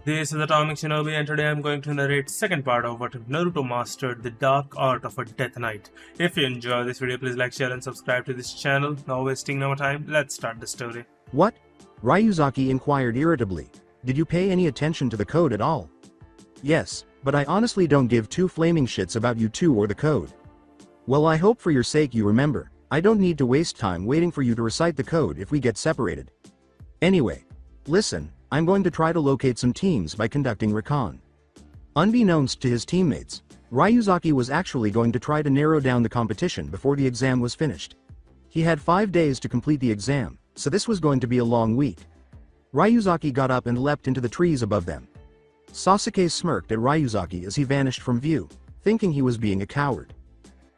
This is Atomic Shinobi, and today I'm going to narrate second part of what Naruto mastered, the dark art of a Death Knight. If you enjoy this video, please like, share and subscribe to this channel. Now wasting no more time, let's start the story. What? Ryuzaki inquired irritably. Did you pay any attention to the code at all? Yes, but I honestly don't give two flaming shits about you two or the code. Well, I hope for your sake you remember. I don't need to waste time waiting for you to recite the code if we get separated. Anyway, listen, I'm going to try to locate some teams by conducting recon. Unbeknownst to his teammates, Ryuzaki was actually going to try to narrow down the competition before the exam was finished. He had 5 days to complete the exam, so this was going to be a long week. Ryuzaki got up and leapt into the trees above them. Sasuke smirked at Ryuzaki as he vanished from view, thinking he was being a coward.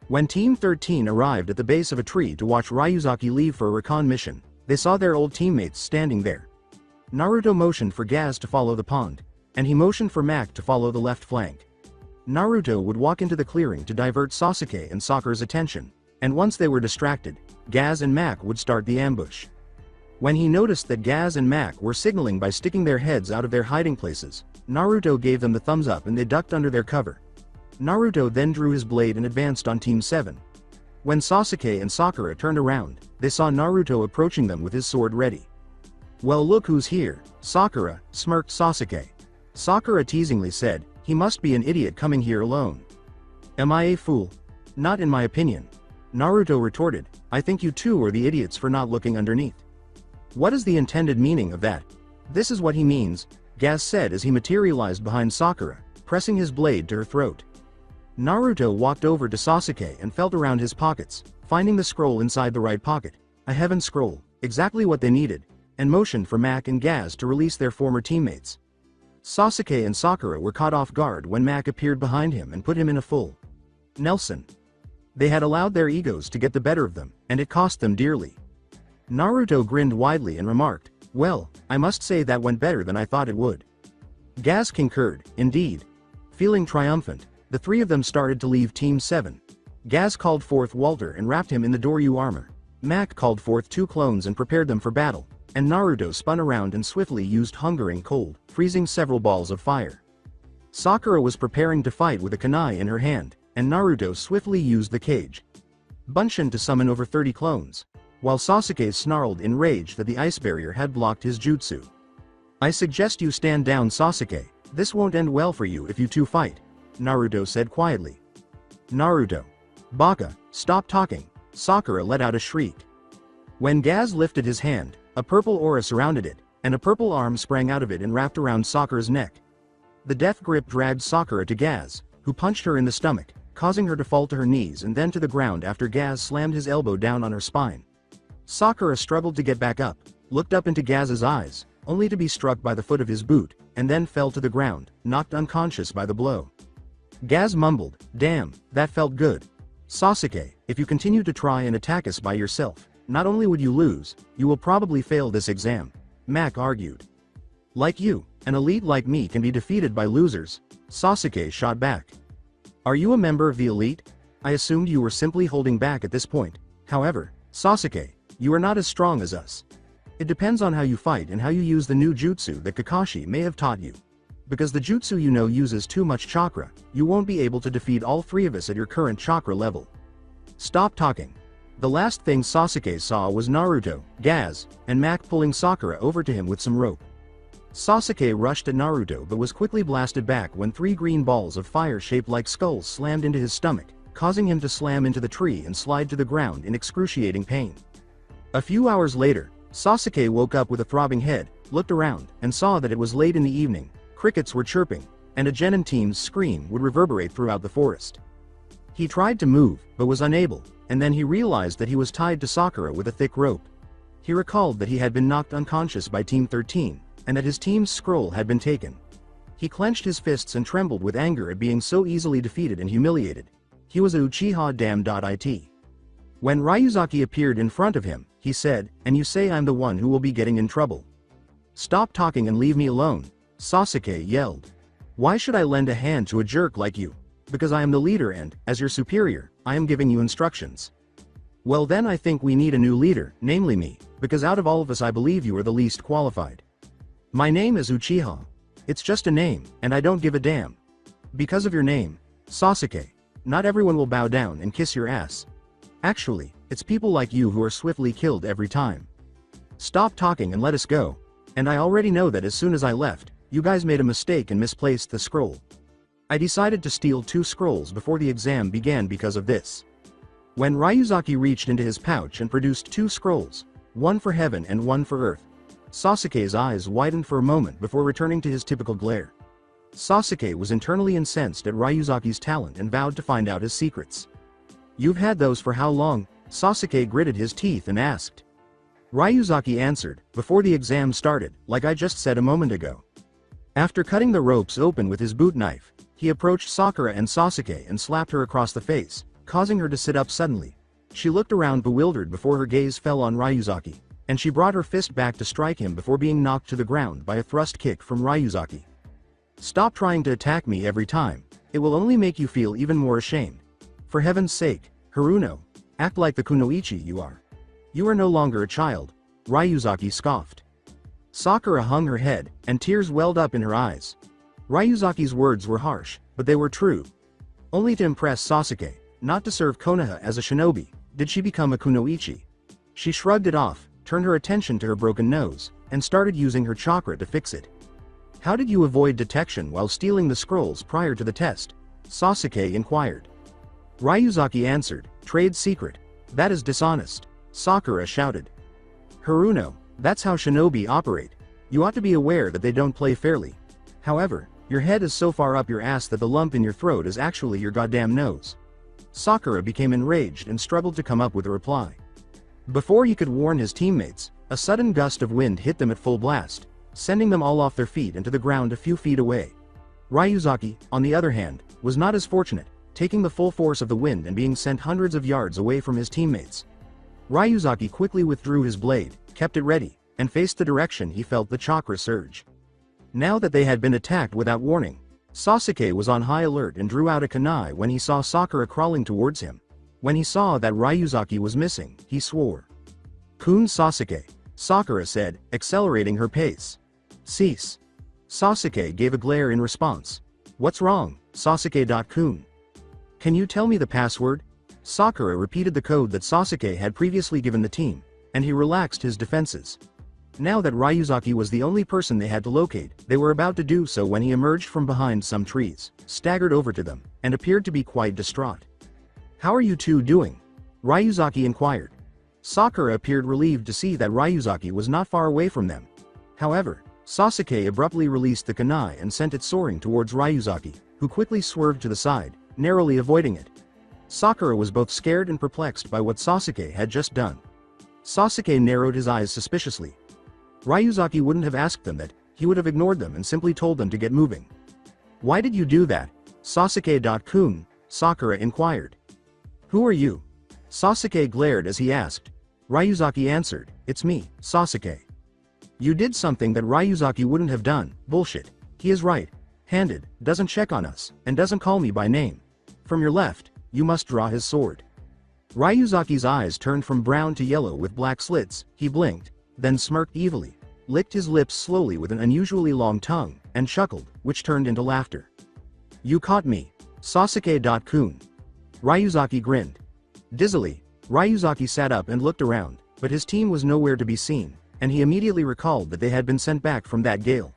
When Team 13 arrived at the base of a tree to watch Ryuzaki leave for a recon mission, they saw their old teammates standing there. Naruto motioned for Gaz to follow the pond, and he motioned for Mak to follow the left flank. Naruto would walk into the clearing to divert Sasuke and Sakura's attention, and once they were distracted, Gaz and Mak would start the ambush. When he noticed that Gaz and Mak were signaling by sticking their heads out of their hiding places, Naruto gave them the thumbs up and they ducked under their cover. Naruto then drew his blade and advanced on Team 7. When Sasuke and Sakura turned around, they saw Naruto approaching them with his sword ready. "Well, look who's here," Sakura, smirked Sasuke. Sakura teasingly said, "He must be an idiot coming here alone." "Am I a fool?" "Not in my opinion." Naruto retorted, "I think you two are the idiots for not looking underneath." "What is the intended meaning of that?" "This is what he means," Gaz said as he materialized behind Sakura, pressing his blade to her throat. Naruto walked over to Sasuke and felt around his pockets, finding the scroll inside the right pocket. A heaven scroll, exactly what they needed, and motioned for Mak and Gaz to release their former teammates. Sasuke and Sakura were caught off guard when Mak appeared behind him and put him in a full Nelson. They had allowed their egos to get the better of them, and it cost them dearly. Naruto grinned widely and remarked, "Well, I must say that went better than I thought it would." Gaz concurred, "Indeed." Feeling triumphant, the three of them started to leave Team 7. Gaz called forth Walter and wrapped him in the Doryu armor. Mak called forth 2 clones and prepared them for battle, and Naruto spun around and swiftly used Hungering Cold, freezing several balls of fire. Sakura was preparing to fight with a kunai in her hand, and Naruto swiftly used the cage Bunshin to summon over 30 clones, while Sasuke snarled in rage that the ice barrier had blocked his jutsu. "I suggest you stand down, Sasuke. This won't end well for you if you two fight," Naruto said quietly. "Naruto. Baka, stop talking," Sakura let out a shriek. When Gaz lifted his hand, a purple aura surrounded it, and a purple arm sprang out of it and wrapped around Sakura's neck. The death grip dragged Sakura to Gaz, who punched her in the stomach, causing her to fall to her knees and then to the ground after Gaz slammed his elbow down on her spine. Sakura struggled to get back up, looked up into Gaz's eyes, only to be struck by the foot of his boot, and then fell to the ground, knocked unconscious by the blow. Gaz mumbled, "Damn, that felt good. Sasuke, if you continue to try and attack us by yourself, not only would you lose, you will probably fail this exam," Mak argued. "Like you, an elite like me can be defeated by losers," Sasuke shot back. "Are you a member of the elite? I assumed you were simply holding back at this point. However, Sasuke, you are not as strong as us. It depends on how you fight and how you use the new jutsu that Kakashi may have taught you. Because the jutsu you know uses too much chakra, you won't be able to defeat all 3 of us at your current chakra level. Stop talking." The last thing Sasuke saw was Naruto, Gaz, and Mak pulling Sakura over to him with some rope. Sasuke rushed at Naruto but was quickly blasted back when 3 green balls of fire shaped like skulls slammed into his stomach, causing him to slam into the tree and slide to the ground in excruciating pain. A few hours later, Sasuke woke up with a throbbing head, looked around, and saw that it was late in the evening. Crickets were chirping, and a genin team's scream would reverberate throughout the forest. He tried to move, but was unable, and then he realized that he was tied to Sakura with a thick rope. He recalled that he had been knocked unconscious by Team 13, and that his team's scroll had been taken. He clenched his fists and trembled with anger at being so easily defeated and humiliated. He was a Uchiha damn.it. When Ryuzaki appeared in front of him, he said, "And you say I'm the one who will be getting in trouble? Stop talking and leave me alone," Sasuke yelled. "Why should I lend a hand to a jerk like you? Because I am the leader and, as your superior, I am giving you instructions." "Well then I think we need a new leader, namely me, because out of all of us I believe you are the least qualified." "My name is Uchiha." It's just a name, and I don't give a damn. Because of your name, Sasuke, not everyone will bow down and kiss your ass. Actually, it's people like you who are swiftly killed every time. Stop talking and let us go. And I already know that as soon as I left, you guys made a mistake and misplaced the scroll. I decided to steal 2 scrolls before the exam began because of this. When Ryuzaki reached into his pouch and produced 2 scrolls, one for heaven and one for earth, Sasuke's eyes widened for a moment before returning to his typical glare. Sasuke was internally incensed at Ryuzaki's talent and vowed to find out his secrets. You've had those for how long? Sasuke gritted his teeth and asked. Ryuzaki answered, before the exam started, like I just said a moment ago. After cutting the ropes open with his boot knife, he approached Sakura and Sasuke and slapped her across the face, causing her to sit up suddenly. She looked around bewildered before her gaze fell on Ryuzaki, and she brought her fist back to strike him before being knocked to the ground by a thrust kick from Ryuzaki. Stop trying to attack me every time, it will only make you feel even more ashamed. For heaven's sake, Haruno, act like the kunoichi you are. You are no longer a child, Ryuzaki scoffed. Sakura hung her head, and tears welled up in her eyes. Ryuzaki's words were harsh, but they were true. Only to impress Sasuke, not to serve Konoha as a shinobi, did she become a kunoichi. She shrugged it off, turned her attention to her broken nose, and started using her chakra to fix it. How did you avoid detection while stealing the scrolls prior to the test? Sasuke inquired. Ryuzaki answered, trade secret. That is dishonest. Sakura shouted. Haruno, that's how shinobi operate. You ought to be aware that they don't play fairly. However, your head is so far up your ass that the lump in your throat is actually your goddamn nose. Sakura became enraged and struggled to come up with a reply. Before he could warn his teammates, a sudden gust of wind hit them at full blast, sending them all off their feet and to the ground a few feet away. Ryuzaki, on the other hand, was not as fortunate, taking the full force of the wind and being sent hundreds of yards away from his teammates. Ryuzaki quickly withdrew his blade, kept it ready, and faced the direction he felt the chakra surge. Now that they had been attacked without warning, Sasuke was on high alert and drew out a kunai when he saw Sakura crawling towards him. When he saw that Ryuzaki was missing, he swore. Kun Sasuke, Sakura said, accelerating her pace. Cease. Sasuke gave a glare in response. What's wrong, Sasuke.kun? Can you tell me the password? Sakura repeated the code that Sasuke had previously given the team, and he relaxed his defenses. Now that Ryuzaki was the only person they had to locate, they were about to do so when he emerged from behind some trees, staggered over to them, and appeared to be quite distraught. How are you two doing? Ryuzaki inquired. Sakura appeared relieved to see that Ryuzaki was not far away from them. However, Sasuke abruptly released the kunai and sent it soaring towards Ryuzaki, who quickly swerved to the side, narrowly avoiding it. Sakura was both scared and perplexed by what Sasuke had just done. Sasuke narrowed his eyes suspiciously. Ryuzaki wouldn't have asked them that, he would have ignored them and simply told them to get moving. Why did you do that? Sasuke.kun, Sakura inquired. Who are you? Sasuke glared as he asked. Ryuzaki answered, it's me, Sasuke. You did something that Ryuzaki wouldn't have done, bullshit. He is right-handed, doesn't check on us, and doesn't call me by name. From your left, you must draw his sword. Ryuzaki's eyes turned from brown to yellow with black slits, he blinked, then smirked evilly, licked his lips slowly with an unusually long tongue, and chuckled, which turned into laughter. You caught me, Sasuke.kun. Ryuzaki grinned. Dizzily, Ryuzaki sat up and looked around, but his team was nowhere to be seen, and he immediately recalled that they had been sent back from that gale.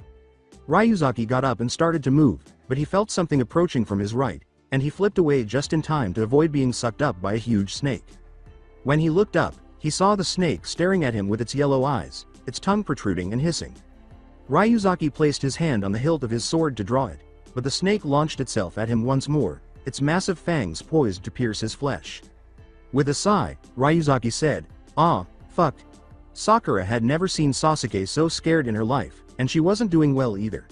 Ryuzaki got up and started to move, but he felt something approaching from his right, and he flipped away just in time to avoid being sucked up by a huge snake. When he looked up, he saw the snake staring at him with its yellow eyes, its tongue protruding and hissing. Ryuzaki placed his hand on the hilt of his sword to draw it, but the snake launched itself at him once more, its massive fangs poised to pierce his flesh. With a sigh, Ryuzaki said, "Ah, fuck." Sakura had never seen Sasuke so scared in her life, and she wasn't doing well either.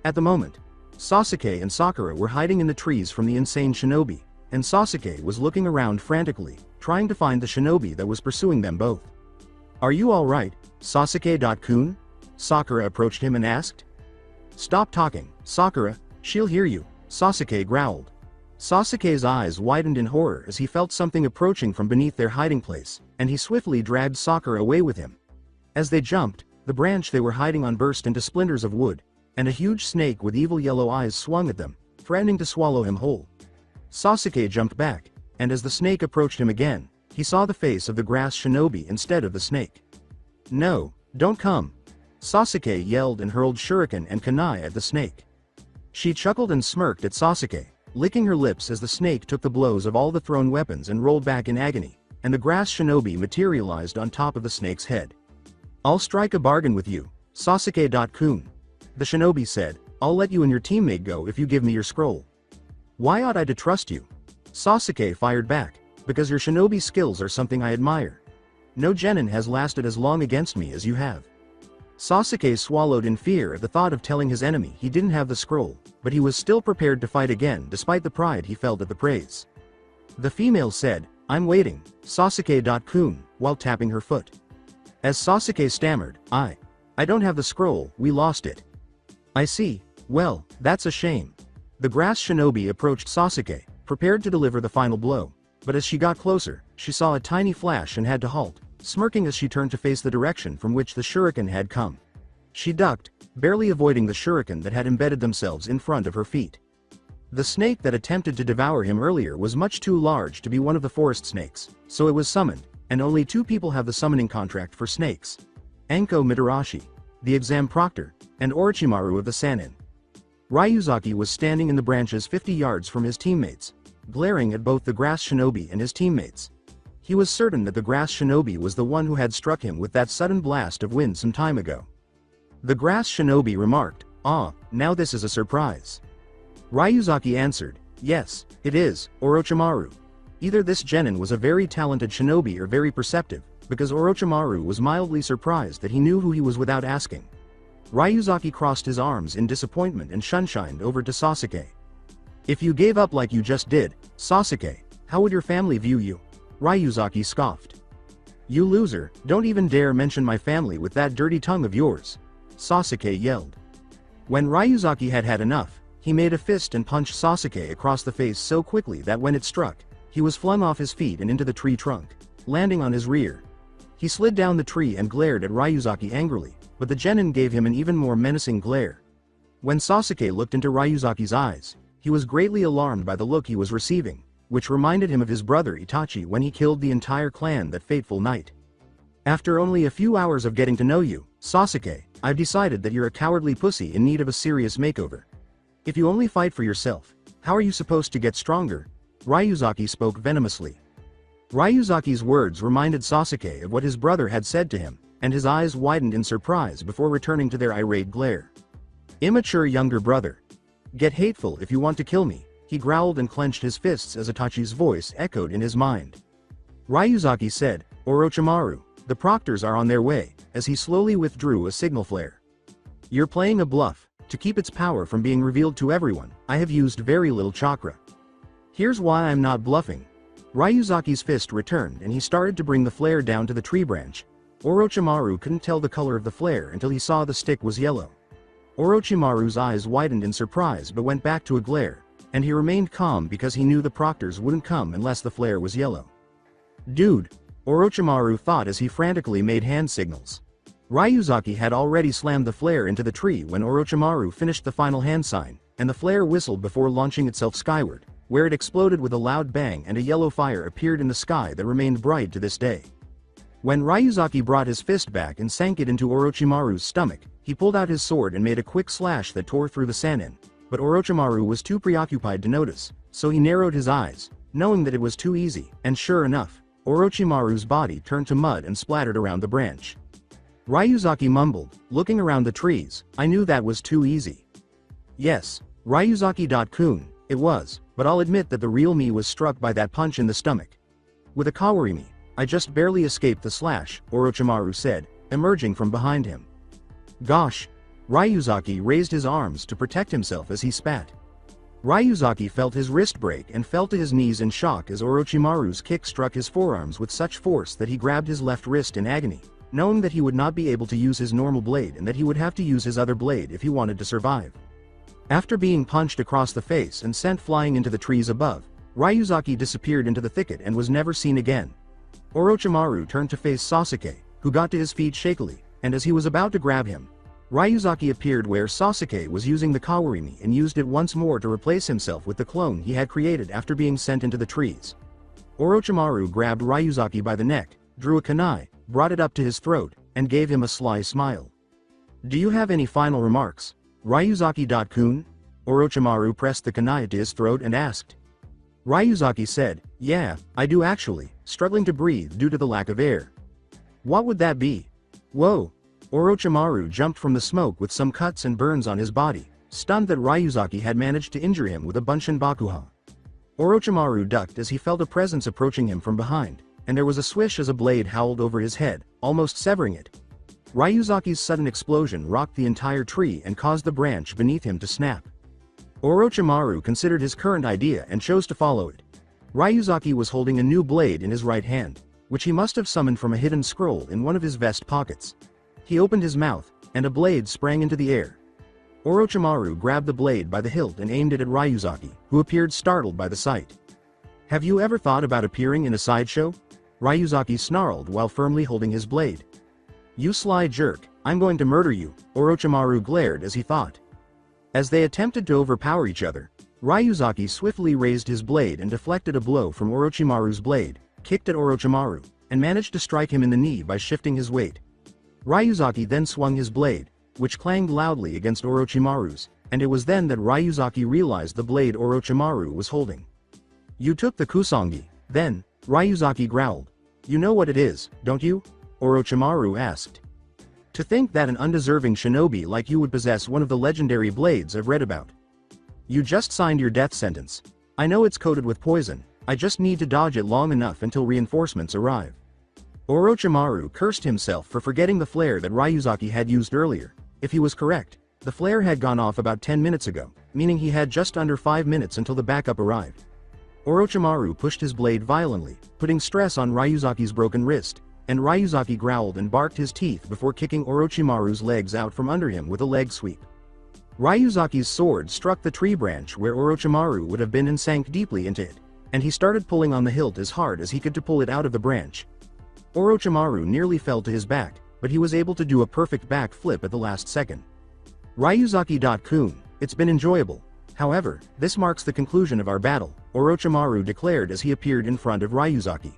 At the moment, Sasuke and Sakura were hiding in the trees from the insane shinobi, and Sasuke was looking around frantically, trying to find the shinobi that was pursuing them both. Are you alright, Sasuke.kun? Sakura approached him and asked. Stop talking, Sakura, she'll hear you, Sasuke growled. Sasuke's eyes widened in horror as he felt something approaching from beneath their hiding place, and he swiftly dragged Sakura away with him. As they jumped, the branch they were hiding on burst into splinters of wood, and a huge snake with evil yellow eyes swung at them, threatening to swallow him whole. Sasuke jumped back, and as the snake approached him again, he saw the face of the grass shinobi instead of the snake. "No, don't come!" Sasuke yelled and hurled shuriken and kunai at the snake. She chuckled and smirked at Sasuke, licking her lips as the snake took the blows of all the thrown weapons and rolled back in agony, and the grass shinobi materialized on top of the snake's head. "I'll strike a bargain with you, Sasuke-kun. The shinobi said, "I'll let you and your teammate go if you give me your scroll." "Why ought I to trust you?" Sasuke fired back, "Because your shinobi skills are something I admire. No genin has lasted as long against me as you have." Sasuke swallowed in fear at the thought of telling his enemy he didn't have the scroll, but he was still prepared to fight again despite the pride he felt at the praise. The female said, "I'm waiting, Sasuke-kun," while tapping her foot. As Sasuke stammered, I don't have the scroll, we lost it." "I see, well, that's a shame." The grass shinobi approached Sasuke, prepared to deliver the final blow, but as she got closer, she saw a tiny flash and had to halt, smirking as she turned to face the direction from which the shuriken had come. She ducked, barely avoiding the shuriken that had embedded themselves in front of her feet. The snake that attempted to devour him earlier was much too large to be one of the forest snakes, so it was summoned, and only 2 people have the summoning contract for snakes. Anko Mitarashi, the exam proctor, and Orochimaru of the Sannin. Ryuzaki was standing in the branches 50 yards from his teammates, glaring at both the grass shinobi and his teammates. He was certain that the grass shinobi was the one who had struck him with that sudden blast of wind some time ago. The grass shinobi remarked, "Now this is a surprise." Ryuzaki answered, "Yes, it is, Orochimaru." Either this genin was a very talented shinobi or very perceptive, because Orochimaru was mildly surprised that he knew who he was without asking. Ryuzaki crossed his arms in disappointment and shunshined over to Sasuke. "If you gave up like you just did, Sasuke, how would your family view you?" Ryuzaki scoffed. "You loser, don't even dare mention my family with that dirty tongue of yours," Sasuke yelled. When Ryuzaki had had enough, he made a fist and punched Sasuke across the face so quickly that when it struck, he was flung off his feet and into the tree trunk, landing on his rear. He slid down the tree and glared at Ryuzaki angrily, but the genin gave him an even more menacing glare. When Sasuke looked into Ryuzaki's eyes, he was greatly alarmed by the look he was receiving, which reminded him of his brother Itachi when he killed the entire clan that fateful night. "After only a few hours of getting to know you, Sasuke, I've decided that you're a cowardly pussy in need of a serious makeover. If you only fight for yourself, how are you supposed to get stronger?" Ryuzaki spoke venomously. Ryuzaki's words reminded Sasuke of what his brother had said to him, and his eyes widened in surprise before returning to their irate glare. "Immature younger brother. Get hateful if you want to kill me," he growled and clenched his fists as Itachi's voice echoed in his mind. Ryuzaki said, "Orochimaru, the proctors are on their way," as he slowly withdrew a signal flare. "You're playing a bluff. To keep its power from being revealed to everyone, I have used very little chakra. Here's why I'm not bluffing." Ryuzaki's fist returned and he started to bring the flare down to the tree branch. Orochimaru couldn't tell the color of the flare until he saw the stick was yellow. Orochimaru's eyes widened in surprise but went back to a glare, and he remained calm because he knew the proctors wouldn't come unless the flare was yellow. "Dude," Orochimaru thought as he frantically made hand signals. Ryuzaki had already slammed the flare into the tree when Orochimaru finished the final hand sign, and the flare whistled before launching itself skyward, where it exploded with a loud bang and a yellow fire appeared in the sky that remained bright to this day. When Ryuzaki brought his fist back and sank it into Orochimaru's stomach, he pulled out his sword and made a quick slash that tore through the Sannin, but Orochimaru was too preoccupied to notice, so he narrowed his eyes, knowing that it was too easy, and sure enough, Orochimaru's body turned to mud and splattered around the branch. Ryuzaki mumbled, looking around the trees, "I knew that was too easy." "Yes, Ryuzaki-kun, it was, but I'll admit that the real me was struck by that punch in the stomach. With a Kawarimi, I just barely escaped the slash," Orochimaru said, emerging from behind him. "Gosh!" Ryuzaki raised his arms to protect himself as he spat. Ryuzaki felt his wrist break and fell to his knees in shock as Orochimaru's kick struck his forearms with such force that he grabbed his left wrist in agony, knowing that he would not be able to use his normal blade and that he would have to use his other blade if he wanted to survive. After being punched across the face and sent flying into the trees above, Ryuzaki disappeared into the thicket and was never seen again. Orochimaru turned to face Sasuke, who got to his feet shakily, and as he was about to grab him, Ryuzaki appeared where Sasuke was using the Kawarimi and used it once more to replace himself with the clone he had created after being sent into the trees. Orochimaru grabbed Ryuzaki by the neck, drew a kunai, brought it up to his throat, and gave him a sly smile. "Do you have any final remarks, Ryuzaki-kun?" Orochimaru pressed the kunai to his throat and asked. Ryuzaki said, "Yeah, I do actually," struggling to breathe due to the lack of air. "What would that be?" "Whoa!" Orochimaru jumped from the smoke with some cuts and burns on his body, stunned that Ryuzaki had managed to injure him with a Bunshin Bakuha. Orochimaru ducked as he felt a presence approaching him from behind, and there was a swish as a blade howled over his head, almost severing it. Ryuzaki's sudden explosion rocked the entire tree and caused the branch beneath him to snap. Orochimaru considered his current idea and chose to follow it. Ryuzaki was holding a new blade in his right hand, which he must have summoned from a hidden scroll in one of his vest pockets. He opened his mouth, and a blade sprang into the air. Orochimaru grabbed the blade by the hilt and aimed it at Ryuzaki, who appeared startled by the sight. "Have you ever thought about appearing in a sideshow?" Ryuzaki snarled while firmly holding his blade. "You sly jerk, I'm going to murder you," Orochimaru glared as he thought. As they attempted to overpower each other, Ryuzaki swiftly raised his blade and deflected a blow from Orochimaru's blade, kicked at Orochimaru, and managed to strike him in the knee by shifting his weight. Ryuzaki then swung his blade, which clanged loudly against Orochimaru's, and it was then that Ryuzaki realized the blade Orochimaru was holding. "You took the Kusangi, then," Ryuzaki growled. "You know what it is, don't you?" Orochimaru asked. "To think that an undeserving shinobi like you would possess one of the legendary blades I've read about. You just signed your death sentence. I know it's coated with poison, I just need to dodge it long enough until reinforcements arrive." Orochimaru cursed himself for forgetting the flare that Ryuzaki had used earlier. If he was correct, the flare had gone off about 10 minutes ago, meaning he had just under 5 minutes until the backup arrived. Orochimaru pushed his blade violently, putting stress on Ryuzaki's broken wrist, and Ryuzaki growled and barked his teeth before kicking Orochimaru's legs out from under him with a leg sweep. Ryuzaki's sword struck the tree branch where Orochimaru would have been and sank deeply into it, and he started pulling on the hilt as hard as he could to pull it out of the branch. Orochimaru nearly fell to his back, but he was able to do a perfect back flip at the last second. "Ryuzaki-kun, it's been enjoyable. However, this marks the conclusion of our battle," Orochimaru declared as he appeared in front of Ryuzaki.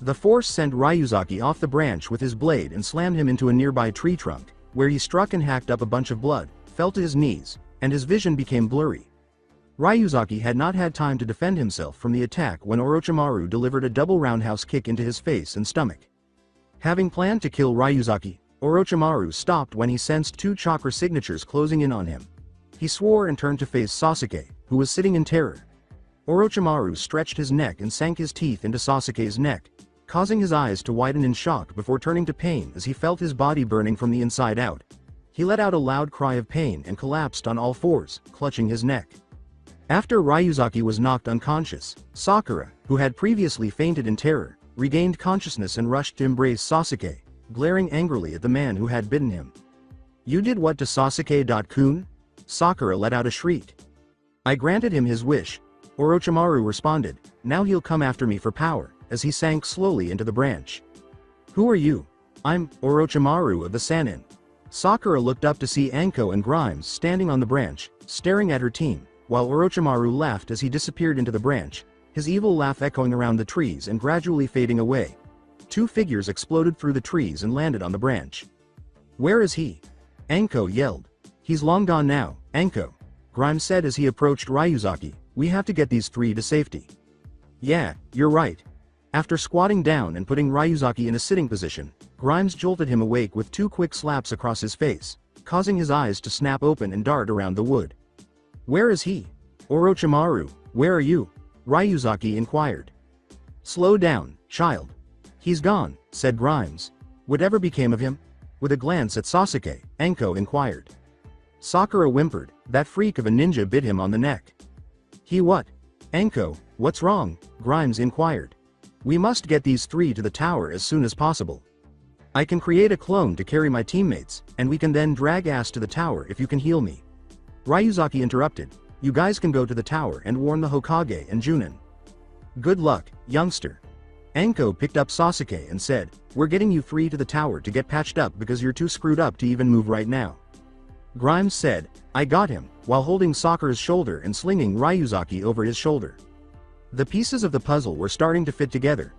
The force sent Ryuzaki off the branch with his blade and slammed him into a nearby tree trunk, where he struck and hacked up a bunch of blood, fell to his knees, and his vision became blurry. Ryuzaki had not had time to defend himself from the attack when Orochimaru delivered a double roundhouse kick into his face and stomach. Having planned to kill Ryuzaki, Orochimaru stopped when he sensed 2 chakra signatures closing in on him. He swore and turned to face Sasuke, who was sitting in terror. Orochimaru stretched his neck and sank his teeth into Sasuke's neck, causing his eyes to widen in shock before turning to pain as he felt his body burning from the inside out. He let out a loud cry of pain and collapsed on all fours, clutching his neck. After Ryuzaki was knocked unconscious, Sakura, who had previously fainted in terror, regained consciousness and rushed to embrace Sasuke, glaring angrily at the man who had bitten him. "You did what to Sasuke-kun?" Sakura let out a shriek. "I granted him his wish," Orochimaru responded. "Now he'll come after me for power," as he sank slowly into the branch. "Who are you?" "I'm Orochimaru of the Sannin." Sakura looked up to see Anko and Grimes standing on the branch, staring at her team, while Orochimaru laughed as he disappeared into the branch, his evil laugh echoing around the trees and gradually fading away. 2 figures exploded through the trees and landed on the branch. "Where is he?" Anko yelled. "He's long gone now, Anko," Grimes said as he approached Ryuzaki. "We have to get these 3 to safety." "Yeah, you're right." After squatting down and putting Ryuzaki in a sitting position, Grimes jolted him awake with 2 quick slaps across his face, causing his eyes to snap open and dart around the wood. "Where is he?" "Orochimaru, where are you?" Ryuzaki inquired. "Slow down, child. He's gone," said Grimes. "Whatever became of him?" With a glance at Sasuke, Anko inquired. Sakura whimpered. "That freak of a ninja bit him on the neck." "He what?" "Anko, what's wrong?" Grimes inquired. "We must get these 3 to the tower as soon as possible. I can create a clone to carry my teammates, and we can then drag ass to the tower if you can heal me." Ryuzaki interrupted. "You guys can go to the tower and warn the Hokage and Junin." "Good luck, youngster." Anko picked up Sasuke and said, "We're getting you 3 to the tower to get patched up because you're too screwed up to even move right now." Grimes said, "I got him," while holding Sakura's shoulder and slinging Ryuzaki over his shoulder. The pieces of the puzzle were starting to fit together.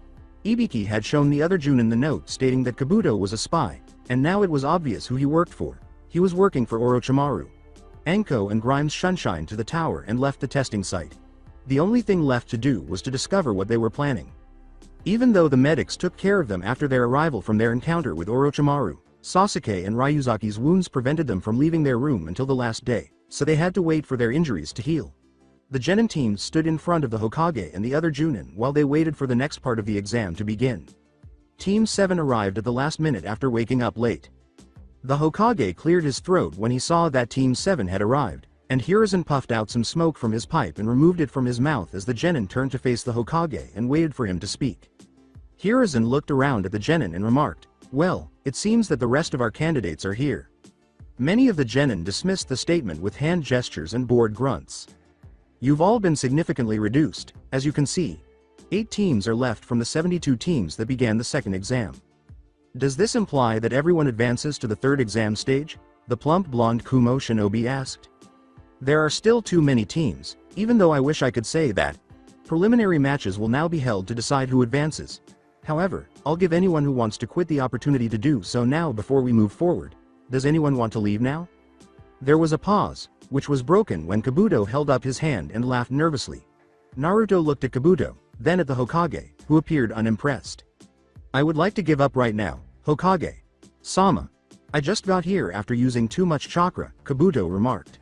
Ibiki had shown the other Junin the note stating that Kabuto was a spy, and now it was obvious who he worked for. He was working for Orochimaru. Anko and Grimes shunshine to the tower and left the testing site. The only thing left to do was to discover what they were planning. Even though the medics took care of them after their arrival from their encounter with Orochimaru, Sasuke and Ryuzaki's wounds prevented them from leaving their room until the last day, so they had to wait for their injuries to heal. The Genin team stood in front of the Hokage and the other Junin while they waited for the next part of the exam to begin. Team 7 arrived at the last minute after waking up late. The Hokage cleared his throat when he saw that Team 7 had arrived, and Hiruzen puffed out some smoke from his pipe and removed it from his mouth as the Genin turned to face the Hokage and waited for him to speak. Hiruzen looked around at the Genin and remarked, "Well, it seems that the rest of our candidates are here." Many of the Genin dismissed the statement with hand gestures and bored grunts. "You've all been significantly reduced, as you can see. 8 teams are left from the 72 teams that began the second exam. Does this imply that everyone advances to the third exam stage?" the plump blonde Kumo shinobi asked. "There are still too many teams, even though I wish I could say that. Preliminary matches will now be held to decide who advances. However, I'll give anyone who wants to quit the opportunity to do so now before we move forward. Does anyone want to leave now?" There was a pause, which was broken when Kabuto held up his hand and laughed nervously. Naruto looked at Kabuto, then at the Hokage, who appeared unimpressed. "I would like to give up right now, Hokage. Sama. I just got here after using too much chakra," Kabuto remarked.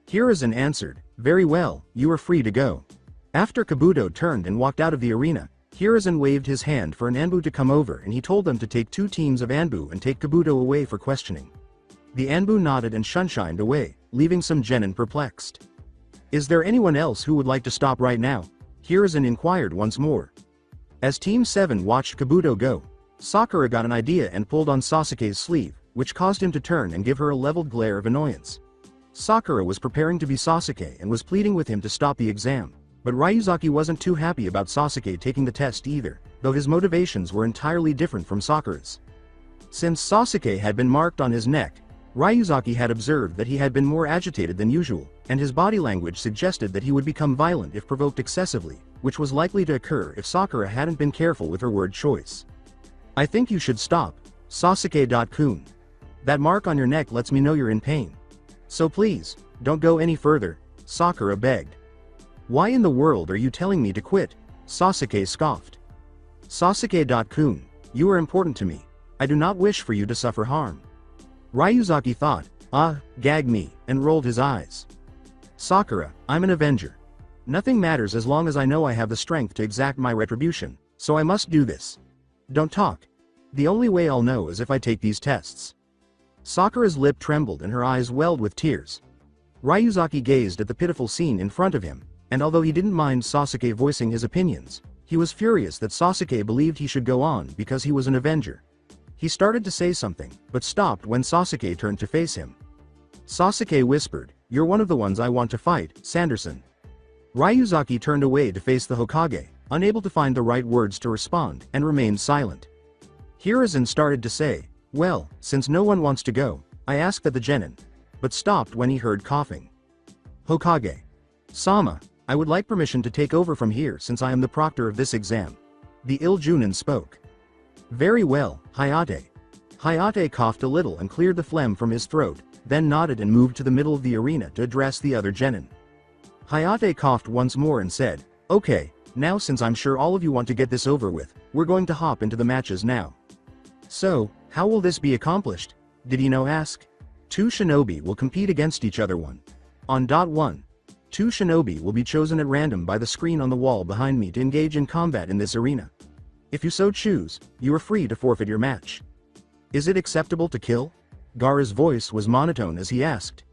Hiruzen answered, "Very well, you are free to go." After Kabuto turned and walked out of the arena, Hiruzen waved his hand for an Anbu to come over and he told them to take 2 teams of Anbu and take Kabuto away for questioning. The Anbu nodded and shunshined away, leaving some Genin perplexed. "Is there anyone else who would like to stop right now?" Hiruzen inquired once more. As Team 7 watched Kabuto go, Sakura got an idea and pulled on Sasuke's sleeve, which caused him to turn and give her a leveled glare of annoyance. Sakura was preparing to be Sasuke and was pleading with him to stop the exam, but Ryuzaki wasn't too happy about Sasuke taking the test either, though his motivations were entirely different from Sakura's. Since Sasuke had been marked on his neck, Ryuzaki had observed that he had been more agitated than usual, and his body language suggested that he would become violent if provoked excessively, which was likely to occur if Sakura hadn't been careful with her word choice. "I think you should stop, Sasuke-kun. That mark on your neck lets me know you're in pain. So please, don't go any further," Sakura begged. "Why in the world are you telling me to quit?" Sasuke scoffed. "Sasuke-kun, you are important to me. I do not wish for you to suffer harm." Ryuzaki thought, gag me, and rolled his eyes. "Sakura, I'm an avenger. Nothing matters as long as I know I have the strength to exact my retribution, so I must do this. Don't talk. The only way I'll know is if I take these tests." Sakura's lip trembled and her eyes welled with tears. Ryuzaki gazed at the pitiful scene in front of him, and although he didn't mind Sasuke voicing his opinions, he was furious that Sasuke believed he should go on because he was an avenger. He started to say something, but stopped when Sasuke turned to face him. Sasuke whispered, "You're one of the ones I want to fight, Sanderson." Ryuzaki turned away to face the Hokage, unable to find the right words to respond, and remained silent. Hiruzen started to say, "Well, since no one wants to go, I ask that the Genin," but stopped when he heard coughing. "Hokage. Sama, I would like permission to take over from here since I am the proctor of this exam." The ill Junin spoke. "Very well, Hayate." Hayate coughed a little and cleared the phlegm from his throat, then nodded and moved to the middle of the arena to address the other Genin. Hayate coughed once more and said, "Okay, now since I'm sure all of you want to get this over with, we're going to hop into the matches now." "So, how will this be accomplished?" Didino asked. "2 shinobi will compete against each other on .1. 2 shinobi will be chosen at random by the screen on the wall behind me to engage in combat in this arena. If you so choose, you are free to forfeit your match." "Is it acceptable to kill?" Gaara's voice was monotone as he asked.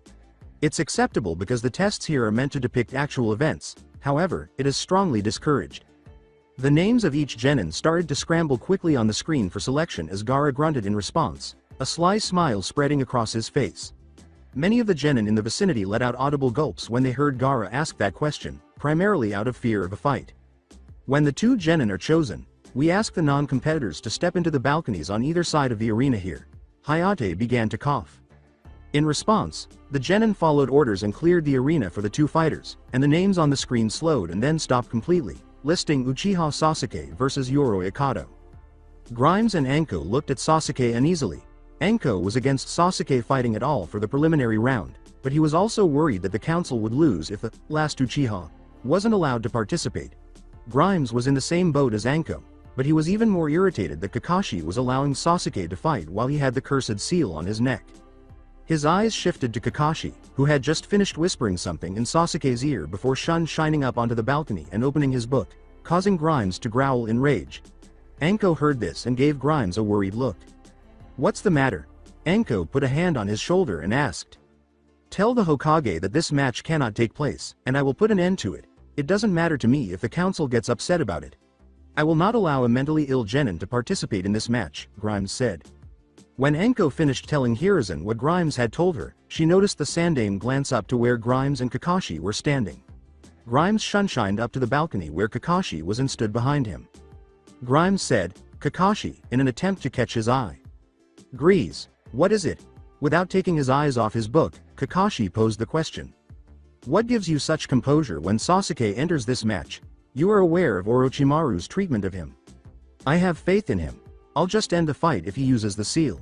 "It's acceptable because the tests here are meant to depict actual events, however, it is strongly discouraged." The names of each Genin started to scramble quickly on the screen for selection as Gaara grunted in response, a sly smile spreading across his face. Many of the Genin in the vicinity let out audible gulps when they heard Gaara ask that question, primarily out of fear of a fight. "When the 2 Genin are chosen, we ask the non-competitors to step into the balconies on either side of the arena here." Hayate began to cough. In response, the genin followed orders and cleared the arena for the two fighters, and the names on the screen slowed and then stopped completely, listing Uchiha Sasuke vs Yoroi Akato. Grimes and Anko looked at Sasuke uneasily. Anko was against Sasuke fighting at all for the preliminary round, but he was also worried that the council would lose if the last Uchiha wasn't allowed to participate. Grimes was in the same boat as Anko, but he was even more irritated that Kakashi was allowing Sasuke to fight while he had the cursed seal on his neck. His eyes shifted to Kakashi, who had just finished whispering something in Sasuke's ear before shining up onto the balcony and opening his book, causing Grimes to growl in rage. Anko heard this and gave Grimes a worried look. "What's the matter?" Anko put a hand on his shoulder and asked. "Tell the Hokage that this match cannot take place, and I will put an end to it. It doesn't matter to me if the council gets upset about it. I will not allow a mentally ill genin to participate in this match," Grimes said. When Anko finished telling Hiruzen what Grimes had told her, she noticed the Sandaime glance up to where Grimes and Kakashi were standing. Grimes shined up to the balcony where Kakashi was and stood behind him. Grimes said, "Kakashi," in an attempt to catch his eye. "Grease, what is it?" Without taking his eyes off his book, Kakashi posed the question. "What gives you such composure when Sasuke enters this match? You are aware of Orochimaru's treatment of him." "I have faith in him. I'll just end the fight if he uses the seal."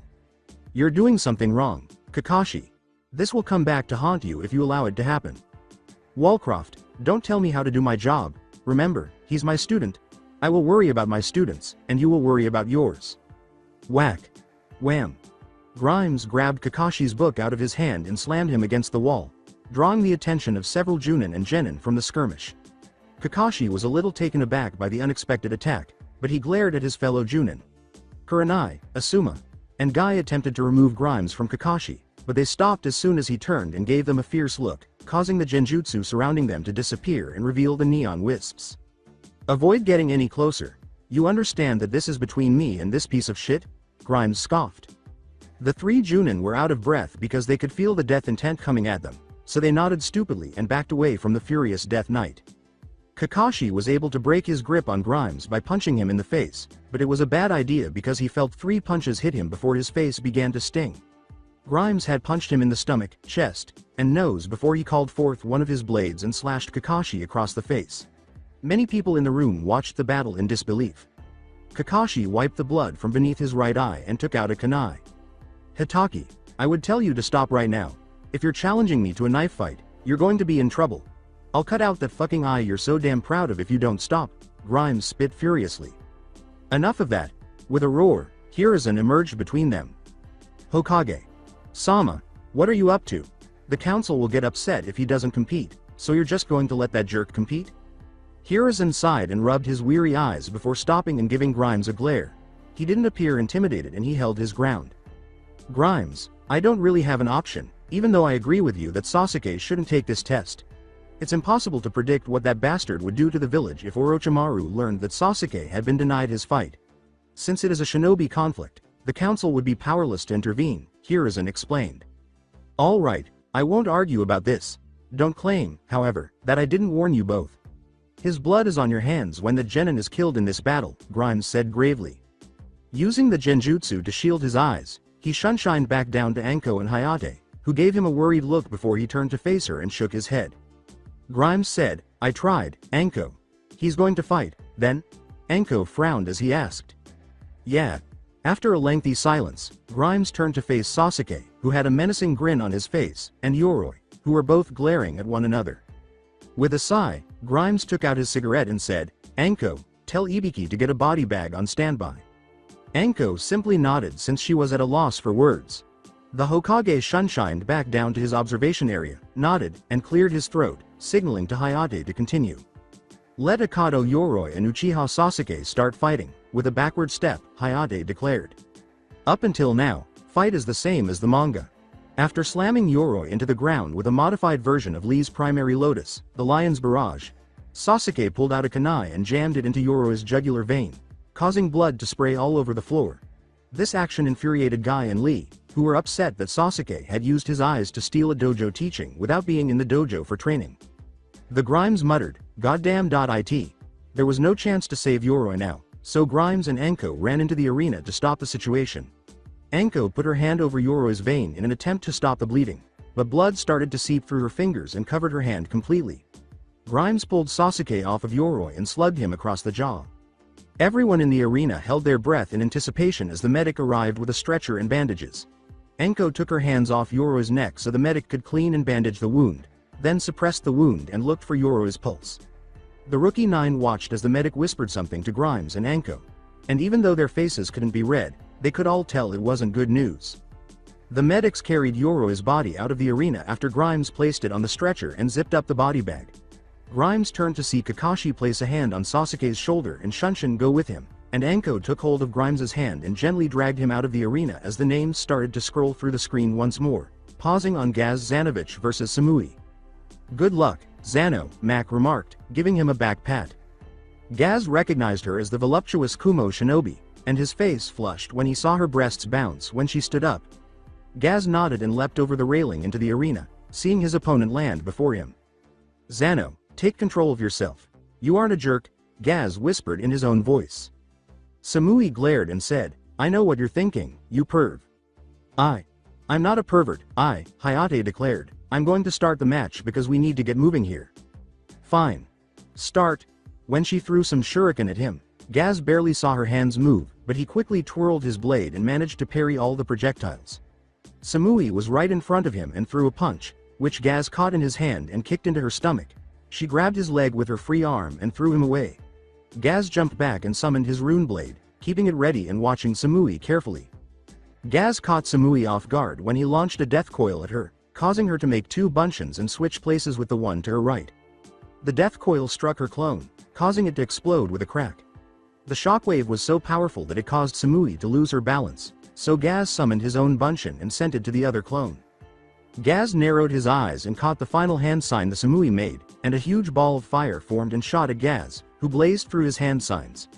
"You're doing something wrong, Kakashi. This will come back to haunt you if you allow it to happen." "Walcroft, don't tell me how to do my job. Remember, he's my student. I will worry about my students, and you will worry about yours." Whack. Wham. Grimes grabbed Kakashi's book out of his hand and slammed him against the wall, drawing the attention of several Junin and Genin from the skirmish. Kakashi was a little taken aback by the unexpected attack, but he glared at his fellow Junin. Kurenai, Asuma, and Guy attempted to remove Grimes from Kakashi, but they stopped as soon as he turned and gave them a fierce look, causing the genjutsu surrounding them to disappear and reveal the neon wisps. "Avoid getting any closer. You understand that this is between me and this piece of shit?" Grimes scoffed. The three Junin were out of breath because they could feel the death intent coming at them, so they nodded stupidly and backed away from the furious Death Knight. Kakashi was able to break his grip on Grimes by punching him in the face, but it was a bad idea because he felt 3 punches hit him before his face began to sting. Grimes had punched him in the stomach, chest, and nose before he called forth one of his blades and slashed Kakashi across the face. Many people in the room watched the battle in disbelief. Kakashi wiped the blood from beneath his right eye and took out a kunai. "Hitaki, I would tell you to stop right now. If you're challenging me to a knife fight, you're going to be in trouble. I'll cut out that fucking eye you're so damn proud of if you don't stop," Grimes spit furiously. "Enough of that." With a roar, Hiruzen emerged between them. "Hokage. Sama, what are you up to? The council will get upset if he doesn't compete, so you're just going to let that jerk compete?" Hiruzen sighed and rubbed his weary eyes before stopping and giving Grimes a glare. He didn't appear intimidated and he held his ground. "Grimes, I don't really have an option, even though I agree with you that Sasuke shouldn't take this test. It's impossible to predict what that bastard would do to the village if Orochimaru learned that Sasuke had been denied his fight. Since it is a shinobi conflict, the council would be powerless to intervene," Hiruzen explained. "All right, I won't argue about this. Don't claim, however, that I didn't warn you both. His blood is on your hands when the genin is killed in this battle," Grimes said gravely. Using the genjutsu to shield his eyes, he shined back down to Anko and Hayate, who gave him a worried look before he turned to face her and shook his head. Grimes said, "I tried, Anko. He's going to fight, then?" Anko frowned as he asked. "Yeah." After a lengthy silence, Grimes turned to face Sasuke, who had a menacing grin on his face, and Yoroi, who were both glaring at one another. With a sigh, Grimes took out his cigarette and said, "Anko, tell Ibiki to get a body bag on standby." Anko simply nodded since she was at a loss for words. The Hokage shined back down to his observation area, nodded, and cleared his throat, signaling to Hayate to continue. "Let Akato Yoroi and Uchiha Sasuke start fighting," with a backward step, Hayate declared. "Up until now, fight is the same as the manga." After slamming Yoroi into the ground with a modified version of Lee's primary lotus, the Lion's Barrage, Sasuke pulled out a kunai and jammed it into Yoroi's jugular vein, causing blood to spray all over the floor. This action infuriated Guy and Lee, who were upset that Sasuke had used his eyes to steal a dojo teaching without being in the dojo for training. The Grimes muttered, "Goddamn.it. There was no chance to save Yoroi now, so Grimes and Anko ran into the arena to stop the situation. Anko put her hand over Yoro's vein in an attempt to stop the bleeding, but blood started to seep through her fingers and covered her hand completely. Grimes pulled Sasuke off of Yoroi and slugged him across the jaw. Everyone in the arena held their breath in anticipation as the medic arrived with a stretcher and bandages. Anko took her hands off Yoro's neck so the medic could clean and bandage the wound, then suppressed the wound and looked for Yoro's pulse. The rookie 9 watched as the medic whispered something to Grimes and Anko, and even though their faces couldn't be read, they could all tell it wasn't good news. The medics carried Yoro's body out of the arena after Grimes placed it on the stretcher and zipped up the body bag. Grimes turned to see Kakashi place a hand on Sasuke's shoulder and Shunshin go with him, and Anko took hold of Grimes's hand and gently dragged him out of the arena as the names started to scroll through the screen once more, pausing on Gaz Zanovich versus Samui. "Good luck, Zano," Mac remarked, giving him a back pat. Gaz recognized her as the voluptuous Kumo shinobi, and his face flushed when he saw her breasts bounce when she stood up. Gaz nodded and leapt over the railing into the arena, seeing his opponent land before him. "Zano, take control of yourself. You aren't a jerk," Gaz whispered in his own voice. Samui glared and said, "I know what you're thinking, you perv." I'm not a pervert, Hayate declared. "I'm going to start the match because we need to get moving here." "Fine. Start." When she threw some shuriken at him, Gaz barely saw her hands move, but he quickly twirled his blade and managed to parry all the projectiles. Samui was right in front of him and threw a punch, which Gaz caught in his hand and kicked into her stomach. She grabbed his leg with her free arm and threw him away. Gaz jumped back and summoned his rune blade, keeping it ready and watching Samui carefully. Gaz caught Samui off guard when he launched a death coil at her, causing her to make 2 buncheons and switch places with the one to her right. The death coil struck her clone, causing it to explode with a crack. The shockwave was so powerful that it caused Samui to lose her balance, so Gaz summoned his own buncheon and sent it to the other clone. Gaz narrowed his eyes and caught the final hand sign the Samui made, and a huge ball of fire formed and shot at Gaz, who blazed through his hand signs.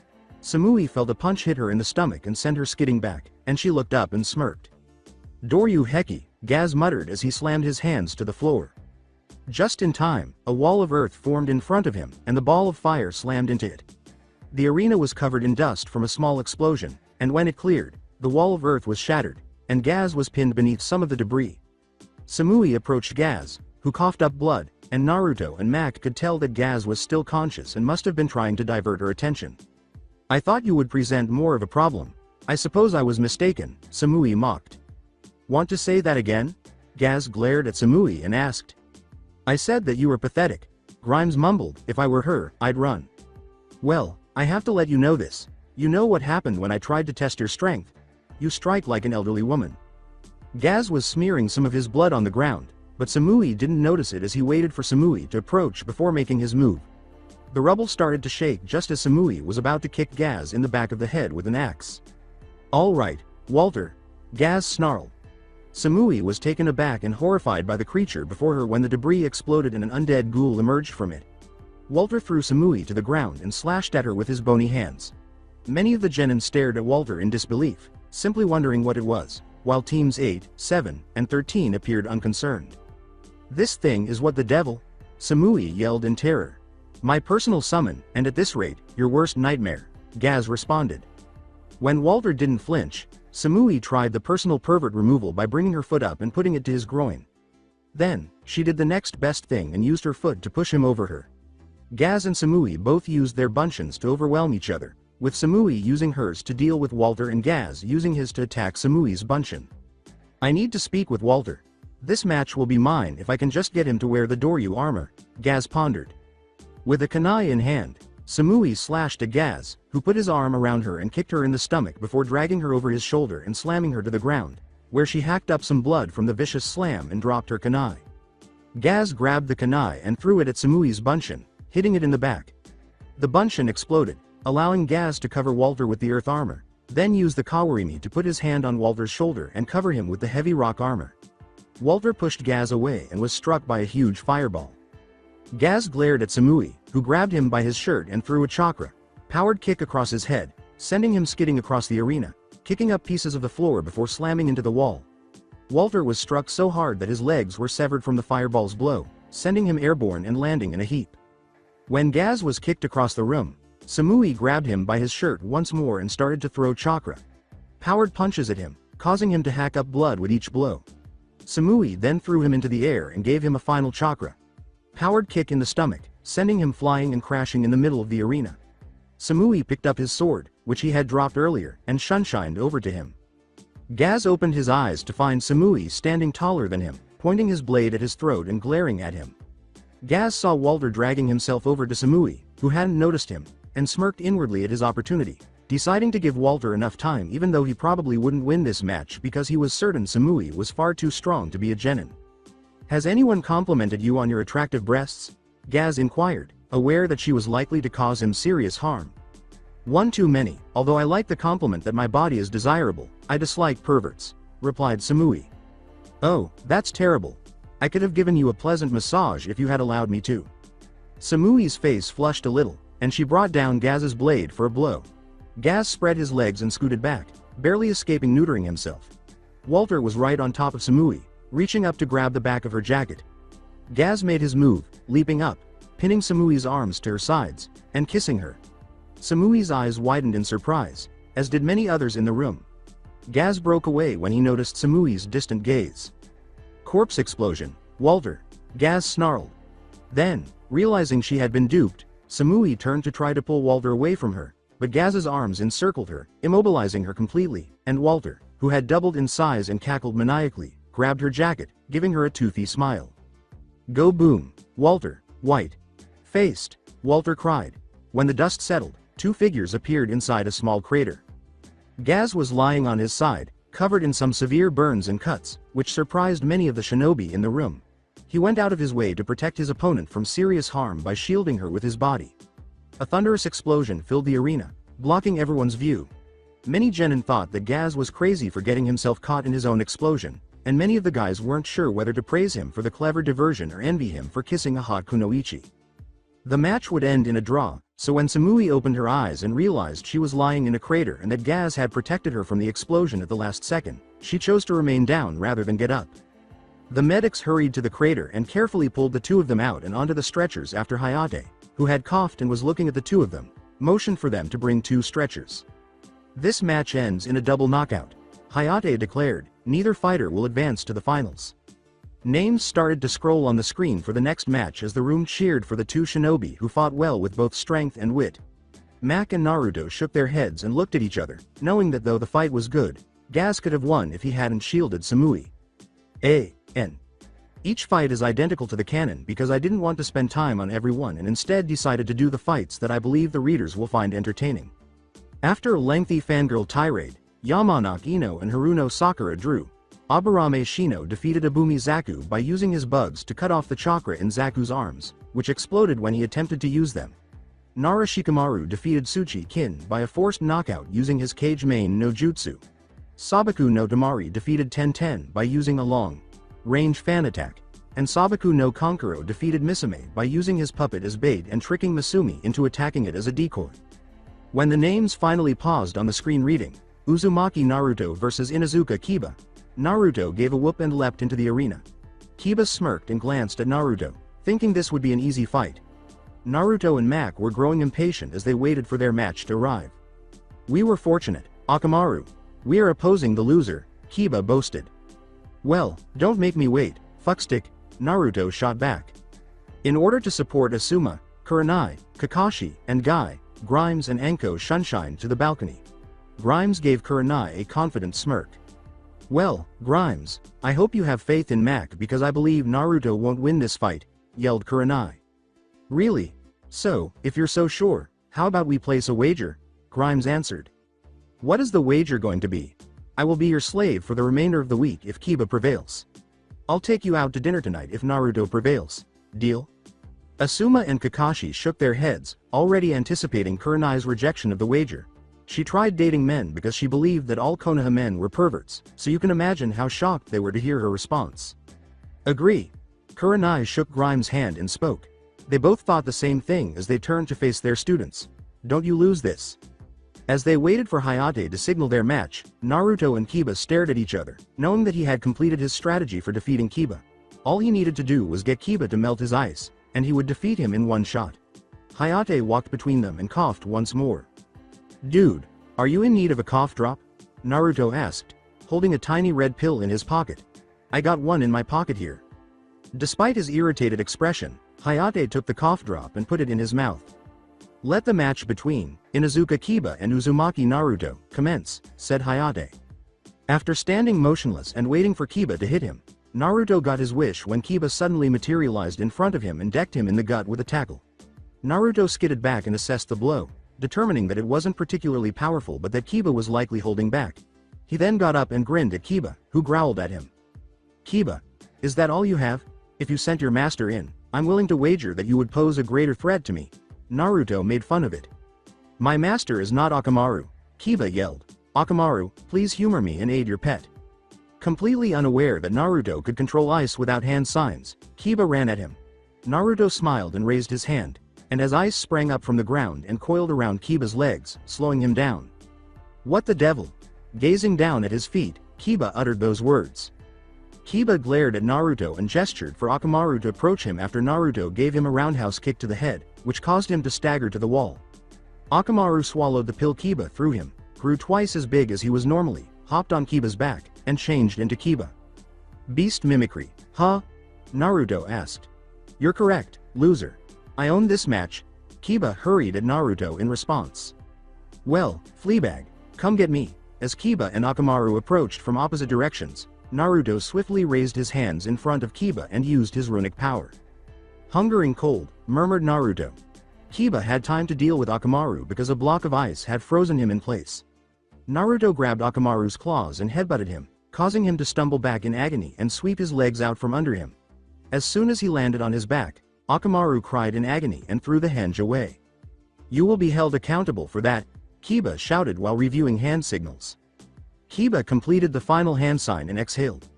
Samui felt a punch hit her in the stomach and sent her skidding back, and she looked up and smirked. "Doryu Heki," Gaz muttered as he slammed his hands to the floor. Just in time, a wall of earth formed in front of him, and the ball of fire slammed into it. The arena was covered in dust from a small explosion, and when it cleared, the wall of earth was shattered, and Gaz was pinned beneath some of the debris. Samui approached Gaz, who coughed up blood, and Naruto and Mac could tell that Gaz was still conscious and must have been trying to divert her attention. "I thought you would present more of a problem. I suppose I was mistaken," Samui mocked. "Want to say that again?" Gaz glared at Samui and asked. "I said that you were pathetic," Grimes mumbled. "If I were her, I'd run." "Well, I have to let you know this. You know what happened when I tried to test your strength? You strike like an elderly woman." Gaz was smearing some of his blood on the ground, but Samui didn't notice it as he waited for Samui to approach before making his move. The rubble started to shake just as Samui was about to kick Gaz in the back of the head with an axe. "All right, Walter," Gaz snarled. Samui was taken aback and horrified by the creature before her when the debris exploded and an undead ghoul emerged from it. Walter threw Samui to the ground and slashed at her with his bony hands. Many of the genin stared at Walter in disbelief, simply wondering what it was, while teams 8, 7, and 13 appeared unconcerned. "This thing is what the devil?" Samui yelled in terror. "My personal summon, and at this rate, your worst nightmare," Gaz responded. When Walter didn't flinch, Samui tried the personal pervert removal by bringing her foot up and putting it to his groin. Then, she did the next best thing and used her foot to push him over her. Gaz and Samui both used their buncheons to overwhelm each other, with Samui using hers to deal with Walter and Gaz using his to attack Samui's buncheon. "I need to speak with Walter. This match will be mine if I can just get him to wear the Doryu armor," Gaz pondered. With a kunai in hand, Samui slashed at Gaz, who put his arm around her and kicked her in the stomach before dragging her over his shoulder and slamming her to the ground, where she hacked up some blood from the vicious slam and dropped her kunai. Gaz grabbed the kunai and threw it at Samui's buncheon, hitting it in the back. The buncheon exploded, allowing Gaz to cover Walter with the earth armor, then used the kawarimi to put his hand on Walter's shoulder and cover him with the heavy rock armor. Walter pushed Gaz away and was struck by a huge fireball. Gaz glared at Samui, who grabbed him by his shirt and threw a chakra-powered kick across his head, sending him skidding across the arena, kicking up pieces of the floor before slamming into the wall. Walter was struck so hard that his legs were severed from the fireball's blow, sending him airborne and landing in a heap. When Gaz was kicked across the room, Samui grabbed him by his shirt once more and started to throw chakra-powered punches at him, causing him to hack up blood with each blow. Samui then threw him into the air and gave him a final chakra powered kick in the stomach, sending him flying and crashing in the middle of the arena. Samui picked up his sword, which he had dropped earlier, and shunshined over to him. Gaz opened his eyes to find Samui standing taller than him, pointing his blade at his throat and glaring at him. Gaz saw Walter dragging himself over to Samui, who hadn't noticed him, and smirked inwardly at his opportunity, deciding to give Walter enough time even though he probably wouldn't win this match because he was certain Samui was far too strong to be a genin. "Has anyone complimented you on your attractive breasts?" Gaz inquired, aware that she was likely to cause him serious harm. "One too many, although I like the compliment that my body is desirable, I dislike perverts," replied Samui. "Oh, that's terrible. I could have given you a pleasant massage if you had allowed me to." Samui's face flushed a little, and she brought down Gaz's blade for a blow. Gaz spread his legs and scooted back, barely escaping neutering himself. Walter was right on top of Samui, reaching up to grab the back of her jacket. Gaz made his move, leaping up, pinning Samui's arms to her sides, and kissing her. Samui's eyes widened in surprise, as did many others in the room. Gaz broke away when he noticed Samui's distant gaze. "Corpse explosion, Walter," Gaz snarled. Then, realizing she had been duped, Samui turned to try to pull Walter away from her, but Gaz's arms encircled her, immobilizing her completely, and Walter, who had doubled in size and cackled maniacally, grabbed her jacket, giving her a toothy smile. "Go boom, Walter," white-faced, Walter cried. When the dust settled, two figures appeared inside a small crater. Gaz was lying on his side, covered in some severe burns and cuts, which surprised many of the shinobi in the room. He went out of his way to protect his opponent from serious harm by shielding her with his body. A thunderous explosion filled the arena, blocking everyone's view. Many genin thought that Gaz was crazy for getting himself caught in his own explosion, and many of the guys weren't sure whether to praise him for the clever diversion or envy him for kissing a hot kunoichi. The match would end in a draw, so when Samui opened her eyes and realized she was lying in a crater and that Gaz had protected her from the explosion at the last second, she chose to remain down rather than get up. The medics hurried to the crater and carefully pulled the two of them out and onto the stretchers after Hayate, who had coughed and was looking at the two of them, motioned for them to bring 2 stretchers. "This match ends in a double knockout," Hayate declared. "Neither fighter will advance to the finals." Names started to scroll on the screen for the next match as the room cheered for the two shinobi who fought well with both strength and wit. Mac and Naruto shook their heads and looked at each other, knowing that though the fight was good, Gaz could have won if he hadn't shielded Samui. A.N. Each fight is identical to the canon because I didn't want to spend time on everyone and instead decided to do the fights that I believe the readers will find entertaining. After a lengthy fangirl tirade, Yamanaka Ino and Haruno Sakura drew. Aburame Shino defeated Abumi Zaku by using his bugs to cut off the chakra in Zaku's arms, which exploded when he attempted to use them. Nara Shikamaru defeated Tsuchi Kin by a forced knockout using his cage main no jutsu. Sabaku no Damari defeated Tenten by using a long-range fan attack, and Sabaku no Kankuro defeated Misame by using his puppet as bait and tricking Masumi into attacking it as a decoy. When the names finally paused on the screen reading, Uzumaki Naruto vs Inuzuka Kiba, Naruto gave a whoop and leapt into the arena. Kiba smirked and glanced at Naruto, thinking this would be an easy fight. Naruto and Mac were growing impatient as they waited for their match to arrive. "We were fortunate, Akamaru. We are opposing the loser," Kiba boasted. "Well, don't make me wait, fuckstick," Naruto shot back. In order to support Asuma, Kurenai, Kakashi, and Guy, Grimes and Anko shunshined to the balcony. Grimes gave Kurenai a confident smirk. "Well, Grimes, I hope you have faith in Mac because I believe Naruto won't win this fight," yelled Kurenai. "Really? So, if you're so sure, how about we place a wager?" Grimes answered. "What is the wager going to be?" "I will be your slave for the remainder of the week if Kiba prevails. I'll take you out to dinner tonight if Naruto prevails. Deal?" Asuma and Kakashi shook their heads, already anticipating Kurenai's rejection of the wager. She tried dating men because she believed that all Konoha men were perverts, so you can imagine how shocked they were to hear her response. "Agree." Kurenai shook Grimes' hand and spoke. They both thought the same thing as they turned to face their students. "Don't you lose this." As they waited for Hayate to signal their match, Naruto and Kiba stared at each other, knowing that he had completed his strategy for defeating Kiba. All he needed to do was get Kiba to melt his ice, and he would defeat him in one shot. Hayate walked between them and coughed once more. "Dude, are you in need of a cough drop?" Naruto asked, holding a tiny red pill in his pocket. I got one in my pocket here. Despite his irritated expression, Hayate took the cough drop and put it in his mouth. Let the match between Inuzuka Kiba and Uzumaki Naruto commence, said Hayate. After standing motionless and waiting for Kiba to hit him, Naruto got his wish when Kiba suddenly materialized in front of him and decked him in the gut with a tackle. Naruto skidded back and assessed the blow, determining that it wasn't particularly powerful but that Kiba was likely holding back. He then got up and grinned at Kiba, who growled at him. Kiba, is that all you have? If you sent your master in, I'm willing to wager that you would pose a greater threat to me. Naruto made fun of it. My master is not Akamaru, Kiba yelled. Akamaru, please humor me and aid your pet. Completely unaware that Naruto could control ice without hand signs, Kiba ran at him. Naruto smiled and raised his hand, and as ice sprang up from the ground and coiled around Kiba's legs, slowing him down. What the devil? Gazing down at his feet, Kiba uttered those words. Kiba glared at Naruto and gestured for Akamaru to approach him after Naruto gave him a roundhouse kick to the head, which caused him to stagger to the wall. Akamaru swallowed the pill Kiba threw him, grew twice as big as he was normally, hopped on Kiba's back, and changed into Kiba. Beast mimicry, huh? Naruto asked. You're correct, loser. I own this match. Kiba hurried at Naruto in response. Well, Fleabag, come get me. As Kiba and Akamaru approached from opposite directions, Naruto swiftly raised his hands in front of Kiba and used his runic power. Hungering cold, murmured Naruto. Kiba had time to deal with Akamaru because a block of ice had frozen him in place. Naruto grabbed Akamaru's claws and headbutted him, causing him to stumble back in agony and sweep his legs out from under him. As soon as he landed on his back, Akamaru cried in agony and threw the henge away. You will be held accountable for that, Kiba shouted while reviewing hand signals. Kiba completed the final hand sign and exhaled.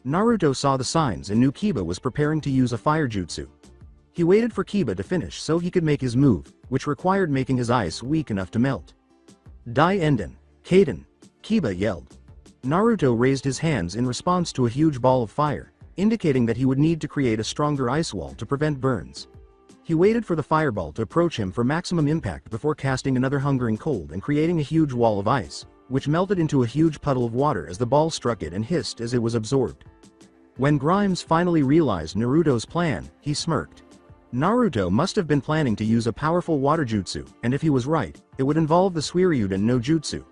Naruto saw the signs and knew Kiba was preparing to use a fire jutsu. He waited for Kiba to finish so he could make his move, which required making his ice weak enough to melt. Dai Enden, Kaden, Kiba yelled. Naruto raised his hands in response to a huge ball of fire, indicating that he would need to create a stronger ice wall to prevent burns. He waited for the fireball to approach him for maximum impact before casting another hungering cold and creating a huge wall of ice, which melted into a huge puddle of water as the ball struck it and hissed as it was absorbed. When Grimes finally realized Naruto's plan, he smirked. Naruto must have been planning to use a powerful water jutsu, and if he was right, it would involve the Suiryuden no Jutsu.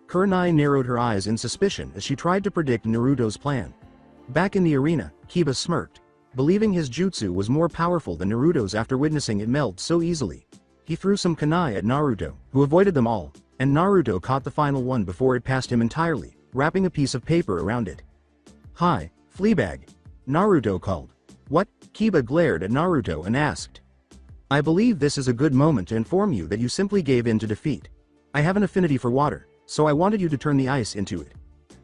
Kurenai narrowed her eyes in suspicion as she tried to predict Naruto's plan. Back in the arena, Kiba smirked, believing his jutsu was more powerful than Naruto's after witnessing it melt so easily. He threw some kunai at Naruto, who avoided them all, and Naruto caught the final one before it passed him entirely, wrapping a piece of paper around it. Hi, Fleabag. Naruto called. What? Kiba glared at Naruto and asked. I believe this is a good moment to inform you that you simply gave in to defeat. I have an affinity for water, so I wanted you to turn the ice into it.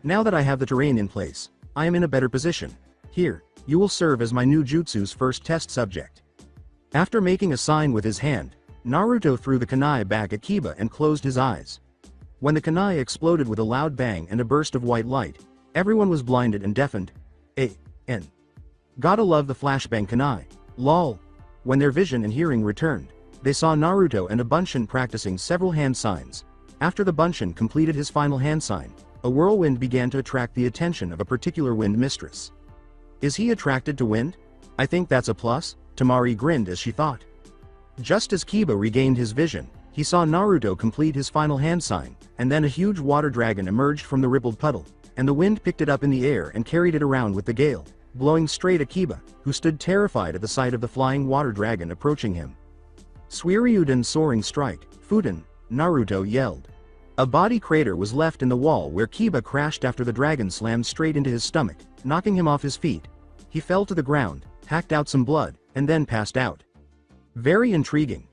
Now that I have the terrain in place, I am in a better position. Here, you will serve as my new jutsu's first test subject. After making a sign with his hand, Naruto threw the kunai back at Kiba and closed his eyes. When the kunai exploded with a loud bang and a burst of white light, everyone was blinded and deafened. Gotta love the flashbang kunai. Lol. When their vision and hearing returned, they saw Naruto and a Bunshin practicing several hand signs. After the Bunshin completed his final hand sign, a whirlwind began to attract the attention of a particular wind mistress. Is he attracted to wind? I think that's a plus, Tamari grinned as she thought. Just as Kiba regained his vision, he saw Naruto complete his final hand sign, and then a huge water dragon emerged from the rippled puddle, and the wind picked it up in the air and carried it around with the gale, blowing straight at Kiba, who stood terrified at the sight of the flying water dragon approaching him. Suiryuden soaring strike, Fuden, Naruto yelled. A body crater was left in the wall where Kiba crashed after the dragon slammed straight into his stomach, knocking him off his feet. He fell to the ground, hacked out some blood, and then passed out. Very intriguing.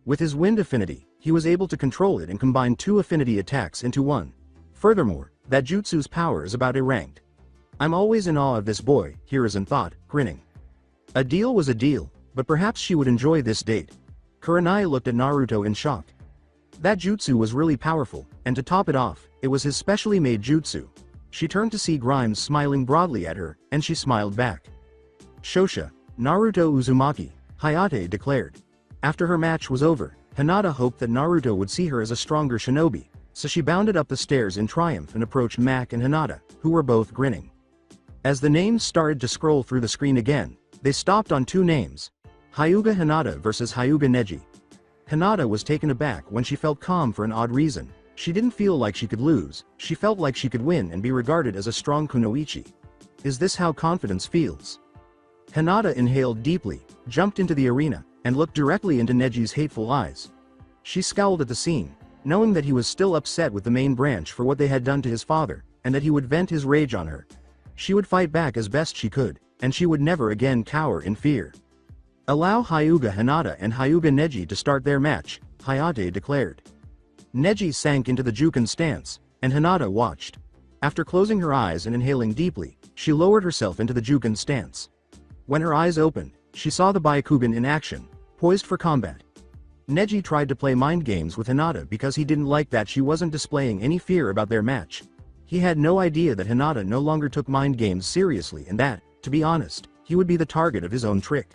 With his wind affinity, he was able to control it and combine two affinity attacks into one. Furthermore, that jutsu's power is about A-ranked. I'm always in awe of this boy, Hiruzen thought, grinning. A deal was a deal, but perhaps she would enjoy this date. Kurenai looked at Naruto in shock. That jutsu was really powerful, and to top it off, it was his specially made jutsu. She turned to see Grimes smiling broadly at her, and she smiled back. Shosha, Naruto Uzumaki, Hayate declared. After her match was over, Hinata hoped that Naruto would see her as a stronger shinobi, so she bounded up the stairs in triumph and approached Mac and Hinata, who were both grinning. As the names started to scroll through the screen again, they stopped on two names: Hyuga Hinata versus Hyuga Neji. Hinata was taken aback when she felt calm for an odd reason. She didn't feel like she could lose, she felt like she could win and be regarded as a strong kunoichi. Is this how confidence feels? Hinata inhaled deeply, jumped into the arena, and looked directly into Neji's hateful eyes. She scowled at the scene, knowing that he was still upset with the main branch for what they had done to his father, and that he would vent his rage on her. She would fight back as best she could, and she would never again cower in fear. Allow Hyuga Hinata and Hyuga Neji to start their match, Hayate declared. Neji sank into the Juken stance, and Hinata watched. After closing her eyes and inhaling deeply, she lowered herself into the Juken stance. When her eyes opened, she saw the Byakugan in action, poised for combat. Neji tried to play mind games with Hinata because he didn't like that she wasn't displaying any fear about their match. He had no idea that Hinata no longer took mind games seriously and that, to be honest, he would be the target of his own trick.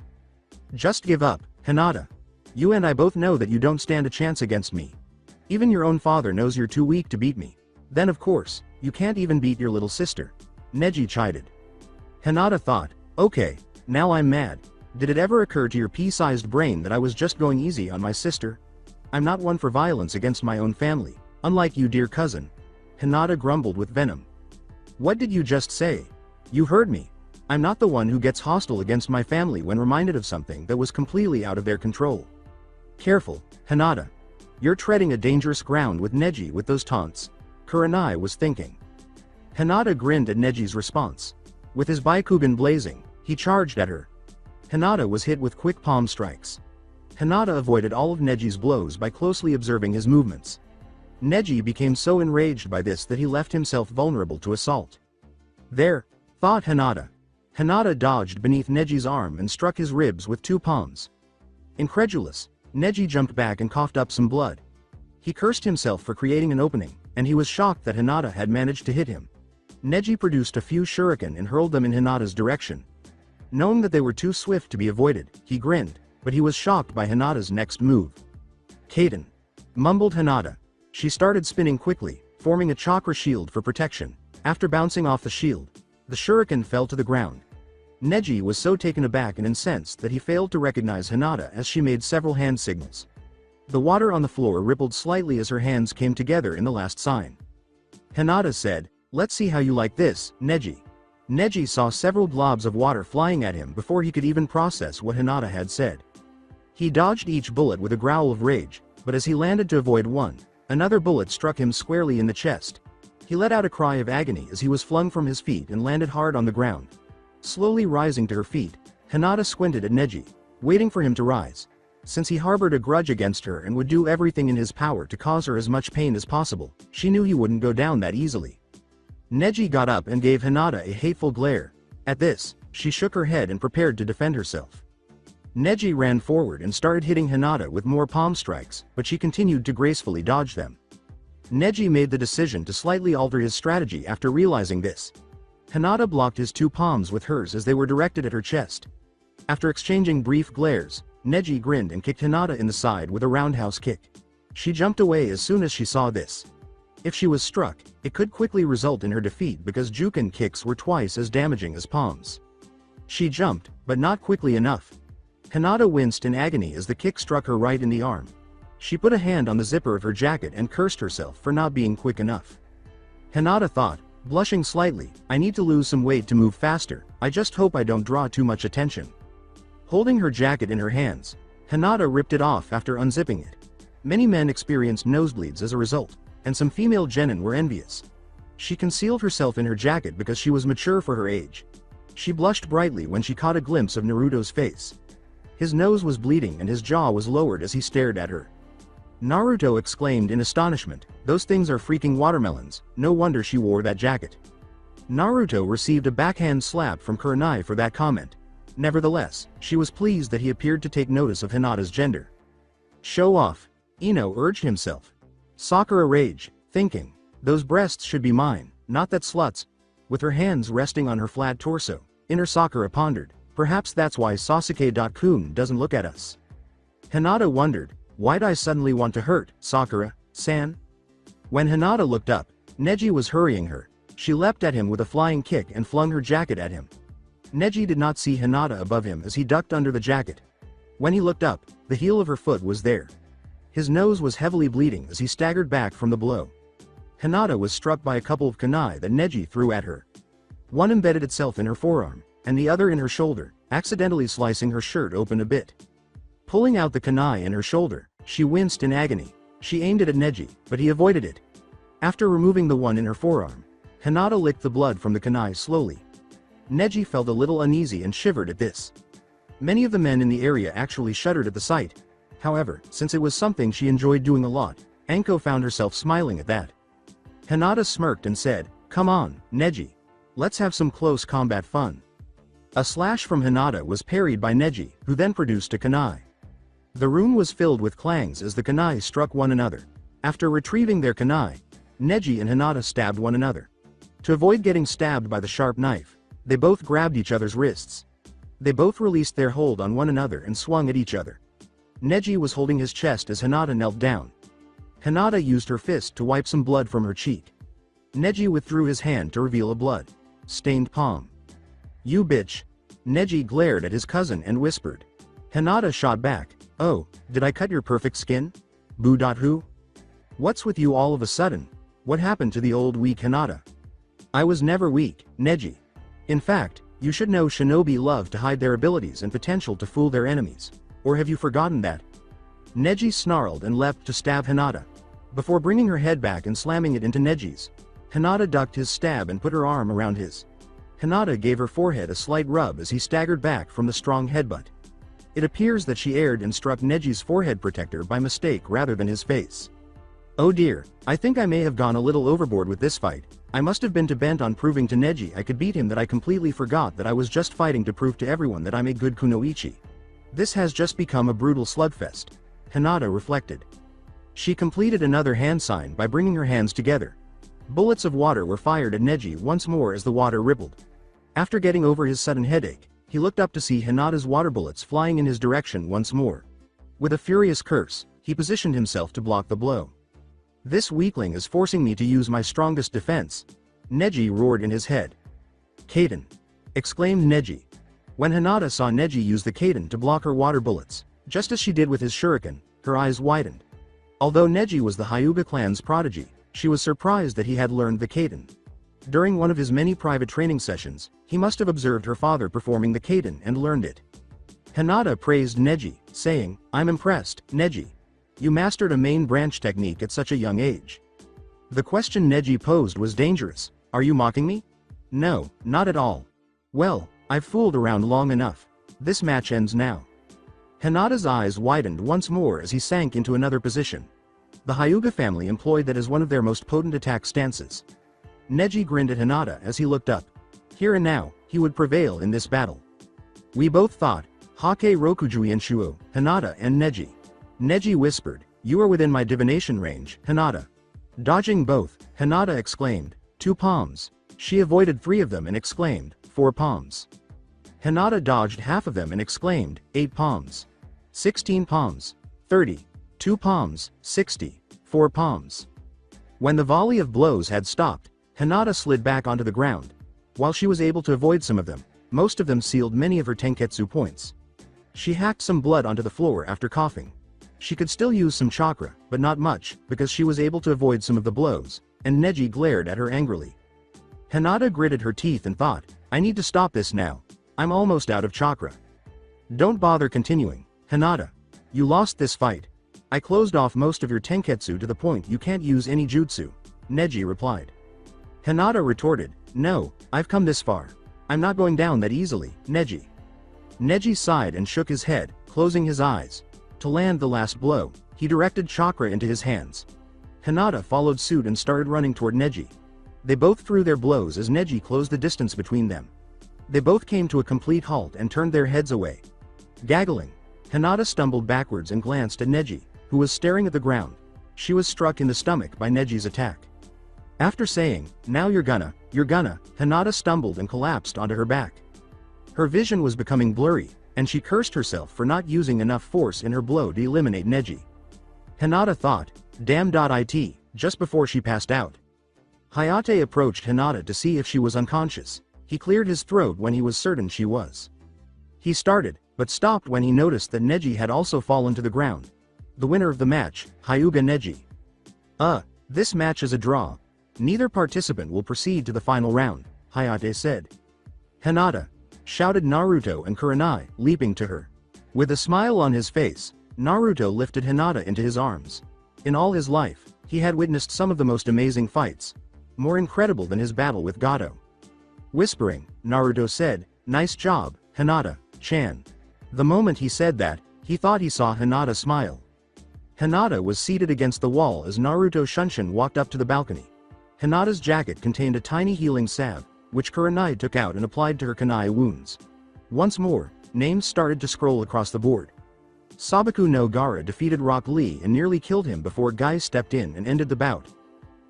Just give up, Hinata. You and I both know that you don't stand a chance against me. Even your own father knows you're too weak to beat me. Then of course, you can't even beat your little sister. Neji chided. Hinata thought, okay, now I'm mad. Did it ever occur to your pea-sized brain that I was just going easy on my sister? I'm not one for violence against my own family, unlike you, dear cousin. Hinata grumbled with venom. What did you just say? You heard me. I'm not the one who gets hostile against my family when reminded of something that was completely out of their control. Careful, Hinata. You're treading a dangerous ground with Neji with those taunts. Kurenai was thinking. Hinata grinned at Neji's response. With his Byakugan blazing, he charged at her. Hinata was hit with quick palm strikes. Hinata avoided all of Neji's blows by closely observing his movements. Neji became so enraged by this that he left himself vulnerable to assault. There, thought Hinata. Hinata dodged beneath Neji's arm and struck his ribs with two palms. Incredulous, Neji jumped back and coughed up some blood. He cursed himself for creating an opening, and he was shocked that Hinata had managed to hit him. Neji produced a few shuriken and hurled them in Hinata's direction. Knowing that they were too swift to be avoided, he grinned, but he was shocked by Hinata's next move. Kaden, mumbled Hinata. She started spinning quickly, forming a chakra shield for protection. After bouncing off the shield, the shuriken fell to the ground. Neji was so taken aback and incensed that he failed to recognize Hinata as she made several hand signals. The water on the floor rippled slightly as her hands came together in the last sign. Hinata said, "Let's see how you like this, Neji." Neji saw several globs of water flying at him before he could even process what Hinata had said. He dodged each bullet with a growl of rage, but as he landed to avoid one, another bullet struck him squarely in the chest. He let out a cry of agony as he was flung from his feet and landed hard on the ground. Slowly rising to her feet, Hinata squinted at Neji, waiting for him to rise. Since he harbored a grudge against her and would do everything in his power to cause her as much pain as possible, she knew he wouldn't go down that easily. Neji got up and gave Hinata a hateful glare. At this, she shook her head and prepared to defend herself. Neji ran forward and started hitting Hinata with more palm strikes, but she continued to gracefully dodge them. Neji made the decision to slightly alter his strategy after realizing this. Hinata blocked his two palms with hers as they were directed at her chest. After exchanging brief glares, Neji grinned and kicked Hinata in the side with a roundhouse kick. She jumped away as soon as she saw this. If she was struck, it could quickly result in her defeat because Juken kicks were twice as damaging as palms. She jumped, but not quickly enough. Hinata winced in agony as the kick struck her right in the arm. She put a hand on the zipper of her jacket and cursed herself for not being quick enough. Hinata thought, blushing slightly, "I need to lose some weight to move faster, I just hope I don't draw too much attention." Holding her jacket in her hands, Hinata ripped it off after unzipping it. Many men experienced nosebleeds as a result, and some female genin were envious. She concealed herself in her jacket because she was mature for her age. She blushed brightly when she caught a glimpse of Naruto's face. His nose was bleeding and his jaw was lowered as he stared at her. Naruto exclaimed in astonishment, "Those things are freaking watermelons, no wonder she wore that jacket." Naruto received a backhand slap from Kurenai for that comment. Nevertheless, she was pleased that he appeared to take notice of Hinata's gender. "Show off," Ino urged himself. Sakura raged, thinking, "Those breasts should be mine, not that slut's." With her hands resting on her flat torso, inner Sakura pondered, "Perhaps that's why Sasuke-kun doesn't look at us." Hinata wondered, "Why'd I suddenly want to hurt, Sakura-san?" When Hinata looked up, Neji was hurrying her. She leapt at him with a flying kick and flung her jacket at him. Neji did not see Hinata above him as he ducked under the jacket. When he looked up, the heel of her foot was there. His nose was heavily bleeding as he staggered back from the blow. Hinata was struck by a couple of kunai that Neji threw at her. One embedded itself in her forearm, and the other in her shoulder, accidentally slicing her shirt open a bit. Pulling out the kunai in her shoulder, she winced in agony. She aimed it at Neji, but he avoided it. After removing the one in her forearm, Hinata licked the blood from the kunai slowly. Neji felt a little uneasy and shivered at this. Many of the men in the area actually shuddered at the sight. However, since it was something she enjoyed doing a lot, Anko found herself smiling at that. Hinata smirked and said, "Come on, Neji. Let's have some close combat fun." A slash from Hinata was parried by Neji, who then produced a kunai. The room was filled with clangs as the kunai struck one another. After retrieving their kunai, Neji and Hinata stabbed one another. To avoid getting stabbed by the sharp knife, they both grabbed each other's wrists. They both released their hold on one another and swung at each other. Neji was holding his chest as Hinata knelt down. Hinata used her fist to wipe some blood from her cheek. Neji withdrew his hand to reveal a blood-stained palm. "You bitch." Neji glared at his cousin and whispered. Hinata shot back, "Oh, did I cut your perfect skin? Boo.who? What's with you all of a sudden? What happened to the old weak Hinata?" "I was never weak, Neji. In fact, you should know shinobi love to hide their abilities and potential to fool their enemies. Or have you forgotten that?" Neji snarled and leapt to stab Hinata. Before bringing her head back and slamming it into Neji's, Hinata ducked his stab and put her arm around his. Hinata gave her forehead a slight rub as he staggered back from the strong headbutt. It appears that she erred and struck Neji's forehead protector by mistake rather than his face. "Oh dear, I think I may have gone a little overboard with this fight. I must have been too bent on proving to Neji I could beat him that I completely forgot that I was just fighting to prove to everyone that I'm a good kunoichi. This has just become a brutal slugfest," Hinata reflected. She completed another hand sign by bringing her hands together. Bullets of water were fired at Neji once more as the water rippled. After getting over his sudden headache, he looked up to see Hinata's water bullets flying in his direction once more. With a furious curse, he positioned himself to block the blow. "This weakling is forcing me to use my strongest defense," Neji roared in his head. "Kaden!" exclaimed Neji. When Hinata saw Neji use the Kaden to block her water bullets, just as she did with his shuriken, her eyes widened. Although Neji was the Hyuga clan's prodigy, she was surprised that he had learned the Kaden. During one of his many private training sessions, he must have observed her father performing the Kaden and learned it. Hinata praised Neji, saying, "I'm impressed, Neji. You mastered a main branch technique at such a young age." The question Neji posed was dangerous. "Are you mocking me?" "No, not at all." "Well, I've fooled around long enough. This match ends now." Hinata's eyes widened once more as he sank into another position. The Hyuga family employed that as one of their most potent attack stances. Neji grinned at Hinata as he looked up. Here and now, he would prevail in this battle. "We both thought, Hake Rokujui and Shuo, Hinata and Neji." Neji whispered, "You are within my divination range, Hinata." Dodging both, Hinata exclaimed, "2 palms." She avoided 3 of them and exclaimed, 4 palms. Hinata dodged half of them and exclaimed, 8 palms. 16 palms. 30. 2 palms, 60. 4 palms. When the volley of blows had stopped, Hinata slid back onto the ground. While she was able to avoid some of them, most of them sealed many of her tenketsu points. She hacked some blood onto the floor after coughing. She could still use some chakra, but not much, because she was able to avoid some of the blows, and Neji glared at her angrily. Hinata gritted her teeth and thought, "I need to stop this now. I'm almost out of chakra." "Don't bother continuing, Hinata. You lost this fight. I closed off most of your tenketsu to the point you can't use any jutsu," Neji replied. Hinata retorted, "No, I've come this far. I'm not going down that easily, Neji." Neji sighed and shook his head, closing his eyes. To land the last blow, he directed chakra into his hands. Hinata followed suit and started running toward Neji. They both threw their blows as Neji closed the distance between them. They both came to a complete halt and turned their heads away. Gaggling, Hinata stumbled backwards and glanced at Neji, who was staring at the ground. She was struck in the stomach by Neji's attack. After saying, "Now you're gonna," Hinata stumbled and collapsed onto her back. Her vision was becoming blurry, and she cursed herself for not using enough force in her blow to eliminate Neji. Hinata thought, "Damn.it, just before she passed out. Hayate approached Hinata to see if she was unconscious. He cleared his throat when he was certain she was. He started, but stopped when he noticed that Neji had also fallen to the ground. The winner of the match, Hyuga Neji. This match is a draw. Neither participant will proceed to the final round, Hayate said. Hinata! Shouted Naruto and Kurenai, leaping to her. With a smile on his face, Naruto lifted Hinata into his arms. In all his life, he had witnessed some of the most amazing fights. More incredible than his battle with Gato. Whispering, Naruto said, "Nice job, Hinata-chan." The moment he said that, he thought he saw Hinata smile. Hinata was seated against the wall as Naruto Shunshin walked up to the balcony. Hinata's jacket contained a tiny healing salve, which Kurenai took out and applied to her kunai wounds. Once more, names started to scroll across the board. Sabaku no Gaara defeated Rock Lee and nearly killed him before Guy stepped in and ended the bout.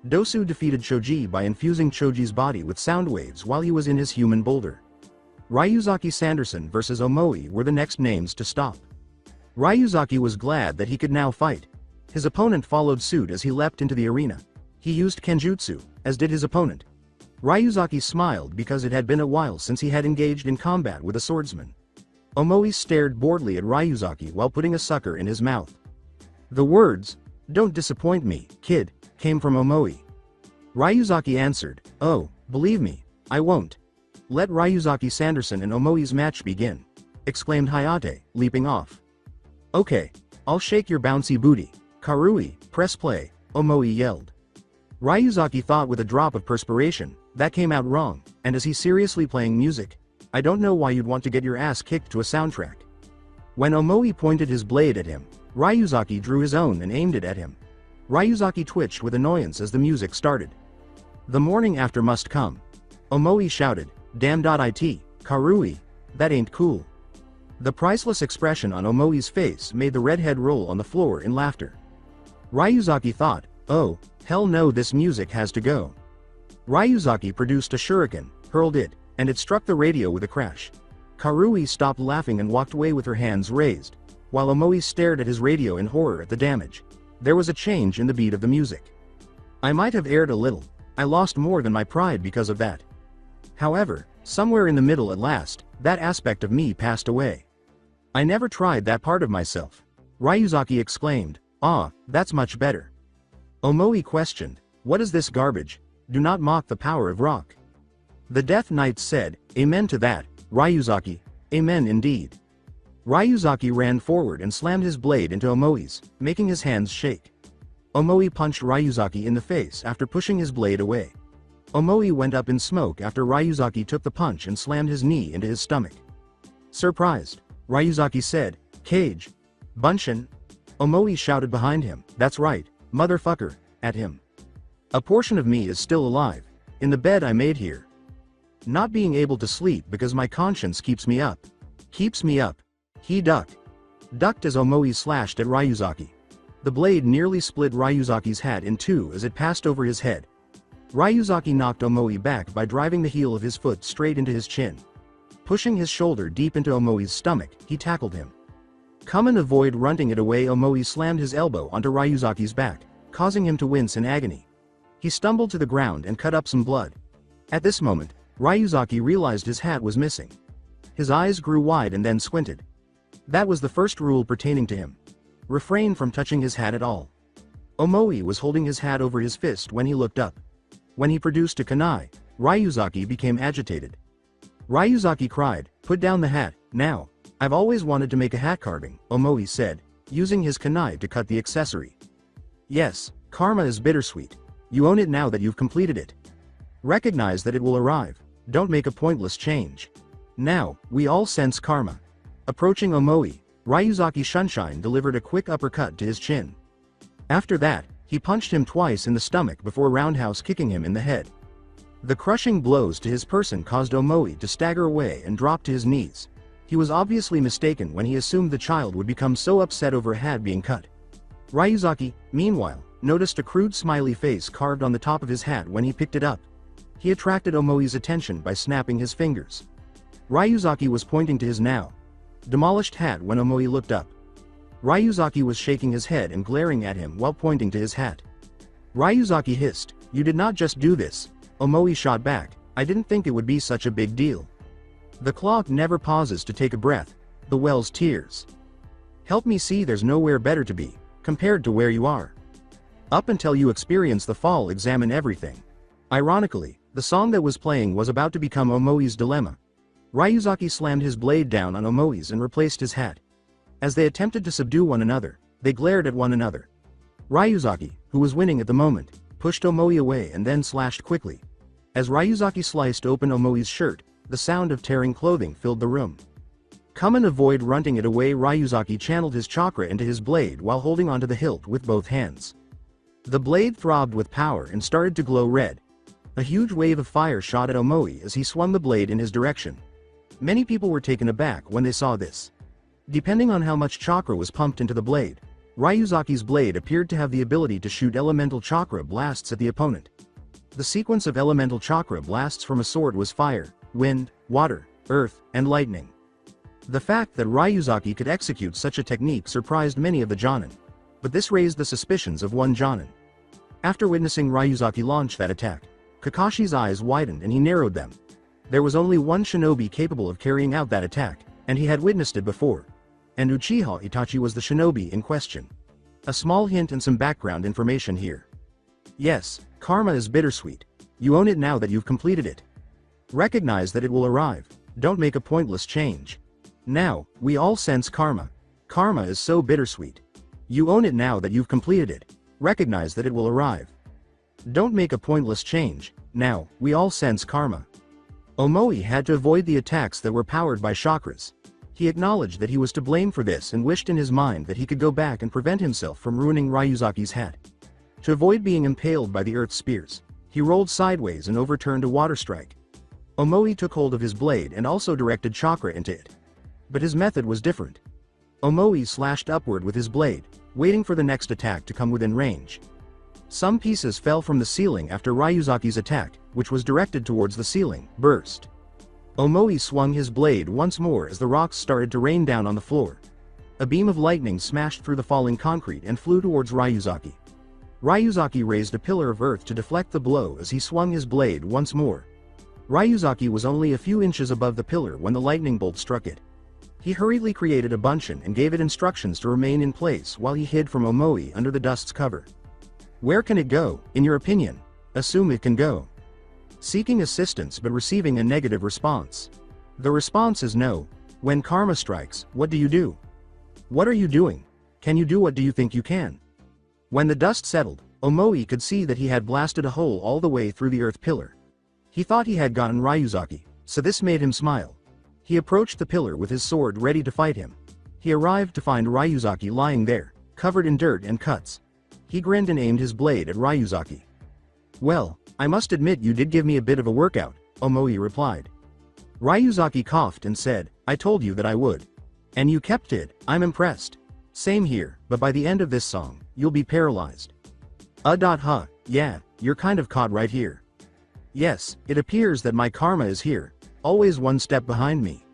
Dosu defeated Choji by infusing Choji's body with sound waves while he was in his human boulder. Ryuzaki Sanderson vs Omoi were the next names to stop. Ryuzaki was glad that he could now fight. His opponent followed suit as he leapt into the arena. He used Kenjutsu, as did his opponent. Ryuzaki smiled because it had been a while since he had engaged in combat with a swordsman. Omoi stared boredly at Ryuzaki while putting a sucker in his mouth. The words, "Don't disappoint me, kid," came from Omoi. Ryuzaki answered, "Oh, believe me, I won't." "Let Ryuzaki Sanderson and Omoi's match begin," exclaimed Hayate, leaping off. "Okay, I'll shake your bouncy booty. Karui, press play," Omoi yelled. Ryuzaki thought with a drop of perspiration, that came out wrong, and is he seriously playing music? I don't know why you'd want to get your ass kicked to a soundtrack. When Omoi pointed his blade at him, Ryuzaki drew his own and aimed it at him. Ryuzaki twitched with annoyance as the music started. The morning after must come. Omoi shouted, "Damn.it, Karui, that ain't cool." The priceless expression on Omoi's face made the redhead roll on the floor in laughter. Ryuzaki thought, "Oh, hell no, this music has to go." Ryuzaki produced a shuriken, hurled it, and it struck the radio with a crash. Karui stopped laughing and walked away with her hands raised, while Omoi stared at his radio in horror at the damage. There was a change in the beat of the music. "I might have erred a little. I lost more than my pride because of that. However, somewhere in the middle at last, that aspect of me passed away. I never tried that part of myself." Ryuzaki exclaimed, "Ah, that's much better." Omoi questioned, "What is this garbage? Do not mock the power of rock." The Death Knight said, "Amen to that, Ryuzaki, amen indeed." Ryuzaki ran forward and slammed his blade into Omoi's, making his hands shake. Omoi punched Ryuzaki in the face after pushing his blade away. Omoi went up in smoke after Ryuzaki took the punch and slammed his knee into his stomach. Surprised, Ryuzaki said, "Cage. Bunshin." Omoi shouted behind him, "That's right, motherfucker," at him. "A portion of me is still alive, in the bed I made here. Not being able to sleep because my conscience keeps me up. Keeps me up." He ducked as Omoi slashed at Ryuzaki. The blade nearly split Ryuzaki's hat in two as it passed over his head. Ryuzaki knocked Omoi back by driving the heel of his foot straight into his chin. Pushing his shoulder deep into Omoi's stomach, he tackled him. Come and avoid runting it away. Omoi slammed his elbow onto Ryuzaki's back, causing him to wince in agony. He stumbled to the ground and cut up some blood. At this moment, Ryuzaki realized his hat was missing. His eyes grew wide and then squinted. That was the first rule pertaining to him. Refrain from touching his hat at all. Omoi was holding his hat over his fist when he looked up. When he produced a kunai, Ryuzaki became agitated. Ryuzaki cried, "Put down the hat, now. I've always wanted to make a hat carving," Omoi said, using his kunai to cut the accessory. "Yes, karma is bittersweet. You own it now that you've completed it. Recognize that it will arrive. Don't make a pointless change. Now, we all sense karma." Approaching Omoi, Ryuzaki Sunshine delivered a quick uppercut to his chin. After that, he punched him twice in the stomach before roundhouse kicking him in the head. The crushing blows to his person caused Omoi to stagger away and drop to his knees. He was obviously mistaken when he assumed the child would become so upset over a hat being cut. Ryuzaki, meanwhile, noticed a crude smiley face carved on the top of his hat when he picked it up. He attracted Omoi's attention by snapping his fingers. Ryuzaki was pointing to his now demolished hat when Omoi looked up. Ryuzaki was shaking his head and glaring at him while pointing to his hat. Ryuzaki hissed, "You did not just do this." Omoi shot back, "I didn't think it would be such a big deal." The clock never pauses to take a breath. The well's tears. "Help me see, there's nowhere better to be, compared to where you are. Up until you experience the fall, examine everything." Ironically, the song that was playing was about to become Omoi's dilemma. Ryuzaki slammed his blade down on Omoi's and replaced his hat. As they attempted to subdue one another, they glared at one another. Ryuzaki, who was winning at the moment, pushed Omoi away and then slashed quickly. As Ryuzaki sliced open Omoi's shirt, the sound of tearing clothing filled the room. "Come and avoid running it away." Ryuzaki channeled his chakra into his blade while holding onto the hilt with both hands. The blade throbbed with power and started to glow red. A huge wave of fire shot at Omoi as he swung the blade in his direction. Many people were taken aback when they saw this. Depending on how much chakra was pumped into the blade, Ryuzaki's blade appeared to have the ability to shoot elemental chakra blasts at the opponent. The sequence of elemental chakra blasts from a sword was fire, wind, water, earth, and lightning. The fact that Ryuzaki could execute such a technique surprised many of the Jonin. But this raised the suspicions of one Jonin. After witnessing Ryuzaki launch that attack, Kakashi's eyes widened and he narrowed them. There was only one shinobi capable of carrying out that attack, and he had witnessed it before. And Uchiha Itachi was the shinobi in question. A small hint and some background information here. Yes, karma is bittersweet. You own it now that you've completed it. Recognize that it will arrive. Don't make a pointless change. Now, we all sense karma. Karma is so bittersweet. You own it now that you've completed it. Recognize that it will arrive. Don't make a pointless change. Now, we all sense karma. Omoi had to avoid the attacks that were powered by chakras. He acknowledged that he was to blame for this and wished in his mind that he could go back and prevent himself from ruining Ryuzaki's hat. To avoid being impaled by the earth's spears, he rolled sideways and overturned a water strike. Omoi took hold of his blade and also directed chakra into it. But his method was different. Omoi slashed upward with his blade, waiting for the next attack to come within range. Some pieces fell from the ceiling after Ryuzaki's attack, which was directed towards the ceiling, burst. Omoi swung his blade once more as the rocks started to rain down on the floor. A beam of lightning smashed through the falling concrete and flew towards Ryuzaki. Ryuzaki raised a pillar of earth to deflect the blow as he swung his blade once more. Ryuzaki was only a few inches above the pillar when the lightning bolt struck it. He hurriedly created a bunshin and gave it instructions to remain in place while he hid from Omoi under the dust's cover. Where can it go, in your opinion? Assume it can go. Seeking assistance but receiving a negative response. The response is no. When karma strikes, what do you do? What are you doing? Can you do what do you think you can? When the dust settled, Omoi could see that he had blasted a hole all the way through the earth pillar. He thought he had gotten Ryuzaki, so this made him smile. He approached the pillar with his sword ready to fight him. He arrived to find Ryuzaki lying there, covered in dirt and cuts. He grinned and aimed his blade at Ryuzaki. "Well, I must admit you did give me a bit of a workout," Omoi replied. Ryuzaki coughed and said, "I told you that I would. And you kept it. I'm impressed. Same here, but by the end of this song, you'll be paralyzed." Huh, yeah, you're kind of caught right here. Yes, it appears that my karma is here, always one step behind me.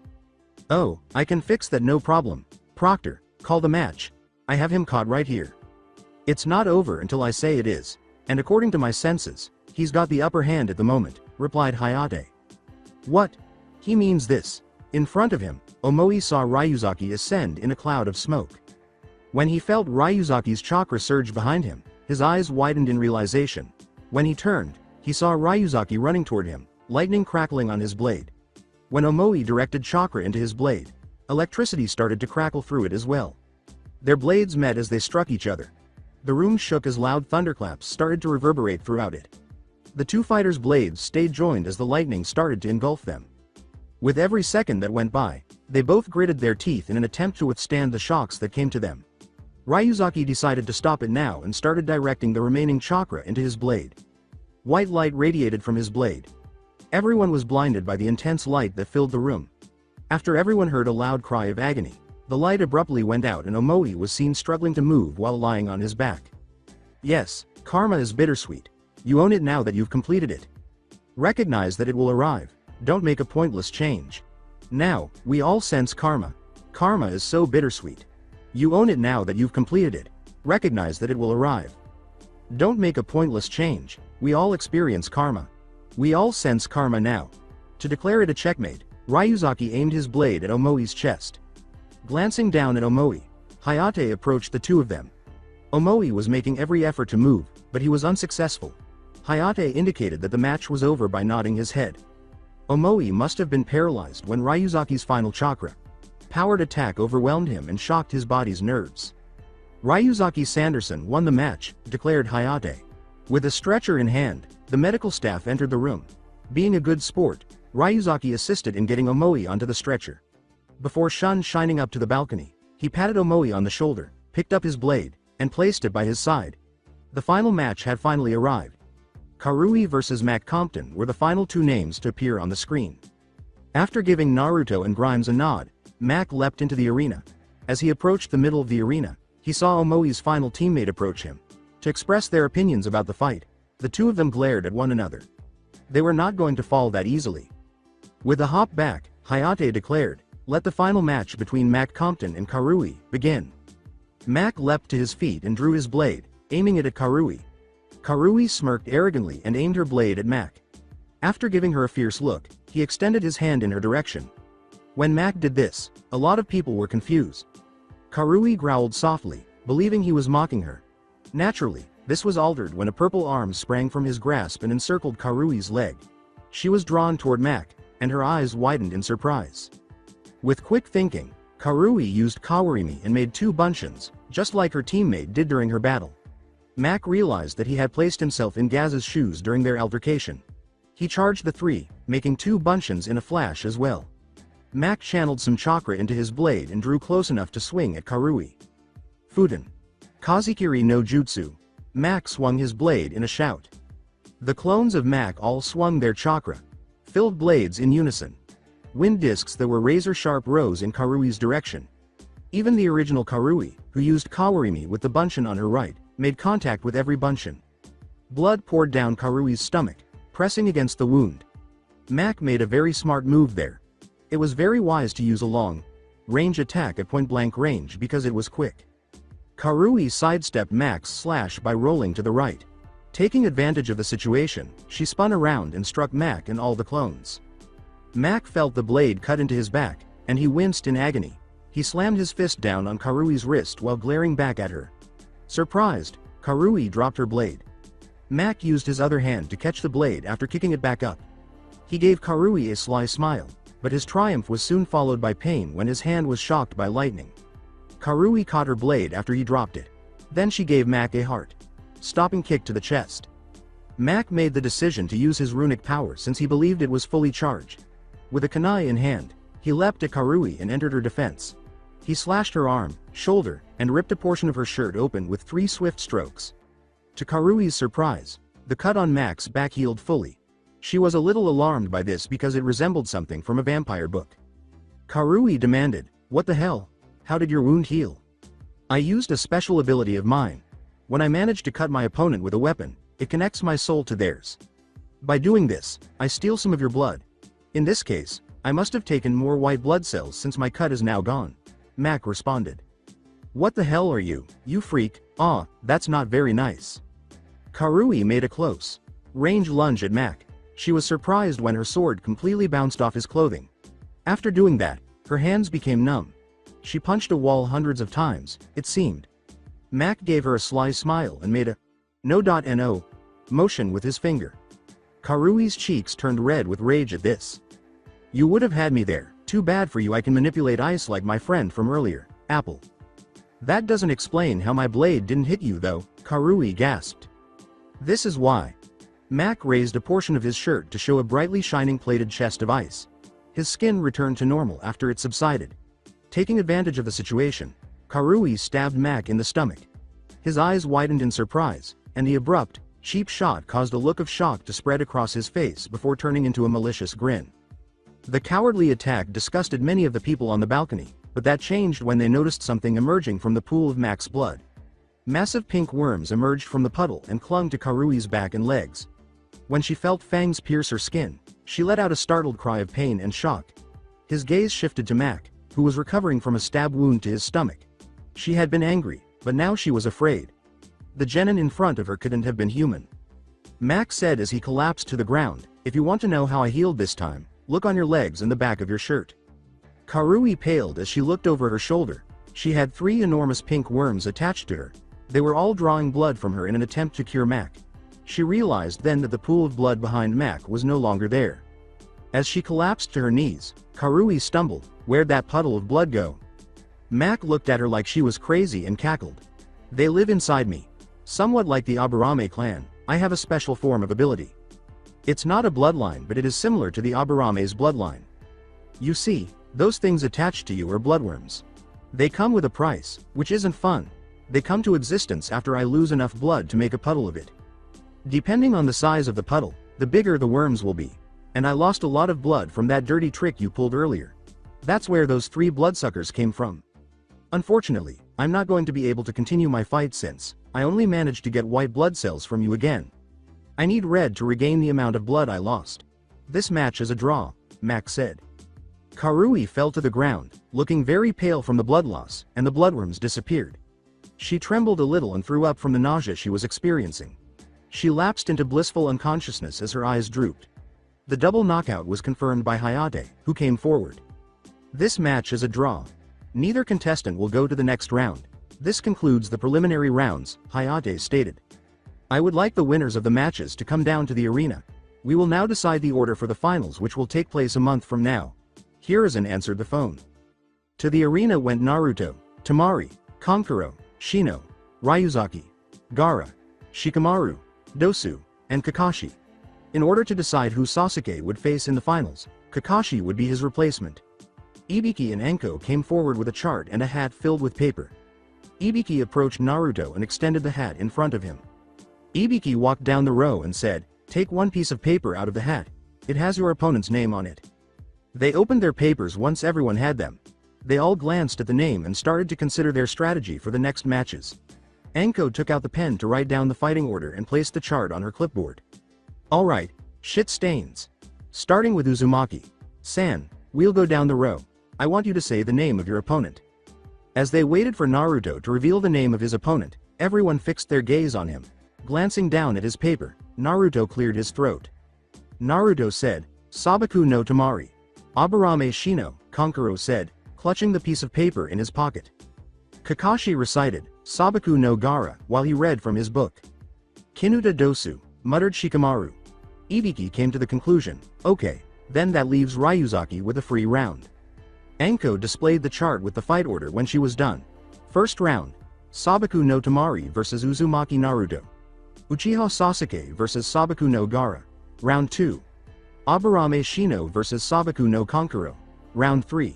Oh, I can fix that, no problem. Proctor, call the match. I have him caught right here. It's not over until I say it is, and according to my senses, he's got the upper hand at the moment, replied Hayate. What? He means this. In front of him, Omoi saw Ryuzaki ascend in a cloud of smoke. When he felt Ryuzaki's chakra surge behind him, his eyes widened in realization. When he turned, he saw Ryuzaki running toward him, lightning crackling on his blade. When Omoi directed chakra into his blade, electricity started to crackle through it as well. Their blades met as they struck each other. The room shook as loud thunderclaps started to reverberate throughout it. The two fighters' blades stayed joined as the lightning started to engulf them. With every second that went by, they both gritted their teeth in an attempt to withstand the shocks that came to them. Ryuzaki decided to stop it now and started directing the remaining chakra into his blade. White light radiated from his blade. Everyone was blinded by the intense light that filled the room. After everyone heard a loud cry of agony, the light abruptly went out and Omoi was seen struggling to move while lying on his back. Yes, karma is bittersweet. You own it now that you've completed it. Recognize that it will arrive. Don't make a pointless change. Now, we all sense karma. Karma is so bittersweet. You own it now that you've completed it. Recognize that it will arrive. Don't make a pointless change. We all experience karma. We all sense karma now. To declare it a checkmate, Ryuzaki aimed his blade at Omoi's chest. Glancing down at Omoi, Hayate approached the two of them. Omoi was making every effort to move, but he was unsuccessful. Hayate indicated that the match was over by nodding his head. Omoi must have been paralyzed when Ryuzaki's final chakra powered attack overwhelmed him and shocked his body's nerves. Ryuzaki Sanderson won the match, declared Hayate. With a stretcher in hand, the medical staff entered the room. Being a good sport, Ryuzaki assisted in getting Omoi onto the stretcher. Before shining up to the balcony, he patted Omoi on the shoulder, picked up his blade, and placed it by his side. The final match had finally arrived. Karui vs Mac Compton were the final two names to appear on the screen. After giving Naruto and Grimes a nod, Mac leapt into the arena. As he approached the middle of the arena, he saw Omoi's final teammate approach him. To express their opinions about the fight, the two of them glared at one another. They were not going to fall that easily. With a hop back, Hayate declared, "Let the final match between Mac Compton and Karui begin." Mac leapt to his feet and drew his blade, aiming it at Karui. Karui smirked arrogantly and aimed her blade at Mac. After giving her a fierce look, he extended his hand in her direction. When Mac did this, a lot of people were confused. Karui growled softly, believing he was mocking her. Naturally, this was altered when a purple arm sprang from his grasp and encircled Karui's leg. She was drawn toward Mac, and her eyes widened in surprise. With quick thinking, Karui used Kawarimi and made two bunchins, just like her teammate did during her battle. Mac realized that he had placed himself in Gaz's shoes during their altercation. He charged the three, making two bunchins in a flash as well. Mac channeled some chakra into his blade and drew close enough to swing at Karui. Fuden. Kazikiri no Jutsu. Mac swung his blade in a shout. The clones of Mac all swung their chakra, filled blades in unison. Wind discs that were razor-sharp rose in Karui's direction. Even the original Karui, who used Kawarimi with the bunchin on her right, made contact with every bunchin. Blood poured down Karui's stomach, pressing against the wound. Mac made a very smart move there. It was very wise to use a long-range attack at point-blank range because it was quick. Karui sidestepped Mac's slash by rolling to the right. Taking advantage of the situation, she spun around and struck Mac and all the clones. Mac felt the blade cut into his back, and he winced in agony. He slammed his fist down on Karui's wrist while glaring back at her. Surprised, Karui dropped her blade. Mac used his other hand to catch the blade after kicking it back up. He gave Karui a sly smile, but his triumph was soon followed by pain when his hand was shocked by lightning. Karui caught her blade after he dropped it. Then she gave Mac a heart-stopping kick to the chest. Mac made the decision to use his runic power since he believed it was fully charged. With a kunai in hand, he leapt at Karui and entered her defense. He slashed her arm, shoulder, and ripped a portion of her shirt open with 3 swift strokes. To Karui's surprise, the cut on Mac's back healed fully. She was a little alarmed by this because it resembled something from a vampire book. Karui demanded, "What the hell? How did your wound heal?" "I used a special ability of mine. When I manage to cut my opponent with a weapon, it connects my soul to theirs. By doing this, I steal some of your blood. In this case, I must have taken more white blood cells since my cut is now gone," Mac responded. "What the hell are you, you freak? Aw, that's not very nice." Karui made a close-range lunge at Mac. She was surprised when her sword completely bounced off his clothing. After doing that, her hands became numb. She punched a wall hundreds of times, it seemed. Mac gave her a sly smile and made a no.no motion with his finger. Karui's cheeks turned red with rage at this. "You would have had me there. Too bad for you. I can manipulate ice like my friend from earlier, Apple." "That doesn't explain how my blade didn't hit you though," Karui gasped. "This is why." Mac raised a portion of his shirt to show a brightly shining plated chest of ice. His skin returned to normal after it subsided. Taking advantage of the situation, Karui stabbed Mac in the stomach. His eyes widened in surprise, and the abrupt, cheap shot caused a look of shock to spread across his face before turning into a malicious grin. The cowardly attack disgusted many of the people on the balcony, but that changed when they noticed something emerging from the pool of Mac's blood. Massive pink worms emerged from the puddle and clung to Karui's back and legs. When she felt fangs pierce her skin, she let out a startled cry of pain and shock. His gaze shifted to Mac, who was recovering from a stab wound to his stomach. She had been angry, but now she was afraid. The genin in front of her couldn't have been human. Mac said as he collapsed to the ground, "If you want to know how I healed this time, look on your legs and the back of your shirt." Karui paled as she looked over her shoulder. She had 3 enormous pink worms attached to her. They were all drawing blood from her in an attempt to cure Mac. She realized then that the pool of blood behind Mac was no longer there. As she collapsed to her knees, Karui stumbled, "Where'd that puddle of blood go?" Mac looked at her like she was crazy and cackled. "They live inside me. Somewhat like the Aburame clan, I have a special form of ability. It's not a bloodline, but it is similar to the Aburame's bloodline. You see, those things attached to you are bloodworms. They come with a price, which isn't fun. They come to existence after I lose enough blood to make a puddle of it. Depending on the size of the puddle, the bigger the worms will be. And I lost a lot of blood from that dirty trick you pulled earlier. That's where those 3 bloodsuckers came from. Unfortunately, I'm not going to be able to continue my fight since I only managed to get white blood cells from you again. I need red to regain the amount of blood I lost. This match is a draw," Mac said. Karui fell to the ground, looking very pale from the blood loss, and the bloodworms disappeared. She trembled a little and threw up from the nausea she was experiencing. She lapsed into blissful unconsciousness as her eyes drooped. The double knockout was confirmed by Hayate, who came forward. "This match is a draw. Neither contestant will go to the next round. This concludes the preliminary rounds," Hayate stated. "I would like the winners of the matches to come down to the arena. We will now decide the order for the finals, which will take place a month from now." Hiruzen answered the phone. To the arena went Naruto, Temari, Kankuro, Shino, Ryuzaki, Gaara, Shikamaru, Dosu, and Kakashi. In order to decide who Sasuke would face in the finals, Kakashi would be his replacement. Ibiki and Enko came forward with a chart and a hat filled with paper. Ibiki approached Naruto and extended the hat in front of him. Ibiki walked down the row and said, "Take one piece of paper out of the hat. It has your opponent's name on it." They opened their papers once everyone had them. They all glanced at the name and started to consider their strategy for the next matches. Enko took out the pen to write down the fighting order and placed the chart on her clipboard. "Alright, shit stains. Starting with Uzumaki. San, we'll go down the row. I want you to say the name of your opponent." As they waited for Naruto to reveal the name of his opponent, everyone fixed their gaze on him. Glancing down at his paper, Naruto cleared his throat. Naruto said, "Sabaku no Temari." Aburame Shino, Kankuro said, clutching the piece of paper in his pocket. Kakashi recited, "Sabaku no Gaara," while he read from his book. "Kinuta Dosu," muttered Shikamaru. Ibiki came to the conclusion, "Okay, then that leaves Ryuzaki with a free round." Enko displayed the chart with the fight order when she was done. First round, Sabaku no Temari vs Uzumaki Naruto. Uchiha Sasuke vs Sabaku no Gaara. Round 2. Aburame Shino vs Sabaku no Kankuro. Round 3.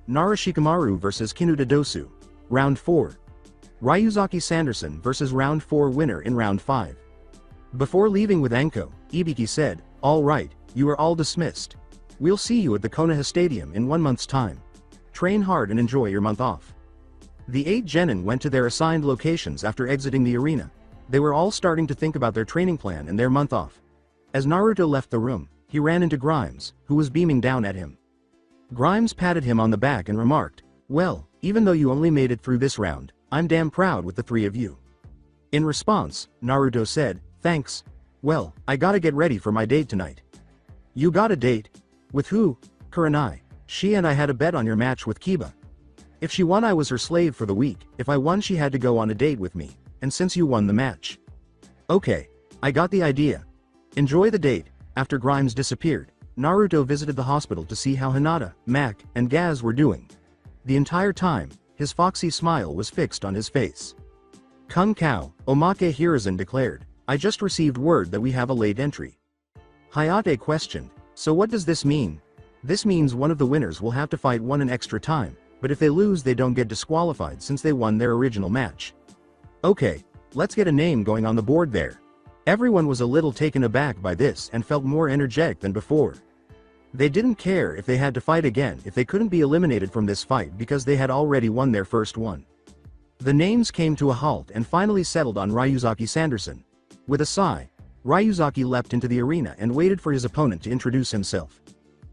Nara Shikamaru vs Kinuta Dosu. Round 4. Ryuzaki Sanderson vs Round 4 winner in Round 5. Before leaving with Enko, Ibiki said, "All right, you are all dismissed. We'll see you at the Konoha Stadium in 1 month's time. Train hard and enjoy your month off." The 8 genin went to their assigned locations after exiting the arena. They were all starting to think about their training plan and their month off. As Naruto left the room, he ran into Grimes, who was beaming down at him. Grimes patted him on the back and remarked, "Well, even though you only made it through this round, I'm damn proud with the 3 of you." In response, Naruto said, "Thanks. Well, I gotta get ready for my date tonight." "You got a date? With who?" "Kurenai. She and I had a bet on your match with Kiba. If she won, I was her slave for the week. If I won, she had to go on a date with me, and since you won the match." "Okay, I got the idea. Enjoy the date." After Grimes disappeared, Naruto visited the hospital to see how Hinata, Mac, and Gaz were doing. The entire time, his foxy smile was fixed on his face. "Kung Kao," Omake Hiruzen declared, "I just received word that we have a late entry." Hayate questioned, "So what does this mean?" "This means one of the winners will have to fight one an extra time, but if they lose they don't get disqualified since they won their original match." "Okay, let's get a name going on the board there." Everyone was a little taken aback by this and felt more energetic than before. They didn't care if they had to fight again if they couldn't be eliminated from this fight because they had already won their first one. The names came to a halt and finally settled on Ryuzaki Sanderson. With a sigh, Ryuzaki leapt into the arena and waited for his opponent to introduce himself.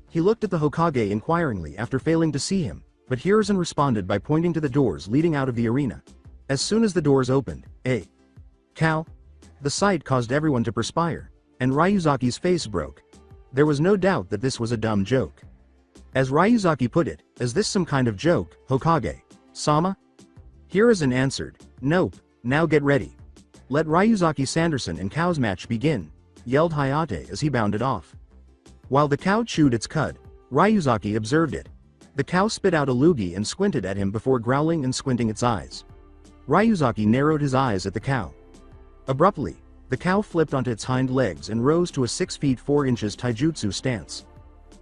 He looked at the Hokage inquiringly after failing to see him, but Hiruzen responded by pointing to the doors leading out of the arena. As soon as the doors opened, Cow? The sight caused everyone to perspire, and Ryuzaki's face broke. There was no doubt that this was a dumb joke. As Ryuzaki put it, is this some kind of joke, Hokage? Sama? Hiruzen answered, nope, now get ready. Let Ryuzaki Sanderson and Cow's match begin, yelled Hayate as he bounded off. While the cow chewed its cud, Ryuzaki observed it. The cow spit out a loogie and squinted at him before growling and squinting its eyes. Ryuzaki narrowed his eyes at the cow. Abruptly, the cow flipped onto its hind legs and rose to a 6 feet 4 inches taijutsu stance.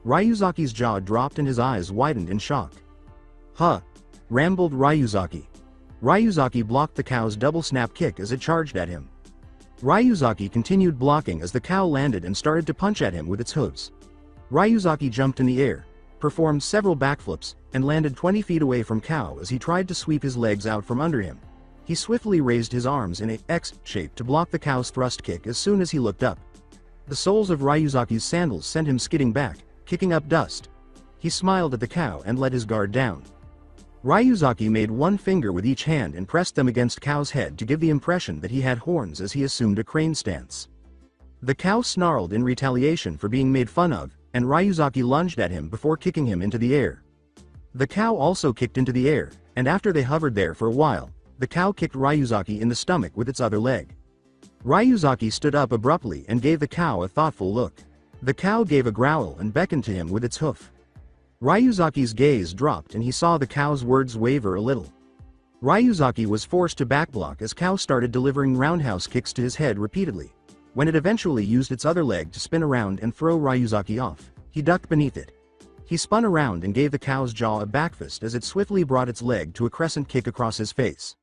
Ryuzaki's jaw dropped and his eyes widened in shock. Huh! Rambled Ryuzaki. Ryuzaki blocked the cow's double snap kick as it charged at him. Ryuzaki continued blocking as the cow landed and started to punch at him with its hooves. Ryuzaki jumped in the air, performed several backflips, and landed 20 feet away from Cow as he tried to sweep his legs out from under him. He swiftly raised his arms in a X shape to block the cow's thrust kick as soon as he looked up. The soles of Ryuzaki's sandals sent him skidding back, kicking up dust. He smiled at the cow and let his guard down. Ryuzaki made one finger with each hand and pressed them against Cow's head to give the impression that he had horns as he assumed a crane stance. The cow snarled in retaliation for being made fun of, and Ryuzaki lunged at him before kicking him into the air. The cow also kicked into the air, and after they hovered there for a while, the cow kicked Ryuzaki in the stomach with its other leg. Ryuzaki stood up abruptly and gave the cow a thoughtful look. The cow gave a growl and beckoned to him with its hoof. Ryuzaki's gaze dropped and he saw the cow's words waver a little. Ryuzaki was forced to backblock as Cow started delivering roundhouse kicks to his head repeatedly. When it eventually used its other leg to spin around and throw Ryuzaki off, he ducked beneath it. He spun around and gave the cow's jaw a backfist as it swiftly brought its leg to a crescent kick across his face.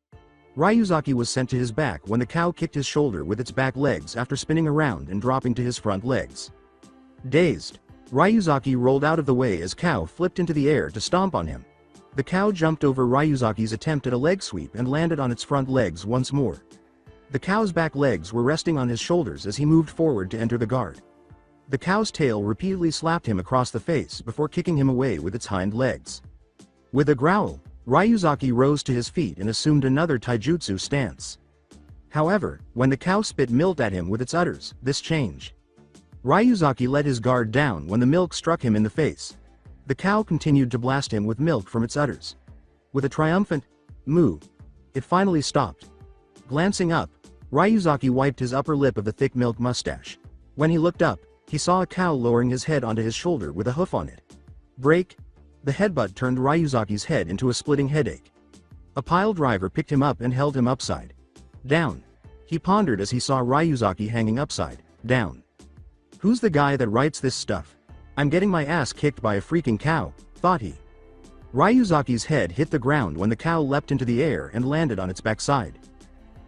Ryuzaki was sent to his back when the cow kicked his shoulder with its back legs after spinning around and dropping to his front legs. Dazed, Ryuzaki rolled out of the way as Cow flipped into the air to stomp on him. The cow jumped over Ryuzaki's attempt at a leg sweep and landed on its front legs once more. The cow's back legs were resting on his shoulders as he moved forward to enter the guard. The cow's tail repeatedly slapped him across the face before kicking him away with its hind legs. With a growl, Ryuzaki rose to his feet and assumed another taijutsu stance. However, when the cow spit milk at him with its udders, this changed. Ryuzaki let his guard down when the milk struck him in the face. The cow continued to blast him with milk from its udders. With a triumphant moo, it finally stopped. Glancing up, Ryuzaki wiped his upper lip of the thick milk mustache. When he looked up, he saw a cow lowering his head onto his shoulder with a hoof on it. Break! The headbutt turned Ryuzaki's head into a splitting headache. A pile driver picked him up and held him upside down. He pondered as he saw Ryuzaki hanging upside down. Who's the guy that writes this stuff? I'm getting my ass kicked by a freaking cow, thought he. Ryuzaki's head hit the ground when the cow leapt into the air and landed on its backside.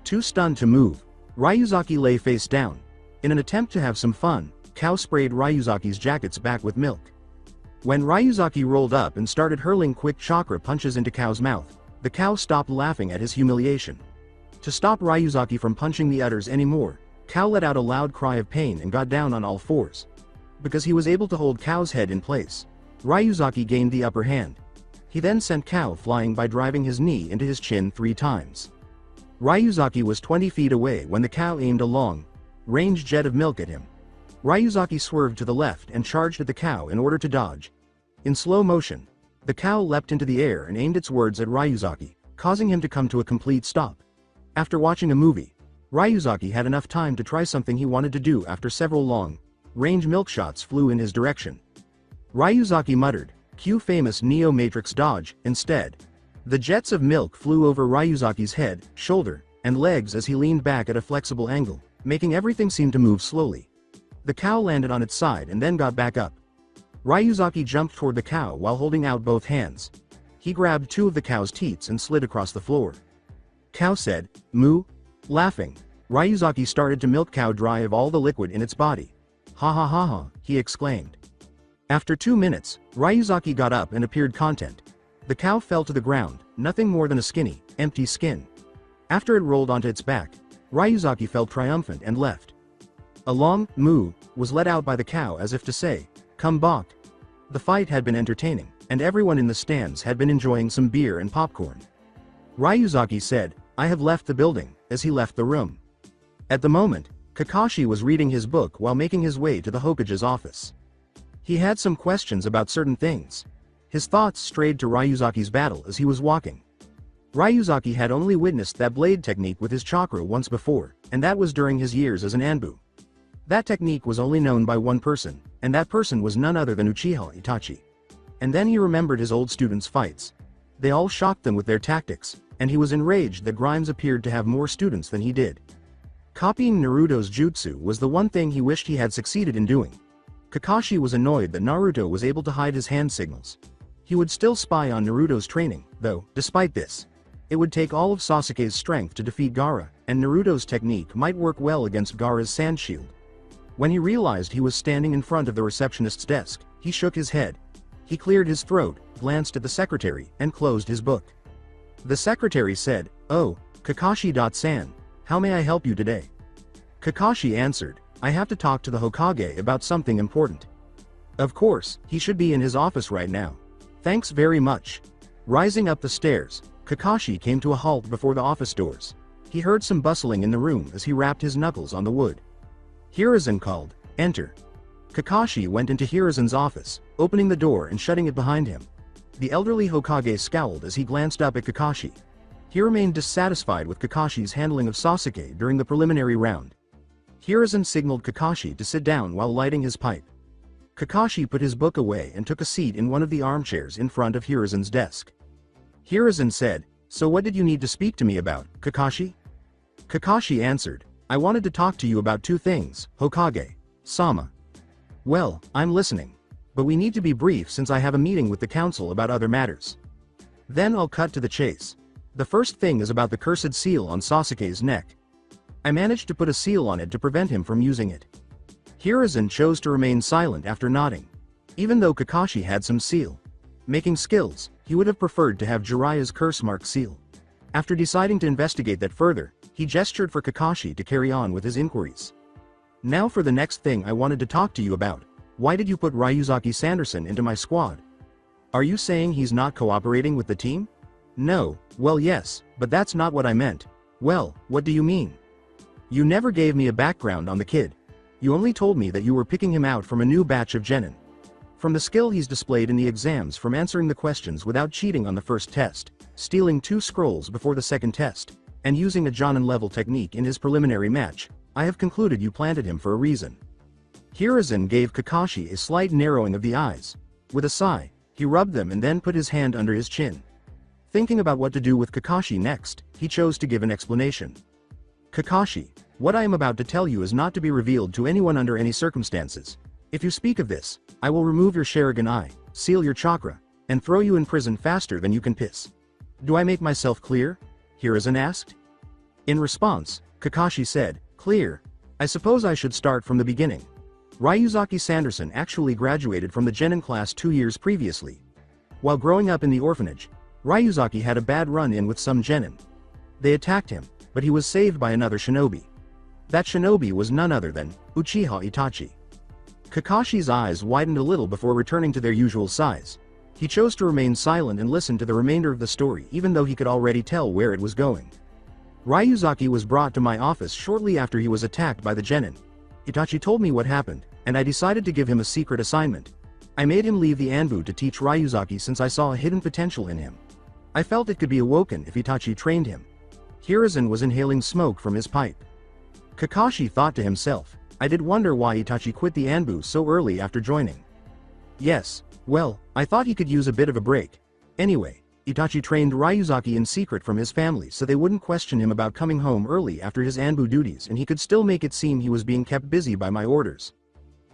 Too stunned to move, Ryuzaki lay face down. In an attempt to have some fun, Cow sprayed Ryuzaki's jackets back with milk. When Ryuzaki rolled up and started hurling quick chakra punches into Cow's mouth, the cow stopped laughing at his humiliation. To stop Ryuzaki from punching the udders anymore, Cow let out a loud cry of pain and got down on all fours. Because he was able to hold Cow's head in place, Ryuzaki gained the upper hand. He then sent Cow flying by driving his knee into his chin 3 times. Ryuzaki was 20 feet away when the cow aimed a long-range jet of milk at him. Ryuzaki swerved to the left and charged at the cow in order to dodge. In slow motion, the cow leapt into the air and aimed its words at Ryuzaki, causing him to come to a complete stop. After watching a movie, Ryuzaki had enough time to try something he wanted to do after several long-range milk shots flew in his direction. Ryuzaki muttered, "Cue famous Neo Matrix dodge," instead. The jets of milk flew over Ryuzaki's head, shoulder, and legs as he leaned back at a flexible angle, making everything seem to move slowly. The cow landed on its side and then got back up. Ryuzaki jumped toward the cow while holding out both hands. He grabbed 2 of the cow's teats and slid across the floor. Cow said, "Moo." Laughing, Ryuzaki started to milk Cow dry of all the liquid in its body. "Ha ha ha ha," he exclaimed. After 2 minutes, Ryuzaki got up and appeared content. The cow fell to the ground, nothing more than a skinny, empty skin. After it rolled onto its back, Ryuzaki felt triumphant and left. A long moo was let out by the cow as if to say, "Come back." The fight had been entertaining, and everyone in the stands had been enjoying some beer and popcorn. Ryuzaki said, "I have left the building," as he left the room. At the moment, Kakashi was reading his book while making his way to the Hokage's office. He had some questions about certain things. His thoughts strayed to Ryuzaki's battle as he was walking. Ryuzaki had only witnessed that blade technique with his chakra once before, and that was during his years as an Anbu. That technique was only known by one person, and that person was none other than Uchiha Itachi. And then he remembered his old students' fights. They all shocked them with their tactics, and he was enraged that Grimes appeared to have more students than he did. Copying Naruto's jutsu was the one thing he wished he had succeeded in doing. Kakashi was annoyed that Naruto was able to hide his hand signals. He would still spy on Naruto's training, though, despite this. It would take all of Sasuke's strength to defeat Gaara, and Naruto's technique might work well against Gaara's sand shield. When he realized he was standing in front of the receptionist's desk, he shook his head. He cleared his throat, glanced at the secretary, and closed his book. The secretary said, "Oh, Kakashi-san, how may I help you today?" Kakashi answered, "I have to talk to the Hokage about something important." Of course, he should be in his office right now. Thanks very much. Rising up the stairs, Kakashi came to a halt before the office doors. He heard some bustling in the room as he rapped his knuckles on the wood. Hiruzen called, "Enter." Kakashi went into Hiruzen's office, opening the door and shutting it behind him. The elderly Hokage scowled as he glanced up at Kakashi. He remained dissatisfied with Kakashi's handling of Sasuke during the preliminary round. Hiruzen signaled Kakashi to sit down while lighting his pipe. Kakashi put his book away and took a seat in one of the armchairs in front of Hiruzen's desk. Hiruzen said, "So what did you need to speak to me about, Kakashi?" Kakashi answered, "I wanted to talk to you about two things, Hokage-sama." "Well, I'm listening. But we need to be brief since I have a meeting with the council about other matters." Then I'll cut to the chase. The first thing is about the cursed seal on Sasuke's neck. I managed to put a seal on it to prevent him from using it. Hiruzen chose to remain silent after nodding. Even though Kakashi had some seal-making skills, he would have preferred to have Jiraiya's curse mark seal. After deciding to investigate that further, he gestured for Kakashi to carry on with his inquiries. "Now for the next thing I wanted to talk to you about. Why did you put Ryuzaki Sanderson into my squad? Are you saying he's not cooperating with the team?" "No, well yes, but that's not what I meant." "Well, what do you mean?" "You never gave me a background on the kid. You only told me that you were picking him out from a new batch of genin. From the skill he's displayed in the exams, from answering the questions without cheating on the first test, stealing 2 scrolls before the second test, and using a Jonin level technique in his preliminary match, I have concluded you planted him for a reason." Hiruzen gave Kakashi a slight narrowing of the eyes. With a sigh, he rubbed them and then put his hand under his chin. Thinking about what to do with Kakashi next, he chose to give an explanation. "Kakashi, what I am about to tell you is not to be revealed to anyone under any circumstances. If you speak of this, I will remove your Sharingan eye, seal your chakra, and throw you in prison faster than you can piss. Do I make myself clear?" Hiruzen asked. In response, Kakashi said, "Clear. I suppose I should start from the beginning. Ryuzaki Sanderson actually graduated from the genin class 2 years previously. While growing up in the orphanage, Ryuzaki had a bad run-in with some genin. They attacked him, but he was saved by another shinobi. That shinobi was none other than Uchiha Itachi." Kakashi's eyes widened a little before returning to their usual size. He chose to remain silent and listen to the remainder of the story even though he could already tell where it was going. "Ryuzaki was brought to my office shortly after he was attacked by the genin. Itachi told me what happened, and I decided to give him a secret assignment. I made him leave the Anbu to teach Ryuzaki since I saw a hidden potential in him. I felt it could be awoken if Itachi trained him." Hiruzen was inhaling smoke from his pipe. Kakashi thought to himself, "I did wonder why Itachi quit the Anbu so early after joining. Yes, well, I thought he could use a bit of a break. Anyway, Itachi trained Ryuzaki in secret from his family so they wouldn't question him about coming home early after his Anbu duties, and he could still make it seem he was being kept busy by my orders.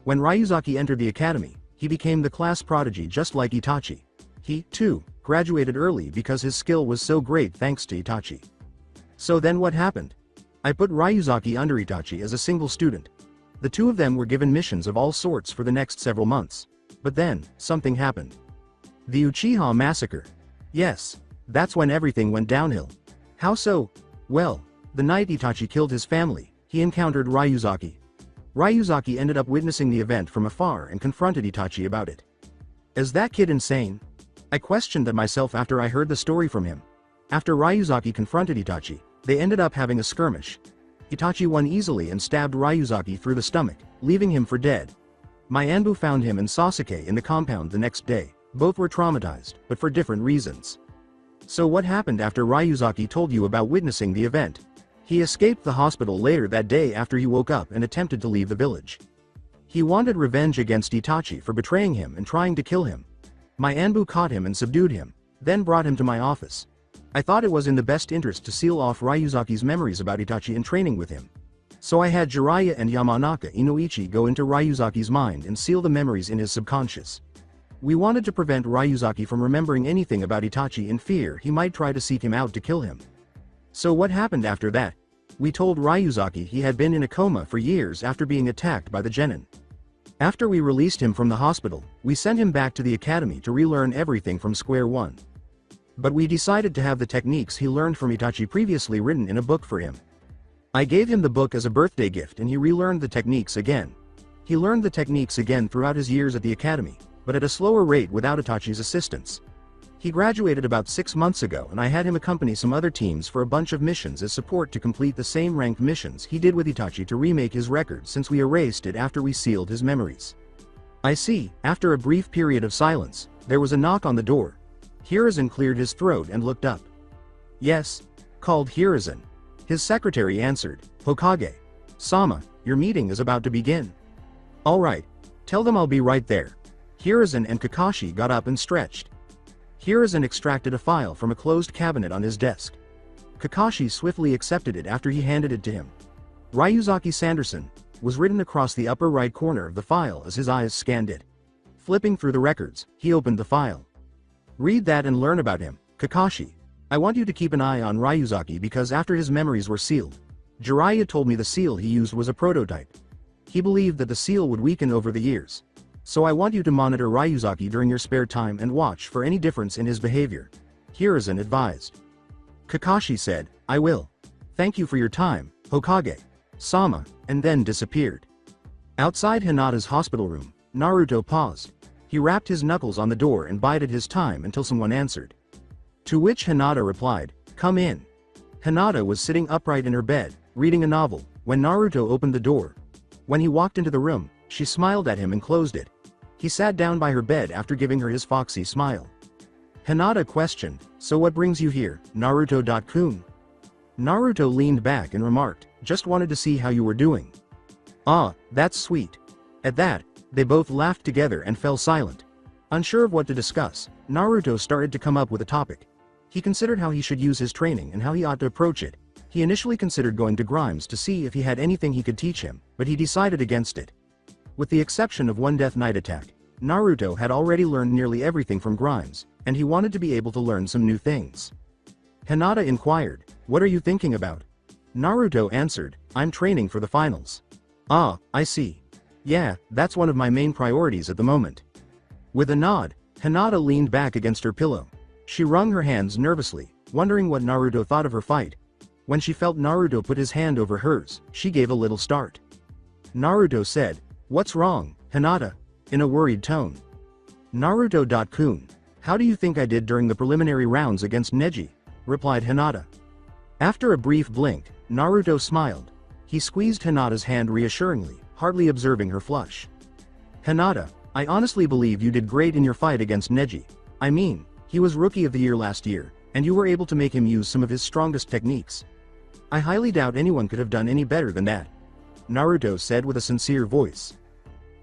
When Ryuzaki entered the academy, he became the class prodigy just like Itachi. He, too, graduated early because his skill was so great thanks to Itachi. So then what happened? I put Ryuzaki under Itachi as a single student. The two of them were given missions of all sorts for the next several months. But then, something happened. The Uchiha massacre. Yes, that's when everything went downhill. How so? Well, the night Itachi killed his family, he encountered Ryuzaki. Ryuzaki ended up witnessing the event from afar and confronted Itachi about it. Is that kid insane? I questioned that myself after I heard the story from him. After Ryuzaki confronted Itachi, they ended up having a skirmish. Hitachi won easily and stabbed Ryuzaki through the stomach, leaving him for dead. My Anbu found him and Sasuke in the compound the next day. Both were traumatized, but for different reasons. So what happened after Ryuzaki told you about witnessing the event? He escaped the hospital later that day after he woke up and attempted to leave the village. He wanted revenge against Itachi for betraying him and trying to kill him. My Anbu caught him and subdued him, then brought him to my office. I thought it was in the best interest to seal off Ryuzaki's memories about Itachi and training with him. So I had Jiraiya and Yamanaka Inoichi go into Ryuzaki's mind and seal the memories in his subconscious. We wanted to prevent Ryuzaki from remembering anything about Itachi in fear he might try to seek him out to kill him. So what happened after that? We told Ryuzaki he had been in a coma for years after being attacked by the genin. After we released him from the hospital, we sent him back to the academy to relearn everything from square one. But we decided to have the techniques he learned from Itachi previously written in a book for him. I gave him the book as a birthday gift and he relearned the techniques again. He learned the techniques again throughout his years at the academy, but at a slower rate without Itachi's assistance. He graduated about 6 months ago and I had him accompany some other teams for a bunch of missions as support to complete the same ranked missions he did with Itachi to remake his record since we erased it after we sealed his memories. I see. After a brief period of silence, there was a knock on the door. Hiruzen cleared his throat and looked up. Yes? Called Hiruzen. His secretary answered, Hokage. Sama, your meeting is about to begin. Alright. Tell them I'll be right there. Hiruzen and Kakashi got up and stretched. Hiruzen extracted a file from a closed cabinet on his desk. Kakashi swiftly accepted it after he handed it to him. Ryuzaki Sanderson was written across the upper right corner of the file as his eyes scanned it. Flipping through the records, he opened the file. Read that and learn about him, Kakashi. I want you to keep an eye on Ryuzaki because after his memories were sealed, Jiraiya told me the seal he used was a prototype. He believed that the seal would weaken over the years. So I want you to monitor Ryuzaki during your spare time and watch for any difference in his behavior. Hiruzen advised. Kakashi said, I will. Thank you for your time, Hokage. Sama, and then disappeared. Outside Hinata's hospital room, Naruto paused. He rapped his knuckles on the door and bided his time until someone answered. To which Hinata replied, Come in. Hinata was sitting upright in her bed, reading a novel, when Naruto opened the door. When he walked into the room, she smiled at him and closed it. He sat down by her bed after giving her his foxy smile. Hinata questioned, So what brings you here, Naruto-kun? Naruto leaned back and remarked, Just wanted to see how you were doing. Ah, that's sweet. At that, they both laughed together and fell silent. Unsure of what to discuss, Naruto started to come up with a topic. He considered how he should use his training and how he ought to approach it. He initially considered going to Grimes to see if he had anything he could teach him, but he decided against it. With the exception of one Death Knight attack, Naruto had already learned nearly everything from Grimes, and he wanted to be able to learn some new things. Hinata inquired, What are you thinking about? Naruto answered, I'm training for the finals. Ah, I see. Yeah, that's one of my main priorities at the moment. With a nod, Hinata leaned back against her pillow. She wrung her hands nervously, wondering what Naruto thought of her fight. When she felt Naruto put his hand over hers, she gave a little start. Naruto said, What's wrong, Hinata? In a worried tone. Naruto-kun, how do you think I did during the preliminary rounds against Neji? Replied Hinata. After a brief blink, Naruto smiled. He squeezed Hinata's hand reassuringly, hardly observing her flush. Hinata, I honestly believe you did great in your fight against Neji. I mean, he was Rookie of the Year last year, and you were able to make him use some of his strongest techniques. I highly doubt anyone could have done any better than that. Naruto said with a sincere voice.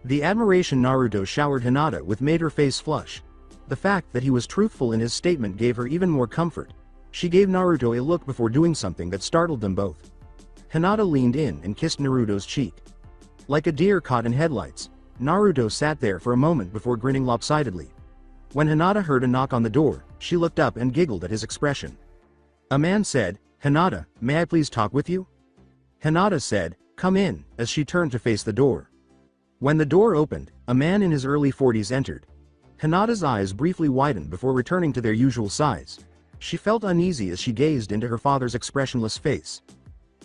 The admiration Naruto showered Hinata with made her face flush. The fact that he was truthful in his statement gave her even more comfort. She gave Naruto a look before doing something that startled them both. Hinata leaned in and kissed Naruto's cheek. Like a deer caught in headlights, Naruto sat there for a moment before grinning lopsidedly. When Hinata heard a knock on the door, she looked up and giggled at his expression. A man said, Hinata, may I please talk with you? Hinata said, Come in, as she turned to face the door. When the door opened, a man in his early 40s entered. Hinata's eyes briefly widened before returning to their usual size. She felt uneasy as she gazed into her father's expressionless face.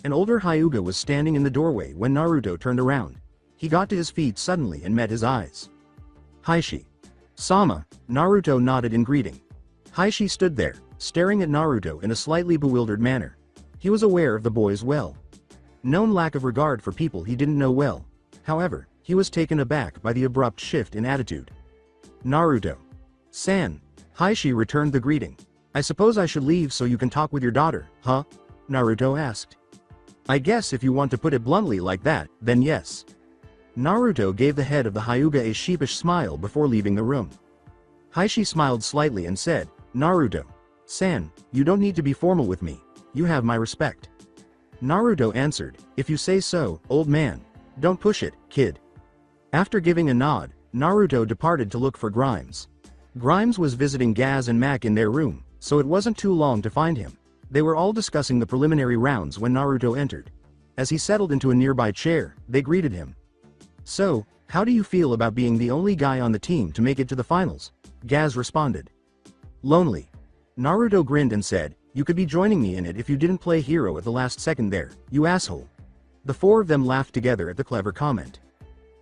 An older Hyuga was standing in the doorway when Naruto turned around. He got to his feet suddenly and met his eyes. Heishi. Sama, Naruto nodded in greeting. Heishi stood there, staring at Naruto in a slightly bewildered manner. He was aware of the boys well. known lack of regard for people he didn't know well. However, he was taken aback by the abrupt shift in attitude. Naruto. San. Heishi returned the greeting. I suppose I should leave so you can talk with your daughter, huh? Naruto asked. I guess if you want to put it bluntly like that, then yes. Naruto gave the head of the Hyuga a sheepish smile before leaving the room. Heishi smiled slightly and said, Naruto. San, you don't need to be formal with me. You have my respect. Naruto answered, if you say so, old man. Don't push it, kid. After giving a nod, Naruto departed to look for Grimes. Grimes was visiting Gaz and Mac in their room, so it wasn't too long to find him. They were all discussing the preliminary rounds when Naruto entered. As he settled into a nearby chair, they greeted him. So, how do you feel about being the only guy on the team to make it to the finals? Gaz responded. Lonely. Naruto grinned and said, you could be joining me in it if you didn't play hero at the last second there, you asshole. The four of them laughed together at the clever comment.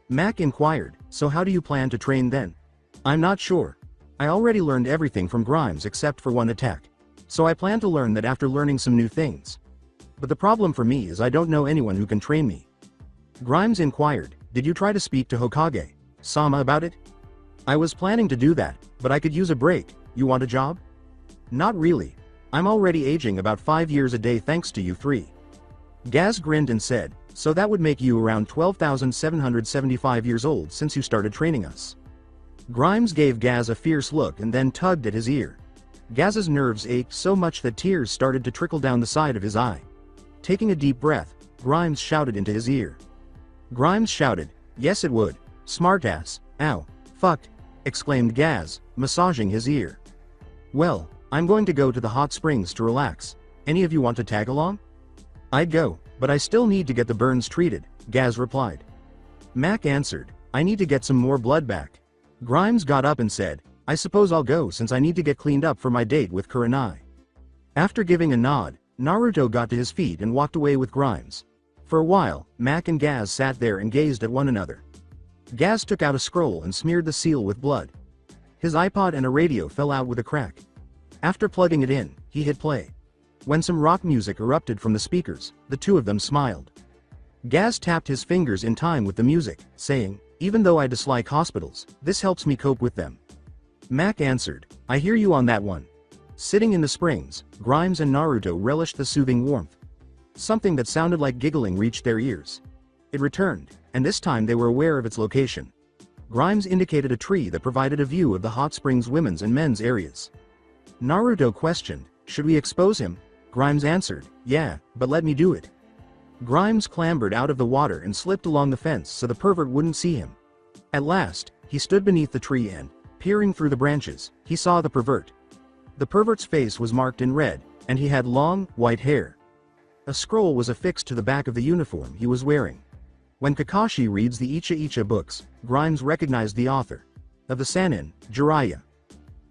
Mac inquired, so how do you plan to train then? I'm not sure. I already learned everything from Grimes except for one attack. So I plan to learn that after learning some new things. But the problem for me is I don't know anyone who can train me. Grimes inquired, did you try to speak to Hokage-sama about it? I was planning to do that, but I could use a break. You want a job? Not really. I'm already aging about 5 years a day thanks to you three. Gaz grinned and said, so that would make you around 12,775 years old since you started training us. Grimes gave Gaz a fierce look and then tugged at his ear. Gaz's nerves ached so much that tears started to trickle down the side of his eye. Taking a deep breath, Grimes shouted into his ear. Grimes shouted, yes it would. Smartass. Ow. Fucked. Exclaimed Gaz, massaging his ear. Well, I'm going to go to the hot springs to relax. Any of you want to tag along? I'd go, but I still need to get the burns treated, Gaz replied. Mac answered, I need to get some more blood back. Grimes got up and said, I suppose I'll go since I need to get cleaned up for my date with Kurenai. After giving a nod, Naruto got to his feet and walked away with Grimes. For a while, Mac and Gaz sat there and gazed at one another. Gaz took out a scroll and smeared the seal with blood. His iPod and a radio fell out with a crack. After plugging it in, he hit play. When some rock music erupted from the speakers, the two of them smiled. Gaz tapped his fingers in time with the music, saying, even though I dislike hospitals, this helps me cope with them. Mac answered, I hear you on that one. Sitting in the springs, Grimes and Naruto relished the soothing warmth. Something that sounded like giggling reached their ears. It returned, and this time they were aware of its location. Grimes indicated a tree that provided a view of the hot springs women's and men's areas. Naruto questioned, should we expose him? Grimes answered, yeah, but let me do it. Grimes clambered out of the water and slipped along the fence so the pervert wouldn't see him. At last, he stood beneath the tree and, peering through the branches, he saw the pervert. The pervert's face was marked in red, and he had long, white hair. A scroll was affixed to the back of the uniform he was wearing. When Kakashi reads the Icha Icha books, Grimes recognized the author of the Sannin, Jiraiya.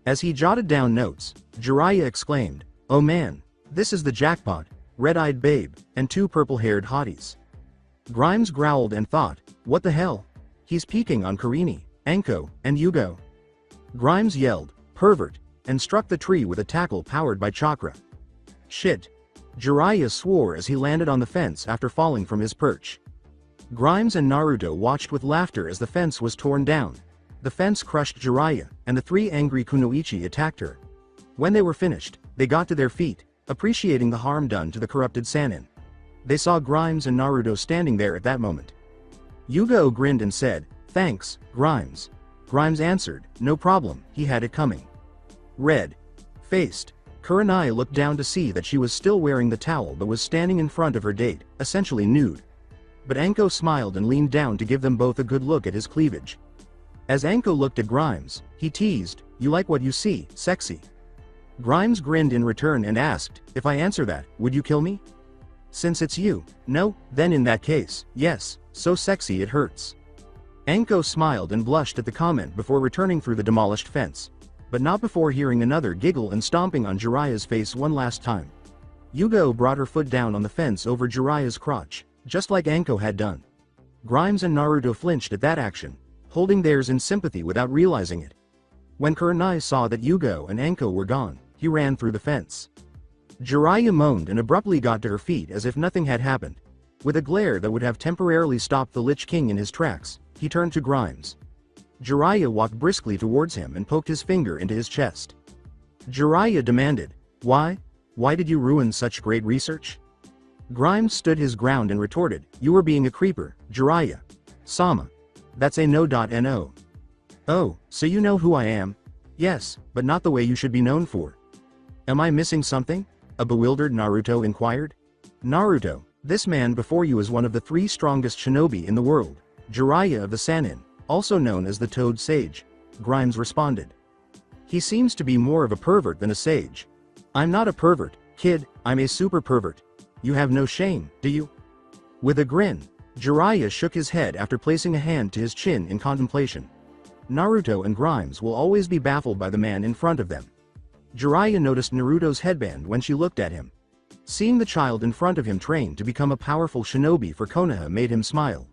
As he jotted down notes, Jiraiya exclaimed, oh man, this is the jackpot, red-eyed babe, and two purple-haired hotties. Grimes growled and thought, what the hell? He's peeking on Karini, Anko, and Yugo. Grimes yelled, pervert, and struck the tree with a tackle powered by chakra. Shit. Jiraiya swore as he landed on the fence after falling from his perch. Grimes and Naruto watched with laughter as the fence was torn down. The fence crushed Jiraiya, and the three angry kunoichi attacked her. When they were finished, they got to their feet, appreciating the harm done to the corrupted Sannin. They saw Grimes and Naruto standing there at that moment. Yugo grinned and said, thanks, Grimes. Grimes answered, no problem, he had it coming. Red-faced, Kurenai looked down to see that she was still wearing the towel but was standing in front of her date, essentially nude. But Anko smiled and leaned down to give them both a good look at his cleavage. As Anko looked at Grimes, he teased, you like what you see, sexy. Grimes grinned in return and asked, if I answer that, would you kill me? Since it's you, no, then in that case, yes, so sexy it hurts. Anko smiled and blushed at the comment before returning through the demolished fence. But not before hearing another giggle and stomping on Jiraiya's face one last time. Yugo brought her foot down on the fence over Jiraiya's crotch, just like Anko had done. Grimes and Naruto flinched at that action, holding theirs in sympathy without realizing it. When Kurenai saw that Yugo and Anko were gone, he ran through the fence. Jiraiya moaned and abruptly got to her feet as if nothing had happened. With a glare that would have temporarily stopped the Lich King in his tracks, he turned to Grimes. Jiraiya walked briskly towards him and poked his finger into his chest. Jiraiya demanded, "Why? Why did you ruin such great research?" Grimes stood his ground and retorted, "You were being a creeper, Jiraiya. Sama. That's a no.no. Oh, so you know who I am? Yes, but not the way you should be known for. Am I missing something?" a bewildered Naruto inquired. "Naruto, this man before you is one of the 3 strongest shinobi in the world, Jiraiya of the Sannin, also known as the Toad Sage," Grimes responded. "He seems to be more of a pervert than a sage." "I'm not a pervert, kid, I'm a super pervert. You have no shame, do you?" With a grin, Jiraiya shook his head after placing a hand to his chin in contemplation. Naruto and Grimes will always be baffled by the man in front of them. Jiraiya noticed Naruto's headband when she looked at him. Seeing the child in front of him train to become a powerful shinobi for Konoha made him smile.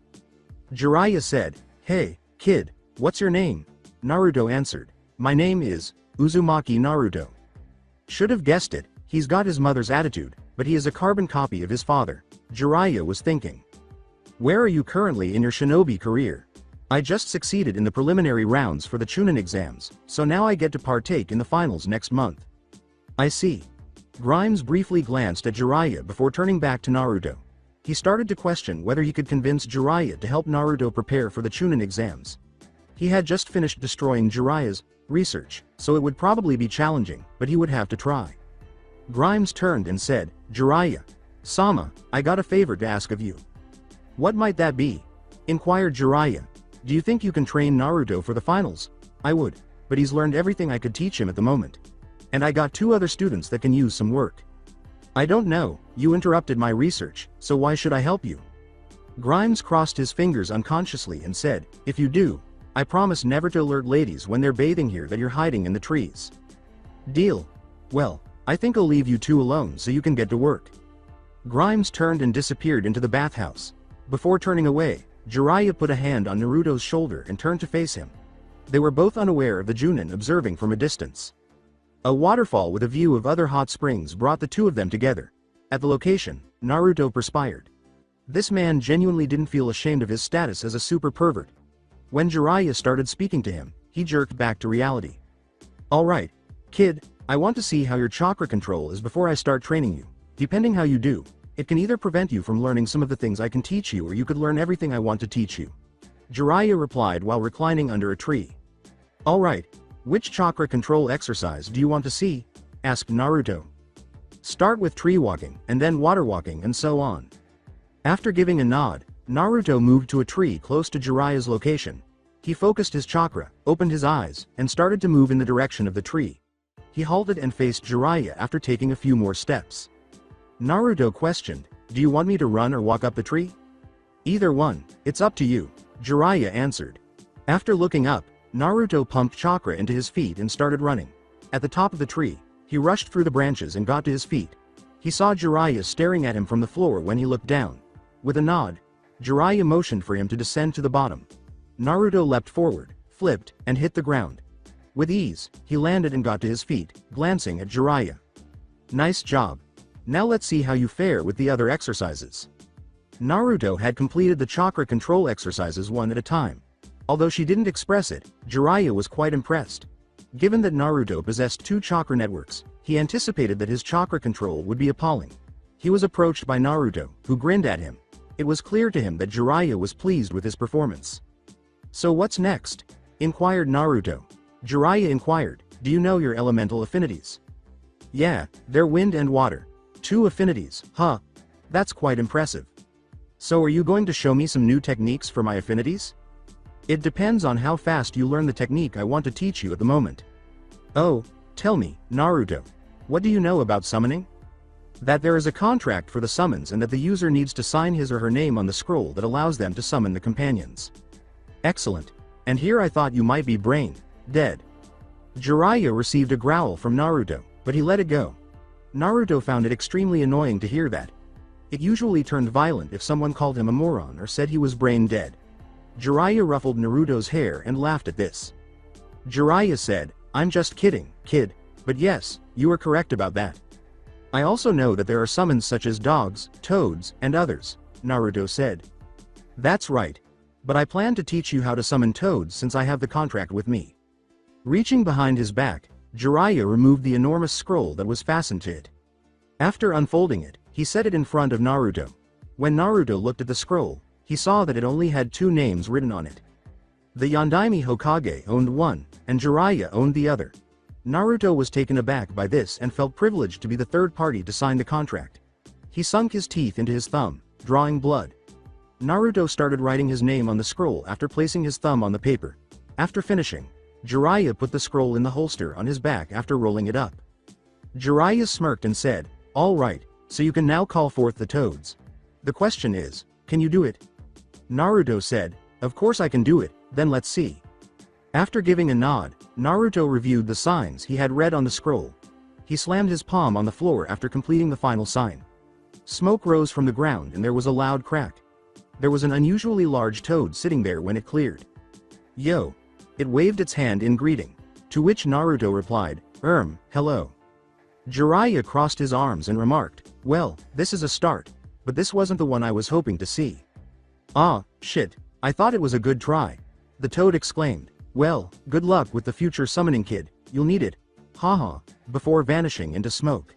Jiraiya said, "Hey, kid, what's your name?" Naruto answered, "My name is Uzumaki Naruto." Should have guessed it, he's got his mother's attitude, but he is a carbon copy of his father, Jiraiya was thinking. "Where are you currently in your shinobi career?" "I just succeeded in the preliminary rounds for the Chunin exams, so now I get to partake in the finals next month." "I see." Grimes briefly glanced at Jiraiya before turning back to Naruto. He started to question whether he could convince Jiraiya to help Naruto prepare for the Chunin exams. He had just finished destroying Jiraiya's research, so it would probably be challenging, but he would have to try. Grimes turned and said, "Jiraiya. Sama, I got a favor to ask of you." "What might that be?" inquired Jiraiya. "Do you think you can train Naruto for the finals?" "I would, but he's learned everything I could teach him at the moment. And I got 2 other students that can use some work." "I don't know, you interrupted my research, so why should I help you?" Grimes crossed his fingers unconsciously and said, "If you do, I promise never to alert ladies when they're bathing here that you're hiding in the trees." "Deal. Well, I think I'll leave you 2 alone so you can get to work." Grimes turned and disappeared into the bathhouse. Before turning away, Jiraiya put a hand on Naruto's shoulder and turned to face him. They were both unaware of the Junin observing from a distance. A waterfall with a view of other hot springs brought the 2 of them together. At the location, Naruto perspired. This man genuinely didn't feel ashamed of his status as a super pervert. When Jiraiya started speaking to him, he jerked back to reality. "Alright, kid, I want to see how your chakra control is before I start training you. Depending how you do, it can either prevent you from learning some of the things I can teach you or you could learn everything I want to teach you," Jiraiya replied while reclining under a tree. "Alright, which chakra control exercise do you want to see?" asked Naruto. "Start with tree walking, and then water walking and so on." After giving a nod, Naruto moved to a tree close to Jiraiya's location. He focused his chakra, opened his eyes, and started to move in the direction of the tree. He halted and faced Jiraiya after taking a few more steps. Naruto questioned, "Do you want me to run or walk up the tree?" "Either one, it's up to you," Jiraiya answered. After looking up, Naruto pumped chakra into his feet and started running. At the top of the tree, he rushed through the branches and got to his feet. He saw Jiraiya staring at him from the floor when he looked down. With a nod, Jiraiya motioned for him to descend to the bottom. Naruto leapt forward, flipped, and hit the ground. With ease, he landed and got to his feet, glancing at Jiraiya. "Nice job. Now let's see how you fare with the other exercises." Naruto had completed the chakra control exercises one at a time. Although she didn't express it, Jiraiya was quite impressed. Given that Naruto possessed 2 chakra networks, he anticipated that his chakra control would be appalling. He was approached by Naruto, who grinned at him. It was clear to him that Jiraiya was pleased with his performance. "So what's next?" inquired Naruto. Jiraiya inquired, "Do you know your elemental affinities?" "Yeah, they're wind and water. 2 affinities, huh? That's quite impressive. So are you going to show me some new techniques for my affinities?" "It depends on how fast you learn the technique I want to teach you at the moment." "Oh, tell me, Naruto. What do you know about summoning?" "That there is a contract for the summons and that the user needs to sign his or her name on the scroll that allows them to summon the companions." "Excellent. And here I thought you might be brain dead." Jiraiya received a growl from Naruto, but he let it go. Naruto found it extremely annoying to hear that. It usually turned violent if someone called him a moron or said he was brain dead. Jiraiya ruffled Naruto's hair and laughed at this. Jiraiya said, "I'm just kidding, kid, but yes, you are correct about that. I also know that there are summons such as dogs, toads, and others. Naruto said. That's right. But I plan to teach you how to summon toads since I have the contract with me. Reaching behind his back, Jiraiya removed the enormous scroll that was fastened to it. After unfolding it, he set it in front of Naruto. When Naruto looked at the scroll, he saw that it only had 2 names written on it. The Yondaime Hokage owned one, and Jiraiya owned the other. Naruto was taken aback by this and felt privileged to be the third party to sign the contract. He sunk his teeth into his thumb, drawing blood. Naruto started writing his name on the scroll after placing his thumb on the paper. After finishing, Jiraiya put the scroll in the holster on his back after rolling it up. Jiraiya smirked and said, "All right, so you can now call forth the toads. The question is, can you do it?" Naruto said, "Of course I can do it, then let's see." After giving a nod, Naruto reviewed the signs he had read on the scroll. He slammed his palm on the floor after completing the final sign. Smoke rose from the ground and there was a loud crack. There was an unusually large toad sitting there when it cleared. "Yo." It waved its hand in greeting. To which Naruto replied, "Hello." Jiraiya crossed his arms and remarked, "Well, this is a start, but this wasn't the one I was hoping to see." "Ah, shit, I thought it was a good try." The toad exclaimed, "Well, good luck with the future summoning kid, you'll need it. Haha," before vanishing into smoke.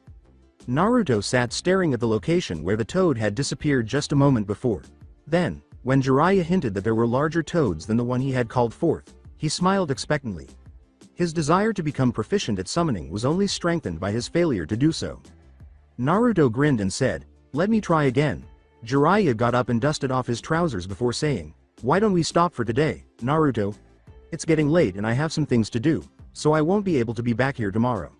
Naruto sat staring at the location where the toad had disappeared just a moment before. Then, when Jiraiya hinted that there were larger toads than the one he had called forth, he smiled expectantly. His desire to become proficient at summoning was only strengthened by his failure to do so. Naruto grinned and said, "Let me try again." Jiraiya got up and dusted off his trousers before saying, "Why don't we stop for today, Naruto? It's getting late and I have some things to do, so I won't be able to be back here tomorrow."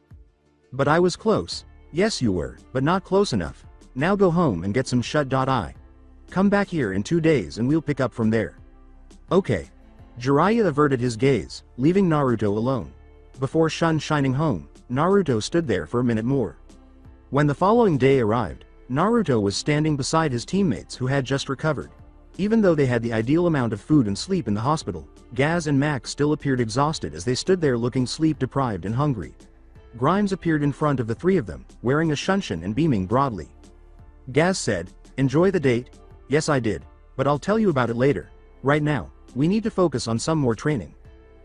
"But I was close." "Yes you were, but not close enough. Now go home and get some shut-eye. Come back here in 2 days and we'll pick up from there." "Okay." Jiraiya averted his gaze, leaving Naruto alone. Before shining home, Naruto stood there for a minute more. When the following day arrived, Naruto was standing beside his teammates who had just recovered. Even though they had the ideal amount of food and sleep in the hospital, Gaz and Max still appeared exhausted as they stood there looking sleep-deprived and hungry. Grimes appeared in front of the 3 of them, wearing a shunshin and beaming broadly. Gaz said, "Enjoy the date?" "Yes I did, but I'll tell you about it later. Right now, we need to focus on some more training.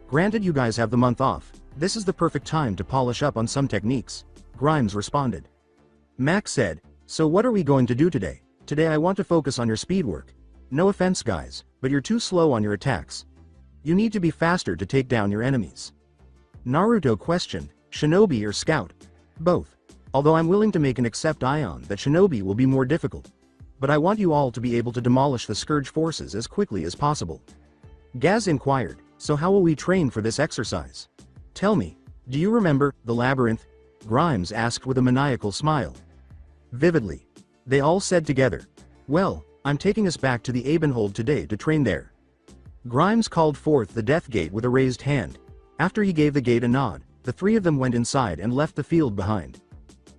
Granted you guys have the month off, this is the perfect time to polish up on some techniques," Grimes responded. Max said, "So what are we going to do today?" "Today I want to focus on your speed work. No offense guys, but you're too slow on your attacks. You need to be faster to take down your enemies." Naruto questioned, "Shinobi or Scout?" "Both. Although I'm willing to make an accept Ion that Shinobi will be more difficult. But I want you all to be able to demolish the Scourge forces as quickly as possible." Gaz inquired, "So how will we train for this exercise?" "Tell me, do you remember the labyrinth?" Grimes asked with a maniacal smile. "Vividly." They all said together, "Well, I'm taking us back to the Abenhold today to train there." Grimes called forth the Death Gate with a raised hand. After he gave the gate a nod, the 3 of them went inside and left the field behind.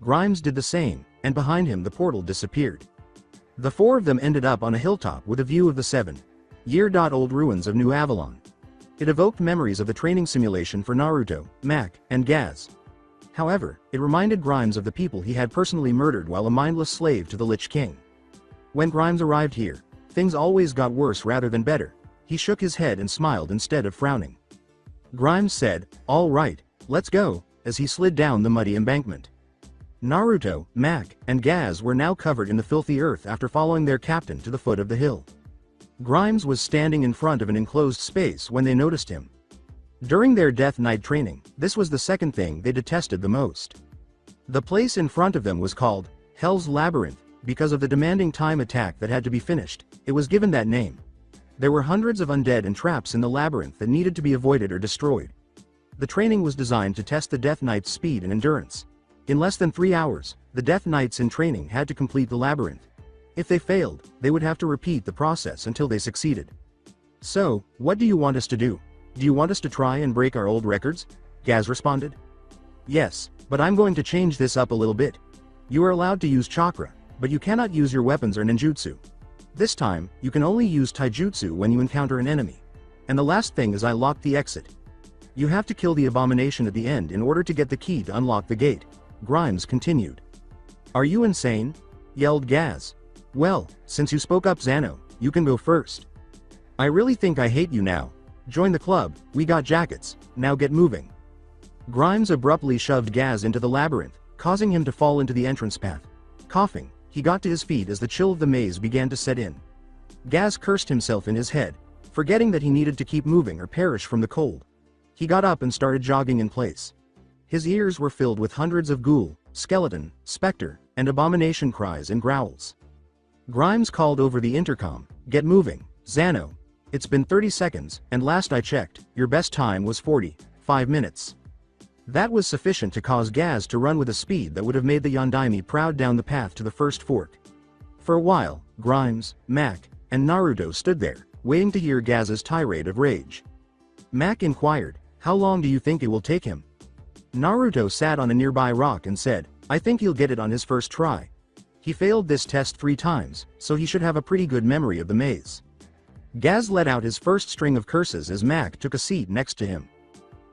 Grimes did the same, and behind him the portal disappeared. The 4 of them ended up on a hilltop with a view of the 7-year-old ruins of New Avalon. It evoked memories of the training simulation for Naruto, Mac, and Gaz. However, it reminded Grimes of the people he had personally murdered while a mindless slave to the Lich King. When Grimes arrived here, things always got worse rather than better. He shook his head and smiled instead of frowning. Grimes said, "All right, let's go," as he slid down the muddy embankment. Naruto, Mac, and Gaz were now covered in the filthy earth after following their captain to the foot of the hill. Grimes was standing in front of an enclosed space when they noticed him. During their Death Knight training, this was the second thing they detested the most. The place in front of them was called Hell's Labyrinth, because of the demanding time attack that had to be finished. It was given that name. There were hundreds of undead and traps in the labyrinth that needed to be avoided or destroyed. The training was designed to test the Death Knight's speed and endurance. In less than 3 hours, the Death Knights in training had to complete the labyrinth. If they failed, they would have to repeat the process until they succeeded. "So, what do you want us to do? Do you want us to try and break our old records?" Gaz responded. "Yes, but I'm going to change this up a little bit. You are allowed to use chakra, but you cannot use your weapons or ninjutsu. This time, you can only use taijutsu when you encounter an enemy. And the last thing is I locked the exit. You have to kill the abomination at the end in order to get the key to unlock the gate," Grimes continued. "Are you insane?" yelled Gaz. Well, since you spoke up Zano, you can go first. I really think I hate you now. Join the club, we got jackets, now get moving. Grimes abruptly shoved Gaz into the labyrinth, causing him to fall into the entrance path. Coughing, he got to his feet as the chill of the maze began to set in. Gaz cursed himself in his head, forgetting that he needed to keep moving or perish from the cold. He got up and started jogging in place. His ears were filled with hundreds of ghoul, skeleton, specter, and abomination cries and growls. Grimes called over the intercom, "Get moving, Zano. It's been 30 seconds, and last I checked, your best time was 45 minutes. That was sufficient to cause Gaz to run with a speed that would have made the Yondaime proud down the path to the first fork. For a while, Grimes, Mac, and Naruto stood there, waiting to hear Gaz's tirade of rage. Mac inquired, "How long do you think it will take him?" Naruto sat on a nearby rock and said, "I think he'll get it on his first try. He failed this test 3 times, so he should have a pretty good memory of the maze." Gaz let out his first string of curses as Mac took a seat next to him.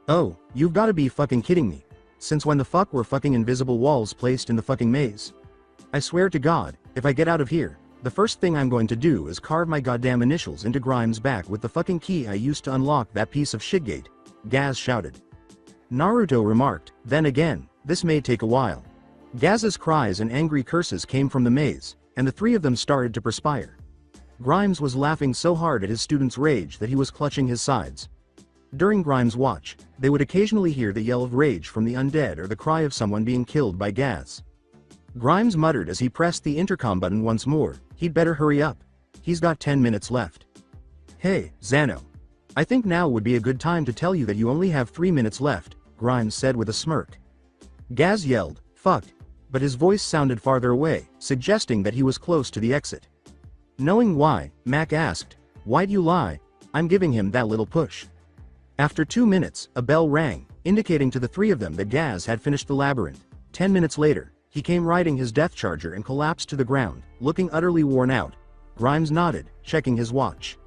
"Oh, you've gotta be fucking kidding me. Since when the fuck were fucking invisible walls placed in the fucking maze? I swear to God, if I get out of here, the first thing I'm going to do is carve my goddamn initials into Grimes' back with the fucking key I used to unlock that piece of shit gate," Gaz shouted. Naruto remarked, "Then again, this may take a while." Gaz's cries and angry curses came from the maze, and the 3 of them started to perspire. Grimes was laughing so hard at his students' rage that he was clutching his sides. During Grimes' watch, they would occasionally hear the yell of rage from the undead or the cry of someone being killed by Gaz. Grimes muttered as he pressed the intercom button once more, "He'd better hurry up. He's got 10 minutes left." "Hey, Zano. I think now would be a good time to tell you that you only have 3 minutes left," Grimes said with a smirk. Gaz yelled, "Fuck," but his voice sounded farther away, suggesting that he was close to the exit. Knowing why, Mac asked, "Why'd you lie? I'm giving him that little push." After 2 minutes, a bell rang, indicating to the 3 of them that Gaz had finished the labyrinth. 10 minutes later, he came riding his death charger and collapsed to the ground, looking utterly worn out. Grimes nodded, checking his watch.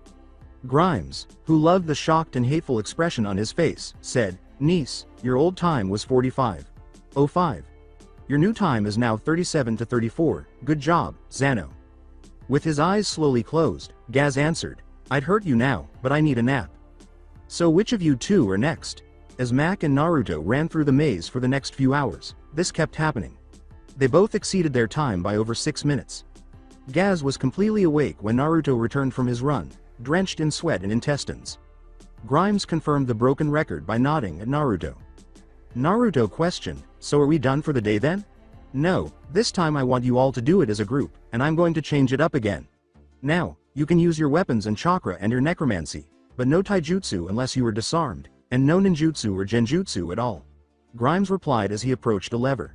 Grimes, who loved the shocked and hateful expression on his face, said, "Niece, your old time was 45:05. Your new time is now 37 to 34, good job, Zano." With his eyes slowly closed, Gaz answered, "I'd hurt you now, but I need a nap." "So which of you 2 are next?" As Mac and Naruto ran through the maze for the next few hours, this kept happening. They both exceeded their time by over 6 minutes. Gaz was completely awake when Naruto returned from his run, drenched in sweat and intestines. Grimes confirmed the broken record by nodding at Naruto. Naruto questioned, "So are we done for the day then?" "No, this time I want you all to do it as a group, and I'm going to change it up again. Now, you can use your weapons and chakra and your necromancy, but no taijutsu unless you are disarmed, and no ninjutsu or genjutsu at all," Grimes replied as he approached a lever.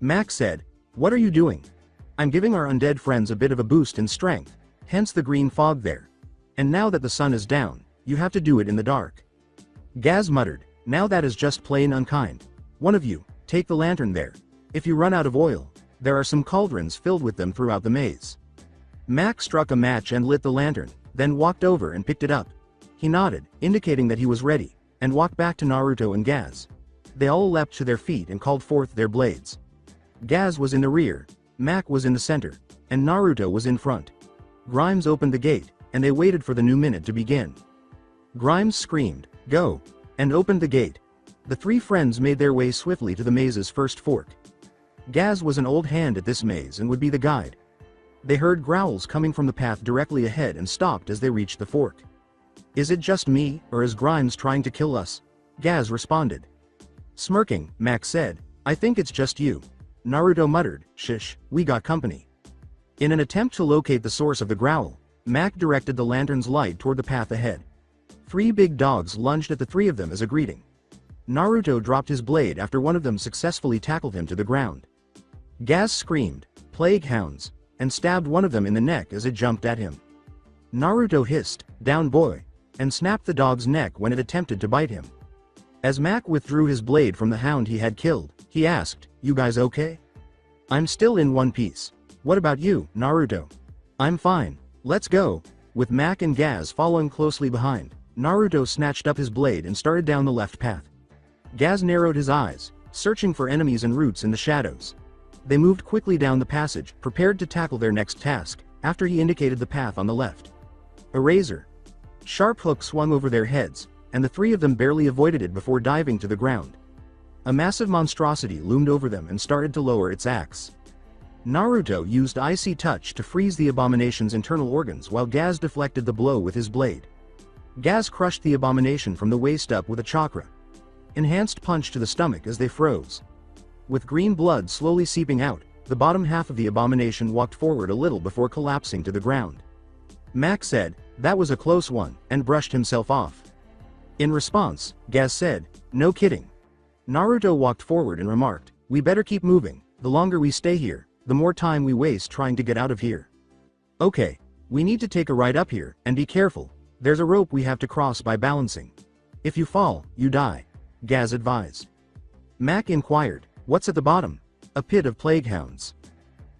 Mac said, "What are you doing?" "I'm giving our undead friends a bit of a boost in strength, hence the green fog there. And now that the sun is down, you have to do it in the dark." Gaz muttered, "Now that is just plain unkind. One of you, take the lantern there. If you run out of oil, there are some cauldrons filled with them throughout the maze." Mac struck a match and lit the lantern, then walked over and picked it up. He nodded, indicating that he was ready, and walked back to Naruto and Gaz. They all leapt to their feet and called forth their blades. Gaz was in the rear, Mac was in the center, and Naruto was in front. Grimes opened the gate, and they waited for the new minute to begin. Grimes screamed, "Go!" and opened the gate. The 3 friends made their way swiftly to the maze's first fork. Gaz was an old hand at this maze and would be the guide. They heard growls coming from the path directly ahead and stopped as they reached the fork. "Is it just me, or is Grimes trying to kill us?" Gaz responded. Smirking, Mac said, "I think it's just you." Naruto muttered, "Shish, we got company." In an attempt to locate the source of the growl, Mac directed the lantern's light toward the path ahead. 3 big dogs lunged at the 3 of them as a greeting. Naruto dropped his blade after one of them successfully tackled him to the ground. Gaz screamed, "Plague hounds," and stabbed one of them in the neck as it jumped at him. Naruto hissed, "Down boy," and snapped the dog's neck when it attempted to bite him. As Mac withdrew his blade from the hound he had killed, he asked, "You guys okay?" "I'm still in one piece. What about you, Naruto?" "I'm fine. Let's go." With Mac and Gaz following closely behind, Naruto snatched up his blade and started down the left path. Gaz narrowed his eyes, searching for enemies and roots in the shadows. They moved quickly down the passage, prepared to tackle their next task, after he indicated the path on the left. A razor. Sharp hook swung over their heads, and the three of them barely avoided it before diving to the ground. A massive monstrosity loomed over them and started to lower its axe. Naruto used icy touch to freeze the abomination's internal organs while Gaz deflected the blow with his blade. Gaz crushed the abomination from the waist up with a chakra. Enhanced punch to the stomach as they froze. With green blood slowly seeping out, the bottom half of the abomination walked forward a little before collapsing to the ground. Mac said, "That was a close one," and brushed himself off. In response, Gaz said, "No kidding." Naruto walked forward and remarked, "We better keep moving. The longer we stay here, the more time we waste trying to get out of here." "Okay, we need to take a ride up here, and be careful. There's a rope we have to cross by balancing. If you fall, you die," Gaz advised. Mac inquired, "What's at the bottom?" "A pit of plague hounds."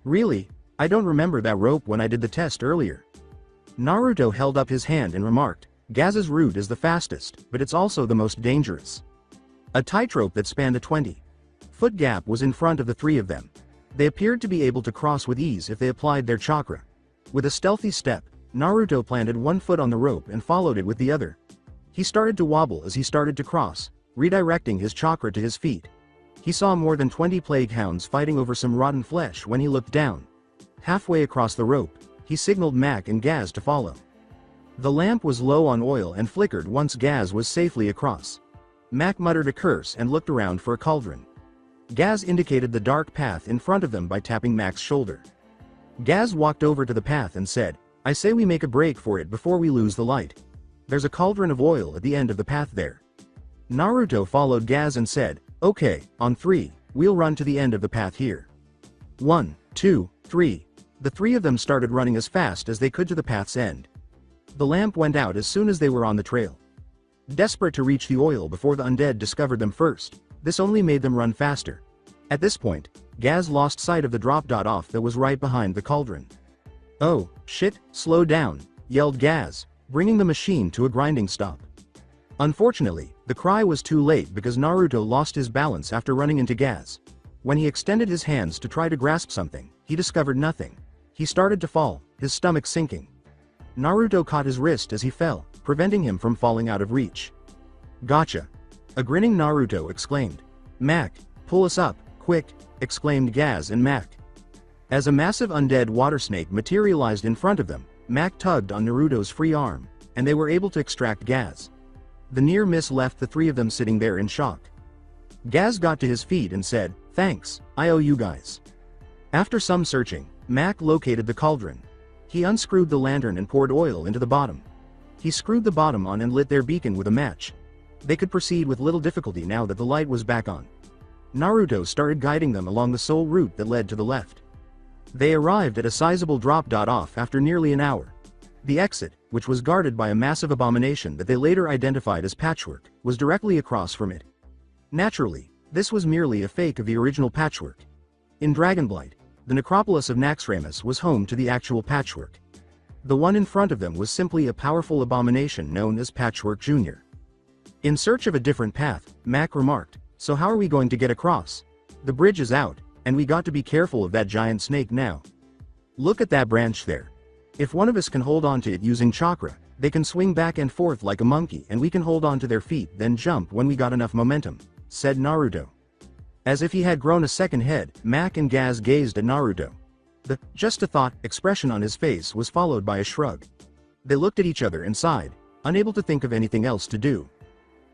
"Really? I don't remember that rope when I did the test earlier." Naruto held up his hand and remarked, "Gaz's route is the fastest, but it's also the most dangerous." A tightrope that spanned a 20-foot gap was in front of the three of them. They appeared to be able to cross with ease if they applied their chakra. With a stealthy step, Naruto planted one foot on the rope and followed it with the other. He started to wobble as he started to cross, redirecting his chakra to his feet. He saw more than 20 plague hounds fighting over some rotten flesh when he looked down. Halfway across the rope, he signaled Mac and Gaz to follow. The lamp was low on oil and flickered once Gaz was safely across. Mac muttered a curse and looked around for a cauldron. Gaz indicated the dark path in front of them by tapping Mac's shoulder. Gaz walked over to the path and said, "I say we make a break for it before we lose the light. There's a cauldron of oil at the end of the path there." Naruto followed Gaz and said, "Okay, on 3, we'll run to the end of the path here. 1, 2, 3. The three of them started running as fast as they could to the path's end. The lamp went out as soon as they were on the trail. Desperate to reach the oil before the undead discovered them first, this only made them run faster. At this point, Gaz lost sight of the drop-off that was right behind the cauldron. "Oh, shit, slow down," yelled Gaz, bringing the machine to a grinding stop. Unfortunately, the cry was too late because Naruto lost his balance after running into Gaz. When he extended his hands to try to grasp something, he discovered nothing. He started to fall, his stomach sinking. Naruto caught his wrist as he fell, preventing him from falling out of reach. "Gotcha!" A grinning Naruto exclaimed. "Mac, pull us up, quick!" exclaimed Gaz and Mac. As a massive undead water snake materialized in front of them, Mac tugged on Naruto's free arm, and they were able to extract Gaz. The near miss left the three of them sitting there in shock. Gaz got to his feet and said, "Thanks, I owe you guys." After some searching, Mac located the cauldron. He unscrewed the lantern and poured oil into the bottom. He screwed the bottom on and lit their beacon with a match. They could proceed with little difficulty now that the light was back on. Naruto started guiding them along the sole route that led to the left. They arrived at a sizable drop-off after nearly an hour. The exit, which was guarded by a massive abomination that they later identified as Patchwork, was directly across from it. Naturally, this was merely a fake of the original Patchwork. In Dragonblight, the necropolis of Naxxramas was home to the actual Patchwork. The one in front of them was simply a powerful abomination known as Patchwork Jr. In search of a different path, Mac remarked, "So how are we going to get across? The bridge is out, and we got to be careful of that giant snake now. Look at that branch there. If one of us can hold on to it using chakra, they can swing back and forth like a monkey and we can hold on to their feet then jump when we got enough momentum," said Naruto. As if he had grown a second head, Mac and Gaz gazed at Naruto. The "just a thought" expression on his face was followed by a shrug. They looked at each other and sighed, unable to think of anything else to do.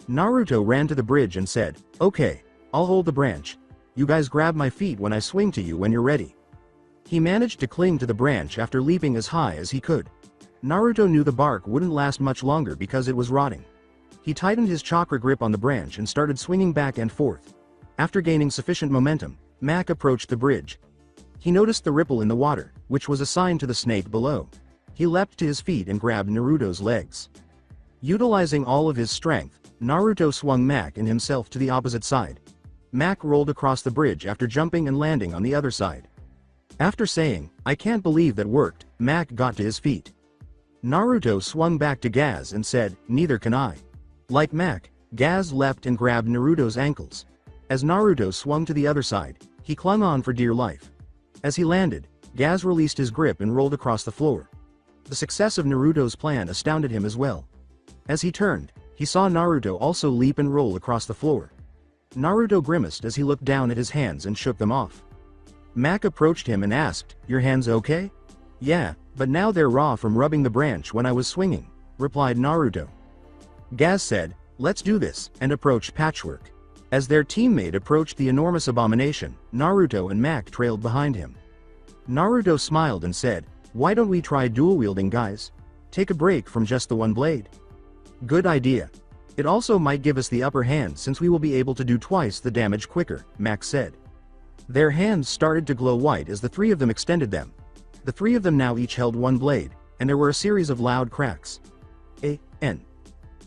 Naruto ran to the bridge and said, "Okay, I'll hold the branch. You guys grab my feet when I swing to you when you're ready." He managed to cling to the branch after leaping as high as he could. Naruto knew the bark wouldn't last much longer because it was rotting. He tightened his chakra grip on the branch and started swinging back and forth. After gaining sufficient momentum, Mac approached the bridge. He noticed the ripple in the water, which was a sign to the snake below. He leapt to his feet and grabbed Naruto's legs. Utilizing all of his strength, Naruto swung Mac and himself to the opposite side. Mac rolled across the bridge after jumping and landing on the other side. After saying, "I can't believe that worked," Mac got to his feet. Naruto swung back to Gaz and said, "Neither can I." Like Mac, Gaz leapt and grabbed Naruto's ankles. As Naruto swung to the other side, He clung on for dear life. As he landed, Gaz released his grip and rolled across the floor. The success of Naruto's plan astounded him as well. As he turned, he saw Naruto also leap and roll across the floor. Naruto grimaced as he looked down at his hands and shook them off. Mac approached him and asked, "Your hands okay?" "Yeah, but now they're raw from rubbing the branch when I was swinging," replied Naruto. Gaz said, "Let's do this," and approached Patchwork. As their teammate approached the enormous abomination, Naruto and Mac trailed behind him. Naruto smiled and said, "Why don't we try dual-wielding, guys? Take a break from just the one blade." "Good idea. It also might give us the upper hand since we will be able to do twice the damage quicker," Mac said. Their hands started to glow white as the three of them extended them. The three of them now each held one blade, and there were a series of loud cracks.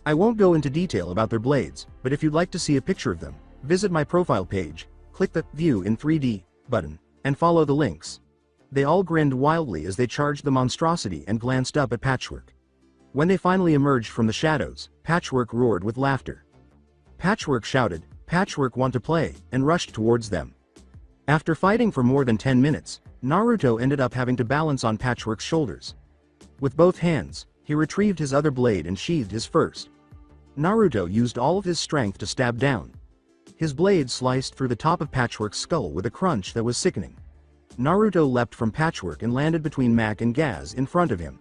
I won't go into detail about their blades, but if you'd like to see a picture of them, visit my profile page, click the View in 3D button, and follow the links. They all grinned wildly as they charged the monstrosity and glanced up at Patchwork. When they finally emerged from the shadows, Patchwork roared with laughter. Patchwork shouted, "Patchwork want to play," and rushed towards them. After fighting for more than 10 minutes, Naruto ended up having to balance on Patchwork's shoulders. With both hands, he retrieved his other blade and sheathed his first. Naruto used all of his strength to stab down. His blade sliced through the top of Patchwork's skull with a crunch that was sickening. Naruto leapt from Patchwork and landed between Mac and Gaz in front of him.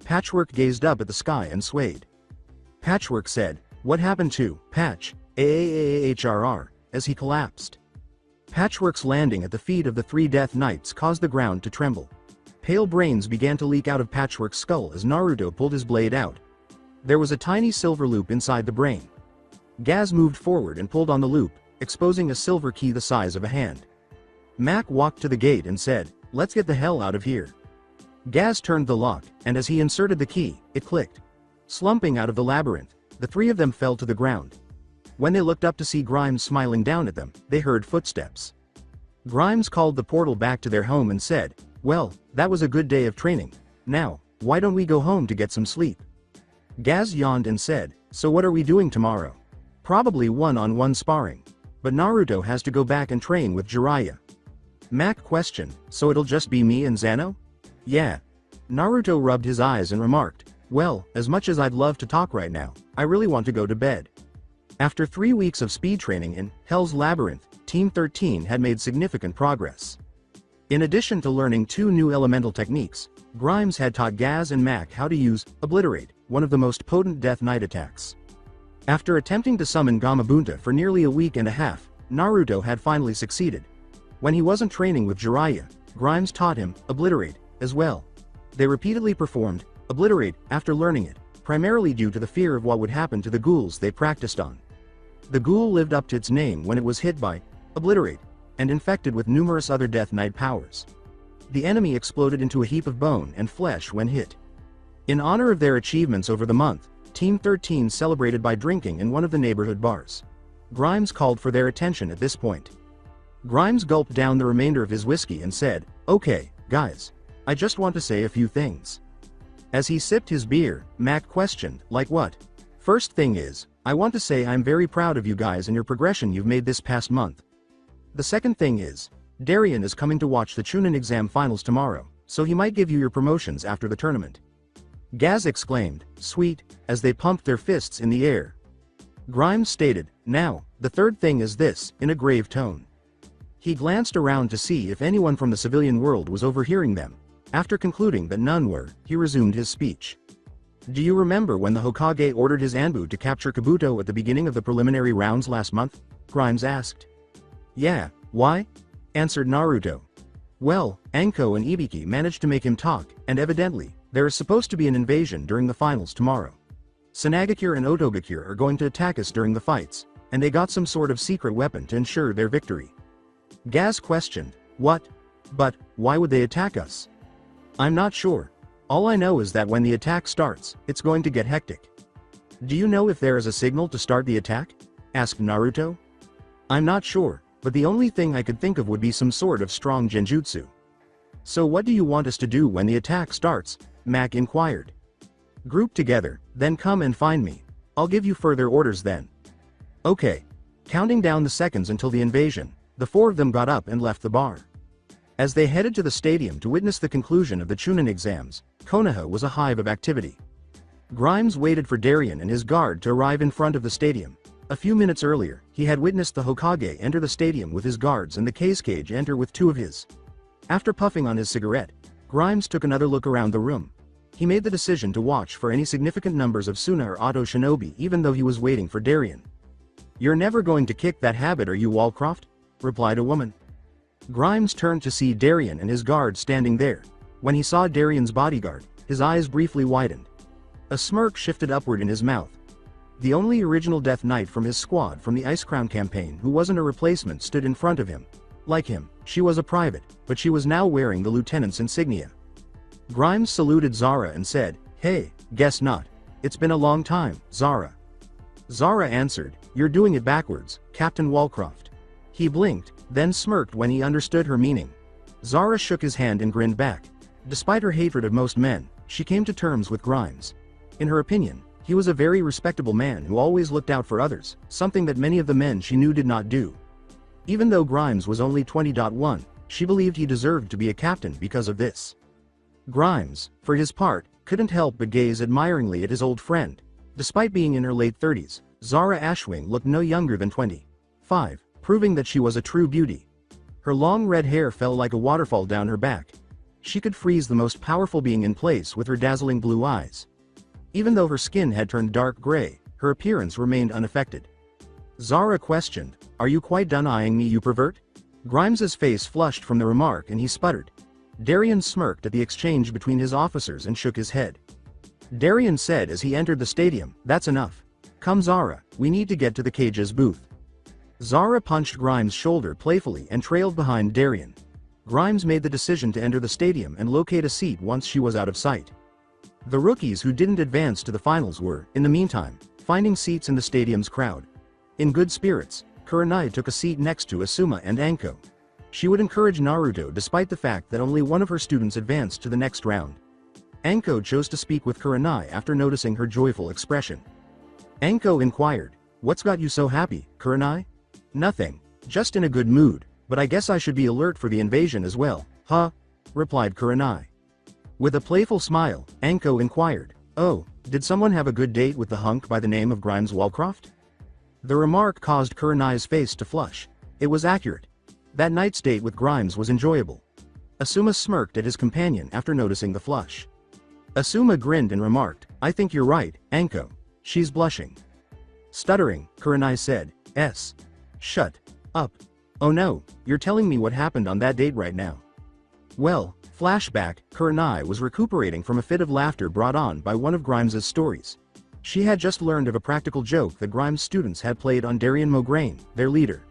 Patchwork gazed up at the sky and swayed. Patchwork said, "What happened to Patch, AAAHRR," as he collapsed. Patchwork's landing at the feet of the three Death Knights caused the ground to tremble. Pale brains began to leak out of Patchwork's skull as Naruto pulled his blade out. There was a tiny silver loop inside the brain. Gaz moved forward and pulled on the loop, exposing a silver key the size of a hand. Mac walked to the gate and said, "Let's get the hell out of here." Gaz turned the lock, and as he inserted the key, it clicked. Slumping out of the labyrinth, the three of them fell to the ground. When they looked up to see Grimes smiling down at them, they heard footsteps. Grimes called the portal back to their home and said, "Well, that was a good day of training. Now, why don't we go home to get some sleep?" Gaz yawned and said, "So what are we doing tomorrow?" "Probably one-on-one sparring. But Naruto has to go back and train with Jiraiya." Mac questioned, "So it'll just be me and Zano?" "Yeah." Naruto rubbed his eyes and remarked, "Well, as much as I'd love to talk right now, I really want to go to bed." After 3 weeks of speed training in Hell's Labyrinth, Team 13 had made significant progress. In addition to learning 2 new elemental techniques, Grimes had taught Gaz and Mac how to use Obliterate, one of the most potent Death Knight attacks. After attempting to summon Gamabunta for nearly a week and a half, Naruto had finally succeeded. When he wasn't training with Jiraiya, Grimes taught him Obliterate as well. They repeatedly performed Obliterate after learning it, primarily due to the fear of what would happen to the ghouls they practiced on. The ghoul lived up to its name when it was hit by Obliterate, and infected with numerous other Death Knight powers. The enemy exploded into a heap of bone and flesh when hit. In honor of their achievements over the month, Team 13 celebrated by drinking in one of the neighborhood bars. Grimes called for their attention at this point. Grimes gulped down the remainder of his whiskey and said, "Okay, guys. I just want to say a few things." As he sipped his beer, Mac questioned, "Like what?" "First thing is, I want to say I'm very proud of you guys and your progression you've made this past month. The second thing is, Darien is coming to watch the Chunin exam finals tomorrow, so he might give you your promotions after the tournament." Gaz exclaimed, "Sweet," as they pumped their fists in the air. Grimes stated, "Now, the third thing is this," in a grave tone. He glanced around to see if anyone from the civilian world was overhearing them. After concluding that none were, he resumed his speech. "Do you remember when the Hokage ordered his Anbu to capture Kabuto at the beginning of the preliminary rounds last month?" Grimes asked. "Yeah, why?" answered Naruto. "Well, Anko and Ibiki managed to make him talk, and evidently, there is supposed to be an invasion during the finals tomorrow. Sanagakure and Otogakure are going to attack us during the fights, and they got some sort of secret weapon to ensure their victory." Gaz questioned, "What? But, why would they attack us?" "I'm not sure. All I know is that when the attack starts, it's going to get hectic." "Do you know if there is a signal to start the attack?" asked Naruto. "I'm not sure, but the only thing I could think of would be some sort of strong genjutsu." "So what do you want us to do when the attack starts?" Mac inquired. "Group together, then come and find me. I'll give you further orders then." "Okay." Counting down the seconds until the invasion, The four of them got up and left the bar. As they headed to the stadium to witness the conclusion of the Chunin exams, Konoha was a hive of activity. Grimes waited for Darien and his guard to arrive in front of the stadium. A few minutes earlier, he had witnessed the Hokage enter the stadium with his guards and the Cage enter with two of his. After puffing on his cigarette, Grimes took another look around the room. He made the decision to watch for any significant numbers of Suna or Auto Shinobi even though he was waiting for Darien. "You're never going to kick that habit, are you, Walcroft?" replied a woman. Grimes turned to see Darien and his guard standing there. When he saw Darien's bodyguard, his eyes briefly widened. A smirk shifted upward in his mouth. The only original Death Knight from his squad from the Ice Crown campaign who wasn't a replacement stood in front of him. Like him, she was a private, but she was now wearing the lieutenant's insignia. Grimes saluted Zara and said, "Hey, guess not. It's been a long time, Zara." Zara answered, "You're doing it backwards, Captain Walcroft." He blinked, then smirked when he understood her meaning. Zara shook his hand and grinned back. Despite her hatred of most men, she came to terms with Grimes. In her opinion, he was a very respectable man who always looked out for others, something that many of the men she knew did not do. Even though Grimes was only 20.1, she believed he deserved to be a captain because of this. Grimes, for his part, couldn't help but gaze admiringly at his old friend. Despite being in her late 30s, Zara Ashwing looked no younger than 25, proving that she was a true beauty. Her long red hair fell like a waterfall down her back. She could freeze the most powerful being in place with her dazzling blue eyes. Even though her skin had turned dark gray, her appearance remained unaffected. Zara questioned, "Are you quite done eyeing me, you pervert?" Grimes's face flushed from the remark and he sputtered. Darien smirked at the exchange between his officers and shook his head. Darien said as he entered the stadium, "That's enough. Come Zara, we need to get to the Cage's booth." Zara punched Grimes' shoulder playfully and trailed behind Darien. Grimes made the decision to enter the stadium and locate a seat once she was out of sight. The rookies who didn't advance to the finals were, in the meantime, finding seats in the stadium's crowd. In good spirits, Kurenai took a seat next to Asuma and Anko. She would encourage Naruto despite the fact that only one of her students advanced to the next round. Anko chose to speak with Kurenai after noticing her joyful expression. Anko inquired, "What's got you so happy, Kurenai?" "Nothing, just in a good mood, but I guess I should be alert for the invasion as well, huh?" replied Kurenai. With a playful smile, Anko inquired, "Oh, did someone have a good date with the hunk by the name of Grimes Walcroft?" The remark caused Kurenai's face to flush. It was accurate. That night's date with Grimes was enjoyable. Asuma smirked at his companion after noticing the flush. Asuma grinned and remarked, "I think you're right, Anko. She's blushing." Stuttering, Kurenai said, "S. Shut up. Oh no, you're telling me what happened on that date right now." Well, flashback, Kurenai was recuperating from a fit of laughter brought on by one of Grimes's stories. She had just learned of a practical joke that Grimes' students had played on Darien Mograine, their leader.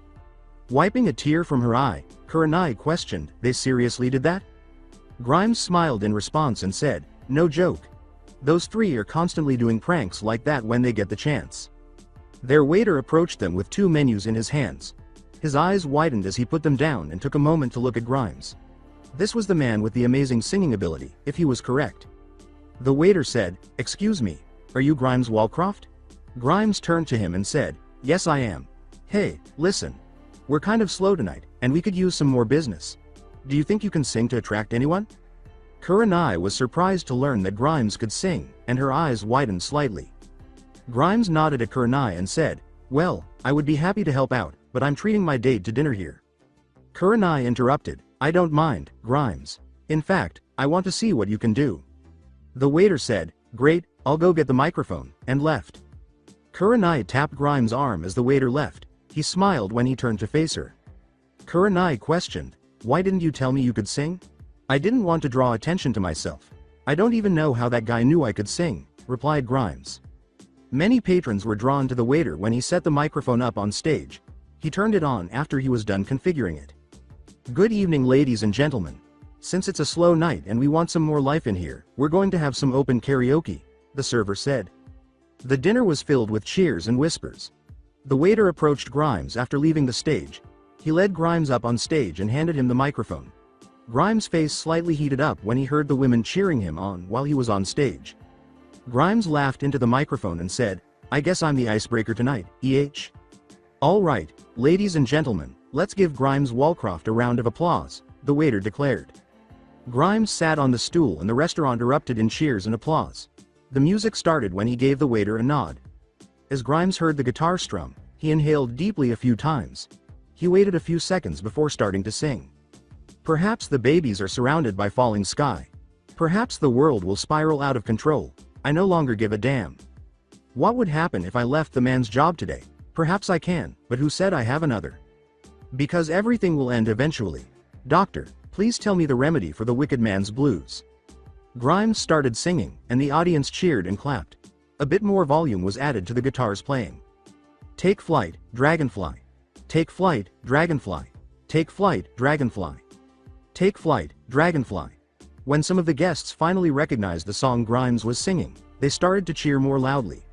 Wiping a tear from her eye, Kurenai questioned, "They seriously did that?" Grimes smiled in response and said, "No joke. Those three are constantly doing pranks like that when they get the chance." Their waiter approached them with two menus in his hands. His eyes widened as he put them down and took a moment to look at Grimes. This was the man with the amazing singing ability, if he was correct. The waiter said, "Excuse me, are you Grimes Walcroft?" Grimes turned to him and said, "Yes I am. Hey, listen. We're kind of slow tonight, and we could use some more business. Do you think you can sing to attract anyone?" Kurenai was surprised to learn that Grimes could sing, and her eyes widened slightly. Grimes nodded at Kurenai and said, "Well, I would be happy to help out, but I'm treating my date to dinner here." Kurenai interrupted, "I don't mind, Grimes. In fact, I want to see what you can do." The waiter said, "Great, I'll go get the microphone," and left. Kurenai tapped Grimes' arm as the waiter left. He smiled when he turned to face her. Kurenai questioned, "Why didn't you tell me you could sing?" "I didn't want to draw attention to myself. I don't even know how that guy knew I could sing," replied Grimes. Many patrons were drawn to the waiter when he set the microphone up on stage. He turned it on after he was done configuring it. "Good evening, ladies and gentlemen. Since it's a slow night and we want some more life in here, we're going to have some open karaoke," the server said. The dinner was filled with cheers and whispers. The waiter approached Grimes after leaving the stage. He led Grimes up on stage and handed him the microphone. Grimes' face slightly heated up when he heard the women cheering him on while he was on stage. Grimes laughed into the microphone and said, "I guess I'm the icebreaker tonight, EH. All right, ladies and gentlemen, Let's give Grimes Walcroft a round of applause, the waiter declared. Grimes sat on the stool and the restaurant erupted in cheers and applause. The music started when he gave the waiter a nod. As Grimes heard the guitar strum, he inhaled deeply a few times. He waited a few seconds before starting to sing. Perhaps the babies are surrounded by falling sky. Perhaps the world will spiral out of control. I no longer give a damn. What would happen if I left the man's job today? Perhaps I can, but who said I have another? Because everything will end eventually. Doctor, please tell me the remedy for the wicked man's blues. Grimes started singing, and the audience cheered and clapped. A bit more volume was added to the guitar's playing. Take flight, dragonfly. Take flight, dragonfly. Take flight, dragonfly. Take flight, dragonfly. When some of the guests finally recognized the song Grimes was singing, they started to cheer more loudly.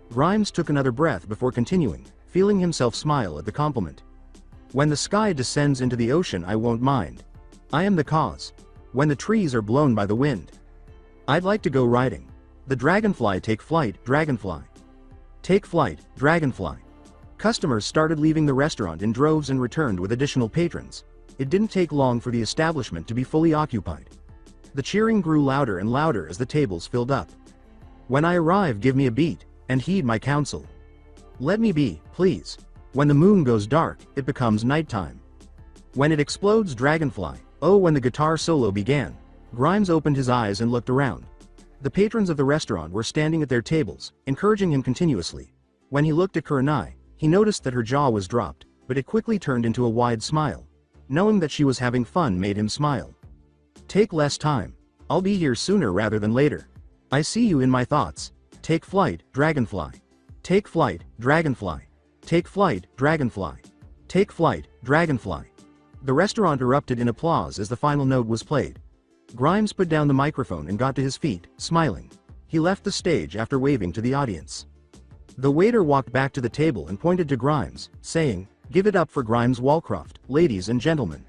Grimes took another breath before continuing, feeling himself smile at the compliment. When the sky descends into the ocean, I won't mind. I am the cause. When the trees are blown by the wind, I'd like to go riding. The dragonfly, take flight, dragonfly. Take flight, dragonfly. Customers started leaving the restaurant in droves and returned with additional patrons. It didn't take long for the establishment to be fully occupied. The cheering grew louder and louder as the tables filled up. When I arrive, give me a beat, and heed my counsel. Let me be, please. When the moon goes dark, it becomes nighttime. When it explodes, dragonfly. Oh, when the guitar solo began, Grimes opened his eyes and looked around. The patrons of the restaurant were standing at their tables, encouraging him continuously. When he looked at Kurenai, he noticed that her jaw was dropped, but it quickly turned into a wide smile. Knowing that she was having fun made him smile. Take less time. I'll be here sooner rather than later. I see you in my thoughts. Take flight, dragonfly. Take flight, dragonfly. Take flight, dragonfly. Take flight, dragonfly. The restaurant erupted in applause as the final note was played. Grimes put down the microphone and got to his feet, smiling. He left the stage after waving to the audience. The waiter walked back to the table and pointed to Grimes, saying, "Give it up for Grimes Walcroft, ladies and gentlemen."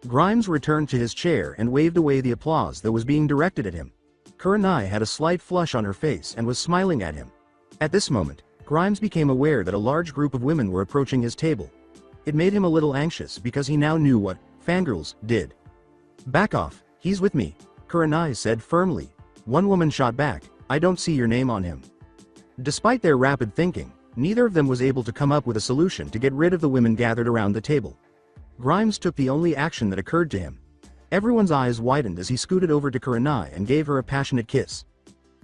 Grimes returned to his chair and waved away the applause that was being directed at him. Kurenai had a slight flush on her face and was smiling at him. At this moment, Grimes became aware that a large group of women were approaching his table. It made him a little anxious because he now knew what fangirls did. "Back off, he's with me," Kurenai said firmly. One woman shot back, "I don't see your name on him." Despite their rapid thinking, neither of them was able to come up with a solution to get rid of the women gathered around the table. Grimes took the only action that occurred to him. Everyone's eyes widened as he scooted over to Kurenai and gave her a passionate kiss.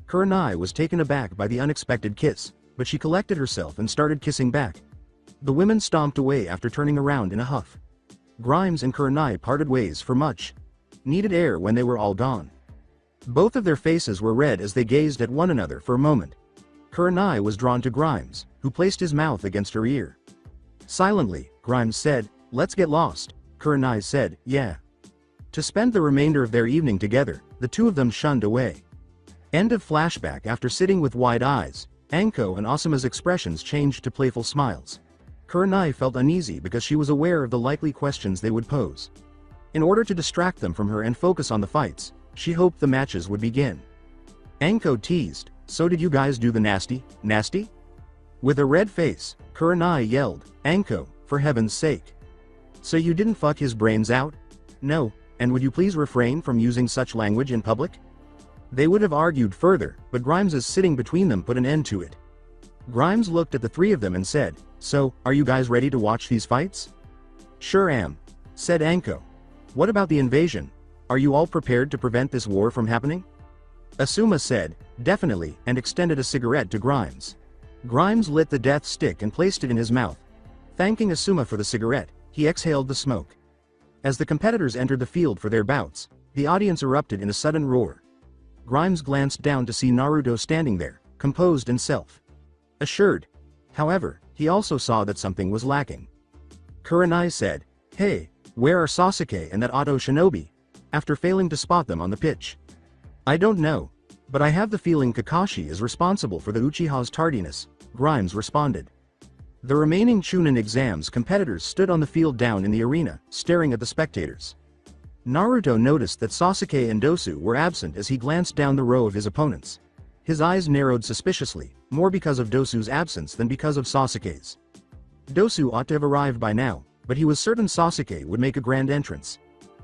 Kurenai was taken aback by the unexpected kiss, but she collected herself and started kissing back. The women stomped away after turning around in a huff. Grimes and Kurenai parted ways for much needed air when they were all gone. Both of their faces were red as they gazed at one another for a moment. Kurenai was drawn to Grimes, who placed his mouth against her ear. Silently, Grimes said, "Let's get lost." Kurenai said, "Yeah." To spend the remainder of their evening together, the two of them shunned away. End of flashback. After sitting with wide eyes, Anko and Asuma's expressions changed to playful smiles. Kurenai felt uneasy because she was aware of the likely questions they would pose. In order to distract them from her and focus on the fights, she hoped the matches would begin. Anko teased, "So did you guys do the nasty? With a red face, Kurenai yelled, "Anko, for heaven's sake. So you didn't fuck his brains out? No, and would you please refrain from using such language in public?" They would have argued further, but Grimes's sitting between them put an end to it. Grimes looked at the three of them and said, "So, are you guys ready to watch these fights?" "Sure am," said Anko. "What about the invasion? Are you all prepared to prevent this war from happening?" Asuma said, "Definitely," and extended a cigarette to Grimes. Grimes lit the death stick and placed it in his mouth. Thanking Asuma for the cigarette, he exhaled the smoke. As the competitors entered the field for their bouts, the audience erupted in a sudden roar. Grimes glanced down to see Naruto standing there, composed and self-assured. However, he also saw that something was lacking. Kurenai said, "Hey, where are Sasuke and that Auto Shinobi?" after failing to spot them on the pitch. "I don't know, but I have the feeling Kakashi is responsible for the Uchiha's tardiness," Grimes responded. The remaining Chunin exams competitors stood on the field down in the arena, staring at the spectators. Naruto noticed that Sasuke and Dosu were absent as he glanced down the row of his opponents. His eyes narrowed suspiciously, more because of Dosu's absence than because of Sasuke's. Dosu ought to have arrived by now, but he was certain Sasuke would make a grand entrance.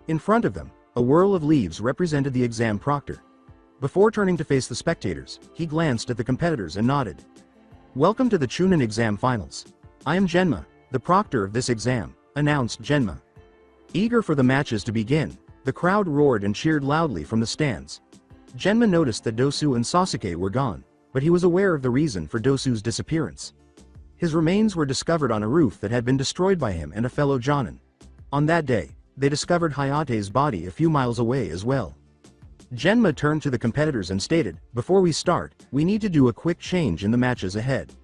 In front of them, a whirl of leaves represented the exam proctor. Before turning to face the spectators, he glanced at the competitors and nodded. "Welcome to the Chunin exam finals. I am Genma, the proctor of this exam," announced Genma. Eager for the matches to begin, the crowd roared and cheered loudly from the stands. Genma noticed that Dosu and Sasuke were gone, but he was aware of the reason for Dosu's disappearance. His remains were discovered on a roof that had been destroyed by him and a fellow Jonin. On that day, they discovered Hayate's body a few miles away as well. Genma turned to the competitors and stated, "Before we start, we need to do a quick change in the matches ahead."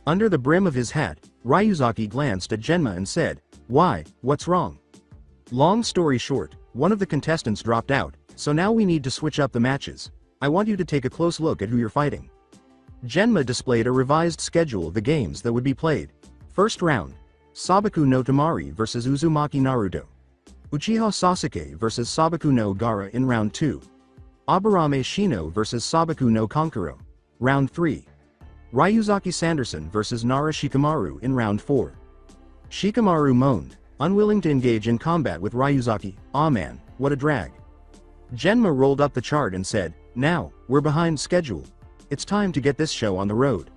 Under the brim of his hat, Ryuzaki glanced at Genma and said, "Why, what's wrong?" Long story short, one of the contestants dropped out, so now we need to switch up the matches. I want you to take a close look at who you're fighting. Genma displayed a revised schedule of the games that would be played. First round, Sabaku no Temari vs Uzumaki Naruto. Uchiha Sasuke vs Sabaku no Gaara in round 2. Aburame Shino vs Sabaku no Kankuro. Round 3. Ryuzaki Sanderson vs Nara Shikamaru in round 4. Shikamaru moaned, unwilling to engage in combat with Ryuzaki. "Aw man, what a drag." Genma rolled up the chart and said, "Now, we're behind schedule. It's time to get this show on the road.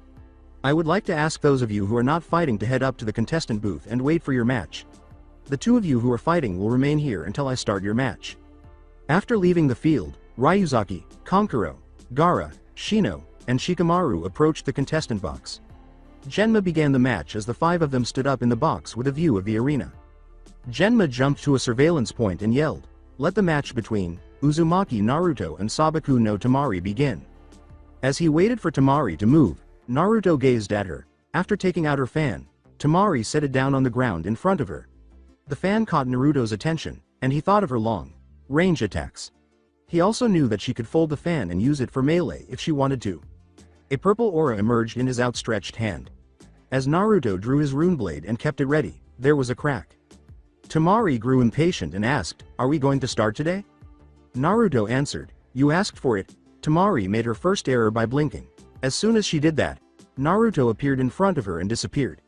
I would like to ask those of you who are not fighting to head up to the contestant booth and wait for your match. The two of you who are fighting will remain here until I start your match." After leaving the field, Ryuzaki, Kankuro, Gaara, Shino, and Shikamaru approached the contestant box. Genma began the match as the 5 of them stood up in the box with a view of the arena. Genma jumped to a surveillance point and yelled, "Let the match between Uzumaki Naruto and Sabaku no Temari begin." As he waited for Temari to move, Naruto gazed at her. After taking out her fan, Temari set it down on the ground in front of her. The fan caught Naruto's attention, and he thought of her long-range attacks. He also knew that she could fold the fan and use it for melee if she wanted to. A purple aura emerged in his outstretched hand. As Naruto drew his rune blade and kept it ready, there was a crack. Temari grew impatient and asked, "Are we going to start today?" Naruto answered, "You asked for it." Temari made her first error by blinking. As soon as she did that, Naruto appeared in front of her and disappeared.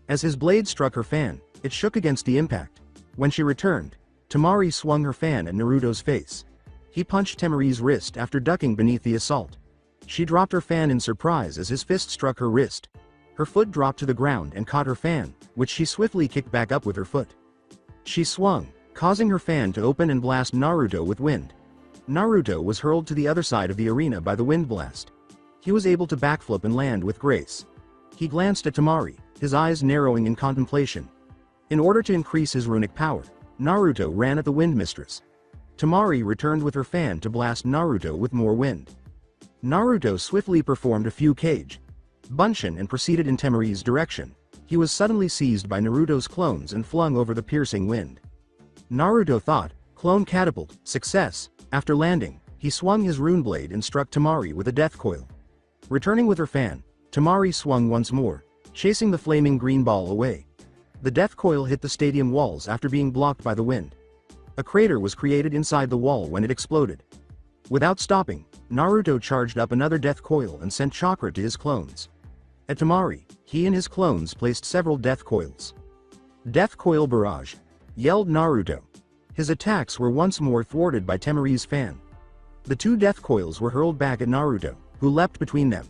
As his blade struck her fan, it shook against the impact. When she returned, Temari swung her fan at Naruto's face. He punched Temari's wrist after ducking beneath the assault. She dropped her fan in surprise as his fist struck her wrist. Her foot dropped to the ground and caught her fan, which she swiftly kicked back up with her foot. She swung, causing her fan to open and blast Naruto with wind. Naruto was hurled to the other side of the arena by the wind blast. He was able to backflip and land with grace. He glanced at Temari, his eyes narrowing in contemplation. In order to increase his runic power, Naruto ran at the wind mistress. Temari returned with her fan to blast Naruto with more wind. Naruto swiftly performed a few kage bunshin and proceeded in Temari's direction. He was suddenly seized by Naruto's clones and flung over the piercing wind. Naruto thought, "Clone catapult, success." After landing, he swung his rune blade and struck Temari with a death coil. Returning with her fan, Temari swung once more, chasing the flaming green ball away. The death coil hit the stadium walls after being blocked by the wind. A crater was created inside the wall when it exploded. Without stopping, Naruto charged up another death coil and sent chakra to his clones. At Temari, he and his clones placed several death coils. "Death coil barrage!" yelled Naruto. His attacks were once more thwarted by Temari's fan. The 2 death coils were hurled back at Naruto, who leapt between them.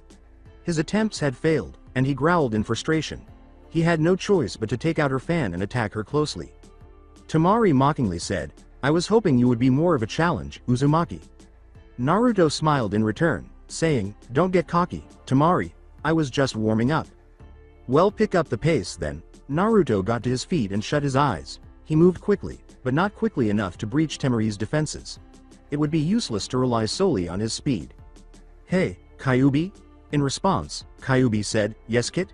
His attempts had failed, and he growled in frustration. He had no choice but to take out her fan and attack her closely. Temari mockingly said, "I was hoping you would be more of a challenge, Uzumaki." Naruto smiled in return, saying, "Don't get cocky, Temari, I was just warming up." "Well, pick up the pace then." Naruto got to his feet and shut his eyes. He moved quickly, but not quickly enough to breach Temari's defenses. It would be useless to rely solely on his speed. "Hey, Kyuubi?" In response, Kyuubi said, "Yes, Kit?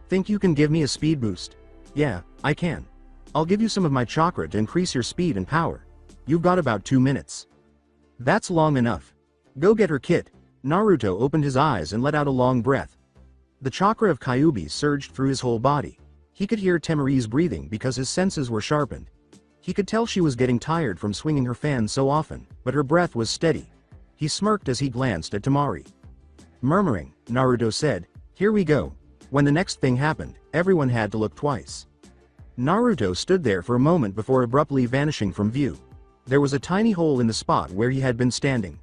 Think you can give me a speed boost?" "Yeah, I can. I'll give you some of my chakra to increase your speed and power. You've got about 2 minutes." "That's long enough. Go get her, Kit." Naruto opened his eyes and let out a long breath. The chakra of Kyuubi surged through his whole body. He could hear Temari's breathing because his senses were sharpened. He could tell she was getting tired from swinging her fan so often, but her breath was steady. He smirked as he glanced at Temari. Murmuring, Naruto said, "Here we go." When the next thing happened, everyone had to look twice. Naruto stood there for a moment before abruptly vanishing from view. There was a tiny hole in the spot where he had been standing.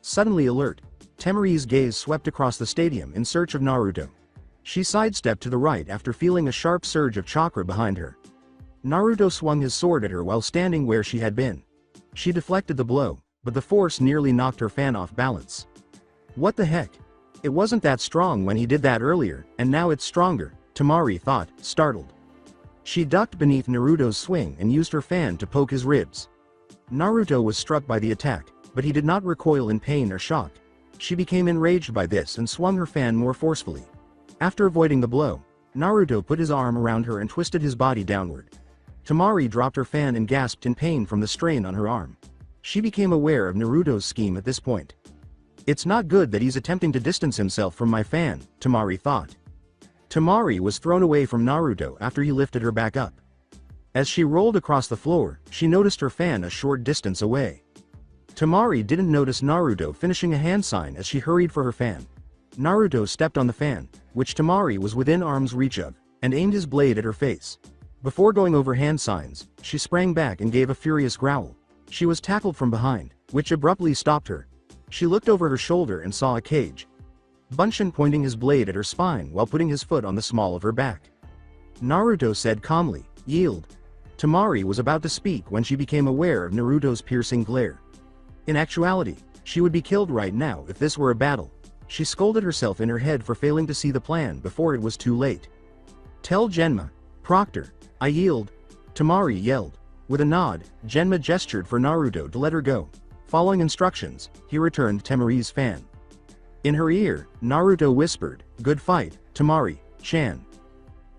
Suddenly alert, Temari's gaze swept across the stadium in search of Naruto. She sidestepped to the right after feeling a sharp surge of chakra behind her. Naruto swung his sword at her while standing where she had been. She deflected the blow, but the force nearly knocked her fan off balance. What the heck? It wasn't that strong when he did that earlier, and now it's stronger, Temari thought, startled. She ducked beneath Naruto's swing and used her fan to poke his ribs. Naruto was struck by the attack, but he did not recoil in pain or shock. She became enraged by this and swung her fan more forcefully. After avoiding the blow, Naruto put his arm around her and twisted his body downward. Temari dropped her fan and gasped in pain from the strain on her arm. She became aware of Naruto's scheme at this point. It's not good that he's attempting to distance himself from my fan, Temari thought. Temari was thrown away from Naruto after he lifted her back up. As she rolled across the floor, she noticed her fan a short distance away. Temari didn't notice Naruto finishing a hand sign as she hurried for her fan. Naruto stepped on the fan, which Temari was within arm's reach of, and aimed his blade at her face. Before going over hand signs, she sprang back and gave a furious growl. She was tackled from behind, which abruptly stopped her. She looked over her shoulder and saw a cage. Bunshin pointing his blade at her spine while putting his foot on the small of her back. Naruto said calmly, "Yield." Temari was about to speak when she became aware of Naruto's piercing glare. In actuality, she would be killed right now if this were a battle. She scolded herself in her head for failing to see the plan before it was too late. "Tell Genma, Proctor, I yield," Temari yelled. With a nod, Genma gestured for Naruto to let her go. Following instructions, he returned Temari's fan. In her ear, Naruto whispered, "Good fight, Temari-chan."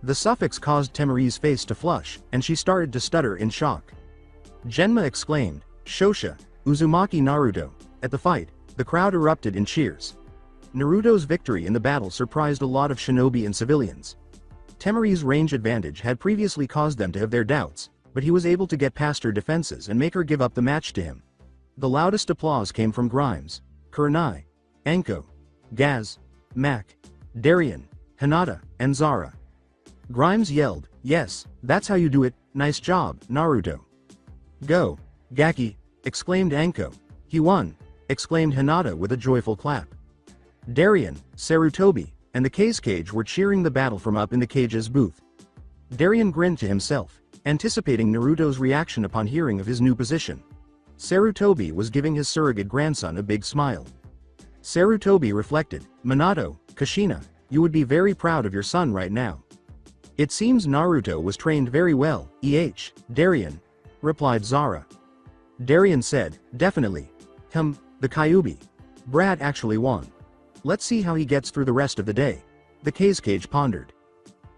The suffix caused Temari's face to flush, and she started to stutter in shock. Genma exclaimed, "Shosha, Uzumaki Naruto." At the fight, the crowd erupted in cheers. Naruto's victory in the battle surprised a lot of shinobi and civilians. Temari's range advantage had previously caused them to have their doubts, but he was able to get past her defenses and make her give up the match to him. The loudest applause came from Grimes, Kurenai, Anko, Gaz, Mac, Darien, Hinata, and Zara. Grimes yelled, "Yes, that's how you do it, nice job, Naruto." "Go, Gaki," exclaimed Anko. "He won," exclaimed Hinata with a joyful clap. Darien, Sarutobi, and the Cage were cheering the battle from up in the Cage's booth. Darien grinned to himself, anticipating Naruto's reaction upon hearing of his new position. Sarutobi was giving his surrogate grandson a big smile. Sarutobi reflected, "Minato, Kushina, you would be very proud of your son right now." "It seems Naruto was trained very well, Darien," replied Zara. Darien said, "Definitely. The Kyuubi. Brad actually won. Let's see how he gets through the rest of the day." The Cage pondered.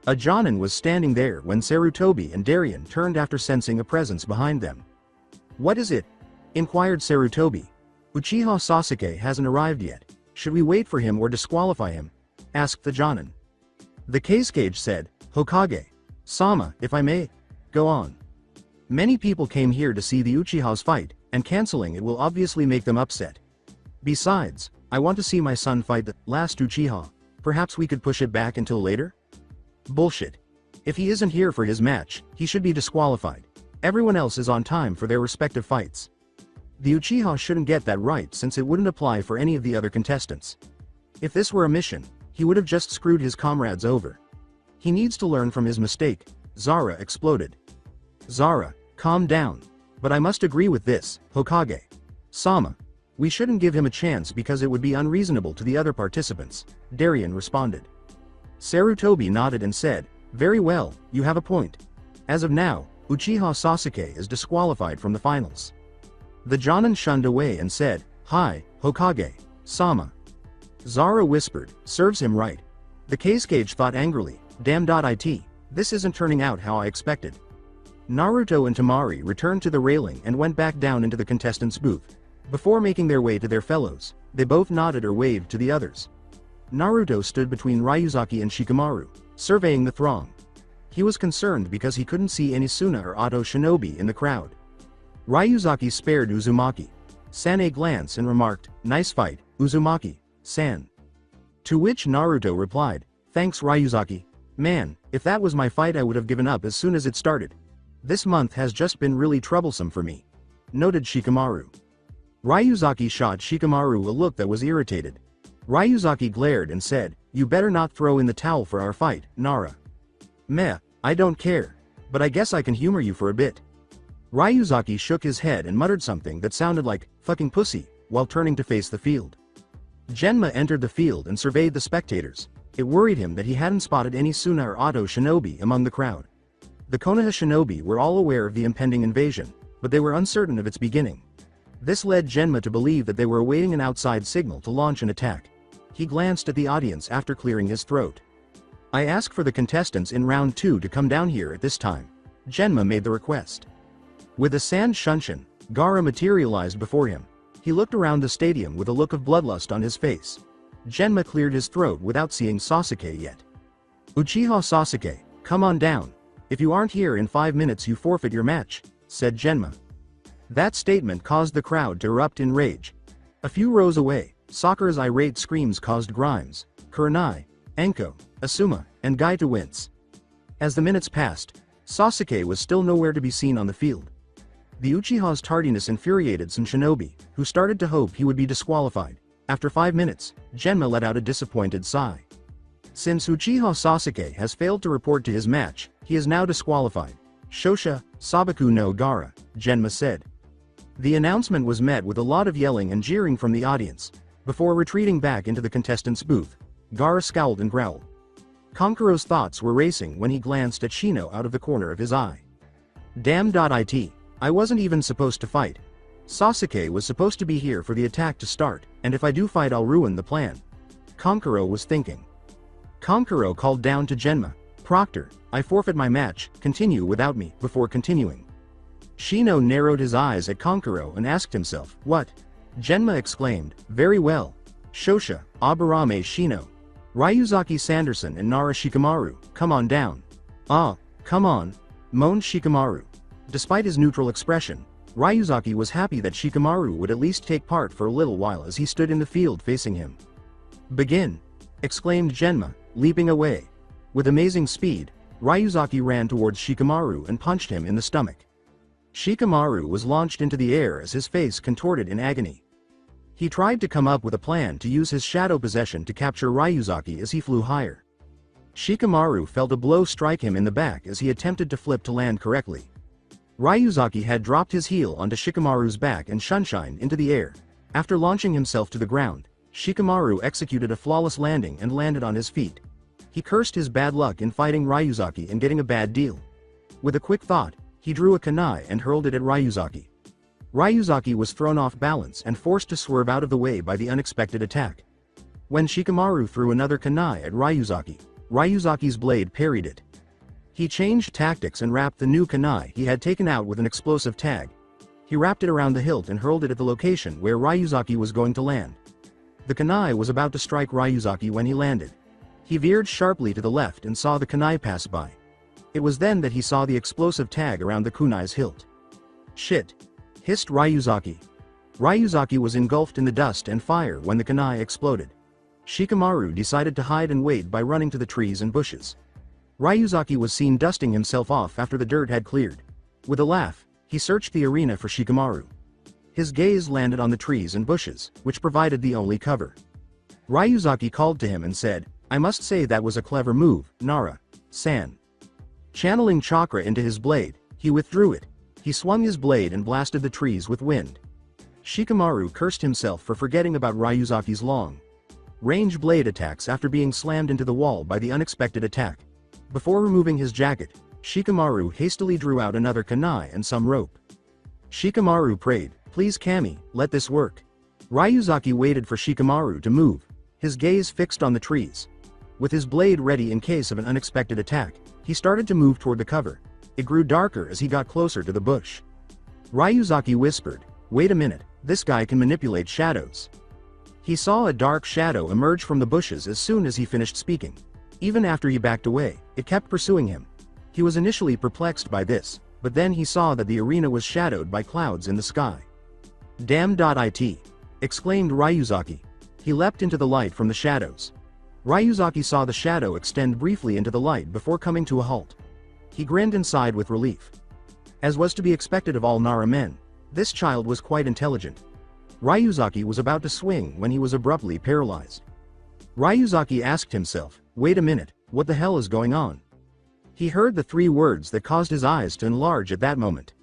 A Jonin was standing there when Sarutobi and Darien turned after sensing a presence behind them. "What is it?" inquired Sarutobi. "Uchiha Sasuke hasn't arrived yet. Should we wait for him or disqualify him?" asked the Jonin. The Cage said, "Hokage Sama, if I may, go on. Many people came here to see the Uchiha's fight, and canceling it will obviously make them upset. Besides, I want to see my son fight the last Uchiha. Perhaps we could push it back until later?" "Bullshit. If he isn't here for his match, he should be disqualified. Everyone else is on time for their respective fights. The Uchiha shouldn't get that right since it wouldn't apply for any of the other contestants. If this were a mission, he would have just screwed his comrades over. He needs to learn from his mistake," Zara exploded. "Zara, calm down. But I must agree with this, Hokage Sama. We shouldn't give him a chance because it would be unreasonable to the other participants," Darien responded. Sarutobi nodded and said, "Very well, you have a point. As of now, Uchiha Sasuke is disqualified from the finals." The Jonin shunned away and said, "Hi, Hokage Sama." Zara whispered, "Serves him right." The Cage thought angrily, "Damn.it, this isn't turning out how I expected." Naruto and Temari returned to the railing and went back down into the contestants' booth. Before making their way to their fellows, they both nodded or waved to the others. Naruto stood between Ryuzaki and Shikamaru, surveying the throng. He was concerned because he couldn't see any Suna or Oto shinobi in the crowd. Ryuzaki spared Uzumaki-san a glance and remarked, "Nice fight, Uzumaki-san." To which Naruto replied, "Thanks Ryuzaki." Man, if that was my fight I would have given up as soon as it started. This month has just been really troublesome for me," noted Shikamaru. Ryuzaki shot Shikamaru a look that was irritated. Ryuzaki glared and said, "You better not throw in the towel for our fight, Nara." "Meh, I don't care. But I guess I can humor you for a bit." Ryuzaki shook his head and muttered something that sounded like, "fucking pussy," while turning to face the field. Genma entered the field and surveyed the spectators. It worried him that he hadn't spotted any Suna or Oto shinobi among the crowd. The Konoha shinobi were all aware of the impending invasion, but they were uncertain of its beginning. This led Genma to believe that they were awaiting an outside signal to launch an attack. He glanced at the audience after clearing his throat. "I ask for the contestants in round 2 to come down here at this time." Genma made the request. With a sand shunshin, Gaara materialized before him. He looked around the stadium with a look of bloodlust on his face. Genma cleared his throat without seeing Sasuke yet. "Uchiha Sasuke, come on down. If you aren't here in 5 minutes you forfeit your match," said Genma. That statement caused the crowd to erupt in rage. A few rows away, Sakura's irate screams caused Grimes, Kurenai, Enko, Asuma, and Guy to wince. As the minutes passed, Sasuke was still nowhere to be seen on the field. The Uchiha's tardiness infuriated some shinobi, who started to hope he would be disqualified. After 5 minutes, Genma let out a disappointed sigh. Since Uchiha Sasuke has failed to report to his match, he is now disqualified. "Shosha, Sabaku no Gaara," Genma said. The announcement was met with a lot of yelling and jeering from the audience. Before retreating back into the contestants' booth, Gaara scowled and growled. Kankuro's thoughts were racing when he glanced at Shino out of the corner of his eye. Damn.it, I wasn't even supposed to fight. Sasuke was supposed to be here for the attack to start, and if I do fight I'll ruin the plan. Kankuro was thinking. Kankuro called down to Genma, "Proctor, I forfeit my match, continue without me," before continuing. Shino narrowed his eyes at Kankuro and asked himself, "What?" Genma exclaimed, "Very well. Shosha, Aburame Shino. Ryuzaki Sanderson and Nara Shikamaru, come on down." "Ah, come on," moaned Shikamaru. Despite his neutral expression, Ryuzaki was happy that Shikamaru would at least take part for a little while as he stood in the field facing him. "Begin!" exclaimed Genma, leaping away. With amazing speed, Ryuzaki ran towards Shikamaru and punched him in the stomach. Shikamaru was launched into the air as his face contorted in agony. He tried to come up with a plan to use his shadow possession to capture Ryuzaki as he flew higher. Shikamaru felt a blow strike him in the back as he attempted to flip to land correctly. Ryuzaki had dropped his heel onto Shikamaru's back and shunshined into the air. After launching himself to the ground, Shikamaru executed a flawless landing and landed on his feet. He cursed his bad luck in fighting Ryuzaki and getting a bad deal. With a quick thought, he drew a kunai and hurled it at Ryuzaki. Ryuzaki was thrown off balance and forced to swerve out of the way by the unexpected attack. When Shikamaru threw another kunai at Ryuzaki, Ryuzaki's blade parried it. He changed tactics and wrapped the new kunai he had taken out with an explosive tag. He wrapped it around the hilt and hurled it at the location where Ryuzaki was going to land. The kunai was about to strike Ryuzaki when he landed. He veered sharply to the left and saw the kunai pass by. It was then that he saw the explosive tag around the kunai's hilt. "Shit!" hissed Ryuzaki. Ryuzaki was engulfed in the dust and fire when the kunai exploded. Shikamaru decided to hide and wait by running to the trees and bushes. Ryuzaki was seen dusting himself off after the dirt had cleared. With a laugh, he searched the arena for Shikamaru. His gaze landed on the trees and bushes, which provided the only cover. Ryuzaki called to him and said, "I must say that was a clever move, Nara-san." Channeling chakra into his blade, he withdrew it. He swung his blade and blasted the trees with wind. Shikamaru cursed himself for forgetting about Ryuzaki's long-range blade attacks after being slammed into the wall by the unexpected attack. Before removing his jacket, Shikamaru hastily drew out another kunai and some rope. Shikamaru prayed, "Please Kami, let this work." Ryuzaki waited for Shikamaru to move, his gaze fixed on the trees. With his blade ready in case of an unexpected attack, he started to move toward the cover. It grew darker as he got closer to the bush. Ryuzaki whispered, "Wait a minute, this guy can manipulate shadows." He saw a dark shadow emerge from the bushes as soon as he finished speaking. Even after he backed away, it kept pursuing him. He was initially perplexed by this, but then he saw that the arena was shadowed by clouds in the sky. "Damn.it!" exclaimed Ryuzaki. He leapt into the light from the shadows. Ryuzaki saw the shadow extend briefly into the light before coming to a halt. He grinned inside with relief. As was to be expected of all Nara men, this child was quite intelligent. Ryuzaki was about to swing when he was abruptly paralyzed. Ryuzaki asked himself, wait a minute, what the hell is going on? He heard the 3 words that caused his eyes to enlarge at that moment.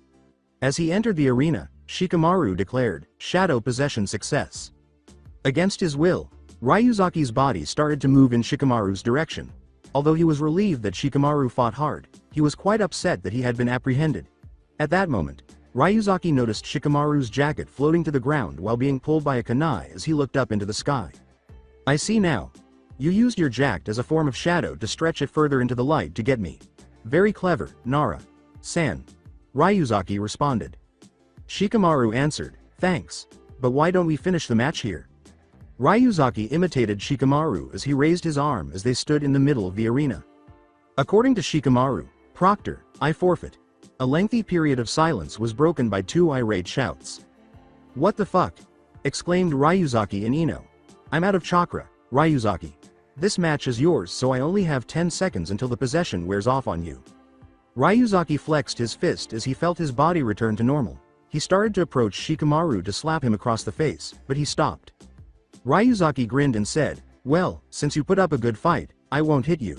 As he entered the arena, Shikamaru declared, shadow possession success. Against his will, Ryuzaki's body started to move in Shikamaru's direction. Although he was relieved that Shikamaru fought hard, he was quite upset that he had been apprehended. At that moment, Ryuzaki noticed Shikamaru's jacket floating to the ground while being pulled by a kunai as he looked up into the sky. I see now. You used your jacket as a form of shadow to stretch it further into the light to get me. Very clever, Nara-san. Ryuzaki responded. Shikamaru answered, thanks. But why don't we finish the match here? Ryuzaki imitated Shikamaru as he raised his arm as they stood in the middle of the arena. According to Shikamaru, Proctor, I forfeit. A lengthy period of silence was broken by 2 irate shouts. What the fuck? Exclaimed Ryuzaki and Ino. I'm out of chakra, Ryuzaki. This match is yours, so I only have 10 seconds until the possession wears off on you. Ryuzaki flexed his fist as he felt his body return to normal. He started to approach Shikamaru to slap him across the face, but he stopped. Ryuzaki grinned and said, well, since you put up a good fight, I won't hit you.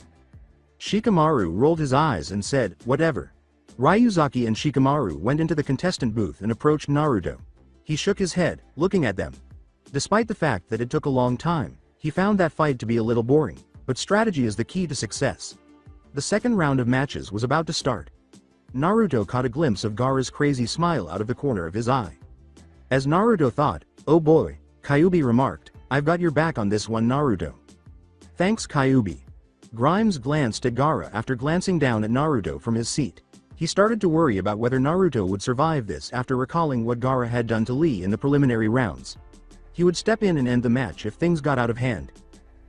Shikamaru rolled his eyes and said, whatever. Ryuzaki and Shikamaru went into the contestant booth and approached Naruto. He shook his head, looking at them. Despite the fact that it took a long time, he found that fight to be a little boring, but strategy is the key to success. The second round of matches was about to start. Naruto caught a glimpse of Gaara's crazy smile out of the corner of his eye. As Naruto thought, oh boy, Kyuubi remarked, I've got your back on this one, Naruto. Thanks, Kyuubi. Grimes glanced at Gaara after glancing down at Naruto from his seat. He started to worry about whether Naruto would survive this after recalling what Gaara had done to Lee in the preliminary rounds. He would step in and end the match if things got out of hand.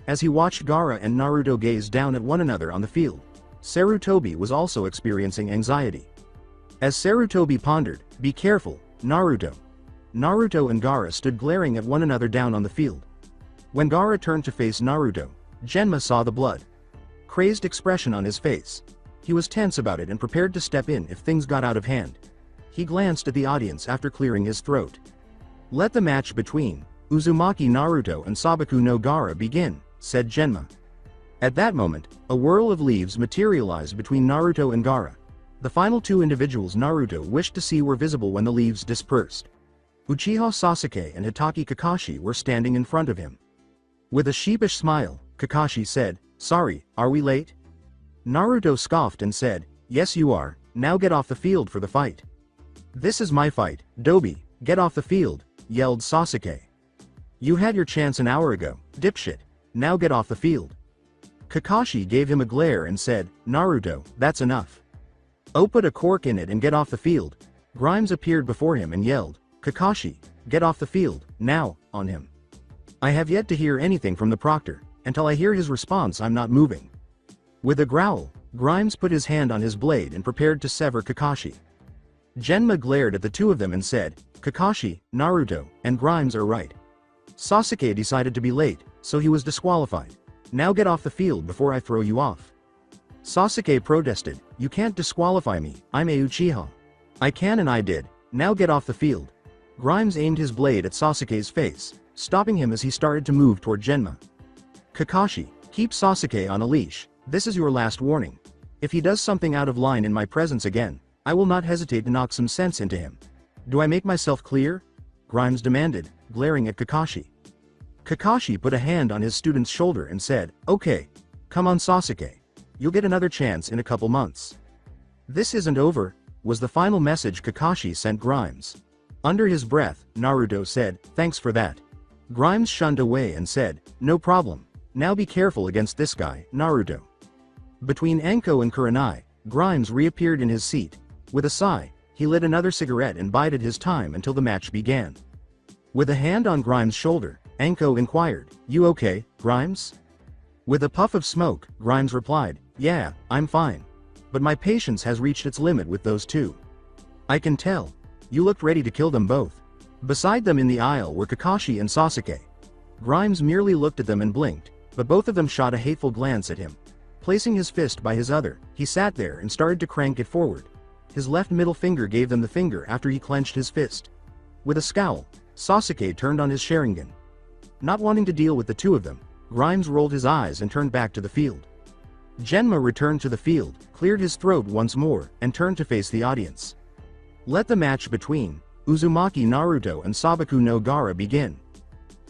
As he watched Gaara and Naruto gaze down at one another on the field, Sarutobi was also experiencing anxiety. As Sarutobi pondered, be careful, Naruto. Naruto and Gaara stood glaring at one another down on the field. When Gaara turned to face Naruto, Genma saw the blood. Crazed expression on his face. He was tense about it and prepared to step in if things got out of hand. He glanced at the audience after clearing his throat. Let the match between Uzumaki Naruto and Sabaku no Gaara begin, said Genma. At that moment, a whirl of leaves materialized between Naruto and Gaara. The final 2 individuals Naruto wished to see were visible when the leaves dispersed. Uchiha Sasuke and Hitaki Kakashi were standing in front of him. With a sheepish smile, Kakashi said, sorry, are we late? Naruto scoffed and said, yes you are, now get off the field for the fight. This is my fight, Dobi, get off the field, yelled Sasuke. You had your chance an hour ago, dipshit, now get off the field. Kakashi gave him a glare and said, Naruto, that's enough. Oh, put a cork in it and get off the field. Grimes appeared before him and yelled, Kakashi, get off the field, now, on him. I have yet to hear anything from the proctor. Until I hear his response I'm not moving. With a growl, Grimes put his hand on his blade and prepared to sever Kakashi. Genma glared at the 2 of them and said, Kakashi, Naruto, and Grimes are right. Sasuke decided to be late, so he was disqualified. Now get off the field before I throw you off. Sasuke protested, you can't disqualify me, I'm a Uchiha. I can and I did, now get off the field. Grimes aimed his blade at Sasuke's face, stopping him as he started to move toward Genma. Kakashi, keep Sasuke on a leash, this is your last warning. If he does something out of line in my presence again, I will not hesitate to knock some sense into him. Do I make myself clear? Grimes demanded, glaring at Kakashi. Kakashi put a hand on his student's shoulder and said, okay, come on Sasuke. You'll get another chance in a couple months. This isn't over, was the final message Kakashi sent Grimes. Under his breath, Naruto said, thanks for that. Grimes shunned away and said, no problem, now be careful against this guy, Naruto. Between Anko and Kurenai, Grimes reappeared in his seat. With a sigh, he lit another cigarette and bided his time until the match began. With a hand on Grimes' shoulder, Anko inquired, you okay, Grimes? With a puff of smoke, Grimes replied, yeah, I'm fine. But my patience has reached its limit with those 2. I can tell. You looked ready to kill them both. Beside them in the aisle were Kakashi and Sasuke. Grimes merely looked at them and blinked. but both of them shot a hateful glance at him. Placing his fist by his other, he sat there and started to crank it forward. His left middle finger gave them the finger after he clenched his fist. With a scowl, Sasuke turned on his Sharingan. Not wanting to deal with the two of them, Grimes rolled his eyes and turned back to the field. Genma returned to the field, cleared his throat once more, and turned to face the audience. Let the match between Uzumaki Naruto and Sabaku no Gaara begin.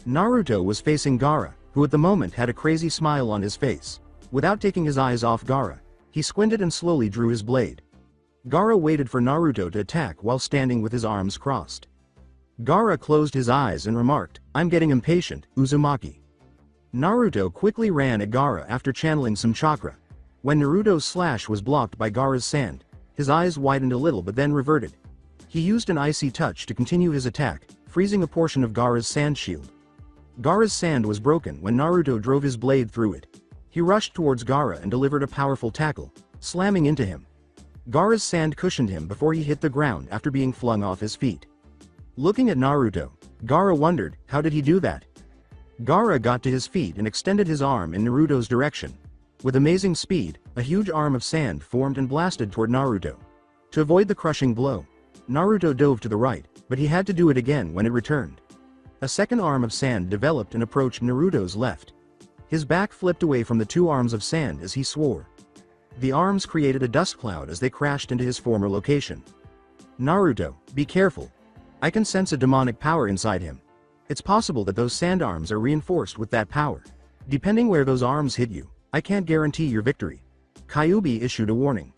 Naruto was facing Gaara, who at the moment had a crazy smile on his face. Without taking his eyes off Gaara, he squinted and slowly drew his blade. Gaara waited for Naruto to attack while standing with his arms crossed. Gaara closed his eyes and remarked, "I'm getting impatient, Uzumaki." Naruto quickly ran at Gaara after channeling some chakra. When Naruto's slash was blocked by Gaara's sand, his eyes widened a little but then reverted. He used an icy touch to continue his attack, freezing a portion of Gaara's sand shield. Gaara's sand was broken when Naruto drove his blade through it. He rushed towards Gaara and delivered a powerful tackle, slamming into him. Gaara's sand cushioned him before he hit the ground after being flung off his feet. Looking at Naruto, Gaara wondered, how did he do that? Gaara got to his feet and extended his arm in Naruto's direction. With amazing speed, a huge arm of sand formed and blasted toward Naruto. To avoid the crushing blow, Naruto dove to the right, but he had to do it again when it returned. A second arm of sand developed and approached Naruto's left. His back flipped away from the two arms of sand as he swore. The arms created a dust cloud as they crashed into his former location. Naruto, be careful. I can sense a demonic power inside him. It's possible that those sand arms are reinforced with that power. Depending where those arms hit you, I can't guarantee your victory. Kyuubi issued a warning.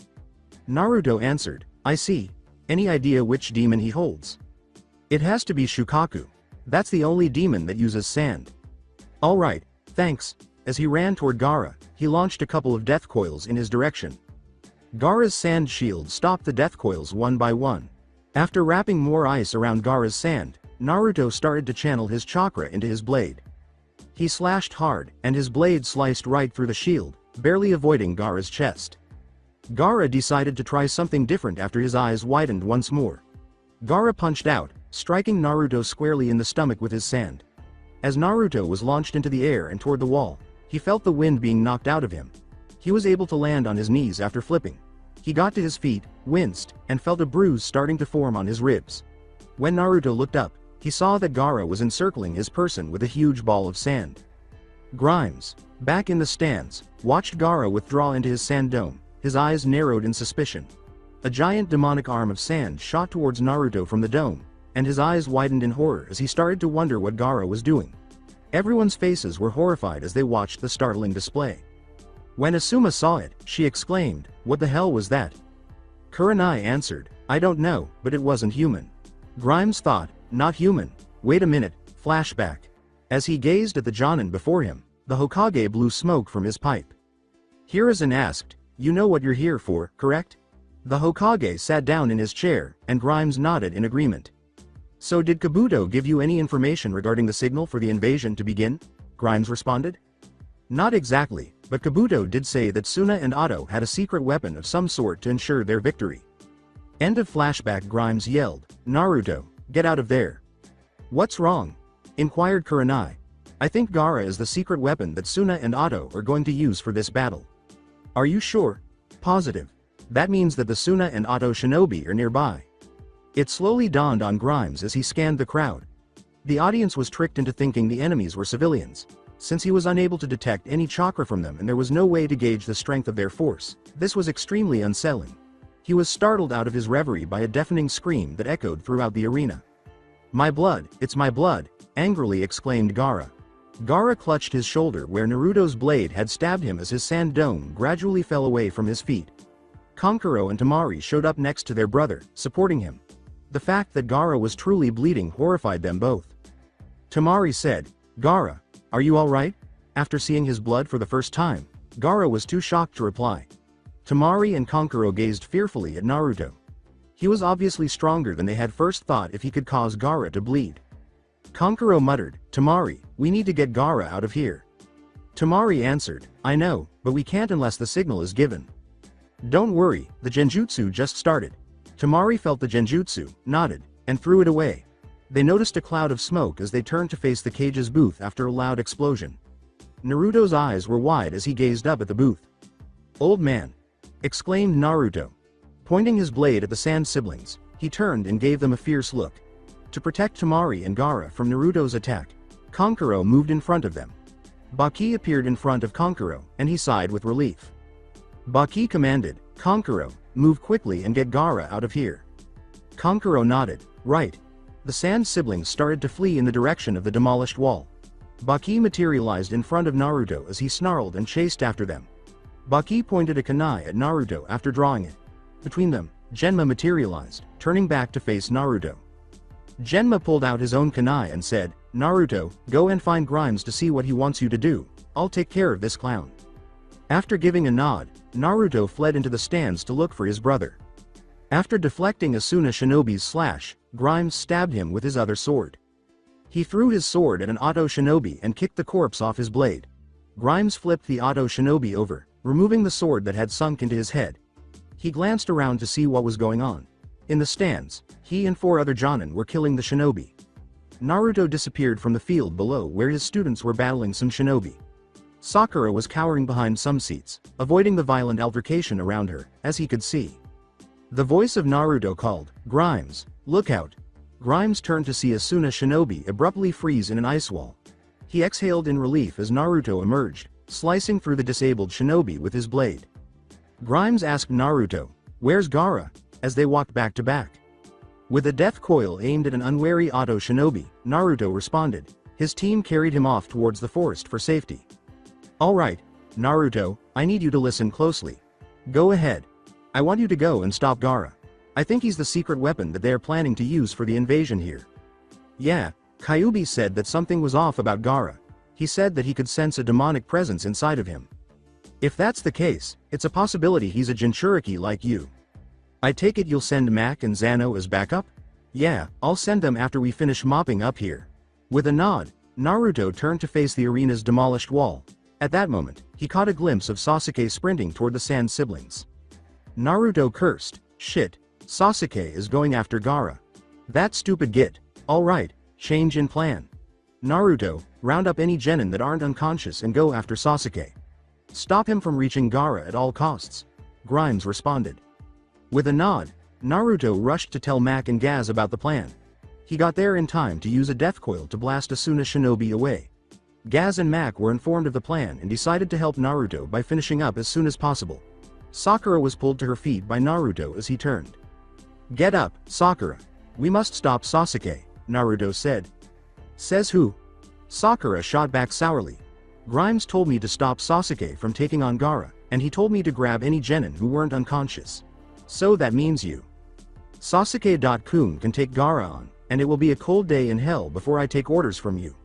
Naruto answered, I see. Any idea which demon he holds? It has to be Shukaku. That's the only demon that uses sand. Alright, thanks. As he ran toward Gaara, he launched a couple of death coils in his direction. Gaara's sand shield stopped the death coils one by one. After wrapping more ice around Gaara's sand, Naruto started to channel his chakra into his blade. He slashed hard, and his blade sliced right through the shield, barely avoiding Gaara's chest. Gaara decided to try something different after his eyes widened once more. Gaara punched out, striking Naruto squarely in the stomach with his sand. As Naruto was launched into the air and toward the wall, he felt the wind being knocked out of him. He was able to land on his knees after flipping. He got to his feet, winced, and felt a bruise starting to form on his ribs. When Naruto looked up, he saw that Gaara was encircling his person with a huge ball of sand. Grimes, back in the stands, watched Gaara withdraw into his sand dome, his eyes narrowed in suspicion. A giant demonic arm of sand shot towards Naruto from the dome, and his eyes widened in horror as he started to wonder what Gaara was doing. Everyone's faces were horrified as they watched the startling display. When Asuma saw it, she exclaimed, "What the hell was that?" Kurenai answered, "I don't know, but it wasn't human." Grimes thought, "Not human. Wait a minute." Flashback. As he gazed at the Jonin before him, the Hokage blew smoke from his pipe. Hiruzen asked, "You know what you're here for, correct?" The Hokage sat down in his chair, and Grimes nodded in agreement. "So did Kabuto give you any information regarding the signal for the invasion to begin?" Grimes responded. "Not exactly, but Kabuto did say that Suna and Otto had a secret weapon of some sort to ensure their victory." End of flashback. Grimes yelled, "Naruto, get out of there." "What's wrong?" inquired Kurenai. "I think Gaara is the secret weapon that Suna and Otto are going to use for this battle." "Are you sure?" "Positive. That means that the Suna and Otto shinobi are nearby." It slowly dawned on Grimes as he scanned the crowd. The audience was tricked into thinking the enemies were civilians. Since he was unable to detect any chakra from them and there was no way to gauge the strength of their force, this was extremely unsettling. He was startled out of his reverie by a deafening scream that echoed throughout the arena. "My blood, it's my blood," angrily exclaimed Gaara. Gaara clutched his shoulder where Naruto's blade had stabbed him as his sand dome gradually fell away from his feet. Kankuro and Temari showed up next to their brother, supporting him. The fact that Gaara was truly bleeding horrified them both. Temari said, "Gaara, are you alright?" After seeing his blood for the first time, Gaara was too shocked to reply. Temari and Kankuro gazed fearfully at Naruto. He was obviously stronger than they had first thought if he could cause Gaara to bleed. Kankuro muttered, "Temari, we need to get Gaara out of here." Temari answered, "I know, but we can't unless the signal is given." "Don't worry, the genjutsu just started." Temari felt the genjutsu, nodded, and threw it away. They noticed a cloud of smoke as they turned to face the cage's booth after a loud explosion. Naruto's eyes were wide as he gazed up at the booth. "Old man!" exclaimed Naruto. Pointing his blade at the Sand siblings, he turned and gave them a fierce look. To protect Temari and Gaara from Naruto's attack, Kankuro moved in front of them. Baki appeared in front of Kankuro, and he sighed with relief. Baki commanded, "Kankuro, move quickly and get Gaara out of here." Kankuro nodded. "Right." The Sand siblings started to flee in the direction of the demolished wall. Baki materialized in front of Naruto as he snarled and chased after them. Baki pointed a kunai at Naruto after drawing it. Between them, Genma materialized, turning back to face Naruto. Genma pulled out his own kunai and said, "Naruto, go and find Grimes to see what he wants you to do. I'll take care of this clown." After giving a nod, Naruto fled into the stands to look for his brother. After deflecting Asuna Shinobi's slash, Grimes stabbed him with his other sword. He threw his sword at an Auto Shinobi and kicked the corpse off his blade. Grimes flipped the Auto Shinobi over, removing the sword that had sunk into his head. He glanced around to see what was going on. In the stands, he and 4 other Jonin were killing the shinobi. Naruto disappeared from the field below where his students were battling some shinobi. Sakura was cowering behind some seats, avoiding the violent altercation around her, as he could see. The voice of Naruto called, "Grimes, look out." Grimes turned to see Asuna Shinobi abruptly freeze in an ice wall. He exhaled in relief as Naruto emerged, slicing through the disabled shinobi with his blade. Grimes asked Naruto, "Where's Gaara?" as they walked back to back. With a death coil aimed at an unwary Auto Shinobi, Naruto responded. His team carried him off towards the forest for safety. "Alright, Naruto, I need you to listen closely. Go ahead. I want you to go and stop Gaara. I think he's the secret weapon that they are planning to use for the invasion here." "Yeah," Kyuubi said that something was off about Gaara. He said that he could sense a demonic presence inside of him. "If that's the case, it's a possibility he's a Jinchuriki like you. I take it you'll send Mac and Zano as backup?" "Yeah, I'll send them after we finish mopping up here." With a nod, Naruto turned to face the arena's demolished wall. At that moment, he caught a glimpse of Sasuke sprinting toward the Sand siblings. Naruto cursed, "Shit, Sasuke is going after Gaara. That stupid git. Alright, change in plan. Naruto, round up any genin that aren't unconscious and go after Sasuke. Stop him from reaching Gaara at all costs." Grimes responded. With a nod, Naruto rushed to tell Mac and Gaz about the plan. He got there in time to use a death coil to blast Asuna Shinobi away. Gaz and Mac were informed of the plan and decided to help Naruto by finishing up as soon as possible. Sakura was pulled to her feet by Naruto as he turned. "Get up, Sakura. We must stop Sasuke," Naruto said. "Says who?" Sakura shot back sourly. "Grimes told me to stop Sasuke from taking on Gaara, and he told me to grab any genin who weren't unconscious. So that means you. Sasuke.kun can take Gaara on, and it will be a cold day in hell before I take orders from you."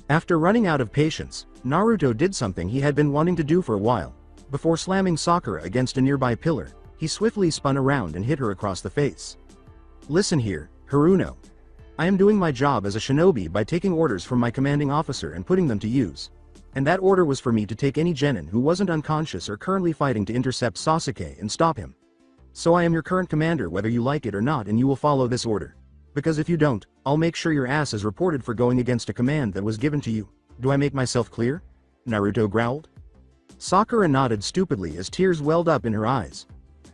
After running out of patience, Naruto did something he had been wanting to do for a while. Before slamming Sakura against a nearby pillar, he swiftly spun around and hit her across the face. "Listen here, Haruno. I am doing my job as a shinobi by taking orders from my commanding officer and putting them to use. And that order was for me to take any genin who wasn't unconscious or currently fighting to intercept Sasuke and stop him. So I am your current commander whether you like it or not, and you will follow this order. Because if you don't, I'll make sure your ass is reported for going against a command that was given to you. Do I make myself clear?" Naruto growled. Sakura nodded stupidly as tears welled up in her eyes.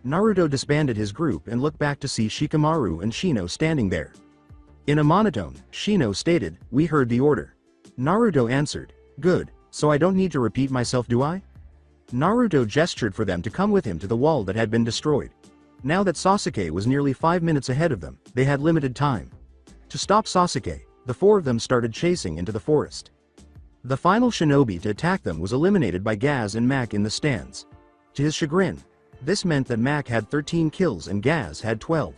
Naruto disbanded his group and looked back to see Shikamaru and Shino standing there. In a monotone, Shino stated, "We heard the order." Naruto answered, "Good, so I don't need to repeat myself, do I?" Naruto gestured for them to come with him to the wall that had been destroyed. Now that Sasuke was nearly 5 minutes ahead of them, they had limited time. To stop Sasuke, the 4 of them started chasing into the forest. The final shinobi to attack them was eliminated by Gaz and Mac in the stands. To his chagrin, this meant that Mac had 13 kills and Gaz had 12.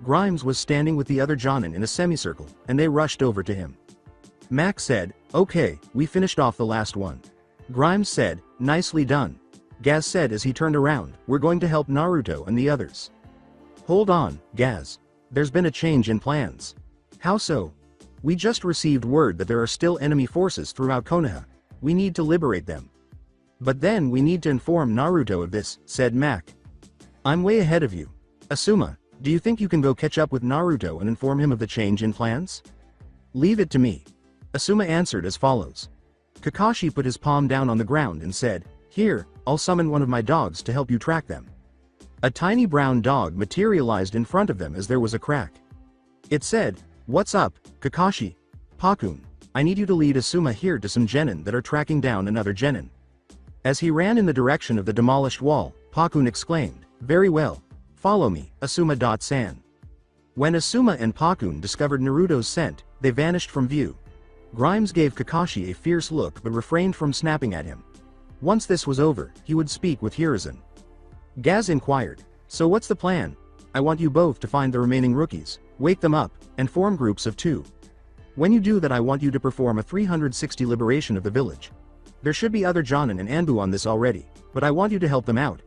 Grimes was standing with the other Jonin in a semicircle, and they rushed over to him. Mac said, "Okay, we finished off the last one." Grimes said, "Nicely done." Gaz said as he turned around, "We're going to help Naruto and the others." "Hold on, Gaz. There's been a change in plans." "How so?" "We just received word that there are still enemy forces throughout Konoha. We need to liberate them." "But then we need to inform Naruto of this," said Mac. "I'm way ahead of you. Asuma, do you think you can go catch up with Naruto and inform him of the change in plans?" "Leave it to me." Asuma answered as follows. Kakashi put his palm down on the ground and said, "Here, I'll summon one of my dogs to help you track them." A tiny brown dog materialized in front of them as there was a crack. It said, "What's up, Kakashi? Pakun, I need you to lead Asuma here to some genin that are tracking down another genin." As he ran in the direction of the demolished wall, Pakun exclaimed, "Very well. Follow me, Asuma-san." When Asuma and Pakun discovered Naruto's scent, they vanished from view. Grimes gave Kakashi a fierce look but refrained from snapping at him. Once this was over, he would speak with Hiruzen. Gaz inquired, "So what's the plan? I want you both to find the remaining rookies, wake them up, and form groups of 2. When you do that, I want you to perform a 360 liberation of the village. There should be other Jonin and Anbu on this already, but I want you to help them out.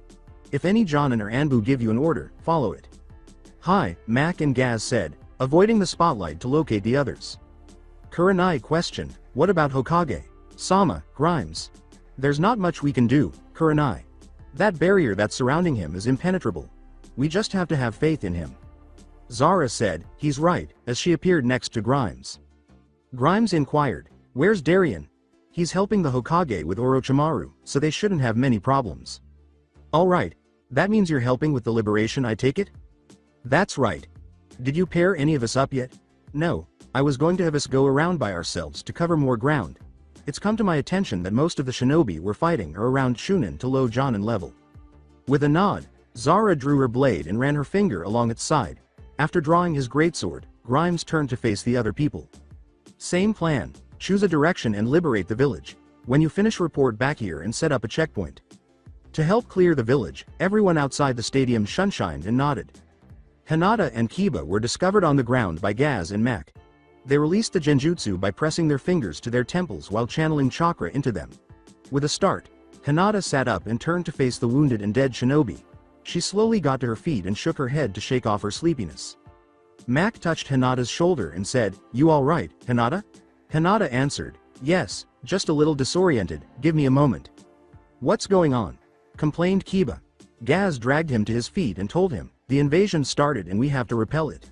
If any Jonin or Anbu give you an order, follow it." "Hi," Mac and Gaz said, avoiding the spotlight to locate the others. Kurenai questioned, "What about Hokage? Sama, Grimes?" "There's not much we can do, Kurenai. That barrier that's surrounding him is impenetrable. We just have to have faith in him." Zara said, "He's right," as she appeared next to Grimes. Grimes inquired, "Where's Darien?" "He's helping the Hokage with Orochimaru, so they shouldn't have many problems." "Alright, that means you're helping with the liberation, I take it?" "That's right. Did you pair any of us up yet?" "No, I was going to have us go around by ourselves to cover more ground. It's come to my attention that most of the shinobi we're fighting are around Chunin to low Jonin level." With a nod, Zara drew her blade and ran her finger along its side. After drawing his greatsword, Grimes turned to face the other people. "Same plan, choose a direction and liberate the village. When you finish, report back here and set up a checkpoint." To help clear the village, everyone outside the stadium shunshined and nodded. Hinata and Kiba were discovered on the ground by Gaz and Mac. They released the genjutsu by pressing their fingers to their temples while channeling chakra into them. With a start, Hinata sat up and turned to face the wounded and dead shinobi. She slowly got to her feet and shook her head to shake off her sleepiness. Mac touched Hinata's shoulder and said, "You all right, Hinata?" Hinata answered, "Yes, just a little disoriented, give me a moment." "What's going on?" complained Kiba. Gaz dragged him to his feet and told him, "The invasion started and we have to repel it."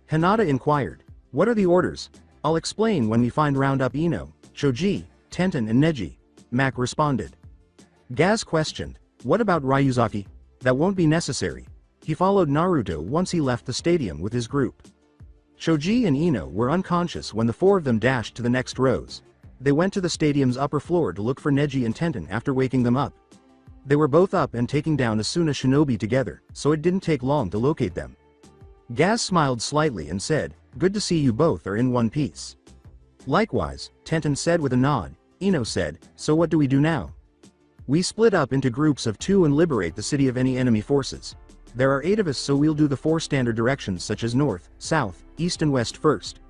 Hinata inquired, "What are the orders?" "I'll explain when we find round up Ino, Choji, Tenten and Neji," Mac responded. Gaz questioned, "What about Ryuzaki?" "That won't be necessary. He followed Naruto once he left the stadium with his group." Choji and Ino were unconscious when the 4 of them dashed to the next rows. They went to the stadium's upper floor to look for Neji and Tenten after waking them up. They were both up and taking down Asuna shinobi together, so it didn't take long to locate them. Gaz smiled slightly and said, "Good to see you both are in one piece." "Likewise," Tenten said with a nod. Ino said, "So what do we do now?" "We split up into groups of 2 and liberate the city of any enemy forces. There are 8 of us, so we'll do the 4 standard directions such as north, south, east and west first.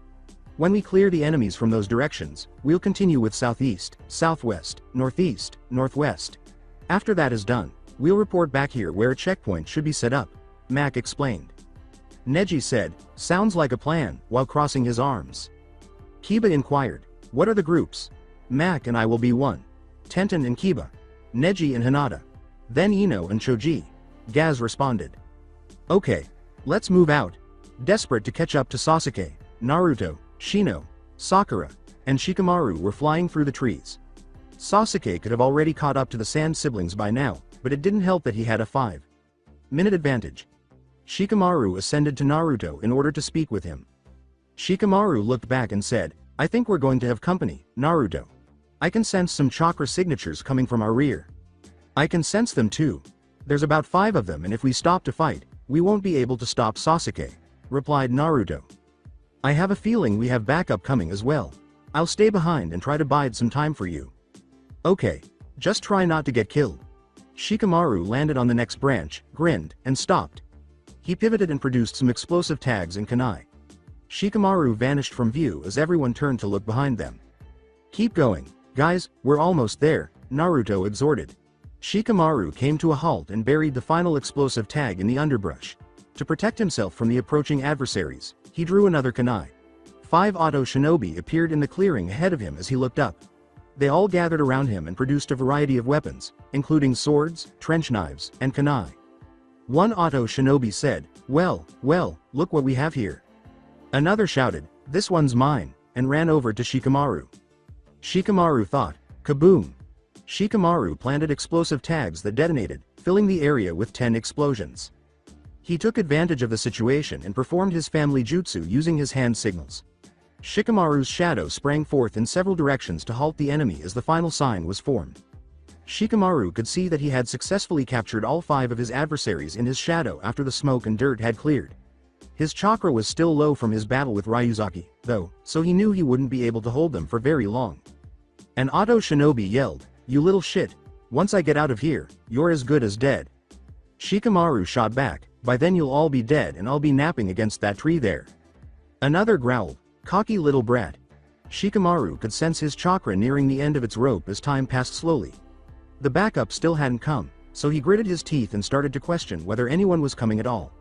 When we clear the enemies from those directions, we'll continue with southeast, southwest, northeast, northwest. After that is done, we'll report back here where a checkpoint should be set up," Mac explained. Neji said, "Sounds like a plan," while crossing his arms. Kiba inquired, "What are the groups?" "Mac and I will be 1. Tenten and Kiba. Neji and Hinata. Then Ino and Choji," Gaz responded. "Okay, let's move out." Desperate to catch up to Sasuke, Naruto, Shino, Sakura, and Shikamaru were flying through the trees. Sasuke could have already caught up to the Sand siblings by now, but it didn't help that he had a 5-minute advantage. Shikamaru ascended to Naruto in order to speak with him. Shikamaru looked back and said, "I think we're going to have company, Naruto. I can sense some chakra signatures coming from our rear." "I can sense them too. There's about 5 of them, and if we stop to fight, we won't be able to stop Sasuke," replied Naruto. "I have a feeling we have backup coming as well. I'll stay behind and try to bide some time for you." "Okay, just try not to get killed." Shikamaru landed on the next branch, grinned, and stopped. He pivoted and produced some explosive tags and kunai. Shikamaru vanished from view as everyone turned to look behind them. "Keep going, guys, we're almost there," Naruto exhorted. Shikamaru came to a halt and buried the final explosive tag in the underbrush. To protect himself from the approaching adversaries, he drew another kunai. 5 auto shinobi appeared in the clearing ahead of him as he looked up. They all gathered around him and produced a variety of weapons, including swords, trench knives, and kunai. One auto shinobi said, well, look what we have here." Another shouted, "This one's mine," and ran over to Shikamaru. Shikamaru thought. Kaboom! Shikamaru planted explosive tags that detonated, filling the area with 10 explosions. He took advantage of the situation and performed his family jutsu using his hand signals. Shikamaru's shadow sprang forth in several directions to halt the enemy as the final sign was formed. Shikamaru could see that he had successfully captured all 5 of his adversaries in his shadow after the smoke and dirt had cleared. His chakra was still low from his battle with Ryuzaki, though, so he knew he wouldn't be able to hold them for very long. An auto shinobi yelled, "You little shit, once I get out of here, you're as good as dead." Shikamaru shot back, "By then you'll all be dead and I'll be napping against that tree there." Another growled, "Cocky little brat." Shikamaru could sense his chakra nearing the end of its rope as time passed slowly. The backup still hadn't come, so he gritted his teeth and started to question whether anyone was coming at all.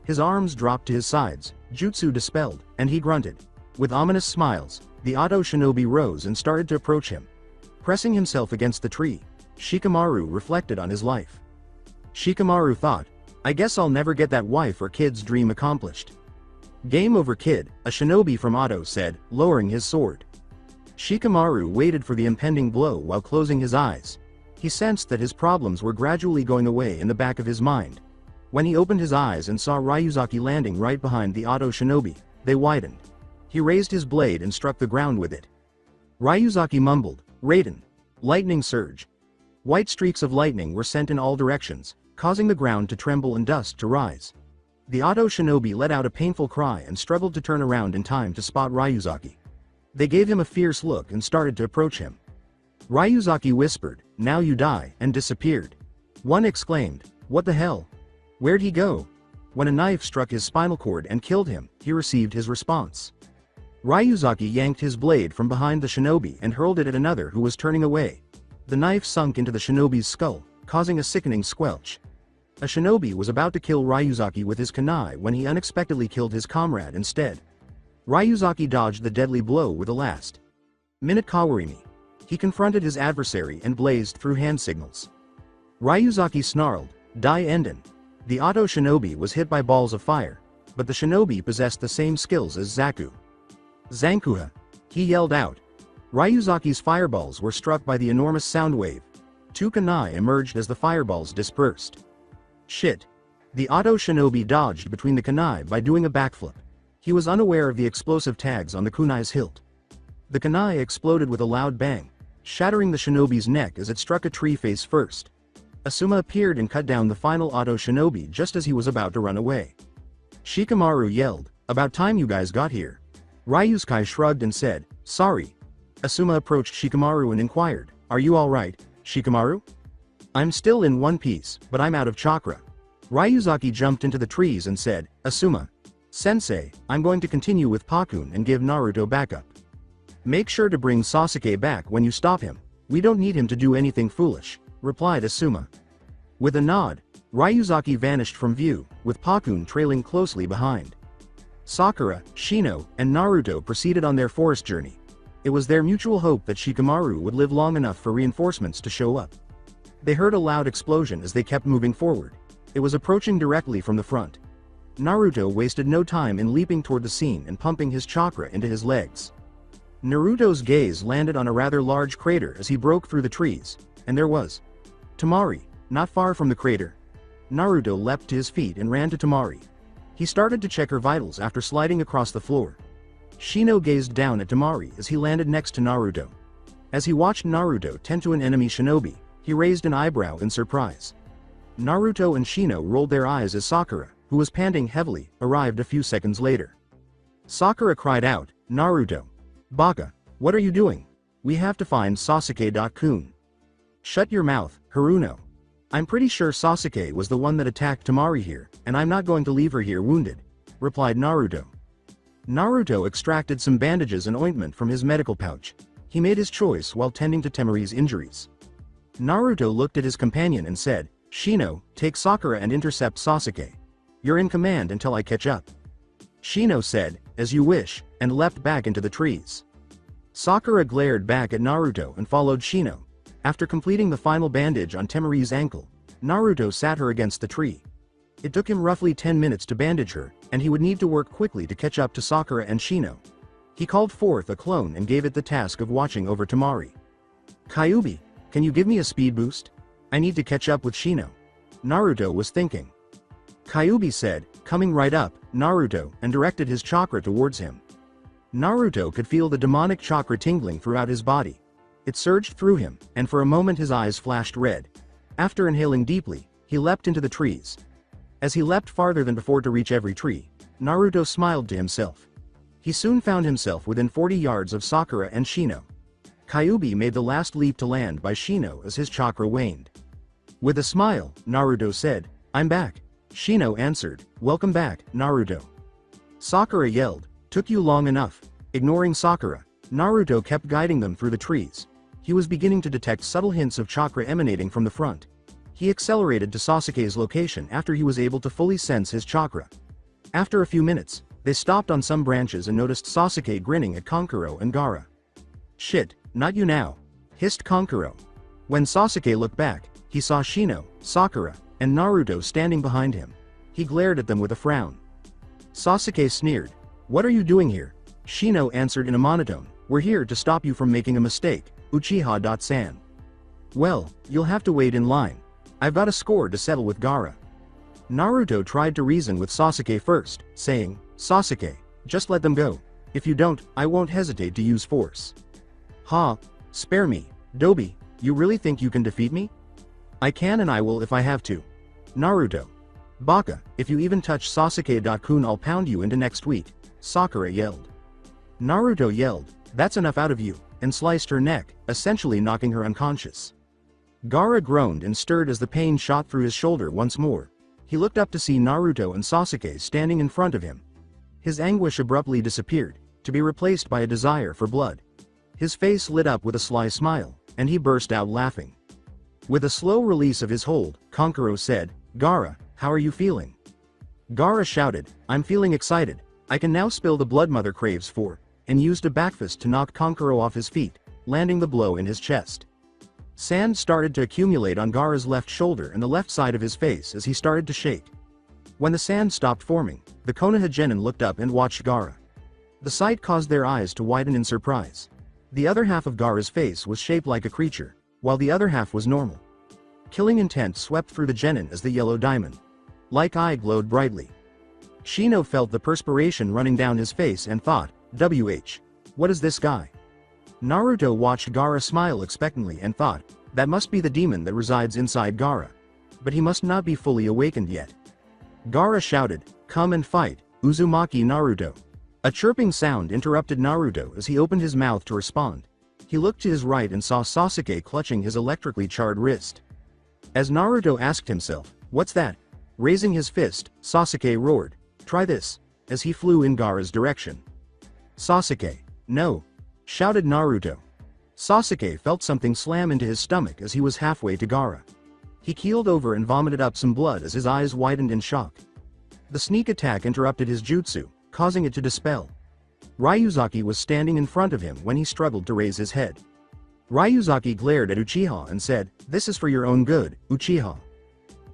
His arms dropped to his sides, jutsu dispelled, and he grunted. With ominous smiles, the auto shinobi rose and started to approach him. Pressing himself against the tree, Shikamaru reflected on his life. Shikamaru thought, "I guess I'll never get that wife or kid's dream accomplished." "Game over, kid," a shinobi from Auto said, lowering his sword. Shikamaru waited for the impending blow while closing his eyes. He sensed that his problems were gradually going away in the back of his mind. When he opened his eyes and saw Ryuzaki landing right behind the auto shinobi, they widened. He raised his blade and struck the ground with it. Ryuzaki mumbled, "Raiden." Lightning surge. White streaks of lightning were sent in all directions, causing the ground to tremble and dust to rise. The auto shinobi let out a painful cry and struggled to turn around in time to spot Ryuzaki. They gave him a fierce look and started to approach him. Ryuzaki whispered, "Now you die," and disappeared. One exclaimed, "What the hell? Where'd he go?" When a knife struck his spinal cord and killed him, he received his response. Ryuzaki yanked his blade from behind the shinobi and hurled it at another who was turning away. The knife sunk into the shinobi's skull, causing a sickening squelch. A shinobi was about to kill Ryuzaki with his kunai when he unexpectedly killed his comrade instead. Ryuzaki dodged the deadly blow with a last minute kawarimi. He confronted his adversary and blazed through hand signals. Ryuzaki snarled, "Die Enden." The auto shinobi was hit by balls of fire, but the shinobi possessed the same skills as Zaku. "Zankuha!" he yelled out. Ryuzaki's fireballs were struck by the enormous sound wave. 2 kunai emerged as the fireballs dispersed. Shit! The auto shinobi dodged between the kunai by doing a backflip. He was unaware of the explosive tags on the kunai's hilt. The kunai exploded with a loud bang, shattering the shinobi's neck as it struck a tree face first. Asuma appeared and cut down the final auto shinobi just as he was about to run away. Shikamaru yelled, "About time you guys got here." Ryusuke shrugged and said, "Sorry." Asuma approached Shikamaru and inquired, "Are you alright, Shikamaru?" "I'm still in one piece, but I'm out of chakra." Ryuzaki jumped into the trees and said, "Asuma Sensei, I'm going to continue with Pakun and give Naruto backup. Make sure to bring Sasuke back when you stop him. We don't need him to do anything foolish," replied Asuma. With a nod, Ryuzaki vanished from view, with Pakun trailing closely behind. Sakura, Shino, and Naruto proceeded on their forest journey. It was their mutual hope that Shikamaru would live long enough for reinforcements to show up. They heard a loud explosion as they kept moving forward. It was approaching directly from the front. Naruto wasted no time in leaping toward the scene and pumping his chakra into his legs. Naruto's gaze landed on a rather large crater as he broke through the trees, and there was Tamari, not far from the crater. Naruto leapt to his feet and ran to Tamari. He started to check her vitals after sliding across the floor. Shino gazed down at Tamari as he landed next to Naruto. As he watched Naruto tend to an enemy shinobi, he raised an eyebrow in surprise. Naruto and Shino rolled their eyes as Sakura, who was panting heavily, arrived a few seconds later. Sakura cried out, "Naruto! Baka, what are you doing? We have to find Sasuke-kun." "Shut your mouth, Haruno. I'm pretty sure Sasuke was the one that attacked Tamari here, and I'm not going to leave her here wounded," replied Naruto. Naruto extracted some bandages and ointment from his medical pouch. He made his choice while tending to Tamari's injuries. Naruto looked at his companion and said, "Shino, take Sakura and intercept Sasuke. You're in command until I catch up." Shino said, "As you wish," and leapt back into the trees. Sakura glared back at Naruto and followed Shino. After completing the final bandage on Tamari's ankle, Naruto sat her against the tree. It took him roughly 10 minutes to bandage her, and he would need to work quickly to catch up to Sakura and Shino. He called forth a clone and gave it the task of watching over Tamari. Kyuubi, can you give me a speed boost? I need to catch up with Shino. Naruto was thinking. Kyuubi said, coming right up, Naruto, and directed his chakra towards him. Naruto could feel the demonic chakra tingling throughout his body. It surged through him, and for a moment his eyes flashed red. After inhaling deeply, he leapt into the trees. As he leapt farther than before to reach every tree, Naruto smiled to himself. He soon found himself within 40 yards of Sakura and Shino. Kyuubi made the last leap to land by Shino as his chakra waned. With a smile, Naruto said, I'm back. Shino answered, welcome back, Naruto. Sakura yelled, took you long enough. Ignoring Sakura, Naruto kept guiding them through the trees. He was beginning to detect subtle hints of chakra emanating from the front. He accelerated to Sasuke's location after he was able to fully sense his chakra. After a few minutes, they stopped on some branches and noticed Sasuke grinning at Kankuro and Gaara. Shit, not you now, hissed Kankuro. When Sasuke looked back, he saw Shino, Sakura, and Naruto standing behind him. He glared at them with a frown. Sasuke sneered. What are you doing here? Shino answered in a monotone, we're here to stop you from making a mistake, Uchiha-san. Well, you'll have to wait in line. I've got a score to settle with Gaara. Naruto tried to reason with Sasuke first, saying, Sasuke, just let them go. If you don't, I won't hesitate to use force. Ha, spare me, Dobi, you really think you can defeat me? I can and I will if I have to. Naruto. Baka, if you even touch Sasuke-kun I'll pound you into next week, Sakura yelled. Naruto yelled, that's enough out of you, and sliced her neck, essentially knocking her unconscious. Gaara groaned and stirred as the pain shot through his shoulder once more. He looked up to see Naruto and Sasuke standing in front of him. His anguish abruptly disappeared, to be replaced by a desire for blood. His face lit up with a sly smile, and he burst out laughing. With a slow release of his hold, Kankuro said, Gaara, how are you feeling? Gaara shouted, I'm feeling excited. I can now spill the blood mother craves for, and used a backfist to knock Kankuro off his feet, landing the blow in his chest. Sand started to accumulate on Gaara's left shoulder and the left side of his face as he started to shake. When the sand stopped forming, the Konoha Genin looked up and watched Gaara. The sight caused their eyes to widen in surprise. The other half of Gaara's face was shaped like a creature, while the other half was normal. Killing intent swept through the Genin as the yellow diamond. Like eye glowed brightly. Shino felt the perspiration running down his face and thought, WH. What is this guy? Naruto watched Gaara smile expectantly and thought, that must be the demon that resides inside Gaara. But he must not be fully awakened yet. Gaara shouted, come and fight, Uzumaki Naruto. A chirping sound interrupted Naruto as he opened his mouth to respond. He looked to his right and saw Sasuke clutching his electrically charred wrist. As Naruto asked himself, what's that? Raising his fist, Sasuke roared, try this, as he flew in Gaara's direction. Sasuke, no, shouted Naruto. Sasuke felt something slam into his stomach as he was halfway to Gaara. He keeled over and vomited up some blood as his eyes widened in shock. The sneak attack interrupted his jutsu, causing it to dispel. Ryuzaki was standing in front of him when he struggled to raise his head. Ryuzaki glared at Uchiha and said, this is for your own good, Uchiha.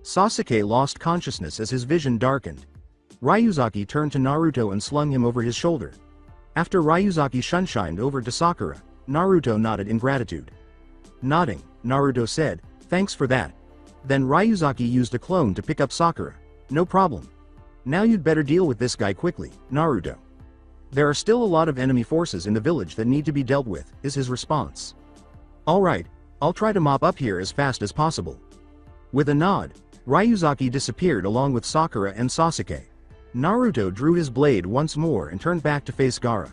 Sasuke lost consciousness as his vision darkened. Ryuzaki turned to Naruto and slung him over his shoulder. After Ryuzaki shunshined over to Sakura, Naruto nodded in gratitude. Nodding, Naruto said, thanks for that. Then Ryuzaki used a clone to pick up Sakura. No problem. Now you'd better deal with this guy quickly, Naruto. There are still a lot of enemy forces in the village that need to be dealt with, is his response. Alright, I'll try to mop up here as fast as possible. With a nod, Ryuzaki disappeared along with Sakura and Sasuke. Naruto drew his blade once more and turned back to face Gaara.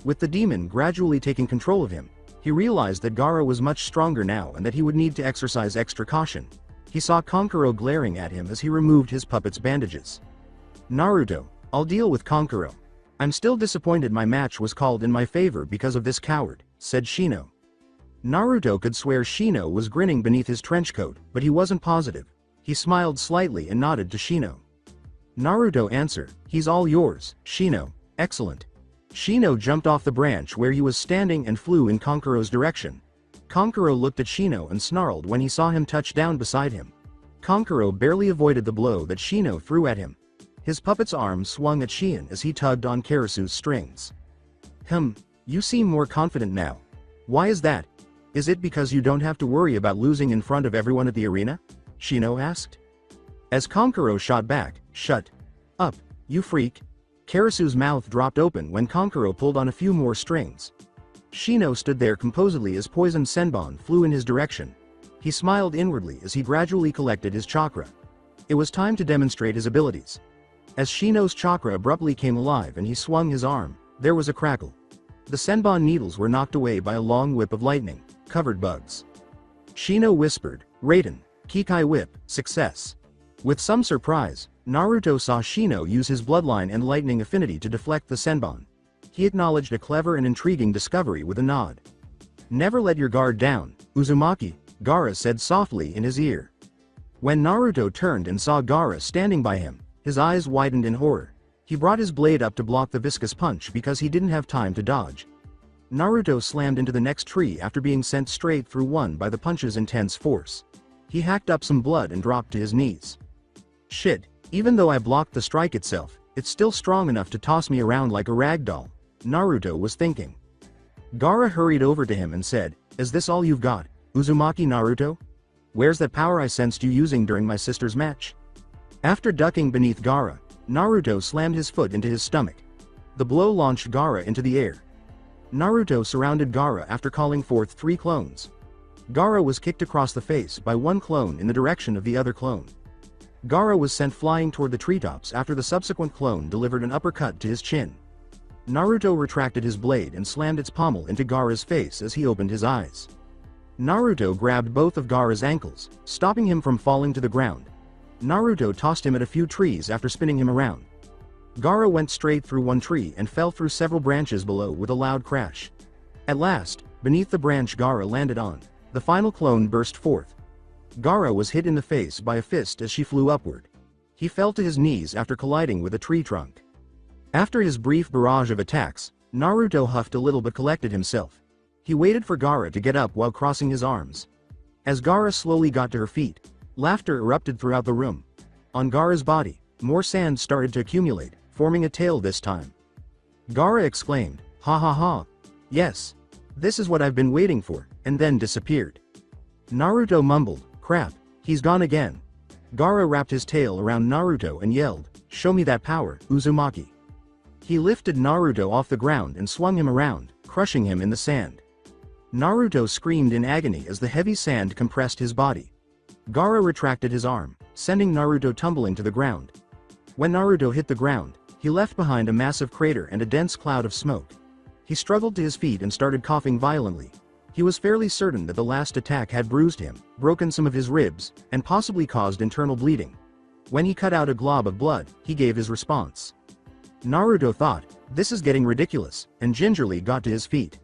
With the demon gradually taking control of him, he realized that Gaara was much stronger now and that he would need to exercise extra caution. He saw Kankuro glaring at him as he removed his puppet's bandages. Naruto, I'll deal with Kankuro. I'm still disappointed my match was called in my favor because of this coward, said Shino. Naruto could swear Shino was grinning beneath his trench coat, but he wasn't positive. He smiled slightly and nodded to Shino. Naruto answered, he's all yours, Shino, excellent. Shino jumped off the branch where he was standing and flew in Kankuro's direction. Kankuro looked at Shino and snarled when he saw him touch down beside him. Kankuro barely avoided the blow that Shino threw at him. His puppet's arm swung at Shien as he tugged on Karasu's strings. You seem more confident now. Why is that? Is it because you don't have to worry about losing in front of everyone at the arena? Shino asked. As Konkuro shot back, shut up, you freak. Karasu's mouth dropped open when Konkuro pulled on a few more strings. Shino stood there composedly as poisoned Senbon flew in his direction. He smiled inwardly as he gradually collected his chakra. It was time to demonstrate his abilities. As Shino's chakra abruptly came alive and he swung his arm, there was a crackle. The Senbon needles were knocked away by a long whip of lightning, covered bugs. Shino whispered, Raiden, Kikai whip, success. With some surprise, Naruto saw Shino use his bloodline and lightning affinity to deflect the Senbon. He acknowledged a clever and intriguing discovery with a nod. Never let your guard down, Uzumaki, Gaara said softly in his ear. When Naruto turned and saw Gaara standing by him, his eyes widened in horror. He brought his blade up to block the viscous punch because he didn't have time to dodge. Naruto slammed into the next tree after being sent straight through one by the punch's intense force. He hacked up some blood and dropped to his knees. Shit, even though I blocked the strike itself, it's still strong enough to toss me around like a rag doll, Naruto was thinking. Gaara hurried over to him and said, Is this all you've got, Uzumaki Naruto? Where's that power I sensed you using during my sister's match? After ducking beneath Gaara, Naruto slammed his foot into his stomach. The blow launched Gaara into the air. Naruto surrounded Gaara after calling forth 3 clones. Gaara was kicked across the face by one clone in the direction of the other clone. Gaara was sent flying toward the treetops after the subsequent clone delivered an uppercut to his chin. Naruto retracted his blade and slammed its pommel into Gaara's face as he opened his eyes. Naruto grabbed both of Gaara's ankles, stopping him from falling to the ground. Naruto tossed him at a few trees after spinning him around. Gaara went straight through one tree and fell through several branches below with a loud crash. At last, beneath the branch Gaara landed on, the final clone burst forth. Gaara was hit in the face by a fist as she flew upward. He fell to his knees after colliding with a tree trunk. After his brief barrage of attacks, Naruto huffed a little but collected himself. He waited for Gaara to get up while crossing his arms. As Gaara slowly got to her feet, laughter erupted throughout the room. On Gaara's body, more sand started to accumulate, forming a tail this time. Gaara exclaimed, Ha ha ha. Yes. This is what I've been waiting for, and then disappeared. Naruto mumbled, Crap, he's gone again. Gaara wrapped his tail around Naruto and yelled, Show me that power, Uzumaki. He lifted Naruto off the ground and swung him around, crushing him in the sand. Naruto screamed in agony as the heavy sand compressed his body. Gaara retracted his arm, sending Naruto tumbling to the ground. When Naruto hit the ground, he left behind a massive crater and a dense cloud of smoke. He struggled to his feet and started coughing violently. He was fairly certain that the last attack had bruised him, broken some of his ribs, and possibly caused internal bleeding. When he cut out a glob of blood, he gave his response. Naruto thought, This is getting ridiculous, and gingerly got to his feet.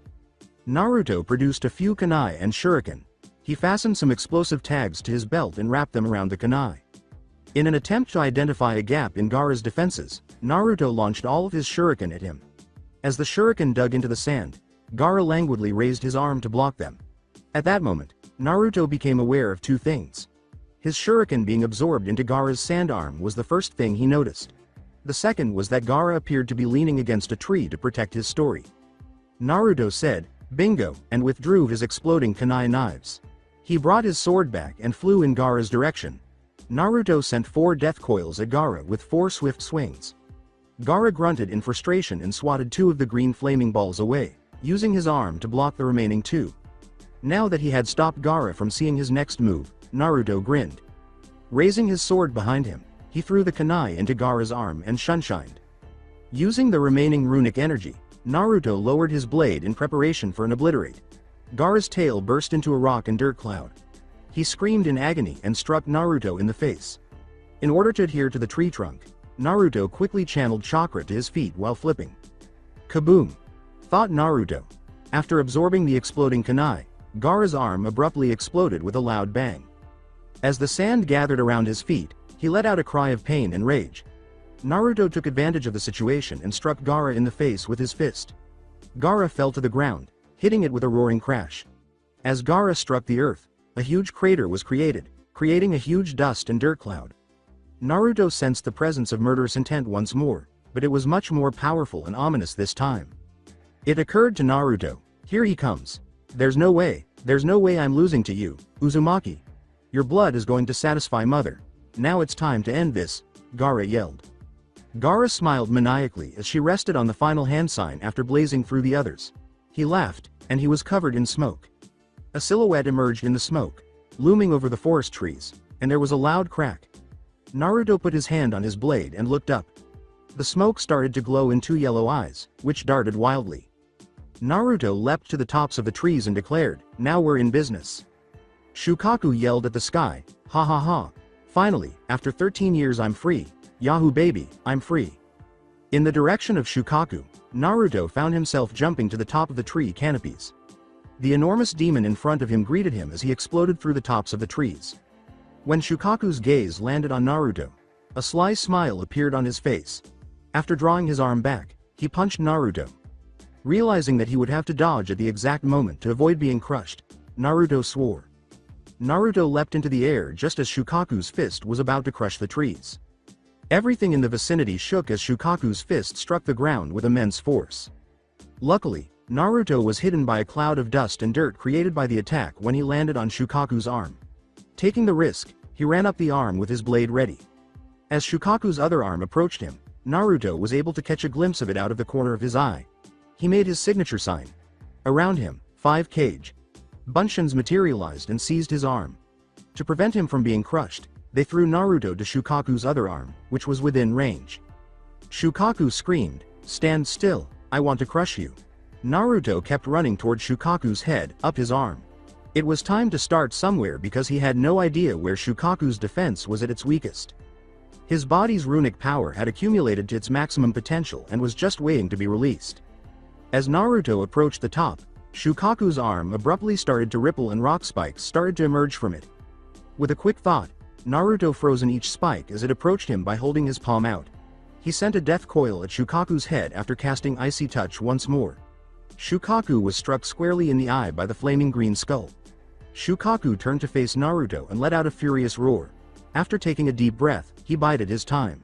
Naruto produced a few kunai and shuriken. He fastened some explosive tags to his belt and wrapped them around the kunai. In an attempt to identify a gap in Gaara's defenses, Naruto launched all of his shuriken at him. As the shuriken dug into the sand, Gaara languidly raised his arm to block them. At that moment, Naruto became aware of 2 things. His shuriken being absorbed into Gaara's sand arm was the first thing he noticed. The second was that Gaara appeared to be leaning against a tree to protect his story. Naruto said, Bingo, and withdrew his exploding kunai knives. He brought his sword back and flew in Gaara's direction. Naruto sent 4 death coils at Gaara with 4 swift swings. Gaara grunted in frustration and swatted 2 of the green flaming balls away, using his arm to block the remaining 2. Now that he had stopped Gaara from seeing his next move, Naruto grinned. Raising his sword behind him, he threw the kunai into Gaara's arm and shunshined. Using the remaining runic energy, Naruto lowered his blade in preparation for an obliterate. Gaara's tail burst into a rock and dirt cloud. He screamed in agony and struck Naruto in the face. In order to adhere to the tree trunk, Naruto quickly channeled chakra to his feet while flipping. Kaboom! Thought Naruto. After absorbing the exploding kunai, Gaara's arm abruptly exploded with a loud bang. As the sand gathered around his feet, he let out a cry of pain and rage. Naruto took advantage of the situation and struck Gaara in the face with his fist. Gaara fell to the ground, hitting it with a roaring crash. As Gaara struck the earth, a huge crater was created, creating a huge dust and dirt cloud. Naruto sensed the presence of murderous intent once more, but it was much more powerful and ominous this time. It occurred to Naruto. Here he comes. There's no way I'm losing to you, Uzumaki. Your blood is going to satisfy mother. Now it's time to end this, Gaara yelled. Gaara smiled maniacally as she rested on the final hand sign after blazing through the others. He laughed, and he was covered in smoke. A silhouette emerged in the smoke, looming over the forest trees, and there was a loud crack. Naruto put his hand on his blade and looked up. The smoke started to glow in two yellow eyes, which darted wildly. Naruto leapt to the tops of the trees and declared, "Now we're in business." Shukaku yelled at the sky, "Ha ha ha. Finally, after 13 years I'm free. Yahoo baby, I'm free." In the direction of Shukaku, Naruto found himself jumping to the top of the tree canopies. The enormous demon in front of him greeted him as he exploded through the tops of the trees. When Shukaku's gaze landed on Naruto, a sly smile appeared on his face. After drawing his arm back, he punched Naruto. Realizing that he would have to dodge at the exact moment to avoid being crushed, Naruto swore. Naruto leapt into the air just as Shukaku's fist was about to crush the trees. Everything in the vicinity shook as Shukaku's fist struck the ground with immense force. Luckily, Naruto was hidden by a cloud of dust and dirt created by the attack when he landed on Shukaku's arm. Taking the risk, he ran up the arm with his blade ready. As Shukaku's other arm approached him, Naruto was able to catch a glimpse of it out of the corner of his eye. He made his signature sign. Around him, 5 cage Bunshins materialized and seized his arm. To prevent him from being crushed, they threw Naruto to Shukaku's other arm, which was within range. Shukaku screamed, "Stand still, I want to crush you." Naruto kept running toward Shukaku's head, up his arm. It was time to start somewhere because he had no idea where Shukaku's defense was at its weakest. His body's runic power had accumulated to its maximum potential and was just waiting to be released. As Naruto approached the top, Shukaku's arm abruptly started to ripple and rock spikes started to emerge from it. With a quick thought, Naruto froze in each spike as it approached him by holding his palm out. He sent a death coil at Shukaku's head after casting Icy Touch once more. Shukaku was struck squarely in the eye by the flaming green skull. Shukaku turned to face Naruto and let out a furious roar. After taking a deep breath, he bided his time.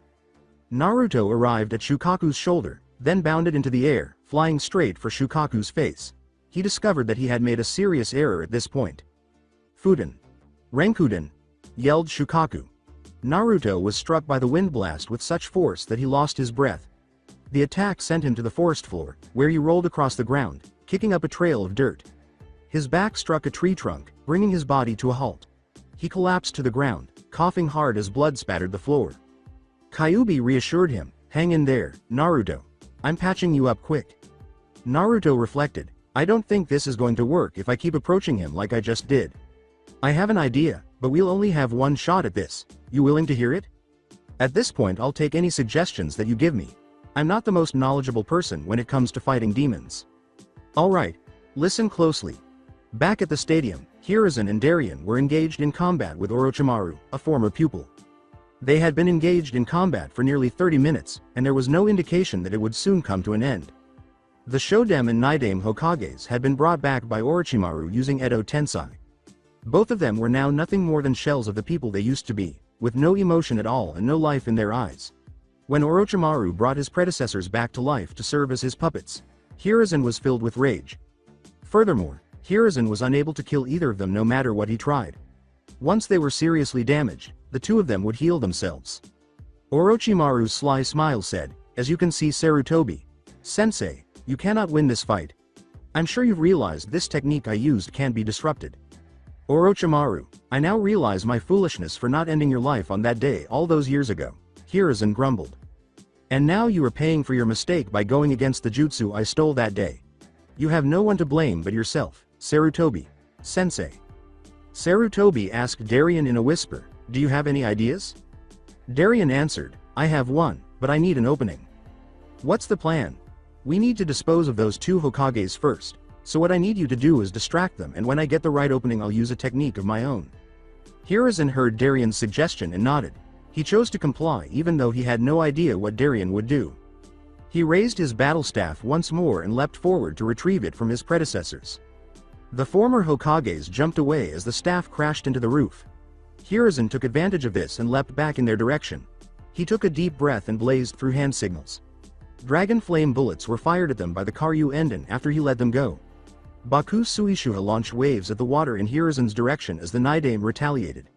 Naruto arrived at Shukaku's shoulder, then bounded into the air, flying straight for Shukaku's face. He discovered that he had made a serious error at this point. "Fuden! Renkuden!" yelled Shukaku. Naruto was struck by the wind blast with such force that he lost his breath. The attack sent him to the forest floor, where he rolled across the ground, kicking up a trail of dirt. His back struck a tree trunk, bringing his body to a halt. He collapsed to the ground, coughing hard as blood spattered the floor. Kyuubi reassured him, "Hang in there, Naruto. I'm patching you up quick." Naruto reflected, "I don't think this is going to work if I keep approaching him like I just did. I have an idea, but we'll only have one shot at this. You willing to hear it? At this point I'll take any suggestions that you give me. I'm not the most knowledgeable person when it comes to fighting demons." "Alright, listen closely." Back at the stadium, Hiruzen and Darien were engaged in combat with Orochimaru, a former pupil. They had been engaged in combat for nearly 30 minutes, and there was no indication that it would soon come to an end. The Shodem and Nidaime Hokages had been brought back by Orochimaru using Edo Tensei. Both of them were now nothing more than shells of the people they used to be, with no emotion at all and no life in their eyes. When Orochimaru brought his predecessors back to life to serve as his puppets, Hiruzen was filled with rage. Furthermore, Hiruzen was unable to kill either of them no matter what he tried. Once they were seriously damaged, the two of them would heal themselves. Orochimaru's sly smile said, "As you can see, Sarutobi Sensei, you cannot win this fight. I'm sure you've realized this technique I used can't be disrupted." "Orochimaru, I now realize my foolishness for not ending your life on that day all those years ago," Hiruzen grumbled. "And now you are paying for your mistake by going against the jutsu I stole that day. You have no one to blame but yourself, Sarutobi Sensei." Sarutobi asked Darien in a whisper, "Do you have any ideas?" Darien answered, "I have one, but I need an opening." "What's the plan?" "We need to dispose of those two Hokages first, so what I need you to do is distract them, and when I get the right opening I'll use a technique of my own." Hiruzen heard Darien's suggestion and nodded. He chose to comply even though he had no idea what Darien would do. He raised his battle staff once more and leapt forward to retrieve it from his predecessors. The former Hokages jumped away as the staff crashed into the roof. Hiruzen took advantage of this and leapt back in their direction. He took a deep breath and blazed through hand signals. Dragon flame bullets were fired at them by the Karyu Enden after he let them go. Baku Suishuha launched waves at the water in Hiruzen's direction as the Nidame retaliated.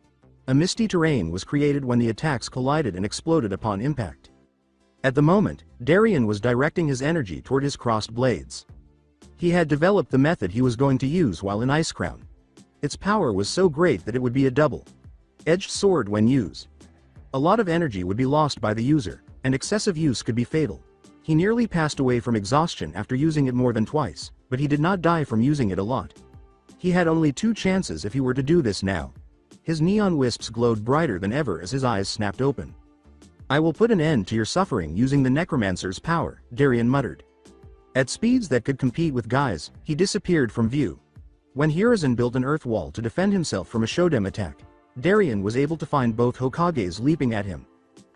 A misty terrain was created when the attacks collided and exploded upon impact. At the moment, Darien was directing his energy toward his crossed blades. He had developed the method he was going to use while in Ice Crown. Its power was so great that it would be a double-edged sword when used. A lot of energy would be lost by the user, and excessive use could be fatal. He nearly passed away from exhaustion after using it more than twice, but he did not die from using it a lot. He had only 2 chances if he were to do this now. His neon wisps glowed brighter than ever as his eyes snapped open. "I will put an end to your suffering using the necromancer's power," Darien muttered. At speeds that could compete with Gai's, he disappeared from view. When Hiruzen built an earth wall to defend himself from a Shodem attack, Darien was able to find both Hokages leaping at him.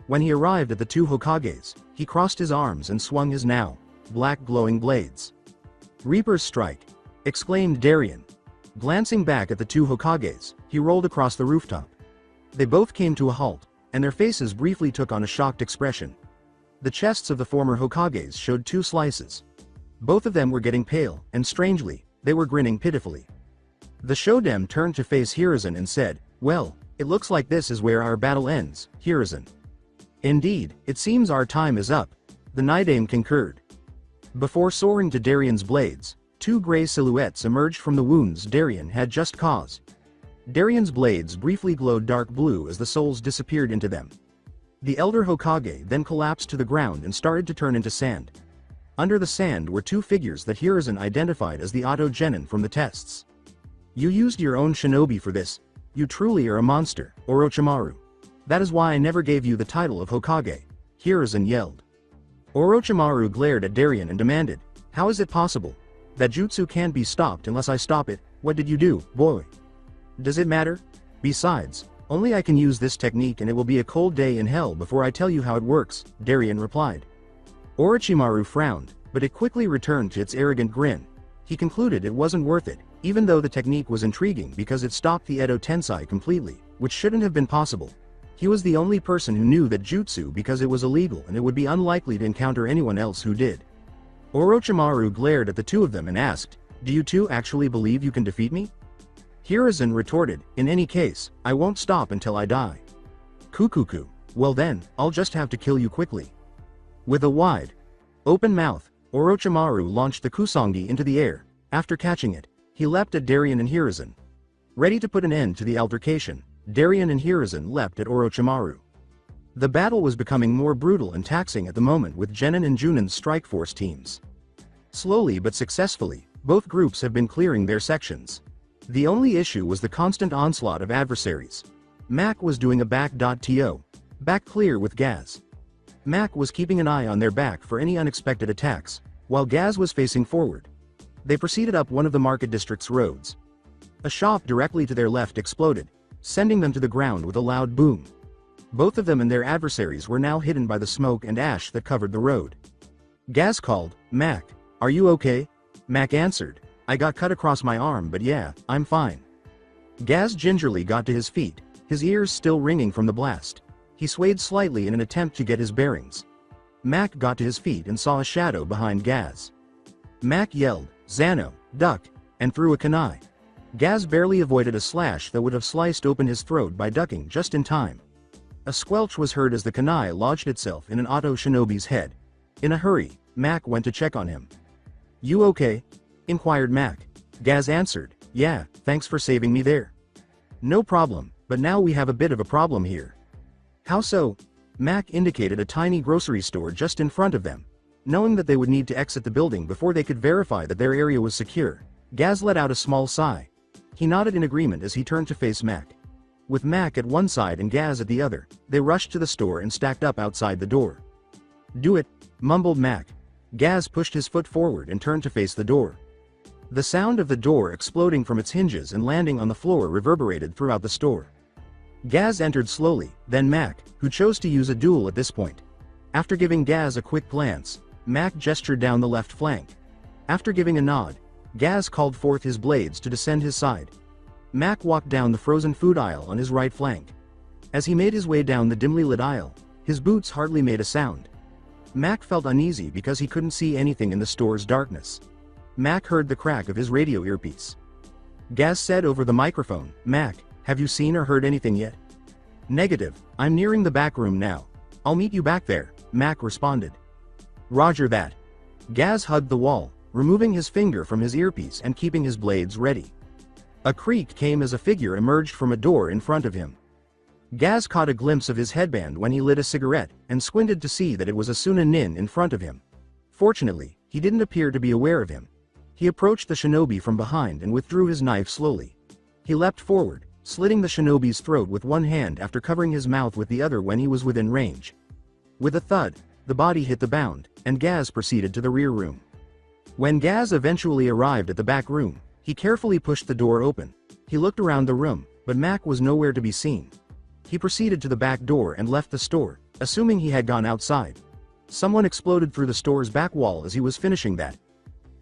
When he arrived at the 2 Hokages, he crossed his arms and swung his now black glowing blades. "Reaper's strike!" exclaimed Darien. Glancing back at the 2 Hokages, he rolled across the rooftop. They both came to a halt, and their faces briefly took on a shocked expression. The chests of the former Hokages showed 2 slices. Both of them were getting pale, and strangely, they were grinning pitifully. The Shodem turned to face Hiruzen and said, "Well, it looks like this is where our battle ends, Hiruzen." "Indeed, it seems our time is up," the Nidame concurred. Before soaring to Darien's blades, 2 gray silhouettes emerged from the wounds Darien had just caused. Darien's blades briefly glowed dark blue as the souls disappeared into them. The elder Hokage then collapsed to the ground and started to turn into sand. Under the sand were 2 figures that Hiruzen identified as the Auto Genin from the tests. "You used your own shinobi for this. You truly are a monster, Orochimaru. That is why I never gave you the title of Hokage," Hiruzen yelled. Orochimaru glared at Darien and demanded, "How is it possible? That jutsu can't be stopped unless I stop it. What did you do, boy?" "Does it matter? Besides, only I can use this technique and it will be a cold day in hell before I tell you how it works," Darien replied. Orochimaru frowned, but it quickly returned to its arrogant grin. He concluded it wasn't worth it, even though the technique was intriguing because it stopped the Edo Tensei completely, which shouldn't have been possible. He was the only person who knew that jutsu because it was illegal and it would be unlikely to encounter anyone else who did. Orochimaru glared at the 2 of them and asked, "Do you 2 actually believe you can defeat me?" Hiruzen retorted, "In any case, I won't stop until I die." "Kukuku, well then, I'll just have to kill you quickly." With a wide, open mouth, Orochimaru launched the Kusangi into the air. After catching it, he leapt at Darien and Hiruzen. Ready to put an end to the altercation, Darien and Hiruzen leapt at Orochimaru. The battle was becoming more brutal and taxing at the moment with Genin and Junin's strike force teams. Slowly but successfully, both groups have been clearing their sections. The only issue was the constant onslaught of adversaries. Mac was doing a back clear with Gaz. Mac was keeping an eye on their back for any unexpected attacks, while Gaz was facing forward. They proceeded up one of the market district's roads. A shop directly to their left exploded, sending them to the ground with a loud boom. Both of them and their adversaries were now hidden by the smoke and ash that covered the road. Gaz called, "Mac, are you okay?" Mac answered, "I got cut across my arm but yeah, I'm fine." Gaz gingerly got to his feet, his ears still ringing from the blast. He swayed slightly in an attempt to get his bearings. Mac got to his feet and saw a shadow behind Gaz. Mac yelled, "Zano, duck," and threw a kunai. Gaz barely avoided a slash that would have sliced open his throat by ducking just in time. A squelch was heard as the kunai lodged itself in an Auto Shinobi's head. In a hurry, Mac went to check on him. "You okay?" inquired Mac. Gaz answered, "Yeah, thanks for saving me there." "No problem, but now we have a bit of a problem here." "How so?" Mac indicated a tiny grocery store just in front of them. Knowing that they would need to exit the building before they could verify that their area was secure, Gaz let out a small sigh. He nodded in agreement as he turned to face Mac. With Mac at one side and Gaz at the other, they rushed to the store and stacked up outside the door. "Do it," mumbled Mac. Gaz pushed his foot forward and turned to face the door. The sound of the door exploding from its hinges and landing on the floor reverberated throughout the store. Gaz entered slowly, then Mac, who chose to use a duel at this point. After giving Gaz a quick glance, Mac gestured down the left flank. After giving a nod, Gaz called forth his blades to descend his side. Mac walked down the frozen food aisle on his right flank. As he made his way down the dimly lit aisle, his boots hardly made a sound. Mac felt uneasy because he couldn't see anything in the store's darkness. Mac heard the crack of his radio earpiece. Gaz said over the microphone, "Mac, have you seen or heard anything yet?" "Negative, I'm nearing the back room now. I'll meet you back there," Mac responded. "Roger that." Gaz hugged the wall, removing his finger from his earpiece and keeping his blades ready. A creak came as a figure emerged from a door in front of him. Gaz caught a glimpse of his headband when he lit a cigarette, and squinted to see that it was Asuna Nin in front of him. Fortunately, he didn't appear to be aware of him. He approached the shinobi from behind and withdrew his knife slowly. He leapt forward, slitting the shinobi's throat with one hand after covering his mouth with the other when he was within range. With a thud, the body hit the ground, and Gaz proceeded to the rear room. When Gaz eventually arrived at the back room, he carefully pushed the door open. He looked around the room, but Mac was nowhere to be seen. He proceeded to the back door and left the store, assuming he had gone outside. Someone exploded through the store's back wall as he was finishing that.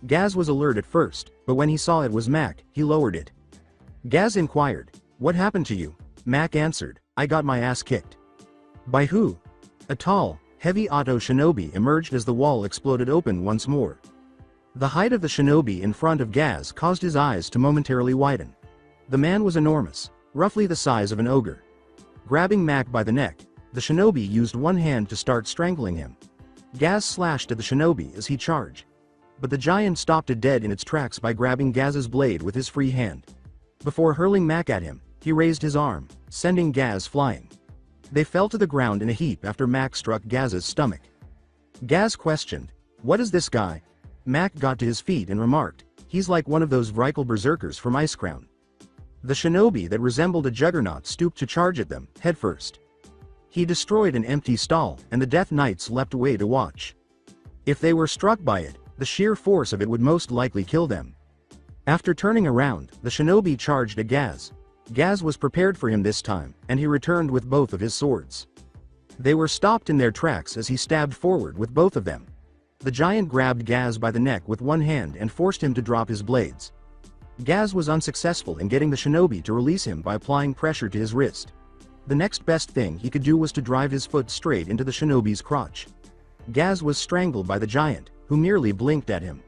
Gaz was alert at first, but when he saw it was Mac, he lowered it. Gaz inquired, "What happened to you?" Mac answered, "I got my ass kicked." "By who?" A tall, heavy auto shinobi emerged as the wall exploded open once more. The height of the shinobi in front of Gaz caused his eyes to momentarily widen. The man was enormous, roughly the size of an ogre. Grabbing Mac by the neck, the shinobi used one hand to start strangling him. Gaz slashed at the shinobi as he charged. But the giant stopped it dead in its tracks by grabbing Gaz's blade with his free hand. Before hurling Mac at him, he raised his arm, sending Gaz flying. They fell to the ground in a heap after Mac struck Gaz's stomach. Gaz questioned, "What is this guy?" Mac got to his feet and remarked, "He's like one of those Vrykle berserkers from Icecrown." The shinobi that resembled a juggernaut stooped to charge at them, headfirst. He destroyed an empty stall, and the Death Knights leapt away to watch. If they were struck by it, the sheer force of it would most likely kill them. After turning around, the shinobi charged at Gaz. Gaz was prepared for him this time, and he returned with both of his swords. They were stopped in their tracks as he stabbed forward with both of them. The giant grabbed Gaz by the neck with one hand and forced him to drop his blades. Gaz was unsuccessful in getting the shinobi to release him by applying pressure to his wrist. The next best thing he could do was to drive his foot straight into the shinobi's crotch. Gaz was strangled by the giant, who merely blinked at him.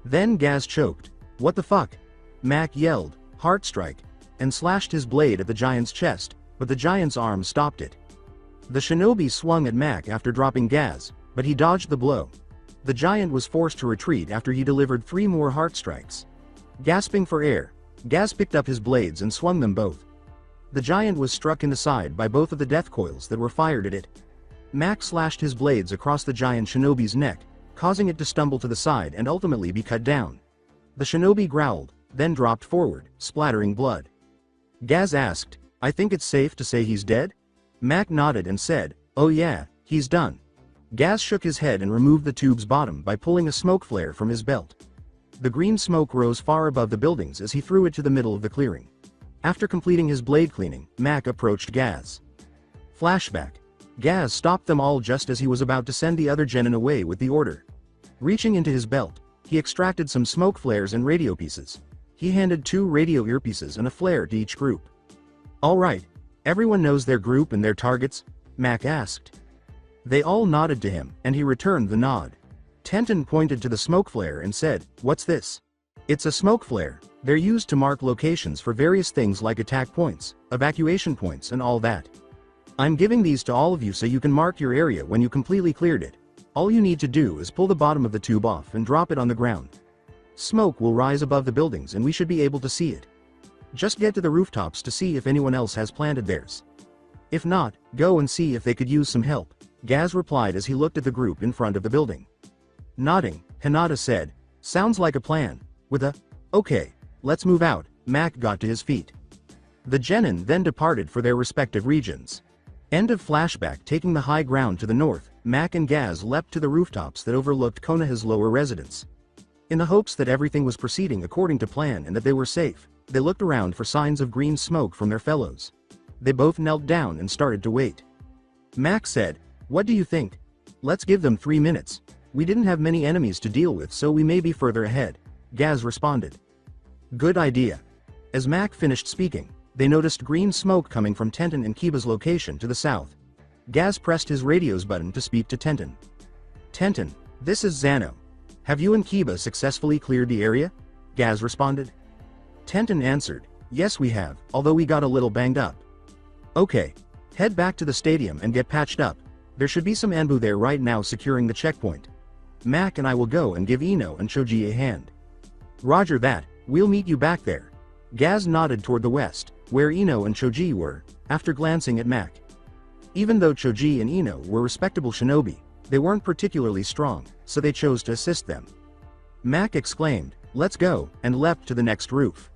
Then Gaz choked. "What the fuck?" Mac yelled, "Heart strike," and slashed his blade at the giant's chest, but the giant's arm stopped it. The shinobi swung at Mac after dropping Gaz, but he dodged the blow. The giant was forced to retreat after he delivered 3 more heart strikes. Gasping for air, Gaz picked up his blades and swung them both. The giant was struck in the side by both of the death coils that were fired at it. Mac slashed his blades across the giant shinobi's neck, causing it to stumble to the side and ultimately be cut down. The shinobi growled, then dropped forward, splattering blood. Gaz asked, "I think it's safe to say he's dead?" Mac nodded and said, "Oh yeah, he's done." Gaz shook his head and removed the tube's bottom by pulling a smoke flare from his belt. The green smoke rose far above the buildings as he threw it to the middle of the clearing. After completing his blade cleaning, Mac approached Gaz. Flashback. Gaz stopped them all just as he was about to send the other genin away with the order. Reaching into his belt, he extracted some smoke flares and radio pieces. He handed 2 radio earpieces and a flare to each group. "All right, everyone knows their group and their targets?" Mac asked. They all nodded to him, and he returned the nod. Tenton pointed to the smoke flare and said, "What's this?" "It's a smoke flare. They're used to mark locations for various things like attack points, evacuation points and all that. I'm giving these to all of you so you can mark your area when you completely cleared it. All you need to do is pull the bottom of the tube off and drop it on the ground. Smoke will rise above the buildings and we should be able to see it. Just get to the rooftops to see if anyone else has planted theirs. If not, go and see if they could use some help," Gaz replied as he looked at the group in front of the building. Nodding, Hinata said, "Sounds like a plan." With a, "Okay, let's move out," Mac got to his feet. The genin then departed for their respective regions. End of flashback. Taking the high ground to the north, Mac and Gaz leapt to the rooftops that overlooked Konoha's lower residence. In the hopes that everything was proceeding according to plan and that they were safe, they looked around for signs of green smoke from their fellows. They both knelt down and started to wait. Mac said, "What do you think? Let's give them 3 minutes. We didn't have many enemies to deal with, so we may be further ahead," Gaz responded. "Good idea." As Mac finished speaking, they noticed green smoke coming from Tenton and Kiba's location to the south. Gaz pressed his radio's button to speak to Tenton. Tenten, this is Zano. Have you and Kiba successfully cleared the area? Gaz responded. Tenten answered, yes we have, although we got a little banged up. Okay. Head back to the stadium and get patched up. There should be some Anbu there right now securing the checkpoint. Mac and I will go and give Ino and Choji a hand. Roger that, we'll meet you back there. Gaz nodded toward the west, where Ino and Choji were, after glancing at Mac. Even though Choji and Ino were respectable shinobi, they weren't particularly strong, so they chose to assist them. Mac exclaimed, let's go, and leapt to the next roof.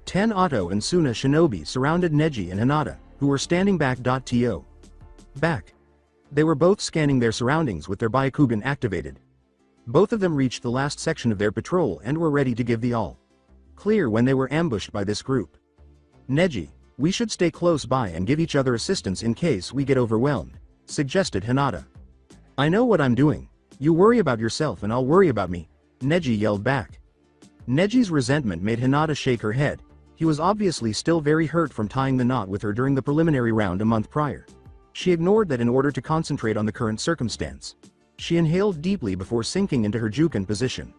10 Otto and Suna shinobi surrounded Neji and Hinata, who were standing back. Back. They were both scanning their surroundings with their Byakugan activated. Both of them reached the last section of their patrol and were ready to give the all clear when they were ambushed by this group. Neji, we should stay close by and give each other assistance in case we get overwhelmed, suggested Hinata. I know what I'm doing. You worry about yourself and I'll worry about me, Neji yelled back. Neji's resentment made Hinata shake her head. He was obviously still very hurt from tying the knot with her during the preliminary round a month prior. She ignored that in order to concentrate on the current circumstance. She inhaled deeply before sinking into her Juken position.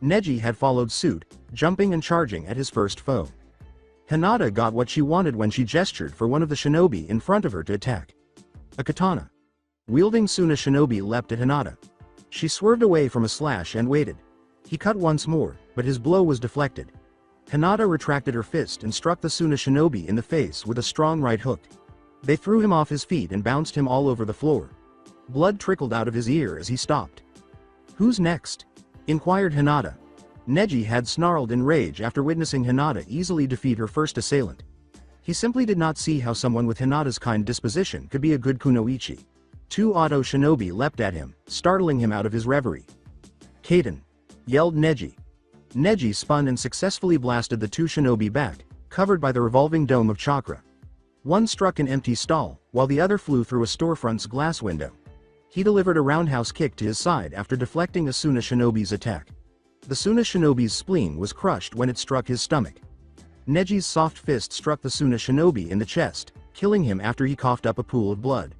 Neji had followed suit, jumping and charging at his first foe. Hinata got what she wanted when she gestured for one of the shinobi in front of her to attack. A katana. Wielding Suna shinobi leapt at Hinata. She swerved away from a slash and waited. He cut once more, but his blow was deflected. Hinata retracted her fist and struck the Suna shinobi in the face with a strong right hook. They threw him off his feet and bounced him all over the floor. Blood trickled out of his ear as he stopped. Who's next? Inquired Hinata. Neji had snarled in rage after witnessing Hinata easily defeat her first assailant. He simply did not see how someone with Hinata's kind disposition could be a good kunoichi. 2 Otto shinobi leapt at him, startling him out of his reverie. Kaden! Yelled Neji. Neji spun and successfully blasted the 2 shinobi back, covered by the revolving dome of chakra. One struck an empty stall, while the other flew through a storefront's glass window. He delivered a roundhouse kick to his side after deflecting a Suna shinobi's attack. The Suna shinobi's spleen was crushed when it struck his stomach. Neji's soft fist struck the Suna shinobi in the chest, killing him after he coughed up a pool of blood.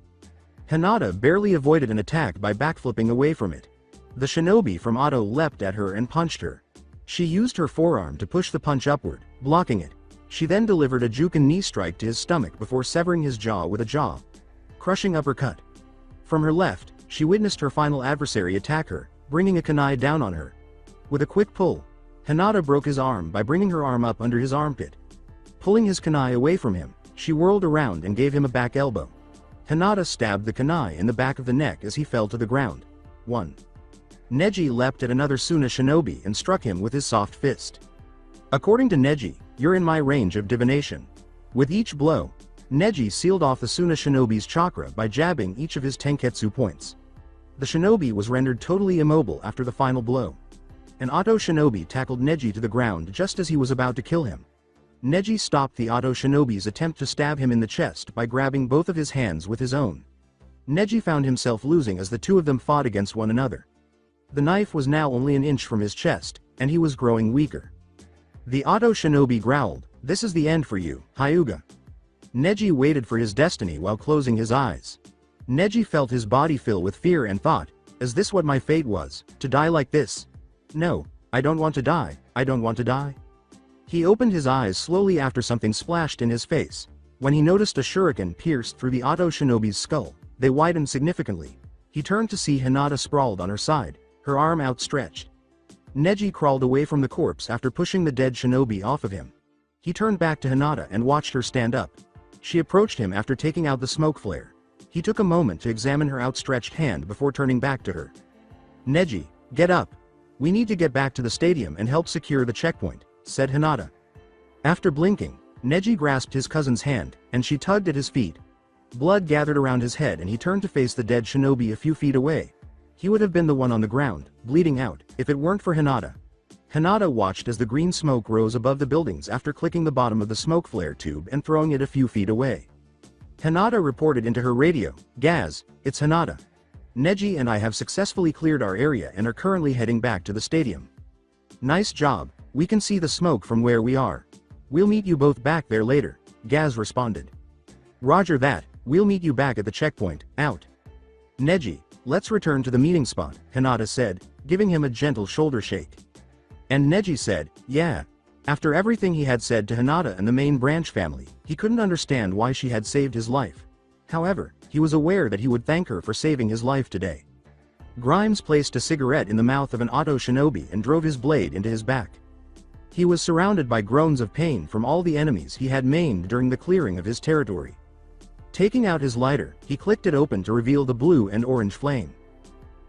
Hinata barely avoided an attack by backflipping away from it. The shinobi from Otto leapt at her and punched her. She used her forearm to push the punch upward, blocking it. She then delivered a Juken knee strike to his stomach before severing his jaw with a jaw-crushing uppercut. From her left, she witnessed her final adversary attack her, bringing a kunai down on her. With a quick pull, Hinata broke his arm by bringing her arm up under his armpit. Pulling his kunai away from him, she whirled around and gave him a back elbow. Hinata stabbed the kunai in the back of the neck as he fell to the ground. 1. Neji leapt at another Suna shinobi and struck him with his soft fist. According to Neji, you're in my range of divination. With each blow, Neji sealed off the Suna shinobi's chakra by jabbing each of his tenketsu points. The shinobi was rendered totally immobile after the final blow. An Otto shinobi tackled Neji to the ground just as he was about to kill him. Neji stopped the Otto shinobi's attempt to stab him in the chest by grabbing both of his hands with his own. Neji found himself losing as the two of them fought against one another. The knife was now only an inch from his chest, and he was growing weaker. The Otto shinobi growled, "This is the end for you, Hyuga." Neji waited for his destiny while closing his eyes. Neji felt his body fill with fear and thought, is this what my fate was, to die like this? No, I don't want to die, I don't want to die. He opened his eyes slowly after something splashed in his face. When he noticed a shuriken pierced through the Otto shinobi's skull, they widened significantly. He turned to see Hinata sprawled on her side, her arm outstretched. Neji crawled away from the corpse after pushing the dead shinobi off of him. He turned back to Hinata and watched her stand up. She approached him after taking out the smoke flare. He took a moment to examine her outstretched hand before turning back to her. Neji, get up. We need to get back to the stadium and help secure the checkpoint, said Hinata. After blinking, Neji grasped his cousin's hand, and she tugged at his feet. Blood gathered around his head and he turned to face the dead shinobi a few feet away. He would have been the one on the ground, bleeding out, if it weren't for Hinata. Hinata watched as the green smoke rose above the buildings after clicking the bottom of the smoke flare tube and throwing it a few feet away. Hinata reported into her radio, Gaz, it's Hinata. Neji and I have successfully cleared our area and are currently heading back to the stadium. Nice job, we can see the smoke from where we are. We'll meet you both back there later, Gaz responded. Roger that, we'll meet you back at the checkpoint, out. Neji, Let's return to the meeting spot, Hinata said, giving him a gentle shoulder shake. And Neji said, yeah. After everything he had said to Hinata and the main branch family, he couldn't understand why she had saved his life. However, he was aware that he would thank her for saving his life today. Grimes placed a cigarette in the mouth of an auto shinobi and drove his blade into his back. He was surrounded by groans of pain from all the enemies he had maimed during the clearing of his territory. Taking out his lighter, he clicked it open to reveal the blue and orange flame.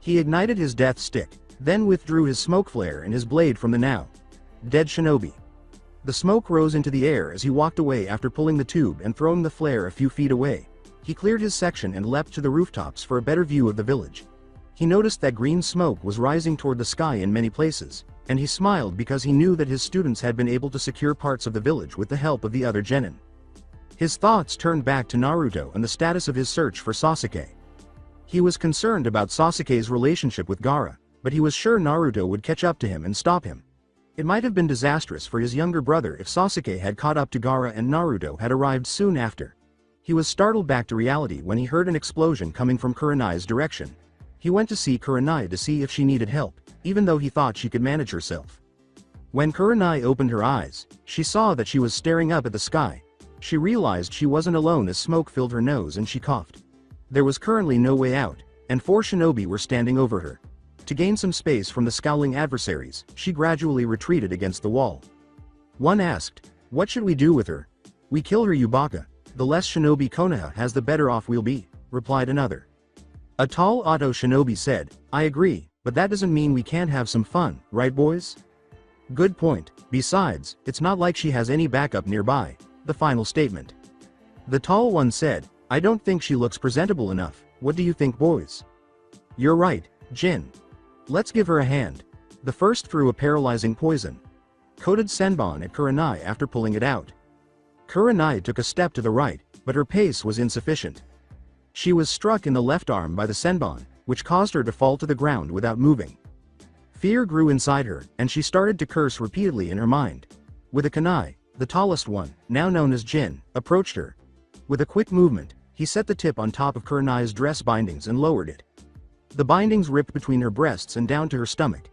He ignited his death stick, then withdrew his smoke flare and his blade from the now dead shinobi. The smoke rose into the air as he walked away after pulling the tube and throwing the flare a few feet away. He cleared his section and leapt to the rooftops for a better view of the village. He noticed that green smoke was rising toward the sky in many places, and he smiled because he knew that his students had been able to secure parts of the village with the help of the other genin. His thoughts turned back to Naruto and the status of his search for Sasuke. He was concerned about Sasuke's relationship with Gaara, but he was sure Naruto would catch up to him and stop him. It might have been disastrous for his younger brother if Sasuke had caught up to Gaara and Naruto had arrived soon after. He was startled back to reality when he heard an explosion coming from Kurenai's direction. He went to see Kurenai to see if she needed help, even though he thought she could manage herself. When Kurenai opened her eyes, she saw that she was staring up at the sky. She realized she wasn't alone as smoke filled her nose and she coughed. There was currently no way out, and 4 shinobi were standing over her. To gain some space from the scowling adversaries, she gradually retreated against the wall. One asked, "What should we do with her?" "We kill her, Yubaka. The less shinobi Konoha has, the better off we'll be," replied another. A tall auto shinobi said, "I agree, but that doesn't mean we can't have some fun, right boys?" "Good point. Besides, it's not like she has any backup nearby." The final statement. The tall one said, "I don't think she looks presentable enough. What do you think, boys?" "You're right, Jin. Let's give her a hand." The first threw a paralyzing poison coated senbon at Kurenai after pulling it out. Kurenai took a step to the right, but her pace was insufficient. She was struck in the left arm by the senbon, which caused her to fall to the ground without moving. Fear grew inside her, and she started to curse repeatedly in her mind. With a kunai, the tallest one, now known as Jin, approached her. With a quick movement, he set the tip on top of Kurenai's dress bindings and lowered it. The bindings ripped between her breasts and down to her stomach.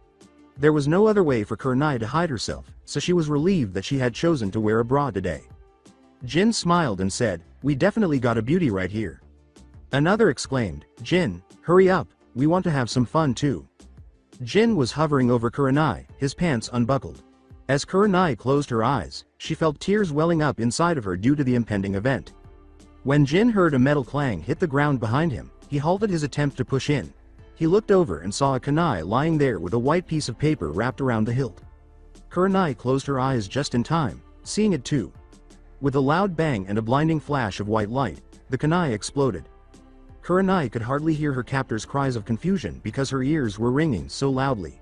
There was no other way for Kurenai to hide herself, so she was relieved that she had chosen to wear a bra today. Jin smiled and said, "We definitely got a beauty right here." Another exclaimed, "Jin, hurry up, we want to have some fun too." Jin was hovering over Kurenai, his pants unbuckled. As Kurenai closed her eyes, she felt tears welling up inside of her due to the impending event. When Jin heard a metal clang hit the ground behind him, he halted his attempt to push in. He looked over and saw a kunai lying there with a white piece of paper wrapped around the hilt. Kurenai closed her eyes just in time, seeing it too. With a loud bang and a blinding flash of white light, the kunai exploded. Kurenai could hardly hear her captor's cries of confusion because her ears were ringing so loudly.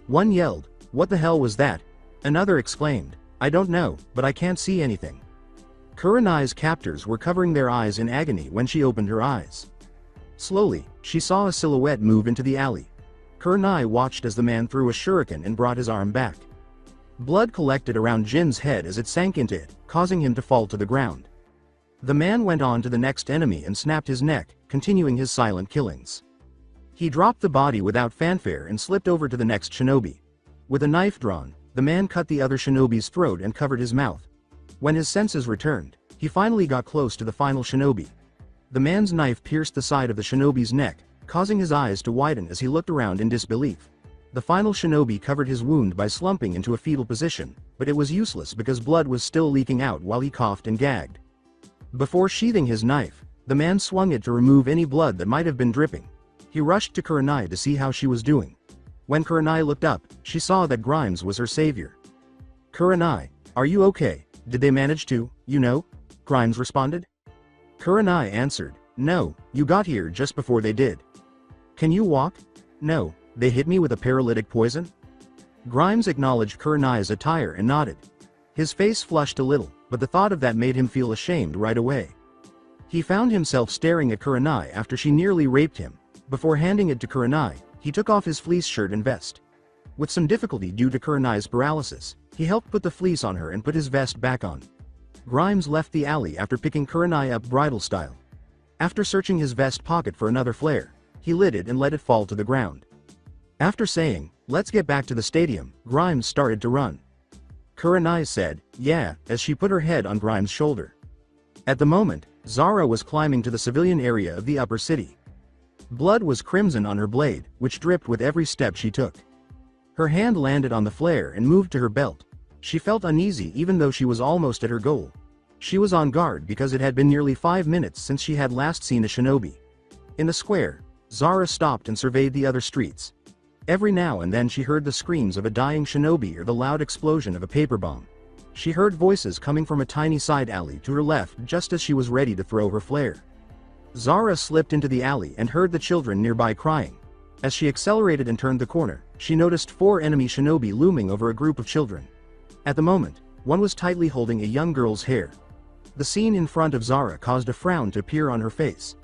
One yelled, "What the hell was that?" Another exclaimed, "I don't know, but I can't see anything." Kurenai's captors were covering their eyes in agony when she opened her eyes. Slowly, she saw a silhouette move into the alley. Kurenai watched as the man threw a shuriken and brought his arm back. Blood collected around Jin's head as it sank into it, causing him to fall to the ground. The man went on to the next enemy and snapped his neck, continuing his silent killings. He dropped the body without fanfare and slipped over to the next shinobi. With a knife drawn, the man cut the other shinobi's throat and covered his mouth. When his senses returned, he finally got close to the final shinobi. The man's knife pierced the side of the shinobi's neck, causing his eyes to widen as he looked around in disbelief. The final shinobi covered his wound by slumping into a fetal position, but it was useless because blood was still leaking out while he coughed and gagged. Before sheathing his knife, the man swung it to remove any blood that might have been dripping. He rushed to Kurenai to see how she was doing. When Kurenai looked up, she saw that Grimes was her savior. "Kurenai, are you okay? Did they manage to, Grimes responded. Kurenai answered, "No, you got here just before they did." "Can you walk?" "No, they hit me with a paralytic poison." Grimes acknowledged Kurenai's attire and nodded. His face flushed a little, but the thought of that made him feel ashamed right away. He found himself staring at Kurenai after she nearly raped him. Before handing it to Kurenai, he took off his fleece shirt and vest. With some difficulty due to Kurenai's paralysis, he helped put the fleece on her and put his vest back on. Grimes left the alley after picking Kurenai up bridal style. After searching his vest pocket for another flare, he lit it and let it fall to the ground. After saying, "Let's get back to the stadium," Grimes started to run. Kurenai said, "Yeah," as she put her head on Grimes' shoulder. At the moment, Zara was climbing to the civilian area of the upper city. Blood was crimson on her blade, which dripped with every step she took. Her hand landed on the flare and moved to her belt. She felt uneasy even though she was almost at her goal. She was on guard because it had been nearly 5 minutes since she had last seen a shinobi. In the square, Zara stopped and surveyed the other streets. Every now and then she heard the screams of a dying shinobi or the loud explosion of a paper bomb. She heard voices coming from a tiny side alley to her left just as she was ready to throw her flare. Zara slipped into the alley and heard the children nearby crying. As she accelerated and turned the corner, she noticed 4 enemy shinobi looming over a group of children. At the moment, one was tightly holding a young girl's hair. The scene in front of Zara caused a frown to appear on her face.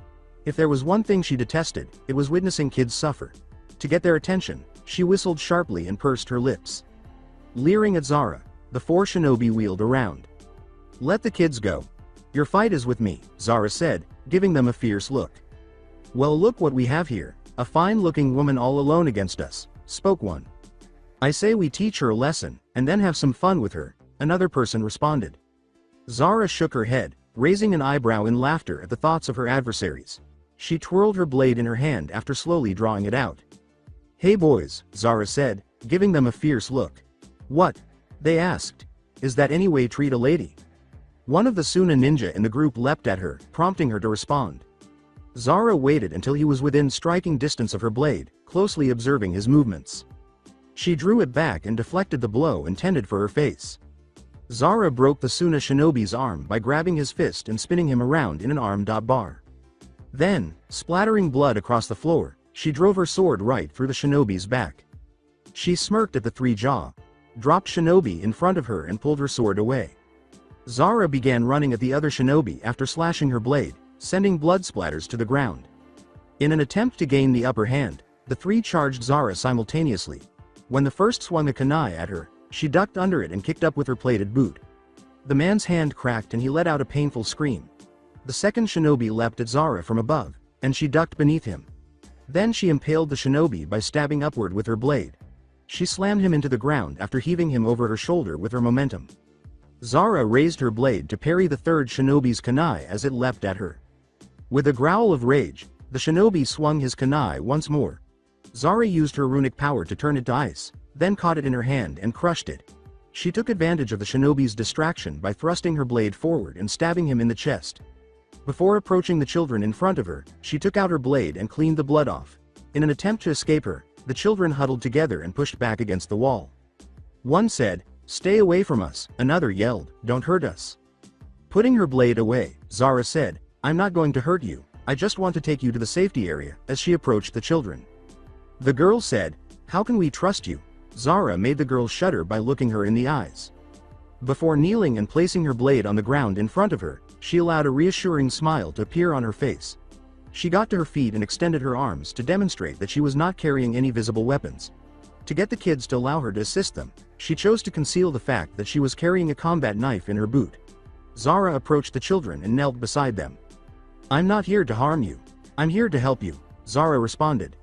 If there was one thing she detested, it was witnessing kids suffer. To get their attention, she whistled sharply and pursed her lips. Leering at Zara, the 4 shinobi wheeled around. "Let the kids go. Your fight is with me," Zara said, giving them a fierce look. "Well, look what we have here, a fine-looking woman all alone against us," spoke one. "I say we teach her a lesson, and then have some fun with her," another person responded. Zara shook her head, raising an eyebrow in laughter at the thoughts of her adversaries. She twirled her blade in her hand after slowly drawing it out. "Hey boys," Zara said, giving them a fierce look. "What?" they asked. "Is that any way treat a lady?" One of the Suna ninja in the group leapt at her, prompting her to respond. Zara waited until he was within striking distance of her blade, closely observing his movements. She drew it back and deflected the blow intended for her face. Zara broke the Suna shinobi's arm by grabbing his fist and spinning him around in an arm-bar. Then, splattering blood across the floor, she drove her sword right through the shinobi's back. She smirked at the 3 jaw, dropped shinobi in front of her and pulled her sword away. Zara began running at the other shinobi after slashing her blade, sending blood splatters to the ground. In an attempt to gain the upper hand, the 3 charged Zara simultaneously. When the first swung a kunai at her, she ducked under it and kicked up with her plated boot. The man's hand cracked and he let out a painful scream. The second shinobi leapt at Zara from above, and she ducked beneath him. Then she impaled the shinobi by stabbing upward with her blade. She slammed him into the ground after heaving him over her shoulder with her momentum. Zara raised her blade to parry the third shinobi's kunai as it leapt at her. With a growl of rage, the shinobi swung his kunai once more. Zara used her runic power to turn it to ice, then caught it in her hand and crushed it. She took advantage of the shinobi's distraction by thrusting her blade forward and stabbing him in the chest. Before approaching the children in front of her, she took out her blade and cleaned the blood off. In an attempt to escape her, the children huddled together and pushed back against the wall. One said, "Stay away from us," another yelled, "Don't hurt us." Putting her blade away, Zara said, "I'm not going to hurt you, I just want to take you to the safety area," as she approached the children. The girl said, "How can we trust you?" Zara made the girl shudder by looking her in the eyes. Before kneeling and placing her blade on the ground in front of her, she allowed a reassuring smile to appear on her face. She got to her feet and extended her arms to demonstrate that she was not carrying any visible weapons. To get the kids to allow her to assist them, she chose to conceal the fact that she was carrying a combat knife in her boot. Zara approached the children and knelt beside them. "I'm not here to harm you. I'm here to help you," Zara responded.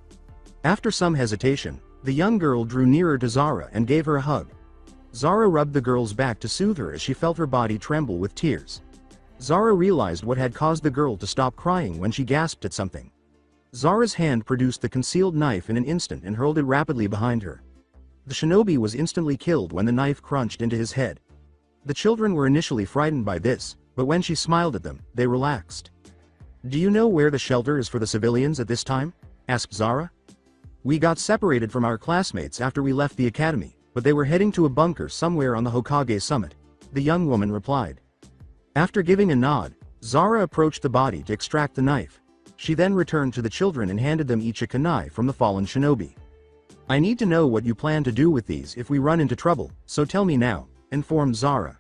After some hesitation, the young girl drew nearer to Zara and gave her a hug. Zara rubbed the girl's back to soothe her as she felt her body tremble with tears. Zara realized what had caused the girl to stop crying when she gasped at something. Zara's hand produced the concealed knife in an instant and hurled it rapidly behind her. The shinobi was instantly killed when the knife crunched into his head. The children were initially frightened by this, but when she smiled at them, they relaxed. "Do you know where the shelter is for the civilians at this time?" asked Zara. "We got separated from our classmates after we left the academy, but they were heading to a bunker somewhere on the Hokage summit," the young woman replied. After giving a nod, Zara approached the body to extract the knife. She then returned to the children and handed them each a kunai from the fallen shinobi. "I need to know what you plan to do with these if we run into trouble, so tell me now," informed Zara.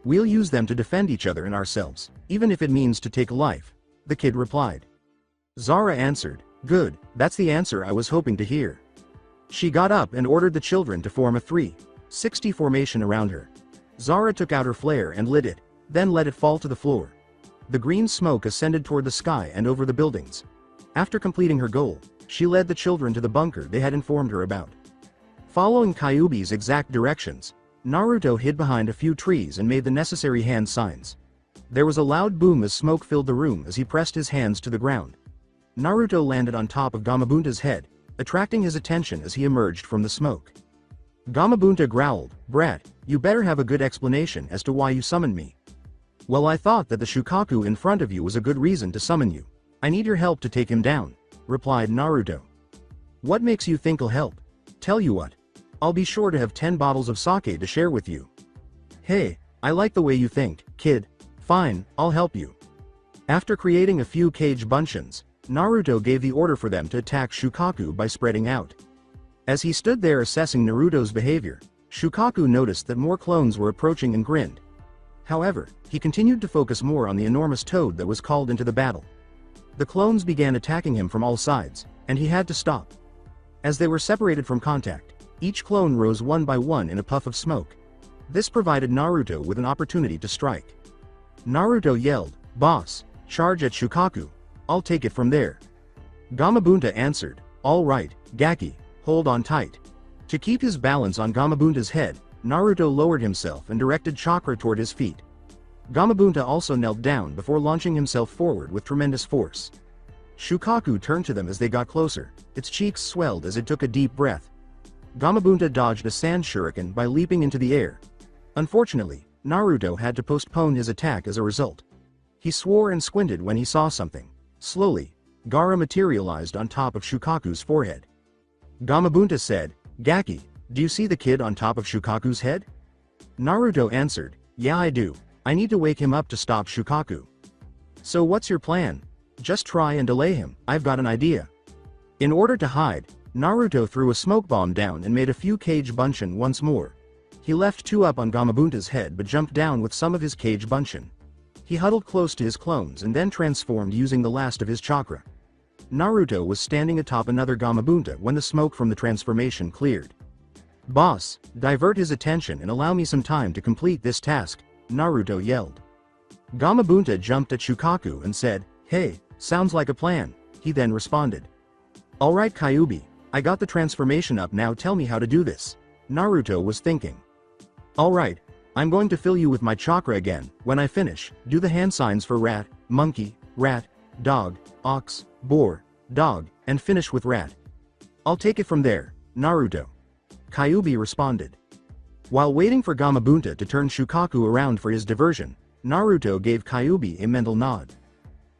"We'll use them to defend each other and ourselves, even if it means to take a life," the kid replied. Zara answered, "Good, that's the answer I was hoping to hear." She got up and ordered the children to form a 360 formation around her. Zara took out her flare and lit it, then let it fall to the floor. The green smoke ascended toward the sky and over the buildings. After completing her goal, she led the children to the bunker they had informed her about. Following Kyuubi's exact directions, Naruto hid behind a few trees and made the necessary hand signs. There was a loud boom as smoke filled the room as he pressed his hands to the ground. Naruto landed on top of Gamabunta's head, attracting his attention as he emerged from the smoke. Gamabunta growled, "Brat, you better have a good explanation as to why you summoned me." "Well, I thought that the Shukaku in front of you was a good reason to summon you. I need your help to take him down," replied Naruto. "What makes you think I'll help? Tell you what. I'll be sure to have 10 bottles of sake to share with you." "Hey, I like the way you think, kid. Fine, I'll help you." After creating a few cage buncheons, Naruto gave the order for them to attack Shukaku by spreading out. As he stood there assessing Naruto's behavior, Shukaku noticed that more clones were approaching and grinned. However, he continued to focus more on the enormous toad that was called into the battle. The clones began attacking him from all sides, and he had to stop. As they were separated from contact, each clone rose one by one in a puff of smoke. This provided Naruto with an opportunity to strike. Naruto yelled, "Boss, charge at Shukaku. I'll take it from there." Gamabunta answered, "All right, Gaki, hold on tight." To keep his balance on Gamabunta's head, Naruto lowered himself and directed chakra toward his feet. Gamabunta also knelt down before launching himself forward with tremendous force. Shukaku turned to them as they got closer, its cheeks swelled as it took a deep breath. Gamabunta dodged a sand shuriken by leaping into the air. Unfortunately, Naruto had to postpone his attack as a result. He swore and squinted when he saw something. Slowly, Gaara materialized on top of Shukaku's forehead. Gamabunta said, "Gaki, do you see the kid on top of Shukaku's head?" Naruto answered, "Yeah, I do. I need to wake him up to stop Shukaku." "So what's your plan?" "Just try and delay him. I've got an idea." In order to hide, Naruto threw a smoke bomb down and made a few cage buncheon once more. He left 2 up on Gamabunta's head but jumped down with some of his cage buncheon. He huddled close to his clones and then transformed using the last of his chakra. Naruto was standing atop another Gamabunta when the smoke from the transformation cleared. "Boss, divert his attention and allow me some time to complete this task," Naruto yelled. Gamabunta jumped at Shukaku and said, "Hey, sounds like a plan," he then responded. "Alright Kyuubi, I got the transformation up, now tell me how to do this," Naruto was thinking. "Alright, I'm going to fill you with my chakra again. When I finish, do the hand signs for rat, monkey, rat, dog, ox, boar, dog, and finish with rat. I'll take it from there, Naruto." Kyuubi responded. While waiting for Gamabunta to turn Shukaku around for his diversion, Naruto gave Kyuubi a mental nod.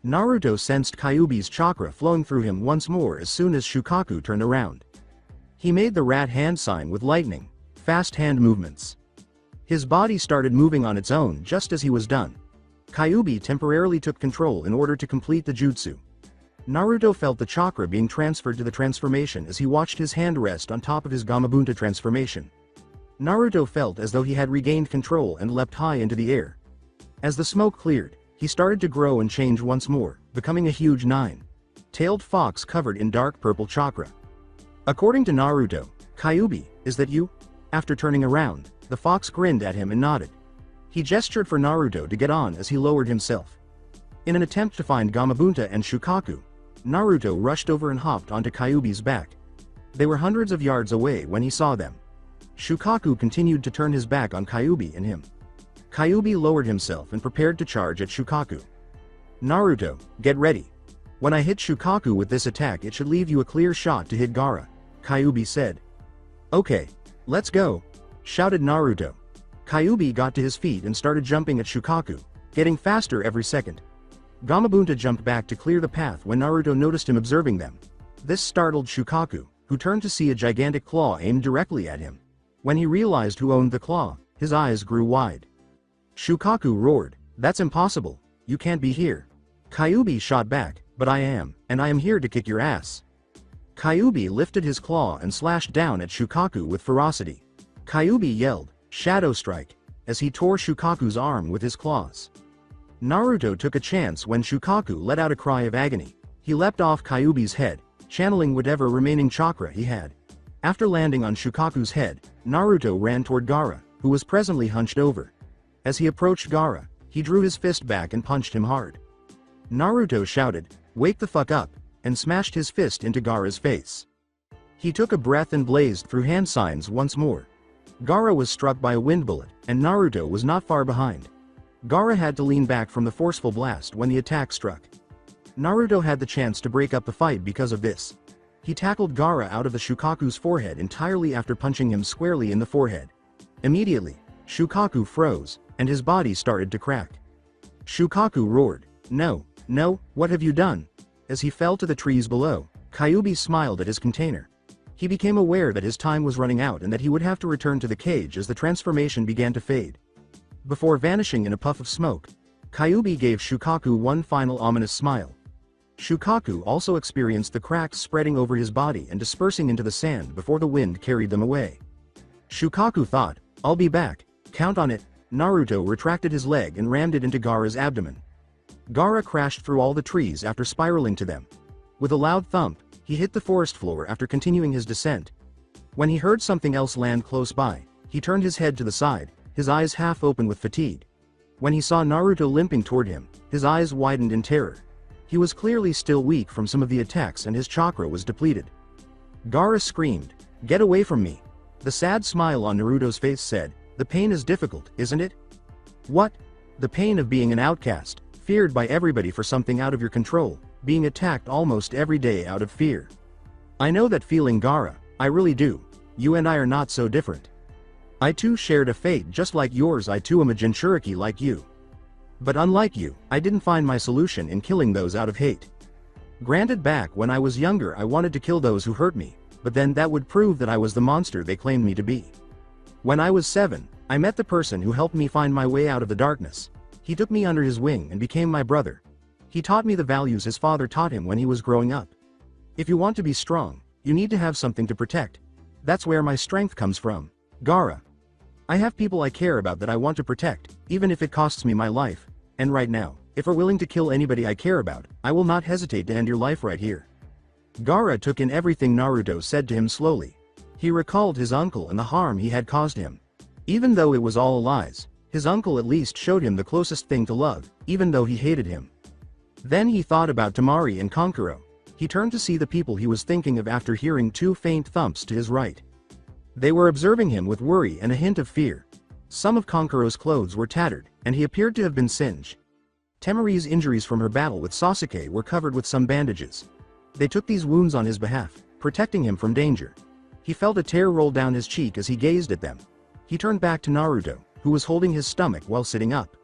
Naruto sensed Kyuubi's chakra flowing through him once more as soon as Shukaku turned around. He made the rat hand sign with lightning, fast hand movements. His body started moving on its own just as he was done. Kyuubi temporarily took control in order to complete the jutsu. Naruto felt the chakra being transferred to the transformation as he watched his hand rest on top of his Gamabunta transformation. Naruto felt as though he had regained control and leapt high into the air. As the smoke cleared, he started to grow and change once more, becoming a huge 9-tailed fox covered in dark purple chakra. According to Naruto, "Kyuubi, is that you?" After turning around, the fox grinned at him and nodded. He gestured for Naruto to get on as he lowered himself. In an attempt to find Gamabunta and Shukaku, Naruto rushed over and hopped onto Kyuubi's back. They were hundreds of yards away when he saw them. Shukaku continued to turn his back on Kyuubi and him. Kyuubi lowered himself and prepared to charge at Shukaku. "Naruto, get ready. When I hit Shukaku with this attack, it should leave you a clear shot to hit Gaara," Kyuubi said. "Okay, let's go," shouted Naruto. Kyuubi got to his feet and started jumping at Shukaku, getting faster every second. Gamabunta jumped back to clear the path when Naruto noticed him observing them. This startled Shukaku, who turned to see a gigantic claw aimed directly at him. When he realized who owned the claw, his eyes grew wide. Shukaku roared, "That's impossible, you can't be here." Kyuubi shot back, "But I am, and I am here to kick your ass." Kyuubi lifted his claw and slashed down at Shukaku with ferocity. Kyuubi yelled, "Shadow Strike," as he tore Shukaku's arm with his claws. Naruto took a chance when Shukaku let out a cry of agony. He leapt off Kyuubi's head, channeling whatever remaining chakra he had. After landing on Shukaku's head, Naruto ran toward Gaara, who was presently hunched over. As he approached Gaara, he drew his fist back and punched him hard. Naruto shouted, "Wake the fuck up," and smashed his fist into Gaara's face. He took a breath and blazed through hand signs once more. Gaara was struck by a wind bullet, and Naruto was not far behind. Gaara had to lean back from the forceful blast when the attack struck. Naruto had the chance to break up the fight because of this. He tackled Gaara out of the Shukaku's forehead entirely after punching him squarely in the forehead. Immediately, Shukaku froze, and his body started to crack. Shukaku roared, "No, no, what have you done?" As he fell to the trees below, Kyuubi smiled at his container. He became aware that his time was running out and that he would have to return to the cage as the transformation began to fade. Before vanishing in a puff of smoke, Kyuubi gave Shukaku one final ominous smile. Shukaku also experienced the cracks spreading over his body and dispersing into the sand before the wind carried them away. Shukaku thought, "I'll be back, count on it." Naruto retracted his leg and rammed it into Gaara's abdomen. Gaara crashed through all the trees after spiraling to them. With a loud thump, he hit the forest floor after continuing his descent. When he heard something else land close by, he turned his head to the side, his eyes half open with fatigue. When he saw Naruto limping toward him, his eyes widened in terror. He was clearly still weak from some of the attacks and his chakra was depleted. Gaara screamed, "Get away from me!" The sad smile on Naruto's face said, "The pain is difficult, isn't it?" "What?" "The pain of being an outcast, feared by everybody for something out of your control, being attacked almost every day out of fear." "I know that feeling, Gaara, I really do. You and I are not so different. I too shared a fate just like yours. I too am a Jinchuriki like you. But unlike you, I didn't find my solution in killing those out of hate. Granted, back when I was younger I wanted to kill those who hurt me, but then that would prove that I was the monster they claimed me to be. When I was 7, I met the person who helped me find my way out of the darkness. He took me under his wing and became my brother. He taught me the values his father taught him when he was growing up. If you want to be strong, you need to have something to protect. That's where my strength comes from, Gaara. I have people I care about that I want to protect, even if it costs me my life, and right now, if we're willing to kill anybody I care about, I will not hesitate to end your life right here." Gaara took in everything Naruto said to him slowly. He recalled his uncle and the harm he had caused him. Even though it was all lies, his uncle at least showed him the closest thing to love, even though he hated him. Then he thought about Temari and Kankuro. He turned to see the people he was thinking of after hearing 2 faint thumps to his right. They were observing him with worry and a hint of fear. Some of Kankuro's clothes were tattered, and he appeared to have been singed. Temari's injuries from her battle with Sasuke were covered with some bandages. They took these wounds on his behalf, protecting him from danger. He felt a tear roll down his cheek as he gazed at them. He turned back to Naruto, who was holding his stomach while sitting up.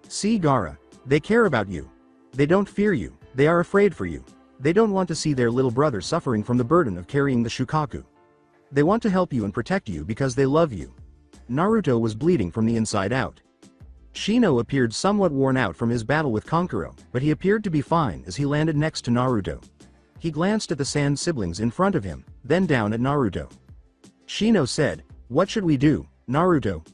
"See, Gaara, they care about you. They don't fear you, they are afraid for you. They don't want to see their little brother suffering from the burden of carrying the Shukaku. They want to help you and protect you because they love you." Naruto was bleeding from the inside out. Shino appeared somewhat worn out from his battle with Kankuro, but he appeared to be fine as he landed next to Naruto. He glanced at the sand siblings in front of him, then down at Naruto. Shino said, "What should we do, Naruto?"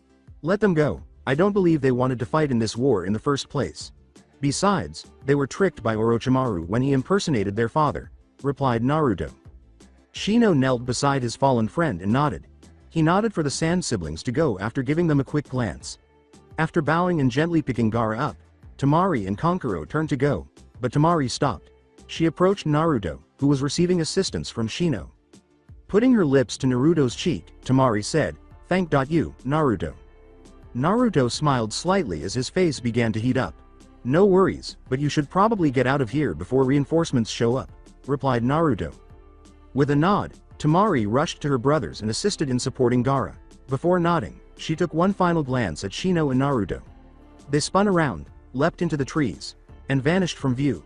"Let them go. I don't believe they wanted to fight in this war in the first place. Besides, they were tricked by Orochimaru when he impersonated their father," replied Naruto. Shino knelt beside his fallen friend and nodded. He nodded for the sand siblings to go after giving them a quick glance. After bowing and gently picking Gaara up, Temari and Kankuro turned to go, but Temari stopped. She approached Naruto, who was receiving assistance from Shino. Putting her lips to Naruto's cheek, Temari said, "Thank you, Naruto." Naruto smiled slightly as his face began to heat up. "No worries, but you should probably get out of here before reinforcements show up," replied Naruto. With a nod, Temari rushed to her brothers and assisted in supporting Gaara. Before nodding, she took one final glance at Shino and Naruto. They spun around, leapt into the trees, and vanished from view.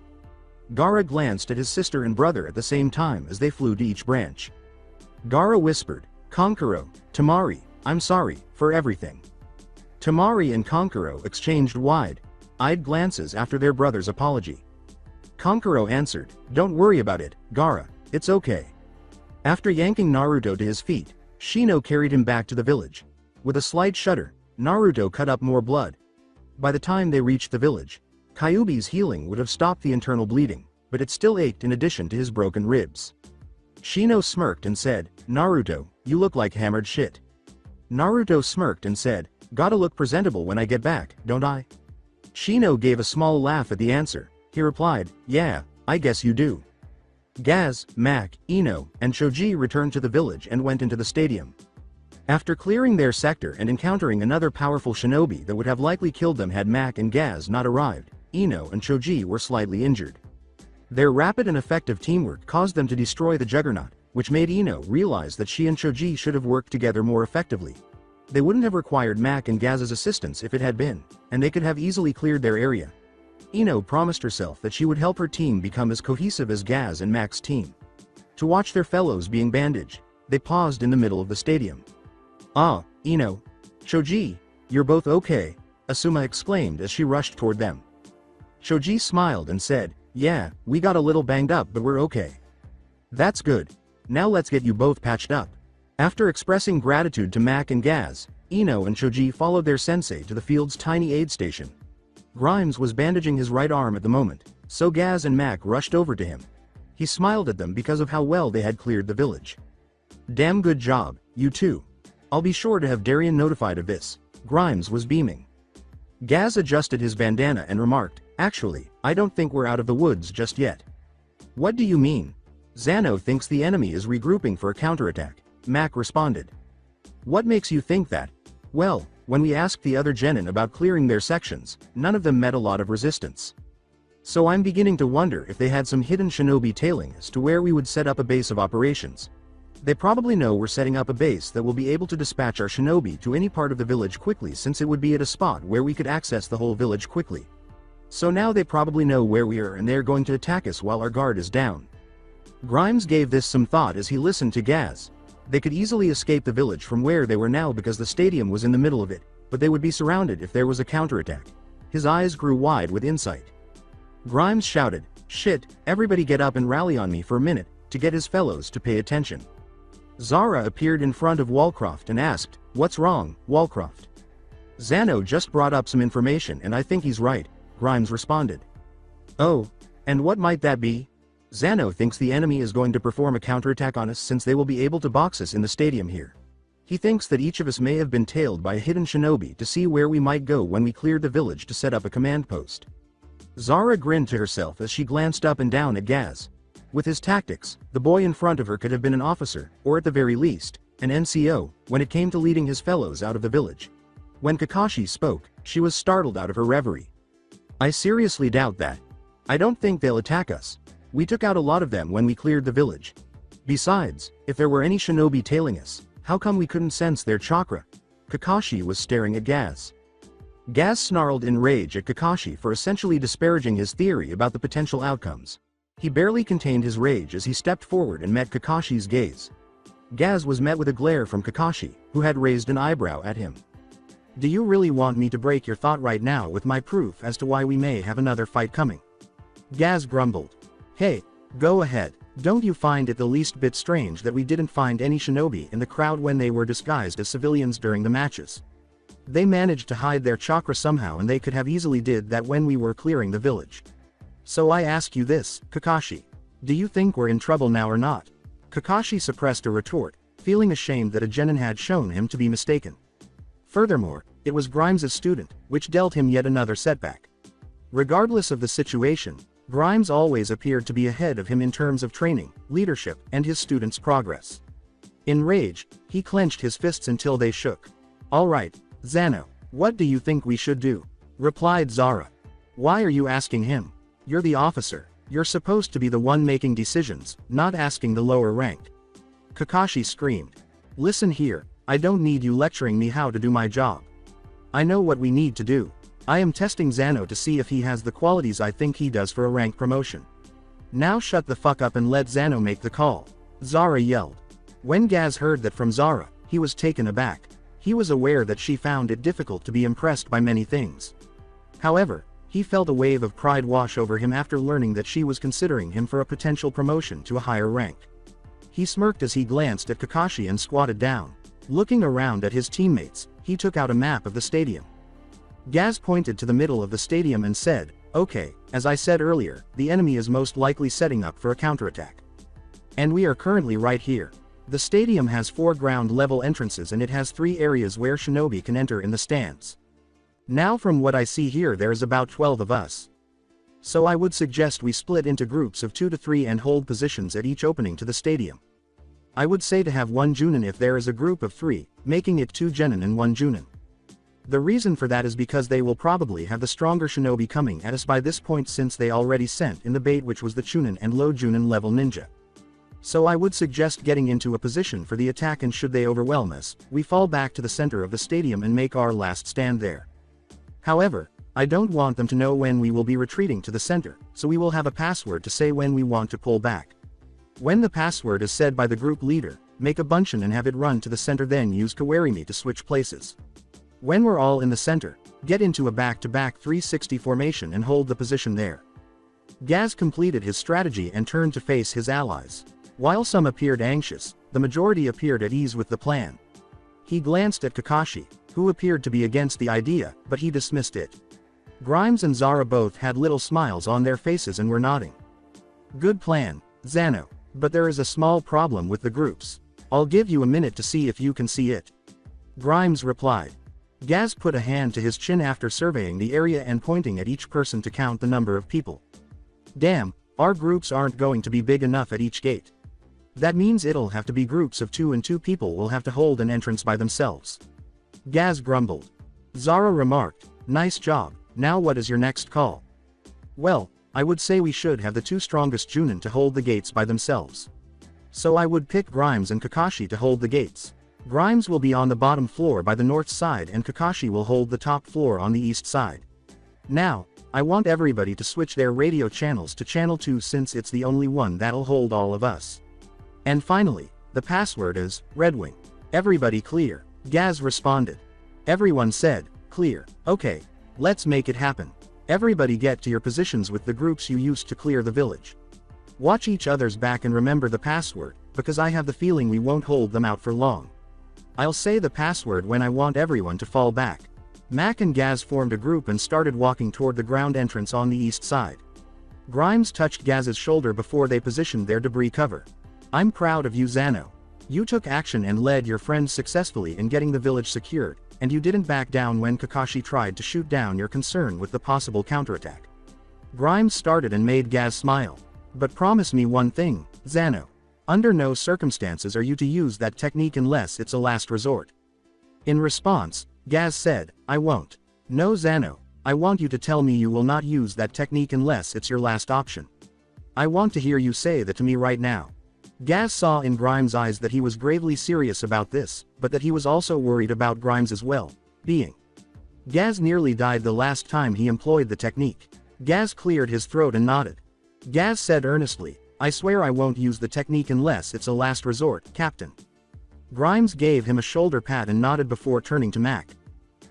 Gaara glanced at his sister and brother at the same time as they flew to each branch. Gaara whispered, "Kankuro, Temari, I'm sorry for everything." Temari and Kankuro exchanged wide-eyed glances after their brother's apology. Kankuro answered, "Don't worry about it, Gaara, it's okay." After yanking Naruto to his feet, Shino carried him back to the village. With a slight shudder, Naruto cut up more blood. By the time they reached the village, Kyuubi's healing would have stopped the internal bleeding, but it still ached in addition to his broken ribs. Shino smirked and said, "Naruto, you look like hammered shit." Naruto smirked and said, "Gotta look presentable when I get back, don't I?" Shino gave a small laugh at the answer. He replied, "Yeah, I guess you do." Gaz, Mac, Ino, and Choji returned to the village and went into the stadium. After clearing their sector and encountering another powerful shinobi that would have likely killed them had Mac and Gaz not arrived, Ino and Choji were slightly injured. Their rapid and effective teamwork caused them to destroy the Juggernaut, which made Ino realize that she and Choji should have worked together more effectively. They wouldn't have required Mac and Gaz's assistance if it had been, and they could have easily cleared their area. Ino promised herself that she would help her team become as cohesive as Gaz and Mac's team. To watch their fellows being bandaged, they paused in the middle of the stadium. "Ah, Ino. Choji, you're both okay," Asuma exclaimed as she rushed toward them. Choji smiled and said, "Yeah, we got a little banged up but we're okay." "That's good. Now let's get you both patched up." After expressing gratitude to Mac and Gaz, Ino and Choji followed their sensei to the field's tiny aid station. Grimes was bandaging his right arm at the moment, so Gaz and Mac rushed over to him. He smiled at them because of how well they had cleared the village. "Damn good job, you two. I'll be sure to have Darien notified of this." Grimes was beaming. Gaz adjusted his bandana and remarked, "Actually, I don't think we're out of the woods just yet." "What do you mean?" "Zano thinks the enemy is regrouping for a counterattack," Mac responded. "What makes you think that?" "Well, when we asked the other genin about clearing their sections, none of them met a lot of resistance. So I'm beginning to wonder if they had some hidden shinobi tailing as to where we would set up a base of operations. They probably know we're setting up a base that will be able to dispatch our shinobi to any part of the village quickly, since it would be at a spot where we could access the whole village quickly. So now they probably know where we are and they're going to attack us while our guard is down." Grimes gave this some thought as he listened to Gaz. They could easily escape the village from where they were now because the stadium was in the middle of it, but they would be surrounded if there was a counterattack. His eyes grew wide with insight. Grimes shouted, "Shit, everybody get up and rally on me for a minute," to get his fellows to pay attention. Zara appeared in front of Walcroft and asked, "What's wrong, Walcroft?" "Zano just brought up some information and I think he's right," Grimes responded. "Oh, and what might that be?" "Zano thinks the enemy is going to perform a counterattack on us since they will be able to box us in the stadium here. He thinks that each of us may have been tailed by a hidden shinobi to see where we might go when we cleared the village to set up a command post." Zara grinned to herself as she glanced up and down at Gaz. With his tactics, the boy in front of her could have been an officer, or at the very least, an NCO, when it came to leading his fellows out of the village. When Kakashi spoke, she was startled out of her reverie. "I seriously doubt that. I don't think they'll attack us. We took out a lot of them when we cleared the village. Besides, if there were any shinobi tailing us, how come we couldn't sense their chakra?" Kakashi was staring at Gaz. Gaz snarled in rage at Kakashi for essentially disparaging his theory about the potential outcomes. He barely contained his rage as he stepped forward and met Kakashi's gaze. Gaz was met with a glare from Kakashi, who had raised an eyebrow at him. "Do you really want me to break your thought right now with my proof as to why we may have another fight coming?" Gaz grumbled. "Hey, go ahead. Don't you find it the least bit strange that we didn't find any shinobi in the crowd when they were disguised as civilians during the matches? They managed to hide their chakra somehow and they could have easily did that when we were clearing the village. So I ask you this, Kakashi. Do you think we're in trouble now or not?" Kakashi suppressed a retort, feeling ashamed that a genin had shown him to be mistaken. Furthermore, it was Grimes' student, which dealt him yet another setback. Regardless of the situation, Grimes always appeared to be ahead of him in terms of training, leadership, and his students' progress. In rage, he clenched his fists until they shook. "All right, Zano, what do you think we should do?" replied Zara. "Why are you asking him? You're the officer. You're supposed to be the one making decisions, not asking the lower rank." Kakashi screamed. "Listen here, I don't need you lecturing me how to do my job. I know what we need to do. I am testing Zano to see if he has the qualities I think he does for a rank promotion. Now shut the fuck up and let Zano make the call," Zara yelled. When Gaz heard that from Zara, he was taken aback. He was aware that she found it difficult to be impressed by many things. However, he felt a wave of pride wash over him after learning that she was considering him for a potential promotion to a higher rank. He smirked as he glanced at Kakashi and squatted down. Looking around at his teammates, he took out a map of the stadium. Gaz pointed to the middle of the stadium and said, "Okay, as I said earlier, the enemy is most likely setting up for a counterattack. And we are currently right here. The stadium has 4 ground-level entrances and it has 3 areas where shinobi can enter in the stands. Now from what I see here there is about 12 of us. So I would suggest we split into groups of 2 to 3 and hold positions at each opening to the stadium. I would say to have 1 Junin if there is a group of 3, making it 2 Genin and 1 Junin. The reason for that is because they will probably have the stronger shinobi coming at us by this point, since they already sent in the bait, which was the Chunin and low Junin level ninja. So I would suggest getting into a position for the attack, and should they overwhelm us, we fall back to the center of the stadium and make our last stand there. However, I don't want them to know when we will be retreating to the center, so we will have a password to say when we want to pull back. When the password is said by the group leader, make a bunchin and have it run to the center, then use Kawarimi to switch places. When we're all in the center, get into a back-to-back 360 formation and hold the position there. Gaz completed his strategy and turned to face his allies. While some appeared anxious, the majority appeared at ease with the plan. He glanced at Kakashi, who appeared to be against the idea, but he dismissed it. Grimes and Zara both had little smiles on their faces and were nodding. Good plan, Zano, but there is a small problem with the groups. I'll give you a minute to see if you can see it. Grimes replied. Gaz put a hand to his chin after surveying the area and pointing at each person to count the number of people. Damn, our groups aren't going to be big enough at each gate. That means it'll have to be groups of 2 and 2 people will have to hold an entrance by themselves. Gaz grumbled. Zara remarked, nice job, now what is your next call? Well, I would say we should have the 2 strongest Junin to hold the gates by themselves. So I would pick Grimes and Kakashi to hold the gates. Grimes will be on the bottom floor by the north side and Kakashi will hold the top floor on the east side. Now, I want everybody to switch their radio channels to channel 2 since it's the only one that'll hold all of us. And finally, the password is, Red Wing. Everybody clear? Gaz responded. Everyone said, clear. Okay, let's make it happen. Everybody get to your positions with the groups you used to clear the village. Watch each other's back and remember the password, because I have the feeling we won't hold them out for long. I'll say the password when I want everyone to fall back. Mac and Gaz formed a group and started walking toward the ground entrance on the east side. Grimes touched Gaz's shoulder before they positioned their debris cover. I'm proud of you, Zano. You took action and led your friends successfully in getting the village secured, and you didn't back down when Kakashi tried to shoot down your concern with the possible counterattack. Grimes started and made Gaz smile. But promise me one thing, Zano. Under no circumstances are you to use that technique unless it's a last resort. In response, Gaz said, I won't. No, Zano, I want you to tell me you will not use that technique unless it's your last option. I want to hear you say that to me right now. Gaz saw in Grimes' eyes that he was gravely serious about this, but that he was also worried about Grimes' well-being. Gaz nearly died the last time he employed the technique. Gaz cleared his throat and nodded. Gaz said earnestly, I swear I won't use the technique unless it's a last resort, Captain. Grimes gave him a shoulder pat and nodded before turning to Mac.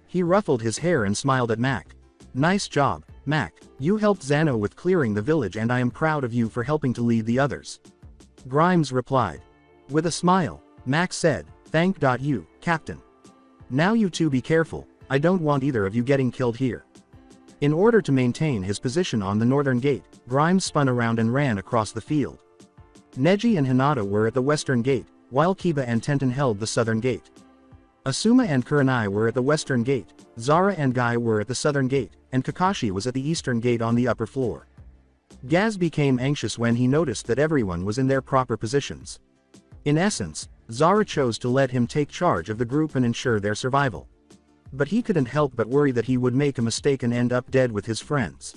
He ruffled his hair and smiled at Mac. Nice job, Mac. You helped Zano with clearing the village and I am proud of you for helping to lead the others. Grimes replied. With a smile, Mac said, thank you, Captain. Now you two be careful, I don't want either of you getting killed here. In order to maintain his position on the northern gate, Grimes spun around and ran across the field. Neji and Hinata were at the western gate, while Kiba and Tenten held the southern gate. Asuma and Kurenai were at the western gate, Zara and Guy were at the southern gate, and Kakashi was at the eastern gate on the upper floor. Gaz became anxious when he noticed that everyone was in their proper positions. In essence, Zara chose to let him take charge of the group and ensure their survival. But he couldn't help but worry that he would make a mistake and end up dead with his friends.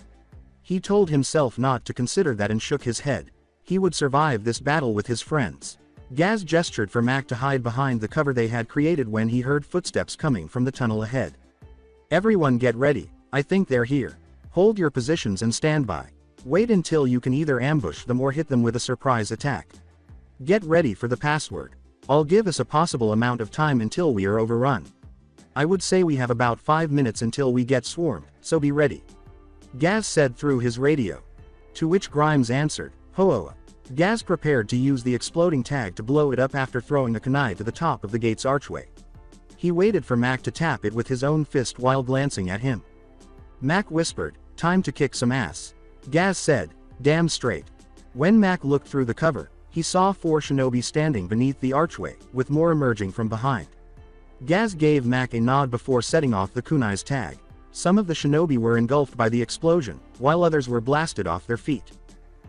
He told himself not to consider that and shook his head. He would survive this battle with his friends. Gaz gestured for Mac to hide behind the cover they had created when he heard footsteps coming from the tunnel ahead. Everyone get ready, I think they're here. Hold your positions and stand by. Wait until you can either ambush them or hit them with a surprise attack. Get ready for the password. I'll give us a possible amount of time until we are overrun. I would say we have about 5 minutes until we get swarmed, so be ready. Gaz said through his radio. To which Grimes answered, Hoa. Gaz prepared to use the exploding tag to blow it up after throwing a kunai to the top of the gate's archway. He waited for Mac to tap it with his own fist while glancing at him. Mac whispered, time to kick some ass. Gaz said, damn straight. When Mac looked through the cover, he saw 4 shinobi standing beneath the archway, with more emerging from behind. Gaz gave Mac a nod before setting off the kunai's tag. Some of the shinobi were engulfed by the explosion, while others were blasted off their feet.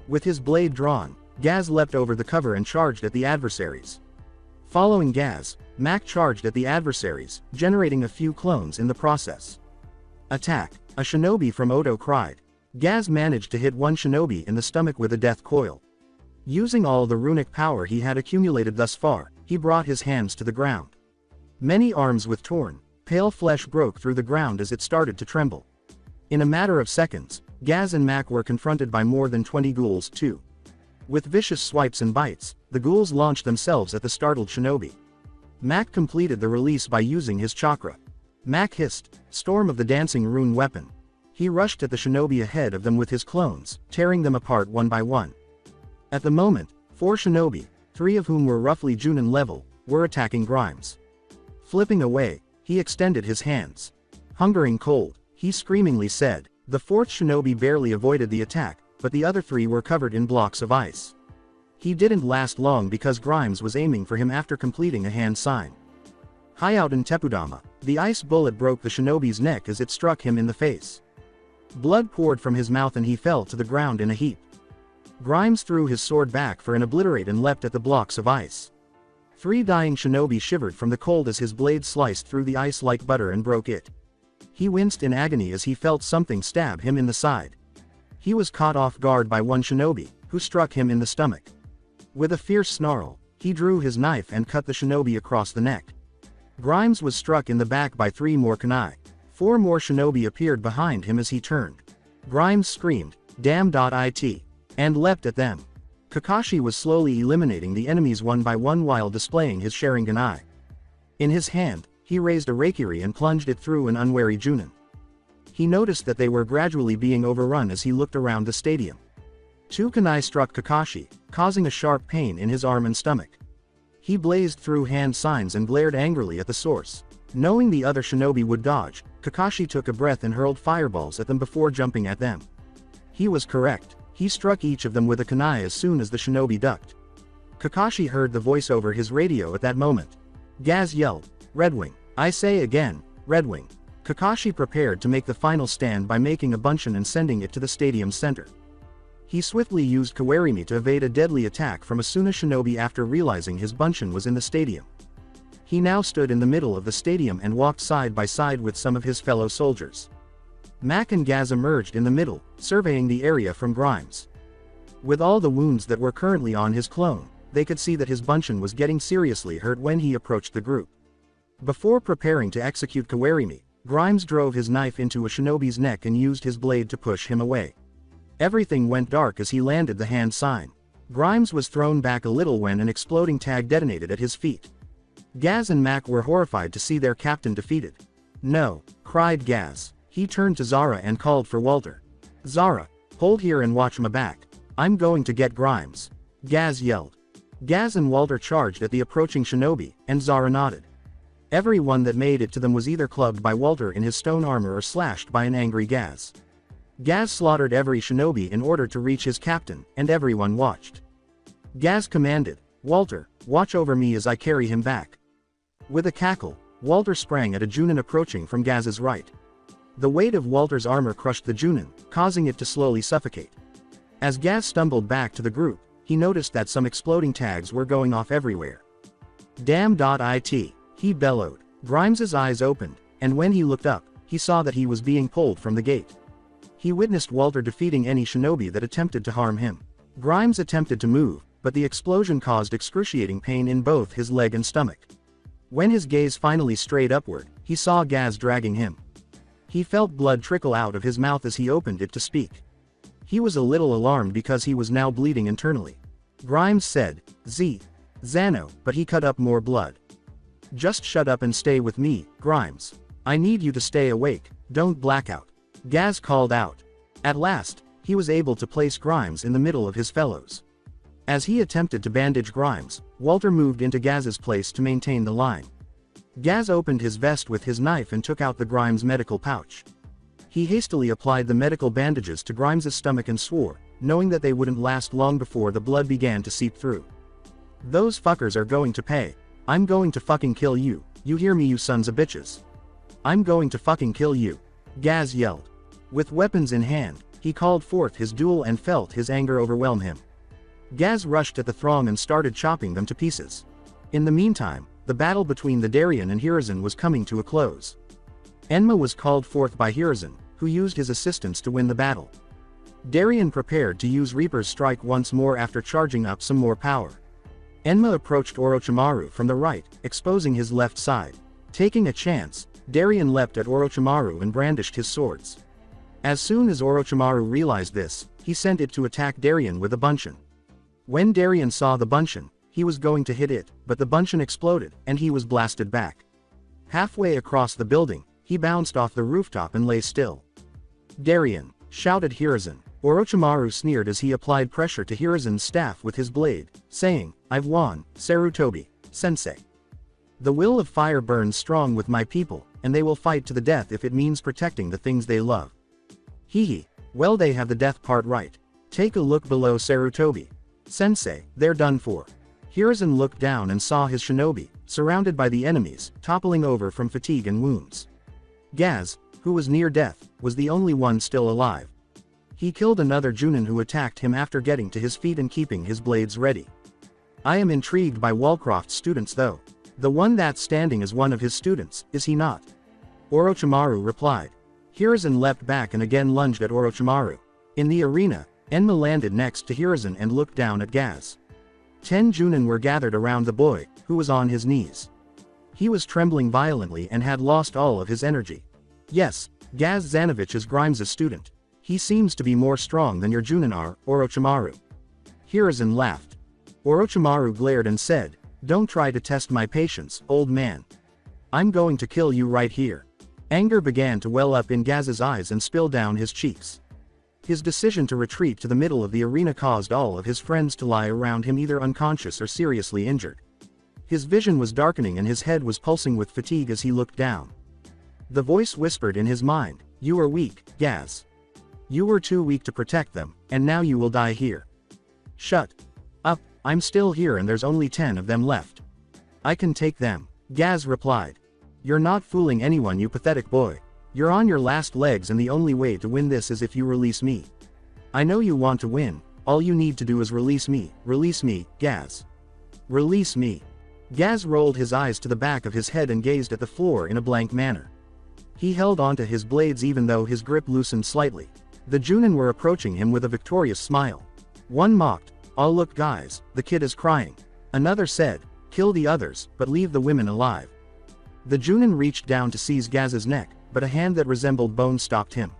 With his blade drawn, Gaz leapt over the cover and charged at the adversaries. Following Gaz, Mac charged at the adversaries, generating a few clones in the process. Attack! A shinobi from Odo cried. Gaz managed to hit one shinobi in the stomach with a death coil. Using all the runic power he had accumulated thus far, he brought his hands to the ground. Many arms with torn, pale flesh broke through the ground as it started to tremble. In a matter of seconds, Gaz and Mac were confronted by more than 20 ghouls too. With vicious swipes and bites, the ghouls launched themselves at the startled shinobi. Mac completed the release by using his chakra. Mac hissed, "Storm of the dancing rune weapon." He rushed at the shinobi ahead of them with his clones, tearing them apart one by one. At the moment, 4 shinobi, 3 of whom were roughly Junin level, were attacking Grimes. Flipping away, he extended his hands. Hungering cold, he screamingly said. The 4th shinobi barely avoided the attack, but the other 3 were covered in blocks of ice. He didn't last long because Grimes was aiming for him after completing a hand sign. Hyouten Tepudama, the ice bullet broke the shinobi's neck as it struck him in the face. Blood poured from his mouth and he fell to the ground in a heap. Grimes threw his sword back for an obliterate and leapt at the blocks of ice. 3 dying shinobi shivered from the cold as his blade sliced through the ice like butter and broke it. He winced in agony as he felt something stab him in the side. He was caught off guard by one shinobi, who struck him in the stomach. With a fierce snarl, he drew his knife and cut the shinobi across the neck. Grimes was struck in the back by 3 more kunai. 4 more shinobi appeared behind him as he turned. Grimes screamed, "Damn!" and leapt at them. Kakashi was slowly eliminating the enemies one by one while displaying his Sharingan. In his hand, he raised a Raikiri and plunged it through an unwary Junin. He noticed that they were gradually being overrun as he looked around the stadium. 2 kunai struck Kakashi, causing a sharp pain in his arm and stomach. He blazed through hand signs and glared angrily at the source. Knowing the other shinobi would dodge, Kakashi took a breath and hurled fireballs at them before jumping at them. He was correct. He struck each of them with a kunai as soon as the shinobi ducked. Kakashi heard the voice over his radio at that moment. Gaz yelled, "Redwing! I say again, Redwing!" Kakashi prepared to make the final stand by making a bunshin and sending it to the stadium's center. He swiftly used Kawarimi to evade a deadly attack from Asuna shinobi after realizing his bunshin was in the stadium. He now stood in the middle of the stadium and walked side by side with some of his fellow soldiers. Mac and Gaz emerged in the middle, surveying the area from Grimes. With all the wounds that were currently on his clone, they could see that his bunshin was getting seriously hurt when he approached the group. Before preparing to execute Kawarimi, Grimes drove his knife into a shinobi's neck and used his blade to push him away. Everything went dark as he landed the hand sign. Grimes was thrown back a little when an exploding tag detonated at his feet. Gaz and Mac were horrified to see their captain defeated. "No!" cried Gaz. He turned to Zara and called for Walter. "Zara, hold here and watch my back. I'm going to get Grimes." Gaz yelled. Gaz and Walter charged at the approaching shinobi, and Zara nodded. Everyone that made it to them was either clubbed by Walter in his stone armor or slashed by an angry Gaz. Gaz slaughtered every shinobi in order to reach his captain, and everyone watched. Gaz commanded, "Walter, watch over me as I carry him back." With a cackle, Walter sprang at a Junin approaching from Gaz's right. The weight of Walter's armor crushed the Junin, causing it to slowly suffocate. As Gaz stumbled back to the group, he noticed that some exploding tags were going off everywhere. "Damn!" he bellowed. Grimes's eyes opened, and when he looked up, he saw that he was being pulled from the gate. He witnessed Walter defeating any shinobi that attempted to harm him. Grimes attempted to move, but the explosion caused excruciating pain in both his leg and stomach. When his gaze finally strayed upward, he saw Gaz dragging him. He felt blood trickle out of his mouth as he opened it to speak. He was a little alarmed because he was now bleeding internally. Grimes said, Zano, but he cut up more blood. "Just shut up and stay with me, Grimes. I need you to stay awake, don't black out," Gaz called out. At last, he was able to place Grimes in the middle of his fellows. As he attempted to bandage Grimes, Walter moved into Gaz's place to maintain the line. Gaz opened his vest with his knife and took out the Grimes medical pouch. He hastily applied the medical bandages to Grimes's stomach and swore, knowing that they wouldn't last long before the blood began to seep through. "Those fuckers are going to pay. I'm going to fucking kill you, you hear me, you sons of bitches? I'm going to fucking kill you." Gaz yelled. With weapons in hand, he called forth his duel and felt his anger overwhelm him. Gaz rushed at the throng and started chopping them to pieces. In the meantime, the battle between the Darien and Hiruzen was coming to a close. Enma was called forth by Hiruzen, who used his assistance to win the battle. Darien prepared to use Reaper's strike once more after charging up some more power. Enma approached Orochimaru from the right, exposing his left side. Taking a chance, Darien leapt at Orochimaru and brandished his swords. As soon as Orochimaru realized this, he sent it to attack Darien with a buncheon. When Darien saw the buncheon, he was going to hit it, but the buncheon exploded, and he was blasted back. Halfway across the building, he bounced off the rooftop and lay still. Darien, shouted Hiruzen. Orochimaru sneered as he applied pressure to Hiruzen's staff with his blade, saying, "I've won, Sarutobi, sensei. The will of fire burns strong with my people, and they will fight to the death if it means protecting the things they love." Hee, well, they have the death part right. Take a look below, Sarutobi. Sensei, they're done for. Hiruzen looked down and saw his shinobi, surrounded by the enemies, toppling over from fatigue and wounds. Gaz, who was near death, was the only one still alive. He killed another Junin who attacked him after getting to his feet and keeping his blades ready. I am intrigued by Walcroft's students though. The one that's standing is one of his students, is he not? Orochimaru replied. Hiruzen leapt back and again lunged at Orochimaru. In the arena, Enma landed next to Hiruzen and looked down at Gaz. 10 Junin were gathered around the boy, who was on his knees. He was trembling violently and had lost all of his energy. Yes, Gaz Zanovich is Grimes' student. He seems to be more strong than your Junin are, Orochimaru. Hiruzen laughed. Orochimaru glared and said, "Don't try to test my patience, old man. I'm going to kill you right here." Anger began to well up in Gaz's eyes and spill down his cheeks. His decision to retreat to the middle of the arena caused all of his friends to lie around him either unconscious or seriously injured. His vision was darkening and his head was pulsing with fatigue as he looked down. The voice whispered in his mind, "You are weak, Gaz. You were too weak to protect them, and now you will die here." "Shut up, I'm still here and there's only 10 of them left. I can take them," Gaz replied. "You're not fooling anyone, you pathetic boy. You're on your last legs and the only way to win this is if you release me. I know you want to win, all you need to do is release me, Gaz. Release me." Gaz rolled his eyes to the back of his head and gazed at the floor in a blank manner. He held onto his blades even though his grip loosened slightly. The Junin were approaching him with a victorious smile. One mocked, "Oh look guys, the kid is crying." Another said, "Kill the others, but leave the women alive." The Junin reached down to seize Gaz's neck, but a hand that resembled bone stopped him.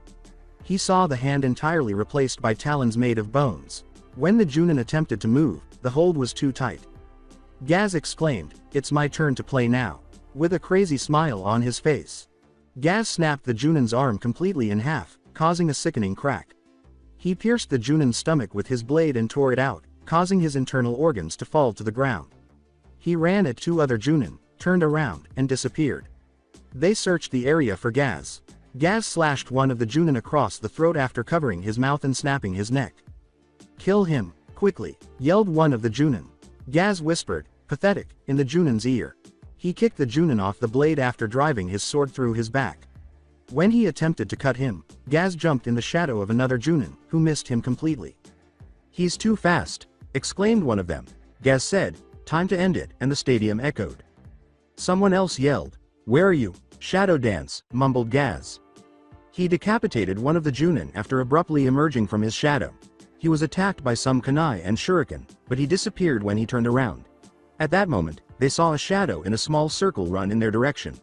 He saw the hand entirely replaced by talons made of bones. When the Junin attempted to move, the hold was too tight. Gaz exclaimed, "It's my turn to play now," with a crazy smile on his face. Gaz snapped the Junin's arm completely in half, causing a sickening crack. He pierced the Junin's stomach with his blade and tore it out, causing his internal organs to fall to the ground. He ran at 2 other Junin, turned around, and disappeared. They searched the area for Gaz. Gaz slashed one of the Junin across the throat after covering his mouth and snapping his neck. "Kill him, quickly," yelled one of the Junin. Gaz whispered, "Pathetic," in the Junin's ear. He kicked the Junin off the blade after driving his sword through his back. When he attempted to cut him, Gaz jumped in the shadow of another Junin, who missed him completely. "He's too fast," exclaimed one of them. Gaz said, "Time to end it," and the stadium echoed. Someone else yelled, "Where are you? Shadow dance," mumbled Gaz. He decapitated one of the Junin after abruptly emerging from his shadow. He was attacked by some kunai and shuriken, but he disappeared when he turned around. At that moment, they saw a shadow in a small circle run in their direction.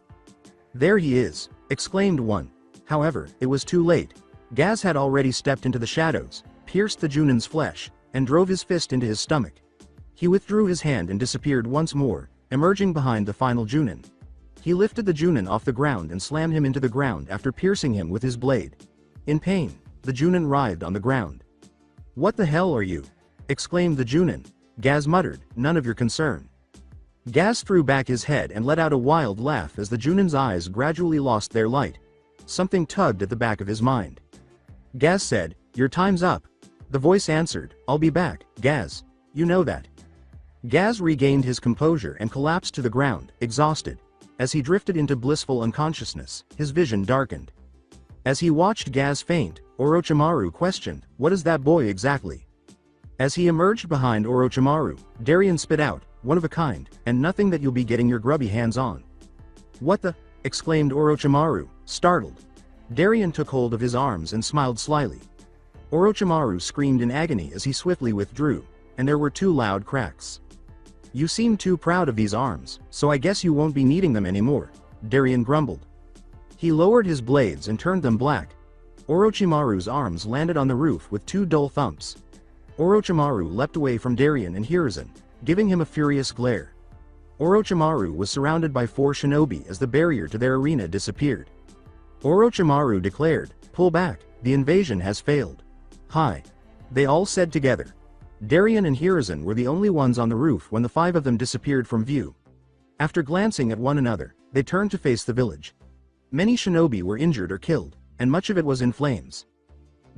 "There he is," exclaimed one. However, it was too late. Gaz had already stepped into the shadows, pierced the Junin's flesh, and drove his fist into his stomach. He withdrew his hand and disappeared once more, emerging behind the final Junin. He lifted the Junin off the ground and slammed him into the ground after piercing him with his blade. In pain, the Junin writhed on the ground. "What the hell are you?" exclaimed the Junin. Gaz muttered, "None of your concern." Gaz threw back his head and let out a wild laugh as the Junin's eyes gradually lost their light. Something tugged at the back of his mind. Gaz said, "Your time's up." The voice answered, "I'll be back, Gaz. You know that." Gaz regained his composure and collapsed to the ground, exhausted. As he drifted into blissful unconsciousness, his vision darkened. As he watched Gaz faint, Orochimaru questioned, "What is that boy exactly?" As he emerged behind Orochimaru, Darien spit out, "One of a kind, and nothing that you'll be getting your grubby hands on." "What the?" exclaimed Orochimaru, startled. Darien took hold of his arms and smiled slyly. Orochimaru screamed in agony as he swiftly withdrew, and there were 2 loud cracks. "You seem too proud of these arms, so I guess you won't be needing them anymore," Darien grumbled. He lowered his blades and turned them black. Orochimaru's arms landed on the roof with 2 dull thumps. Orochimaru leapt away from Darien and Hiruzen, giving him a furious glare. Orochimaru was surrounded by 4 shinobi as the barrier to their arena disappeared. Orochimaru declared, "Pull back, the invasion has failed." "Hi!" they all said together. Darien and Hiruzen were the only ones on the roof when the 5 of them disappeared from view. After glancing at one another, they turned to face the village. Many shinobi were injured or killed, and much of it was in flames.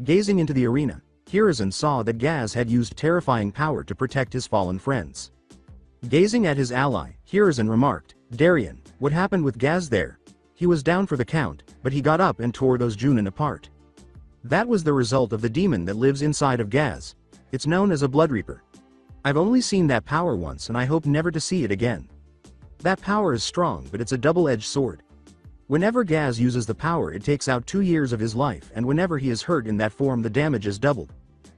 Gazing into the arena, Hiruzen saw that Gaz had used terrifying power to protect his fallen friends. Gazing at his ally, Hiruzen remarked, "Darien, what happened with Gaz there? He was down for the count, but he got up and tore those Junin apart." "That was the result of the demon that lives inside of Gaz. It's known as a Blood Reaper. I've only seen that power once and I hope never to see it again. That power is strong, but it's a double-edged sword. Whenever Gaz uses the power, it takes out 2 years of his life, and whenever he is hurt in that form, the damage is doubled.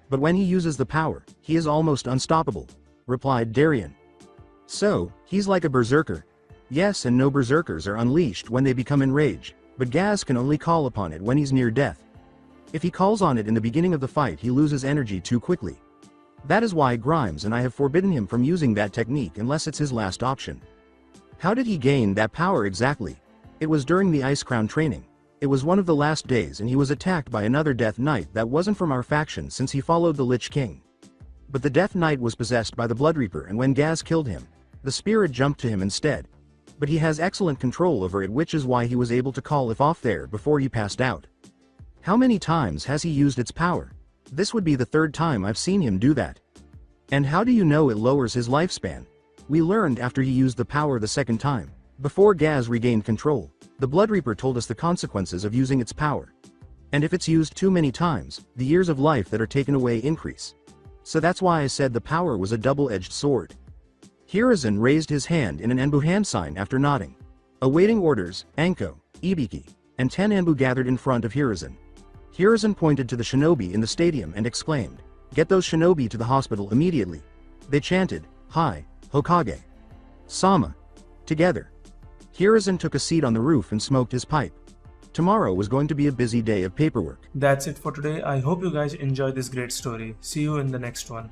But when he uses the power, he is almost unstoppable," replied Darien. "So, he's like a berserker." "Yes, and no berserkers are unleashed when they become enraged, but Gaz can only call upon it when he's near death. If he calls on it in the beginning of the fight, he loses energy too quickly. That is why Grimes and I have forbidden him from using that technique unless it's his last option." "How did he gain that power exactly?" "It was during the Ice Crown training. It was one of the last days and he was attacked by another Death Knight that wasn't from our faction since he followed the Lich King. But the Death Knight was possessed by the Blood Reaper, and when Gaz killed him, the spirit jumped to him instead. But he has excellent control over it, which is why he was able to call it off there before he passed out." "How many times has he used its power?" "This would be the 3rd time I've seen him do that." "And how do you know it lowers his lifespan?" "We learned after he used the power the 2nd time. Before Gaz regained control, the Blood Reaper told us the consequences of using its power. And if it's used too many times, the years of life that are taken away increase. So that's why I said the power was a double-edged sword." Hiruzen raised his hand in an Anbu hand sign after nodding. Awaiting orders, Anko, Ibiki, and 10 Anbu gathered in front of Hiruzen. Hiruzen pointed to the shinobi in the stadium and exclaimed, "Get those shinobi to the hospital immediately." They chanted, "Hi, Hokage. Sama." Together. Hiruzen took a seat on the roof and smoked his pipe. Tomorrow was going to be a busy day of paperwork. That's it for today. I hope you guys enjoyed this great story. See you in the next one.